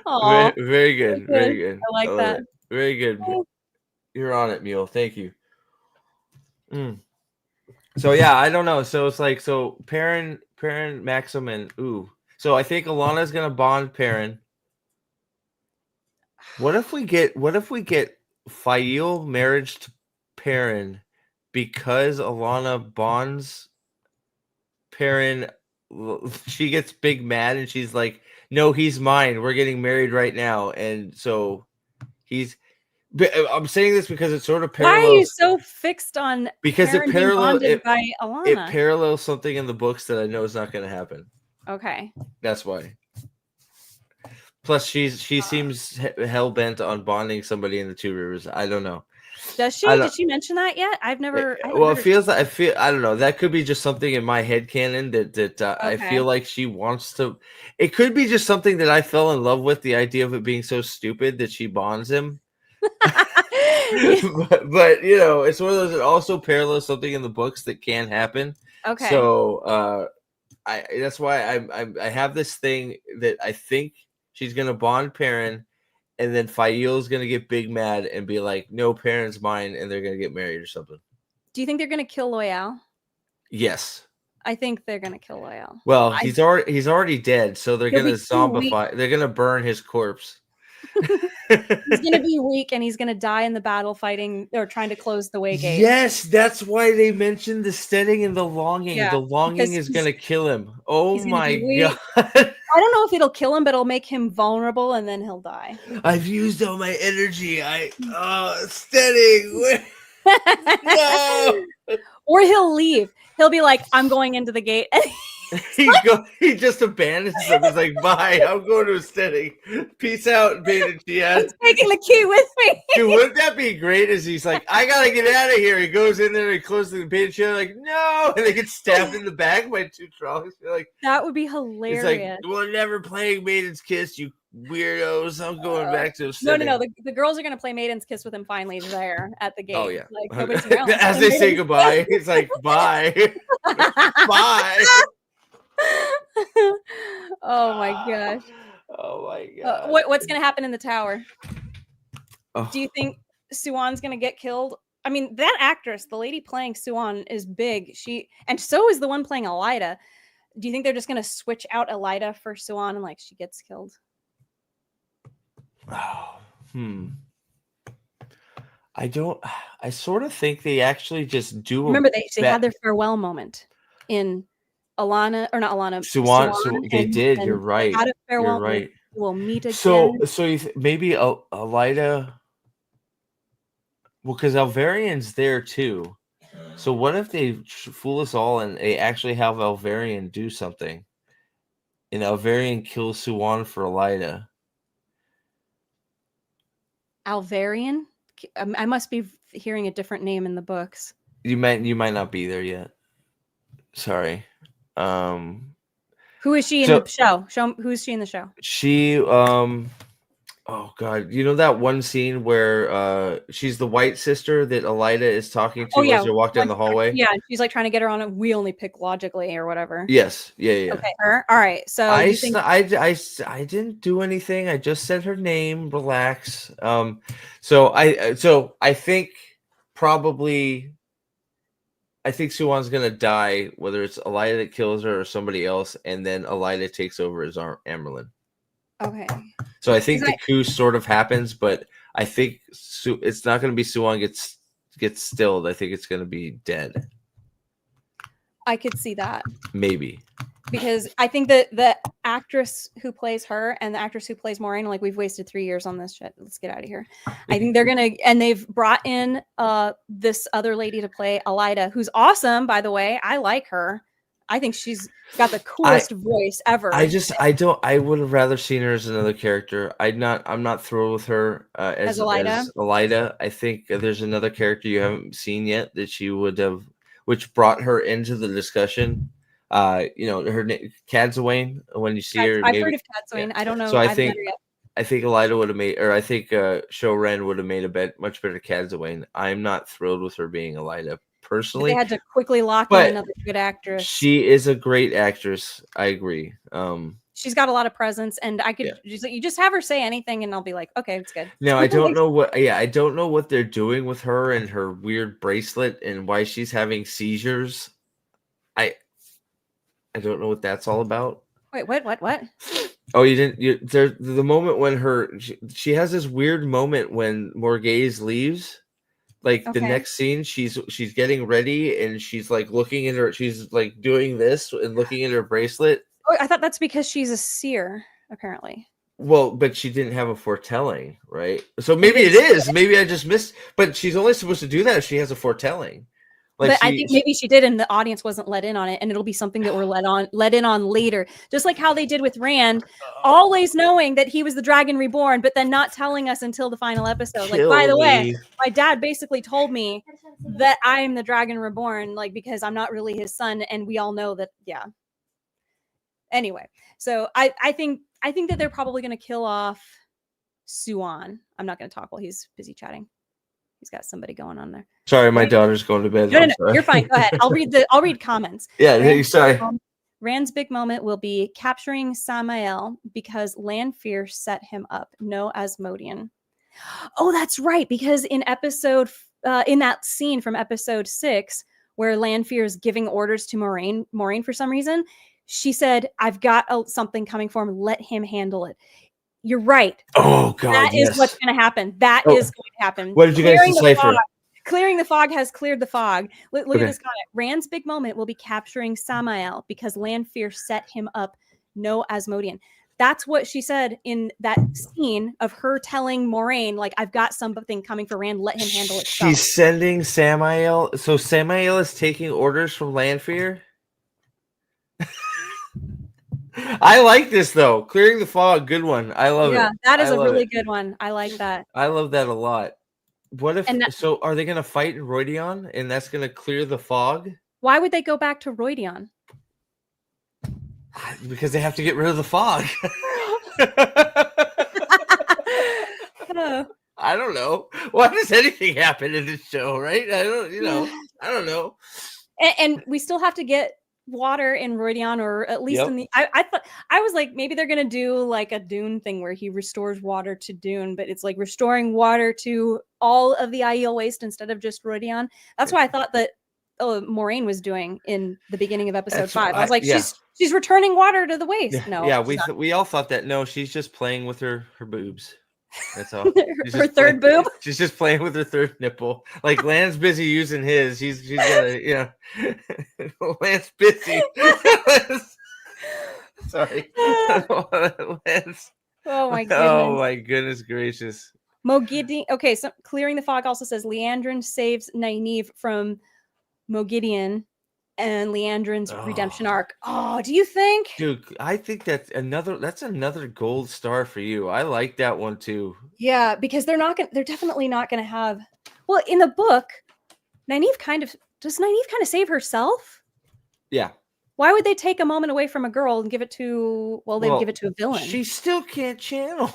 Very, Oh, very good. Very good. I like that. Very good. You're on it, Mule. Thank you. So yeah, I don't know. So it's like Perrin, Maxim, and ooh. So I think Alanna's gonna bond Perrin. What if we get Fael marriage to Perrin because Alanna bonds Perrin? She gets big mad and she's like, "No, he's mine. We're getting married right now." And so he's. I'm saying this because it sort of parallels. Why are you so fixed on because Perrin being bonded by Alanna? It parallels something in the books that I know is not going to happen. Okay, that's why. Plus, she seems hell bent on bonding somebody in the Two Rivers. I don't know. Does she? Did she mention that yet? I've never. Well, it feels like I don't know. That could be just something in my head canon that I feel like she wants to. It could be just something that I fell in love with. The idea of it being so stupid that she bonds him. but you know, it's one of those that also parallels something in the books that can happen. Okay. So that's why I have this thing that I think she's gonna bond Perrin, and then Fael's gonna get big mad and be like, "No, Perrin's mine," and they're gonna get married or something. Do you think they're gonna kill Loyal? Yes. I think they're gonna kill Loyal. Well, he's already dead, so they're gonna zombify. They're gonna burn his corpse. He's gonna be weak and he's gonna die in the battle fighting or trying to close the way gate. Yes, that's why they mentioned the steading and the longing. Yeah, the longing is gonna kill him. Oh my god. I don't know if it'll kill him, but it'll make him vulnerable and then he'll die. I've used all my energy. Steading. No. Or he'll leave. He'll be like, I'm going into the gate. He just abandons them. He's like, bye, I'm going to a steading. Peace out, Beta Giad. He's taking the key with me. Dude, wouldn't that be great? As he's like, I gotta get out of here. He goes in there and he closes the Beta Giad, like, no, and they get stabbed in the back by two trolls. Like, that would be hilarious. He's like, we're never playing Maiden's Kiss, you weirdos. I'm going back to a steading. No. The girls are gonna play Maiden's Kiss with him finally there at the gate. Oh yeah. Like, nobody's around. As they say goodbye, it's like, bye. Bye. Oh my gosh. Oh my god. What's gonna happen in the tower? Do you think Siuan's gonna get killed? I mean, that actress, the lady playing Siuan, is big. And so is the one playing Elida. Do you think they're just gonna switch out Elida for Siuan and like she gets killed? I sort of think they actually just do. Remember, they had their farewell moment in Alanna, or not Alanna. Siuan, they did. You're right. Had a farewell. You're right. We'll meet again. So maybe Elida. Well, because Alvarian's there too. So what if they fool us all and they actually have Alvarian do something, and Alvarian kills Siuan for Elida? Alvarian? I must be hearing a different name in the books. You might not be there yet. Sorry. Who is she in the show? Who is she in the show? She oh god, you know that one scene where she's the white sister that Elida is talking to as they walk down the hallway? Yeah, she's like trying to get her on a we only pick logically or whatever. Yes. Yeah. Okay, her. All right. So I didn't do anything. I just said her name. Relax. So I think probably I think Siuan's gonna die, whether it's Elida that kills her or somebody else, and then Elida takes over as Amyrlin. Okay. So I think the coup sort of happens, but I think it's not going to be Siuan gets stilled. I think it's going to be dead. I could see that. Maybe. Because I think that the actress who plays her and the actress who plays Moiraine, like, we've wasted 3 years on this shit. Let's get out of here. I think they're gonna, and they've brought in this other lady to play Elida, who's awesome, by the way. I like her. I think she's got the coolest voice ever. I would have rather seen her as another character. I'm not thrilled with her as Elida. I think there's another character you haven't seen yet that she would have, which brought her into the discussion. Her name Cadzawain. When you see her, I've maybe heard of Caemlyn. I don't So know. I haven't met her yet. I think Elida would have made, or I think Showrunner would have made a much better Cadzawain. I'm not thrilled with her being Elida But personally, they had to quickly lock in but another good actress. she is a great actress. I agree. She's got a lot of presence, and I could Yeah. you just have her say anything, and I'll be like, okay, it's good. Now I don't know what. Yeah, I don't know what they're doing with her and her weird bracelet and why she's having seizures. I don't know what that's all about. Wait, what? Oh, you didn't. There's the moment when she has this weird moment when Morghese leaves. Like the Okay. next scene, she's getting ready and she's like looking at her. She's like doing this and looking at her bracelet. Oh, I thought that's because she's a seer, apparently. Well, but she didn't have a foretelling, right? So maybe it is. Maybe I just missed. But she's only supposed to do that if she has a foretelling. But I think maybe she did, and the audience wasn't let in on it, and it'll be something that we're let in on later. Just like how they did with Rand, always knowing that he was the Dragon Reborn, but then not telling us until the final episode. Like, by the way, my dad basically told me that I'm the Dragon Reborn, like, because I'm not really his son, and we all know that. Yeah. Anyway, so I think that they're probably going to kill off Siuan. I'm not going to talk while he's busy chatting. He's got somebody going on there. Sorry, my daughter's going to bed. No, you're fine. Go ahead. I'll read comments. Yeah, sorry. Rand's big moment will be capturing Samael because Lanfear set him up. No Asmodean. Oh, that's right. Because in that scene from episode 6, where Lanfear is giving orders to Moiraine for some reason, she said, "I've got something coming for him. Let him handle it." You're right. Oh God, that is what's going to happen. That is going to happen. What did you guys decipher? Clearing the fog has cleared the fog. Look at this comment. Rand's big moment will be capturing Samael because Lanfear set him up. No Asmodean. That's what she said in that scene of her telling Moiraine, like, "I've got something coming for Rand. Let him handle it." She's sending Samael. So Samael is taking orders from Lanfear. I like this though. Clearing the fog, good one. I love it. Yeah, that is a really good one. I like that. I love that a lot. What if so are they gonna fight in Rhuidean and that's gonna clear the fog? Why would they go back to Rhuidean? Because they have to get rid of the fog. I don't know. Why does anything happen in this show, right? I don't know. And we still have to get water in Rhuidean, or at least in the I thought I was like, maybe they're gonna do like a Dune thing where he restores water to Dune, but it's like restoring water to all of the Aiel waste instead of just Rhuidean. That's why I thought that Moiraine was doing in the beginning of episode 5. I was like, she's returning water to the waste. We all thought that. No, she's just playing with her boobs. That's all. Her third boob. She's just playing with her third nipple. Like Lan's busy using his. She's got Lan's busy. Sorry. Lance. Oh my goodness. Oh my goodness gracious. Moghedien. Okay, so clearing the fog also says Liandrin saves Nynaeve from Moghedien and Liandrin's redemption arc. Oh, do you think? Dude, I think that's another gold star for you. I like that one too. Yeah, because they're definitely not gonna have. Well, in the book, Nynaeve kind of save herself? Yeah. Why would they take a moment away from a girl and give it to they'd give it to a villain? She still can't channel.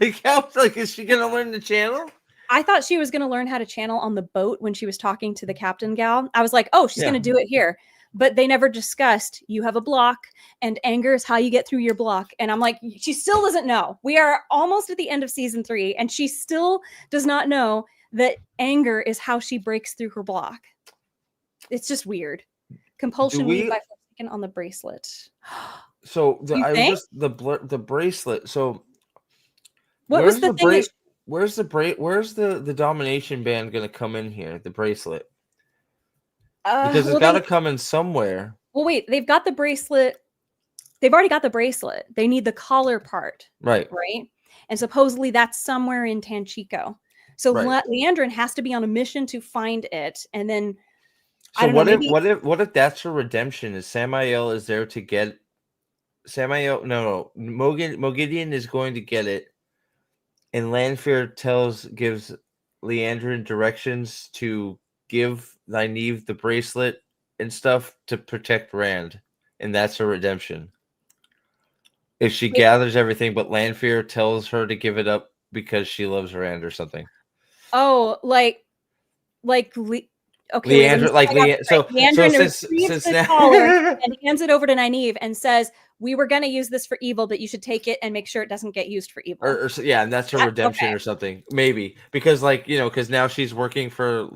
Is she gonna learn to channel? I thought she was going to learn how to channel on the boat when she was talking to the captain gal. I was like, oh, she's going to do it here. But they never discussed, you have a block and anger is how you get through your block. And I'm like, she still doesn't know. We are almost at the end of season 3 and she still does not know that anger is how she breaks through her block. It's just weird. Compulsion by flicking on the bracelet. So the bracelet. So what was the thing? Where's the domination band going to come in here? The bracelet, because it's got to come in somewhere. Well, wait, they've got the bracelet. They've already got the bracelet. They need the collar part, right? And supposedly that's somewhere in Tanchico. So Liandrin has to be on a mission to find it, and then so what if that's her redemption? Is Samael is there to get Samael? No, Moghedien is going to get it. And Lanfear gives Liandrin directions to give Nynaeve the bracelet and stuff to protect Rand. and that's her redemption. If she Wait. gathers everything, but Lanfear tells her to give it up because she loves Rand or something. Oh, okay, wait, let me Liandrin, see if I got this right. so Liandrin retrieves since the now, collar and hands it over to Nynaeve and says, "We were going to use this for evil, but you should take it and make sure it doesn't get used for evil." yeah, and that's her redemption Okay. or something, maybe because because now she's working for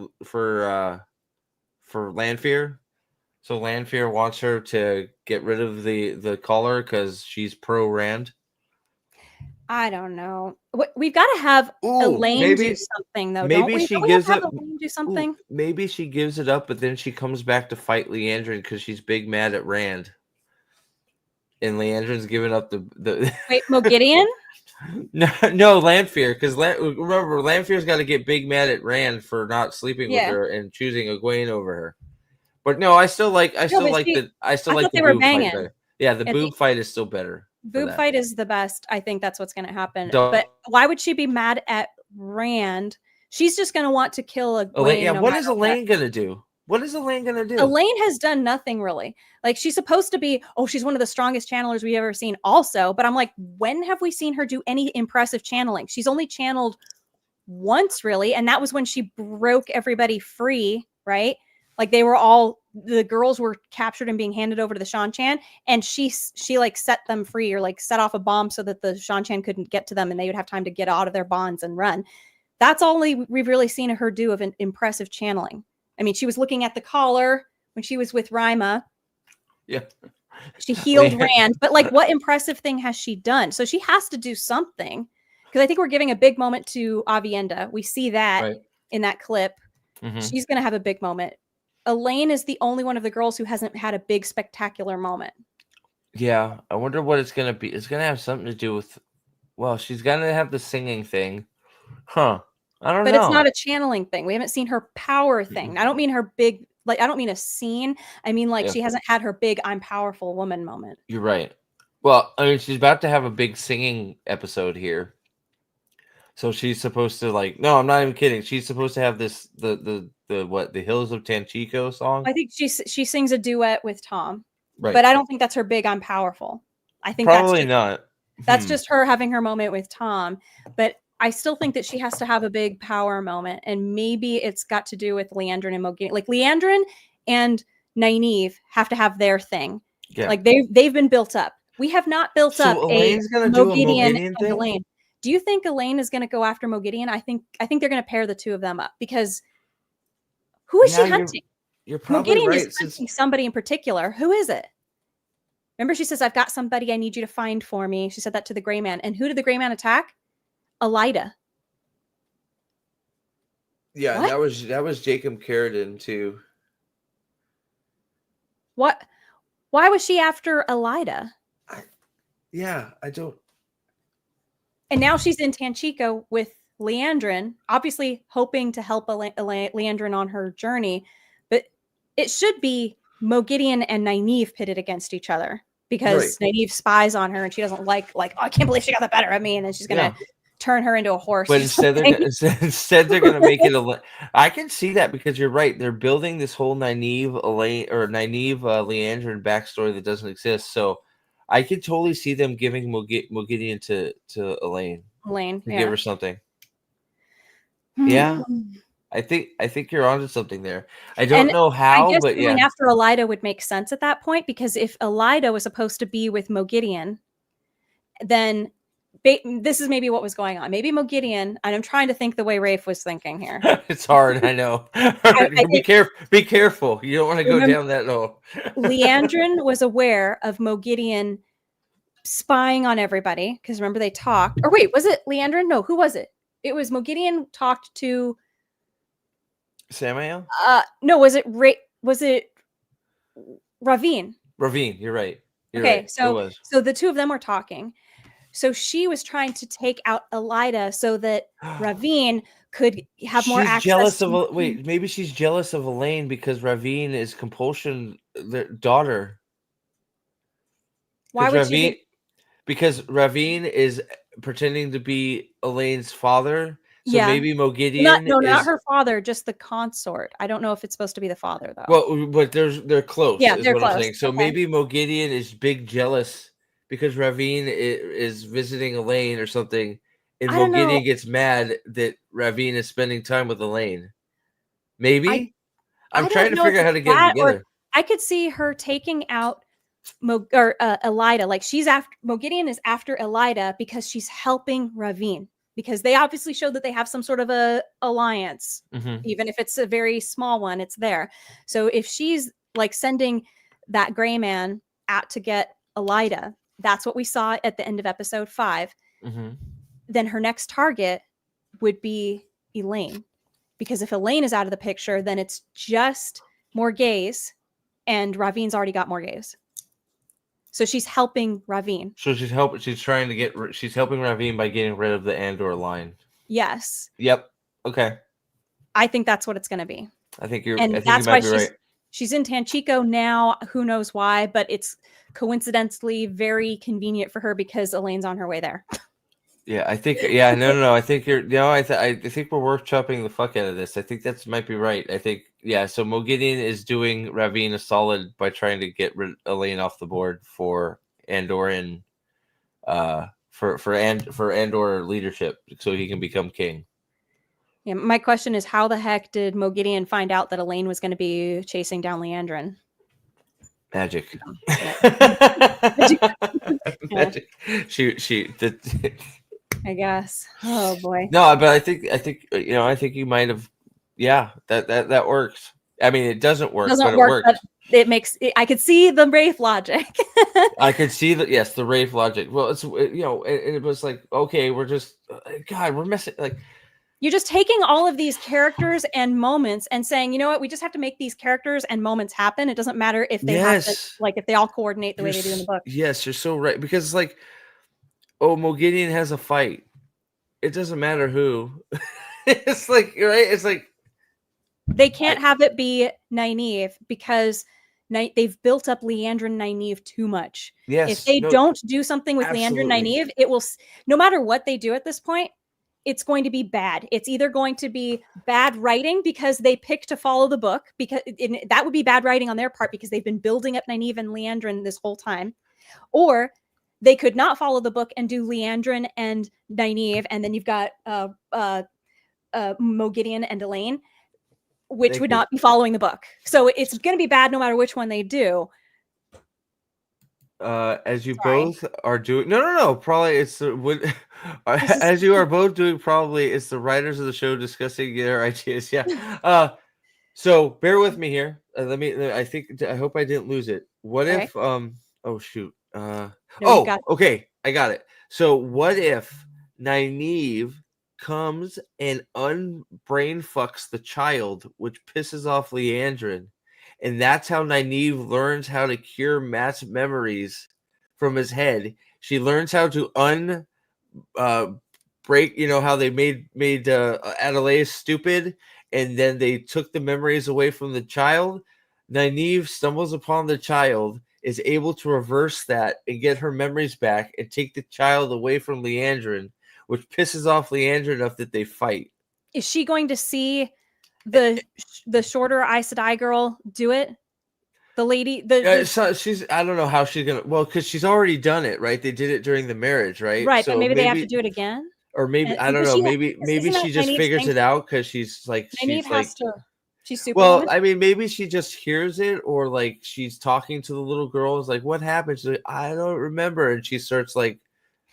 Lanfear, so Lanfear wants her to get rid of the collar because she's pro Rand. I don't know. We've got to have Elaine do something, though, don't we? She Don't we have gives to have up. Elaine do something? Maybe she gives it up, but then she comes back to fight Liandrin because she's big mad at Rand, and Leandrin's giving up the. Wait, Mogideon? No, Lanfear, because remember, Lanfear's got to get big mad at Rand for not sleeping with her and choosing Egwene over her. But no, I still like the boob fight better. Yeah, the boob fight is still better. Boob fight is the best. I think that's what's going to happen. Don't, but why would she be mad at Rand? She's just going to want to kill Egwene. Yeah, what is Elaine going to do? What is Elaine going to do? Elaine has done nothing really. Like, she's supposed to be, she's one of the strongest channelers we've ever seen also. But I'm like, when have we seen her do any impressive channeling? She's only channeled once really. And that was when she broke everybody free, right? Like the girls were captured and being handed over to the Shan-Chan, and she like set them free or like set off a bomb so that the Shan-Chan couldn't get to them and they would have time to get out of their bonds and run. That's all we've really seen her do of an impressive channeling. I mean, she was looking at the collar when she was with Rima. Yeah. She healed Rand, but like, what impressive thing has she done? So she has to do something, because I think we're giving a big moment to Aviendha. We see that in that clip. Mm-hmm. She's going to have a big moment. Elaine is the only one of the girls who hasn't had a big spectacular moment. Yeah, I wonder what it's going to be. It's going to have something to do with, well, she's going to have the singing thing. Huh. I don't know. But it's not a channeling thing. We haven't seen her power thing. Mm-hmm. I don't mean her big, like, I don't mean a scene. I mean, like, she hasn't had her big I'm powerful woman moment. You're right. Well, I mean, she's about to have a big singing episode here. So she's supposed to, like, no, I'm not even kidding. She's supposed to have this, the Hills of Tanchico song. I think she sings a duet with Thom. Right. But I don't think that's her big I'm powerful. I think probably not. That's just her having her moment with Thom. But I still think that she has to have a big power moment, and maybe it's got to do with Liandrin and Mogideon. Like, Liandrin and Nynaeve have to have their thing. Yeah. Like, they've been built up. We have not built up Elaine's gonna do a Mogideon thing? Elaine. Do you think Elaine is going to go after Mogideon? I think they're going to pair the two of them up, because who is she hunting? You're probably Mogideon right. is hunting somebody in particular. Who is it? Remember, she says, "I've got somebody I need you to find for me." She said that to the Gray Man. And who did the Gray Man attack? Elida. Yeah, what? that was Jacob Carradine too. What? Why was she after Elida? I don't. And now she's in Tanchico with Liandrin, obviously hoping to help Liandrin on her journey. But it should be Mogideon and Nynaeve pitted against each other, because Nynaeve spies on her and she doesn't like, oh, I can't believe she got the better of me, and then she's gonna turn her into a horse. But instead they're gonna make it I can see that, because you're right. They're building this whole Nynaeve Liandrin backstory that doesn't exist. So I could totally see them giving Mogideon to Elaine. Give her something. Yeah. I think you're onto something there. I don't know how, but going after Elida would make sense at that point, because if Elida was supposed to be with Mogideon, then this is maybe what was going on. Maybe Mogideon, and I'm trying to think the way Rafe was thinking here. It's hard, I know. Be careful. You don't want to go down that low. Liandrin was aware of Mogideon spying on everybody, because remember they talked. Or wait, was it Liandrin? No, who was it? It was Mogideon talked to Samael? No, was it Ravine? Ravine, you're right. So the two of them were talking. So she was trying to take out Elida so that Ravine could have more access. Maybe she's jealous of Elaine because Ravine is Compulsion their daughter. Why would she? Because Ravine is pretending to be Elaine's father. So maybe not Mogideon no, not is her father, just the consort. I don't know if it's supposed to be the father though. well, but they're close, Yeah, is they're what I'm close. saying. So Okay. maybe Mogideon is big jealous because Ravine is visiting Elaine or something, and I don't know. Mogideon gets mad that Ravine is spending time with Elaine. I Maybe I'm I trying don't to know if figure out it's how to get them that, or together. I could see her taking out Elida. Like she's after Mogideon is after Elida because she's helping Ravine, because they obviously showed that they have some sort of a alliance, even if it's a very small one. It's there. So if she's like sending that gray man out to get Elida, that's what we saw at the end of episode 5. Then her next target would be Elaine, because if Elaine is out of the picture, then it's just Morgaze, and Ravine's already got Morgaze. So she's helping Ravine. So she's she's helping Ravine by getting rid of the Andor line. Yes. Yep. Okay. I think that's what it's going to be. I think you that's might why be right. she's in Tanchico now. Who knows why, but it's coincidentally very convenient for her because Elaine's on her way there. Yeah, I think. Yeah, no. I think you're. No, I think we're workshopping the fuck out of this. I think that might be right. I think. Yeah. So Mogideon is doing Ravine a solid by trying to get Elaine off the board for Andoran, for Andor leadership, so he can become king. Yeah. My question is, how the heck did Mogideon find out that Elaine was going to be chasing down Liandrin? Magic. Magic. She. I guess. Oh boy. No, but I think I think you might have. Yeah, that works. I mean, it doesn't work, but it works. But it makes. I could see the Wraith logic. I could see that. Yes, the Wraith logic. Well, it's it was like, okay, we're just God, we're messing like. You're just taking all of these characters and moments and saying, you know what, we just have to make these characters and moments happen. It doesn't matter if they happen, like if they all coordinate the way they do in the book. Yes, you're so right, because it's like, oh, Mogideon has a fight. It doesn't matter who. It's like, right? It's like they can't have it be Nynaeve because they've built up Liandrin Nynaeve too much. Yes, if they don't do something with Liandrin Nynaeve, it will, no matter what they do at this point, it's going to be bad. It's either going to be bad writing because they pick to follow the book, because that would be bad writing on their part because they've been building up Nynaeve and Liandrin this whole time, or they could not follow the book and do Liandrin and Nynaeve, and then you've got Mogideon and Elaine, which would not be following the book. So it's going to be bad no matter which one they do. As you both are doing, no, probably it's as you are both doing, probably it's the writers of the show discussing their ideas. Yeah. So bear with me here. I hope I didn't lose it. What if oh shoot. Okay, I got it. So what if Nynaeve comes and unbrain fucks the child, which pisses off Liandrin? And that's how Nynaeve learns how to cure Matt's memories from his head. She learns how to break, how they made Adelaide stupid, and then they took the memories away from the child. Nynaeve stumbles upon the child, is able to reverse that and get her memories back and take the child away from Liandrin, which pisses off Liandrin enough that they fight. Is she going to see the shorter Aes Sedai girl do it? The lady, so she's, I don't know how she's gonna. Well, because she's already done it, right? They did it during the marriage, right? Right, so but maybe they have to do it again, or maybe I don't know. Maybe she just figures it out because she's like she's super. Well, I mean, maybe she just hears it, or like she's talking to the little girl. Is like, what happened? She's like, I don't remember, and she starts like,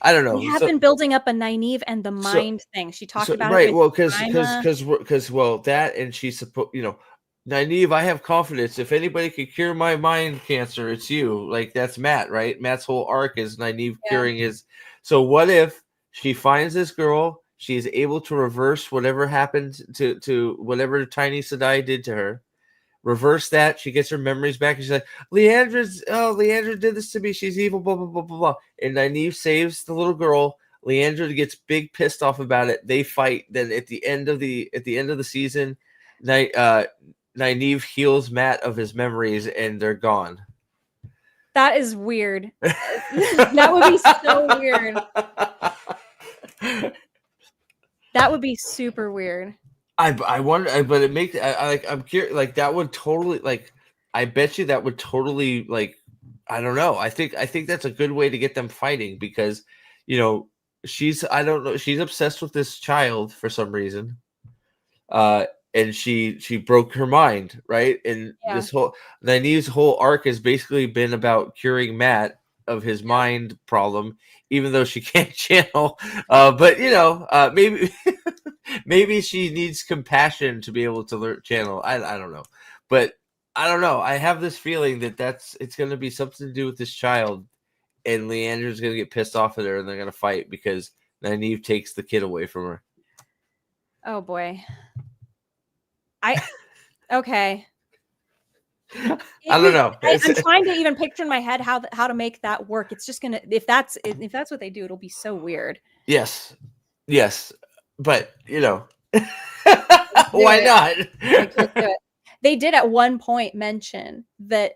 I don't know. We have been building up a Nynaeve and the mind thing. She talked about right. it. Well, because that, and she's supposed, Nynaeve, I have confidence. If anybody could cure my mind cancer, it's you. Like, that's Matt, right? Matt's whole arc is Nynaeve curing his. So what if she finds this girl? She is able to reverse whatever happened to whatever Tiny Sedai did to her. Reverse that. She gets her memories back. And she's like, Liandrin did this to me. She's evil, blah, blah, blah, blah, blah. And Nynaeve saves the little girl. Liandrin gets big pissed off about it. They fight. Then at the end of the season, Nynaeve heals Matt of his memories and they're gone. That is weird. That would be so weird. That would be super weird. I wonder, but it makes I'm curious. Like that would totally like. I bet you that would totally like. I don't know. I think that's a good way to get them fighting because, she's I don't know. She's obsessed with this child for some reason. And she broke her mind, right? And Yeah. this whole Nynaeve's whole arc has basically been about curing Matt of his mind problem, even though she can't channel. But maybe maybe she needs compassion to be able to learn channel. I don't know, but I don't know. I have this feeling that it's going to be something to do with this child, and Liandrin's going to get pissed off at her, and they're going to fight because Nynaeve takes the kid away from her. Oh boy. Okay. I don't know. I'm trying to even picture in my head how to make that work. It's just gonna if that's what they do, it'll be so weird. Yes, but why not? Like, let's do it. They did at one point mention that.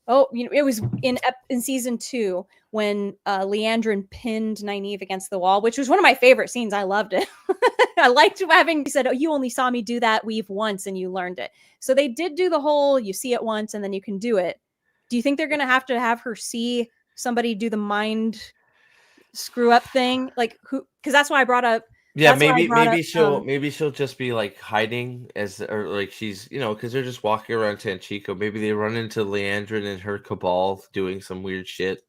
Oh, it was in season 2 when Liandrin pinned Nynaeve against the wall, which was one of my favorite scenes. I loved it. I liked having he said, "Oh, you only saw me do that weave once, and you learned it." So they did do the whole you see it once and then you can do it. Do you think they're gonna have her see somebody do the mind screw up thing, like who? Because that's why I brought up. Yeah, maybe she'll just be like hiding or like she's because they're just walking around Tanchico. Maybe they run into Liandrin and her cabal doing some weird shit,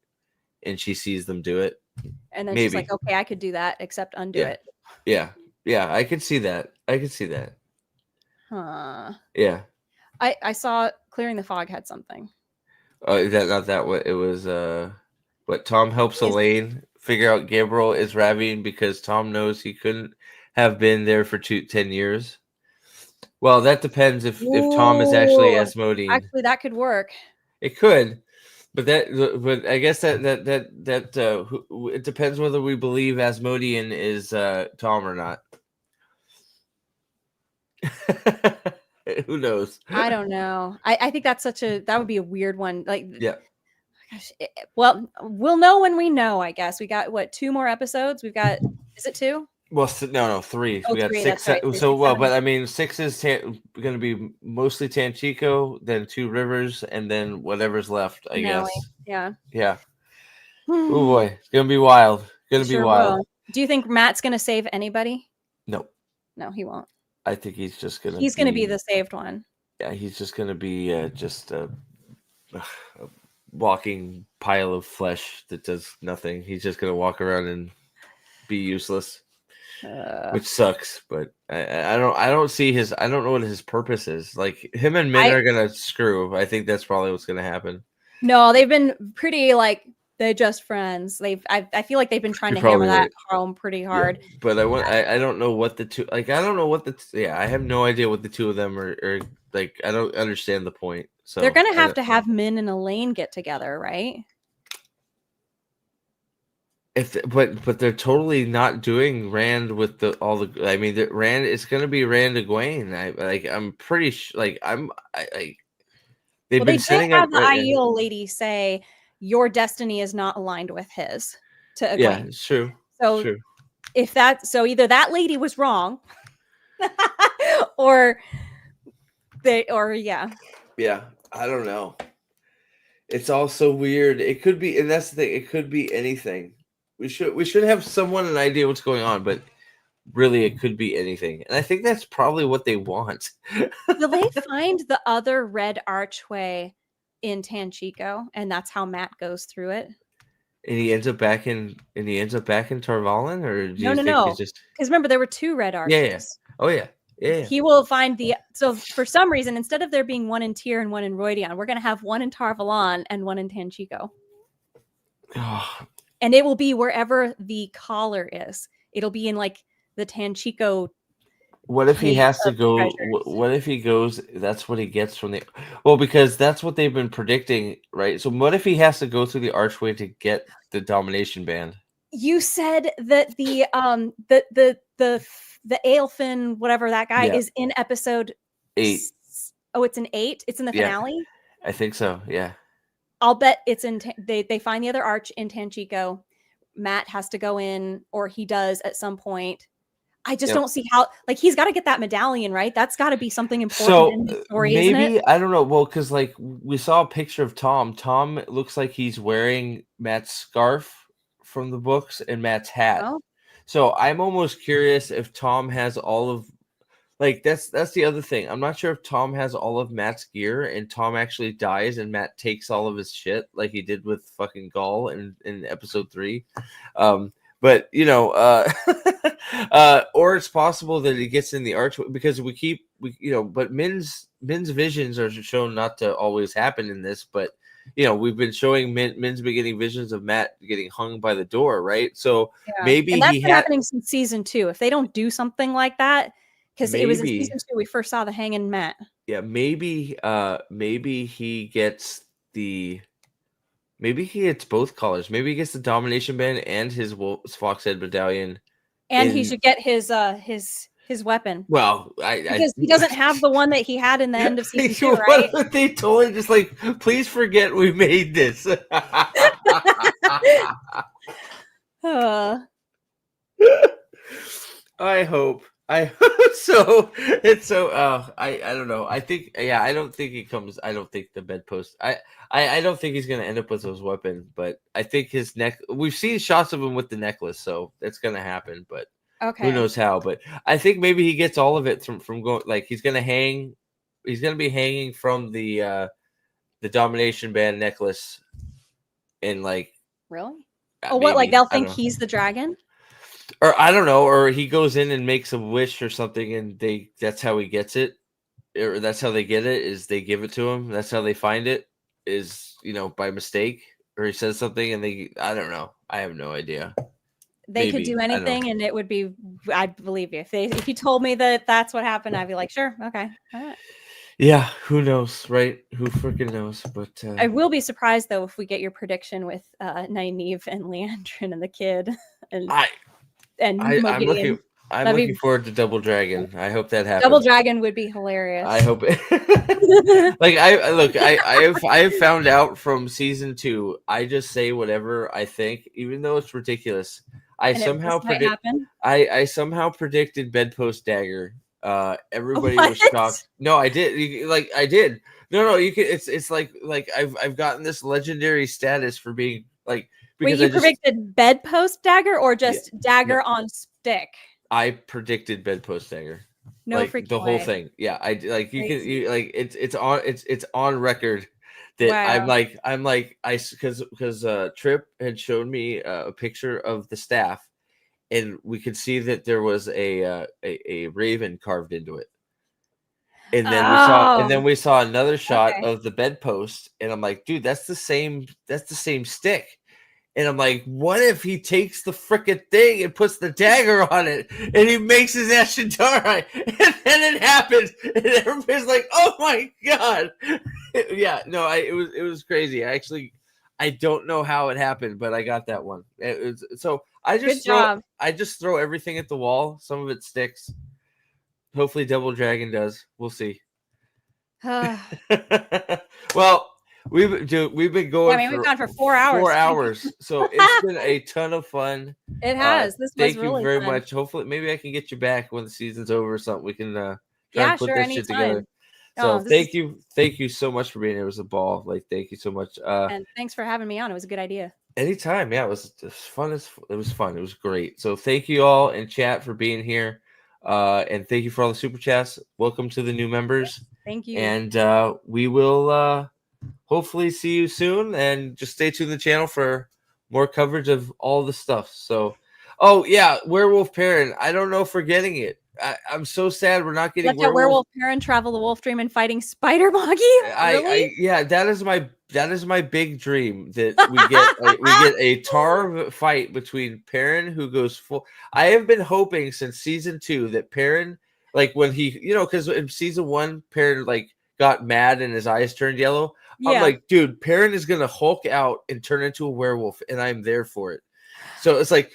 and she sees them do it. And then she's like, "Okay, I could do that, except undo it." Yeah, I could see that. Huh. Yeah. I saw Clearing the Fog had something. Is that not that what it was? What Thom helps Elaine figure out Gabriel is raving because Thom knows he couldn't have been there for 10 years. Well, that depends if Thom is actually Asmodean. Actually, that could work. It could, but I guess that it depends whether we believe Asmodean is Thom or not. Who knows? I don't know. I think that's that would be a weird one. Like, yeah. Gosh, well, we'll know when we know. I guess we got 2 more episodes. We've got. Is it 2? Well, no, 3. Oh, we got 3, 6. right. But I mean, 6 is going to be mostly Tanchico, then 2 rivers, and then whatever's left. I guess. Yeah. Oh boy, it's gonna be wild. Will. Do you think Matt's gonna save anybody? No, he won't. I think he's just gonna. He's gonna be the saved one. Yeah, he's just gonna be just a walking pile of flesh that does nothing. He's just gonna walk around and be useless, which sucks. But I don't see his. I don't know what his purpose is. Like him and Min are gonna screw. I think that's probably what's gonna happen. No, they've been pretty like. They're just friends. I feel like they've been trying to hammer that home pretty hard. Yeah, but I don't know what the two like. I don't know what I have no idea what the two of them are like. I don't understand the point. So they're gonna have to have Min and Elaine get together, right? But they're totally not doing Rand with all the. I mean, Rand. It's gonna be Rand Egwene. I'm pretty they've been setting up. They did have the Aiel lady say. Your destiny is not aligned with his to Egwene. Yeah, it's true. So true. If either that lady was wrong or yeah. Yeah, I don't know. It's all so weird. It could be, and that's the thing, it could be anything. We should have someone an idea what's going on, but really it could be anything. And I think that's probably what they want. Will they find the other red archway in Tanchico, and that's how Matt goes through it. And he ends up back in Tarvalin, or do you no. He's just because remember there were 2 red arches. Yeah. Oh yeah. He will find so for some reason instead of there being 1 in Tyr and 1 in Roidion, we're gonna have 1 in Tarvalon and 1 in Tanchico. And it will be wherever the collar is. It'll be in like the Tanchico. What if he has to go? What if he goes? That's what he gets from the. Well, because that's what they've been predicting, right? So, what if he has to go through the archway to get the domination band? You said that the Aelfin, whatever that guy is in episode 8. Oh, it's in 8. It's in the finale. I think so. Yeah. I'll bet it's in. They find the other arch in Tanchico. Matt has to go in, or he does at some point. I just don't see how, like, he's got to get that medallion, right? That's got to be something important So in the story, maybe, isn't it? I don't know. Well, because like we saw a picture of Tom. Tom looks like he's wearing Matt's scarf from the books and Matt's hat. Oh, So I'm almost curious if Tom has all of, like, that's the other thing. I'm not sure if Tom has all of Matt's gear and Tom actually dies and Matt takes all of his shit like he did with fucking Gaul in episode 3. But you know, or it's possible that he gets in the archway, because we you know, but Min's visions are shown not to always happen in this, but you know, we've been showing Min's been getting visions of Matt getting hung by the door, right? So yeah. maybe And that's he been had, happening since season 2. If they don't do something like that, because it was in maybe, season 2 we first saw the hanging Matt. yeah, maybe he gets the, maybe he gets both colors. Maybe he gets the domination band and his fox head medallion. And he should get his weapon. Well, Because he doesn't have the one that he had in the end of season 2, what right? if they totally just like, please forget we made this? I hope. I hope so. It's so. I don't know. I think. Yeah. I don't think he comes. I don't think the bedpost. I don't think he's gonna end up with his weapon. But I think his neck. We've seen shots of him with the necklace, so it's gonna happen. But who knows how? But I think maybe he gets all of it from going. Like he's gonna hang. He's gonna be hanging from the domination band necklace. And like. Really? Oh, what? Like they'll think he's the dragon? Or I don't know, or he goes in and makes a wish or something, and that's how he gets it, or that's how they get it, is they give it to him. That's how they find it, is, you know, by mistake, or he says something and I don't know. I have no idea. They could do anything and it would be, I'd believe you. If you told me that that's what happened, I'd be like, sure, okay. All right. Yeah, who knows, right? Who freaking knows? But I will be surprised though if we get your prediction with Nynaeve and Liandrin and the kid and I'm looking forward to Double Dragon. I hope that happens. Double Dragon would be hilarious. I hope it. Like I have found out from season 2. I just say whatever I think, even though it's ridiculous. I somehow predicted bedpost dagger. Everybody was shocked. No, I did. I did. No, you can. It's like I've gotten this legendary status for being like. Wait, you predicted bedpost dagger or just dagger on stick? I predicted bedpost dagger. No, like the whole thing. Yeah, I like you can you like it's on record that I'm like because Trip had shown me a picture of the staff, and we could see that there was a raven carved into it. And then we saw another shot of the bedpost, and I'm like, dude, that's the same stick. And I'm like, what if he takes the frickin' thing and puts the dagger on it, and he makes his Ashitara, and then it happens, and everybody's like, oh my god, yeah, no, it was crazy. I don't know how it happened, but I got that one. So I just throw everything at the wall. Some of it sticks. Hopefully, Double Dragon does. We'll see. Well. We've been going. We've gone for 4 hours. 4 hours. So it's been a ton of fun. It has. This was really fun. Thank you very much. Hopefully, maybe I can get you back when the season's over or something. We can try and put this shit together. So thank you so much for being here. It was a ball. Like, thank you so much. And thanks for having me on. It was a good idea. Anytime. Yeah, it was fun. It was fun. It was great. So thank you all in chat for being here. And thank you for all the super chats. Welcome to the new members. Thank you. And we will hopefully see you soon, and just stay tuned to the channel for more coverage of all the stuff. So, oh yeah, Werewolf Perrin. I don't know if we're getting it. I'm so sad we're not getting Werewolf Perrin travel the Wolf Dream and fighting Spider Moggy. Really? Yeah, that is my big dream, that we get a Tar fight between Perrin, who goes full. I have been hoping since season 2 that Perrin, like when he, because in season 1 Perrin like got mad and his eyes turned yellow. Yeah. I'm like, dude, Perrin is gonna Hulk out and turn into a werewolf, and I'm there for it. So it's like,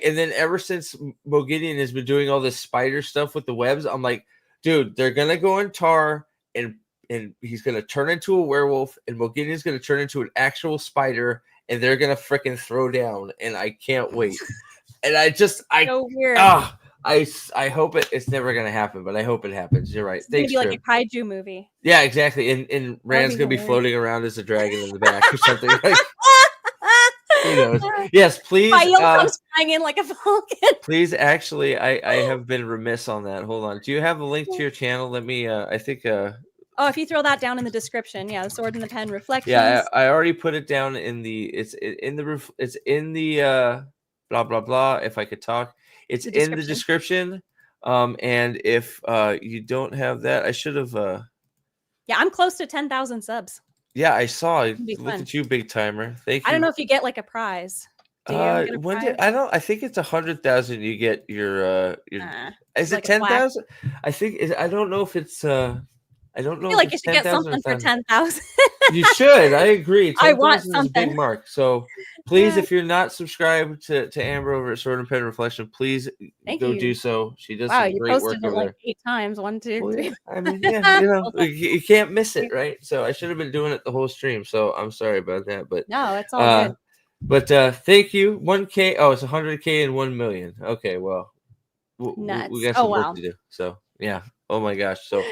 and then ever since Mogideon has been doing all this spider stuff with the webs, I'm like, dude, they're gonna go in Tar, and he's gonna turn into a werewolf, and Mogideon's gonna turn into an actual spider, and they're gonna freaking throw down, and I can't wait. And so weird. I hope it's never gonna happen, but I hope it happens. You're right. It's gonna Thanks, be like Trim. a kaiju movie. Yeah, exactly. And Rand's be gonna be hilarious. floating around as a dragon in the back or something. Like, who knows? Yes, please. Aiel comes flying in like a falcon. Please, actually, I have been remiss on that. Hold on. Do you have a link to your channel? Let me. I think. Oh, if you throw that down in the description, yeah, the Sword and the Pen reflections. Yeah, I already put it down in the. It's in the blah blah blah. If I could talk, it's in the description. And if you don't have that, I should have. Yeah, I'm close to 10,000 subs. Yeah, I saw. Look at you, big timer. Thank you. I don't know if you get like a prize. Do you get a prize? I think it's 100,000. You get your. Is it like 10,000? I think. I don't know if it's. I don't know. I feel like you should get something for 10,000. You should. I agree. 10,000 I want is a something. big mark. So please, if you're not subscribed to Amber over at Sword and Pen Reflection, please go do so. She does some great work over like there. 8 times. 1, 2, 3. Yeah. I mean, yeah, you can't miss it, right? So I should have been doing it the whole stream. So I'm sorry about that, but no, it's all good. But thank you. 1K. Oh, it's 100K and 1 million. Okay, well, we got some work to do. So yeah. Oh my gosh. So.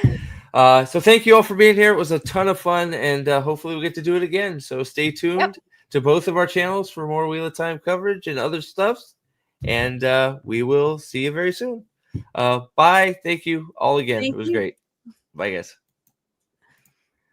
So thank you all for being here. It was a ton of fun, and hopefully we get to do it again. So stay tuned to both of our channels for more Wheel of Time coverage and other stuffs. And we will see you very soon. Bye. Thank you all again. It was great. Bye, guys.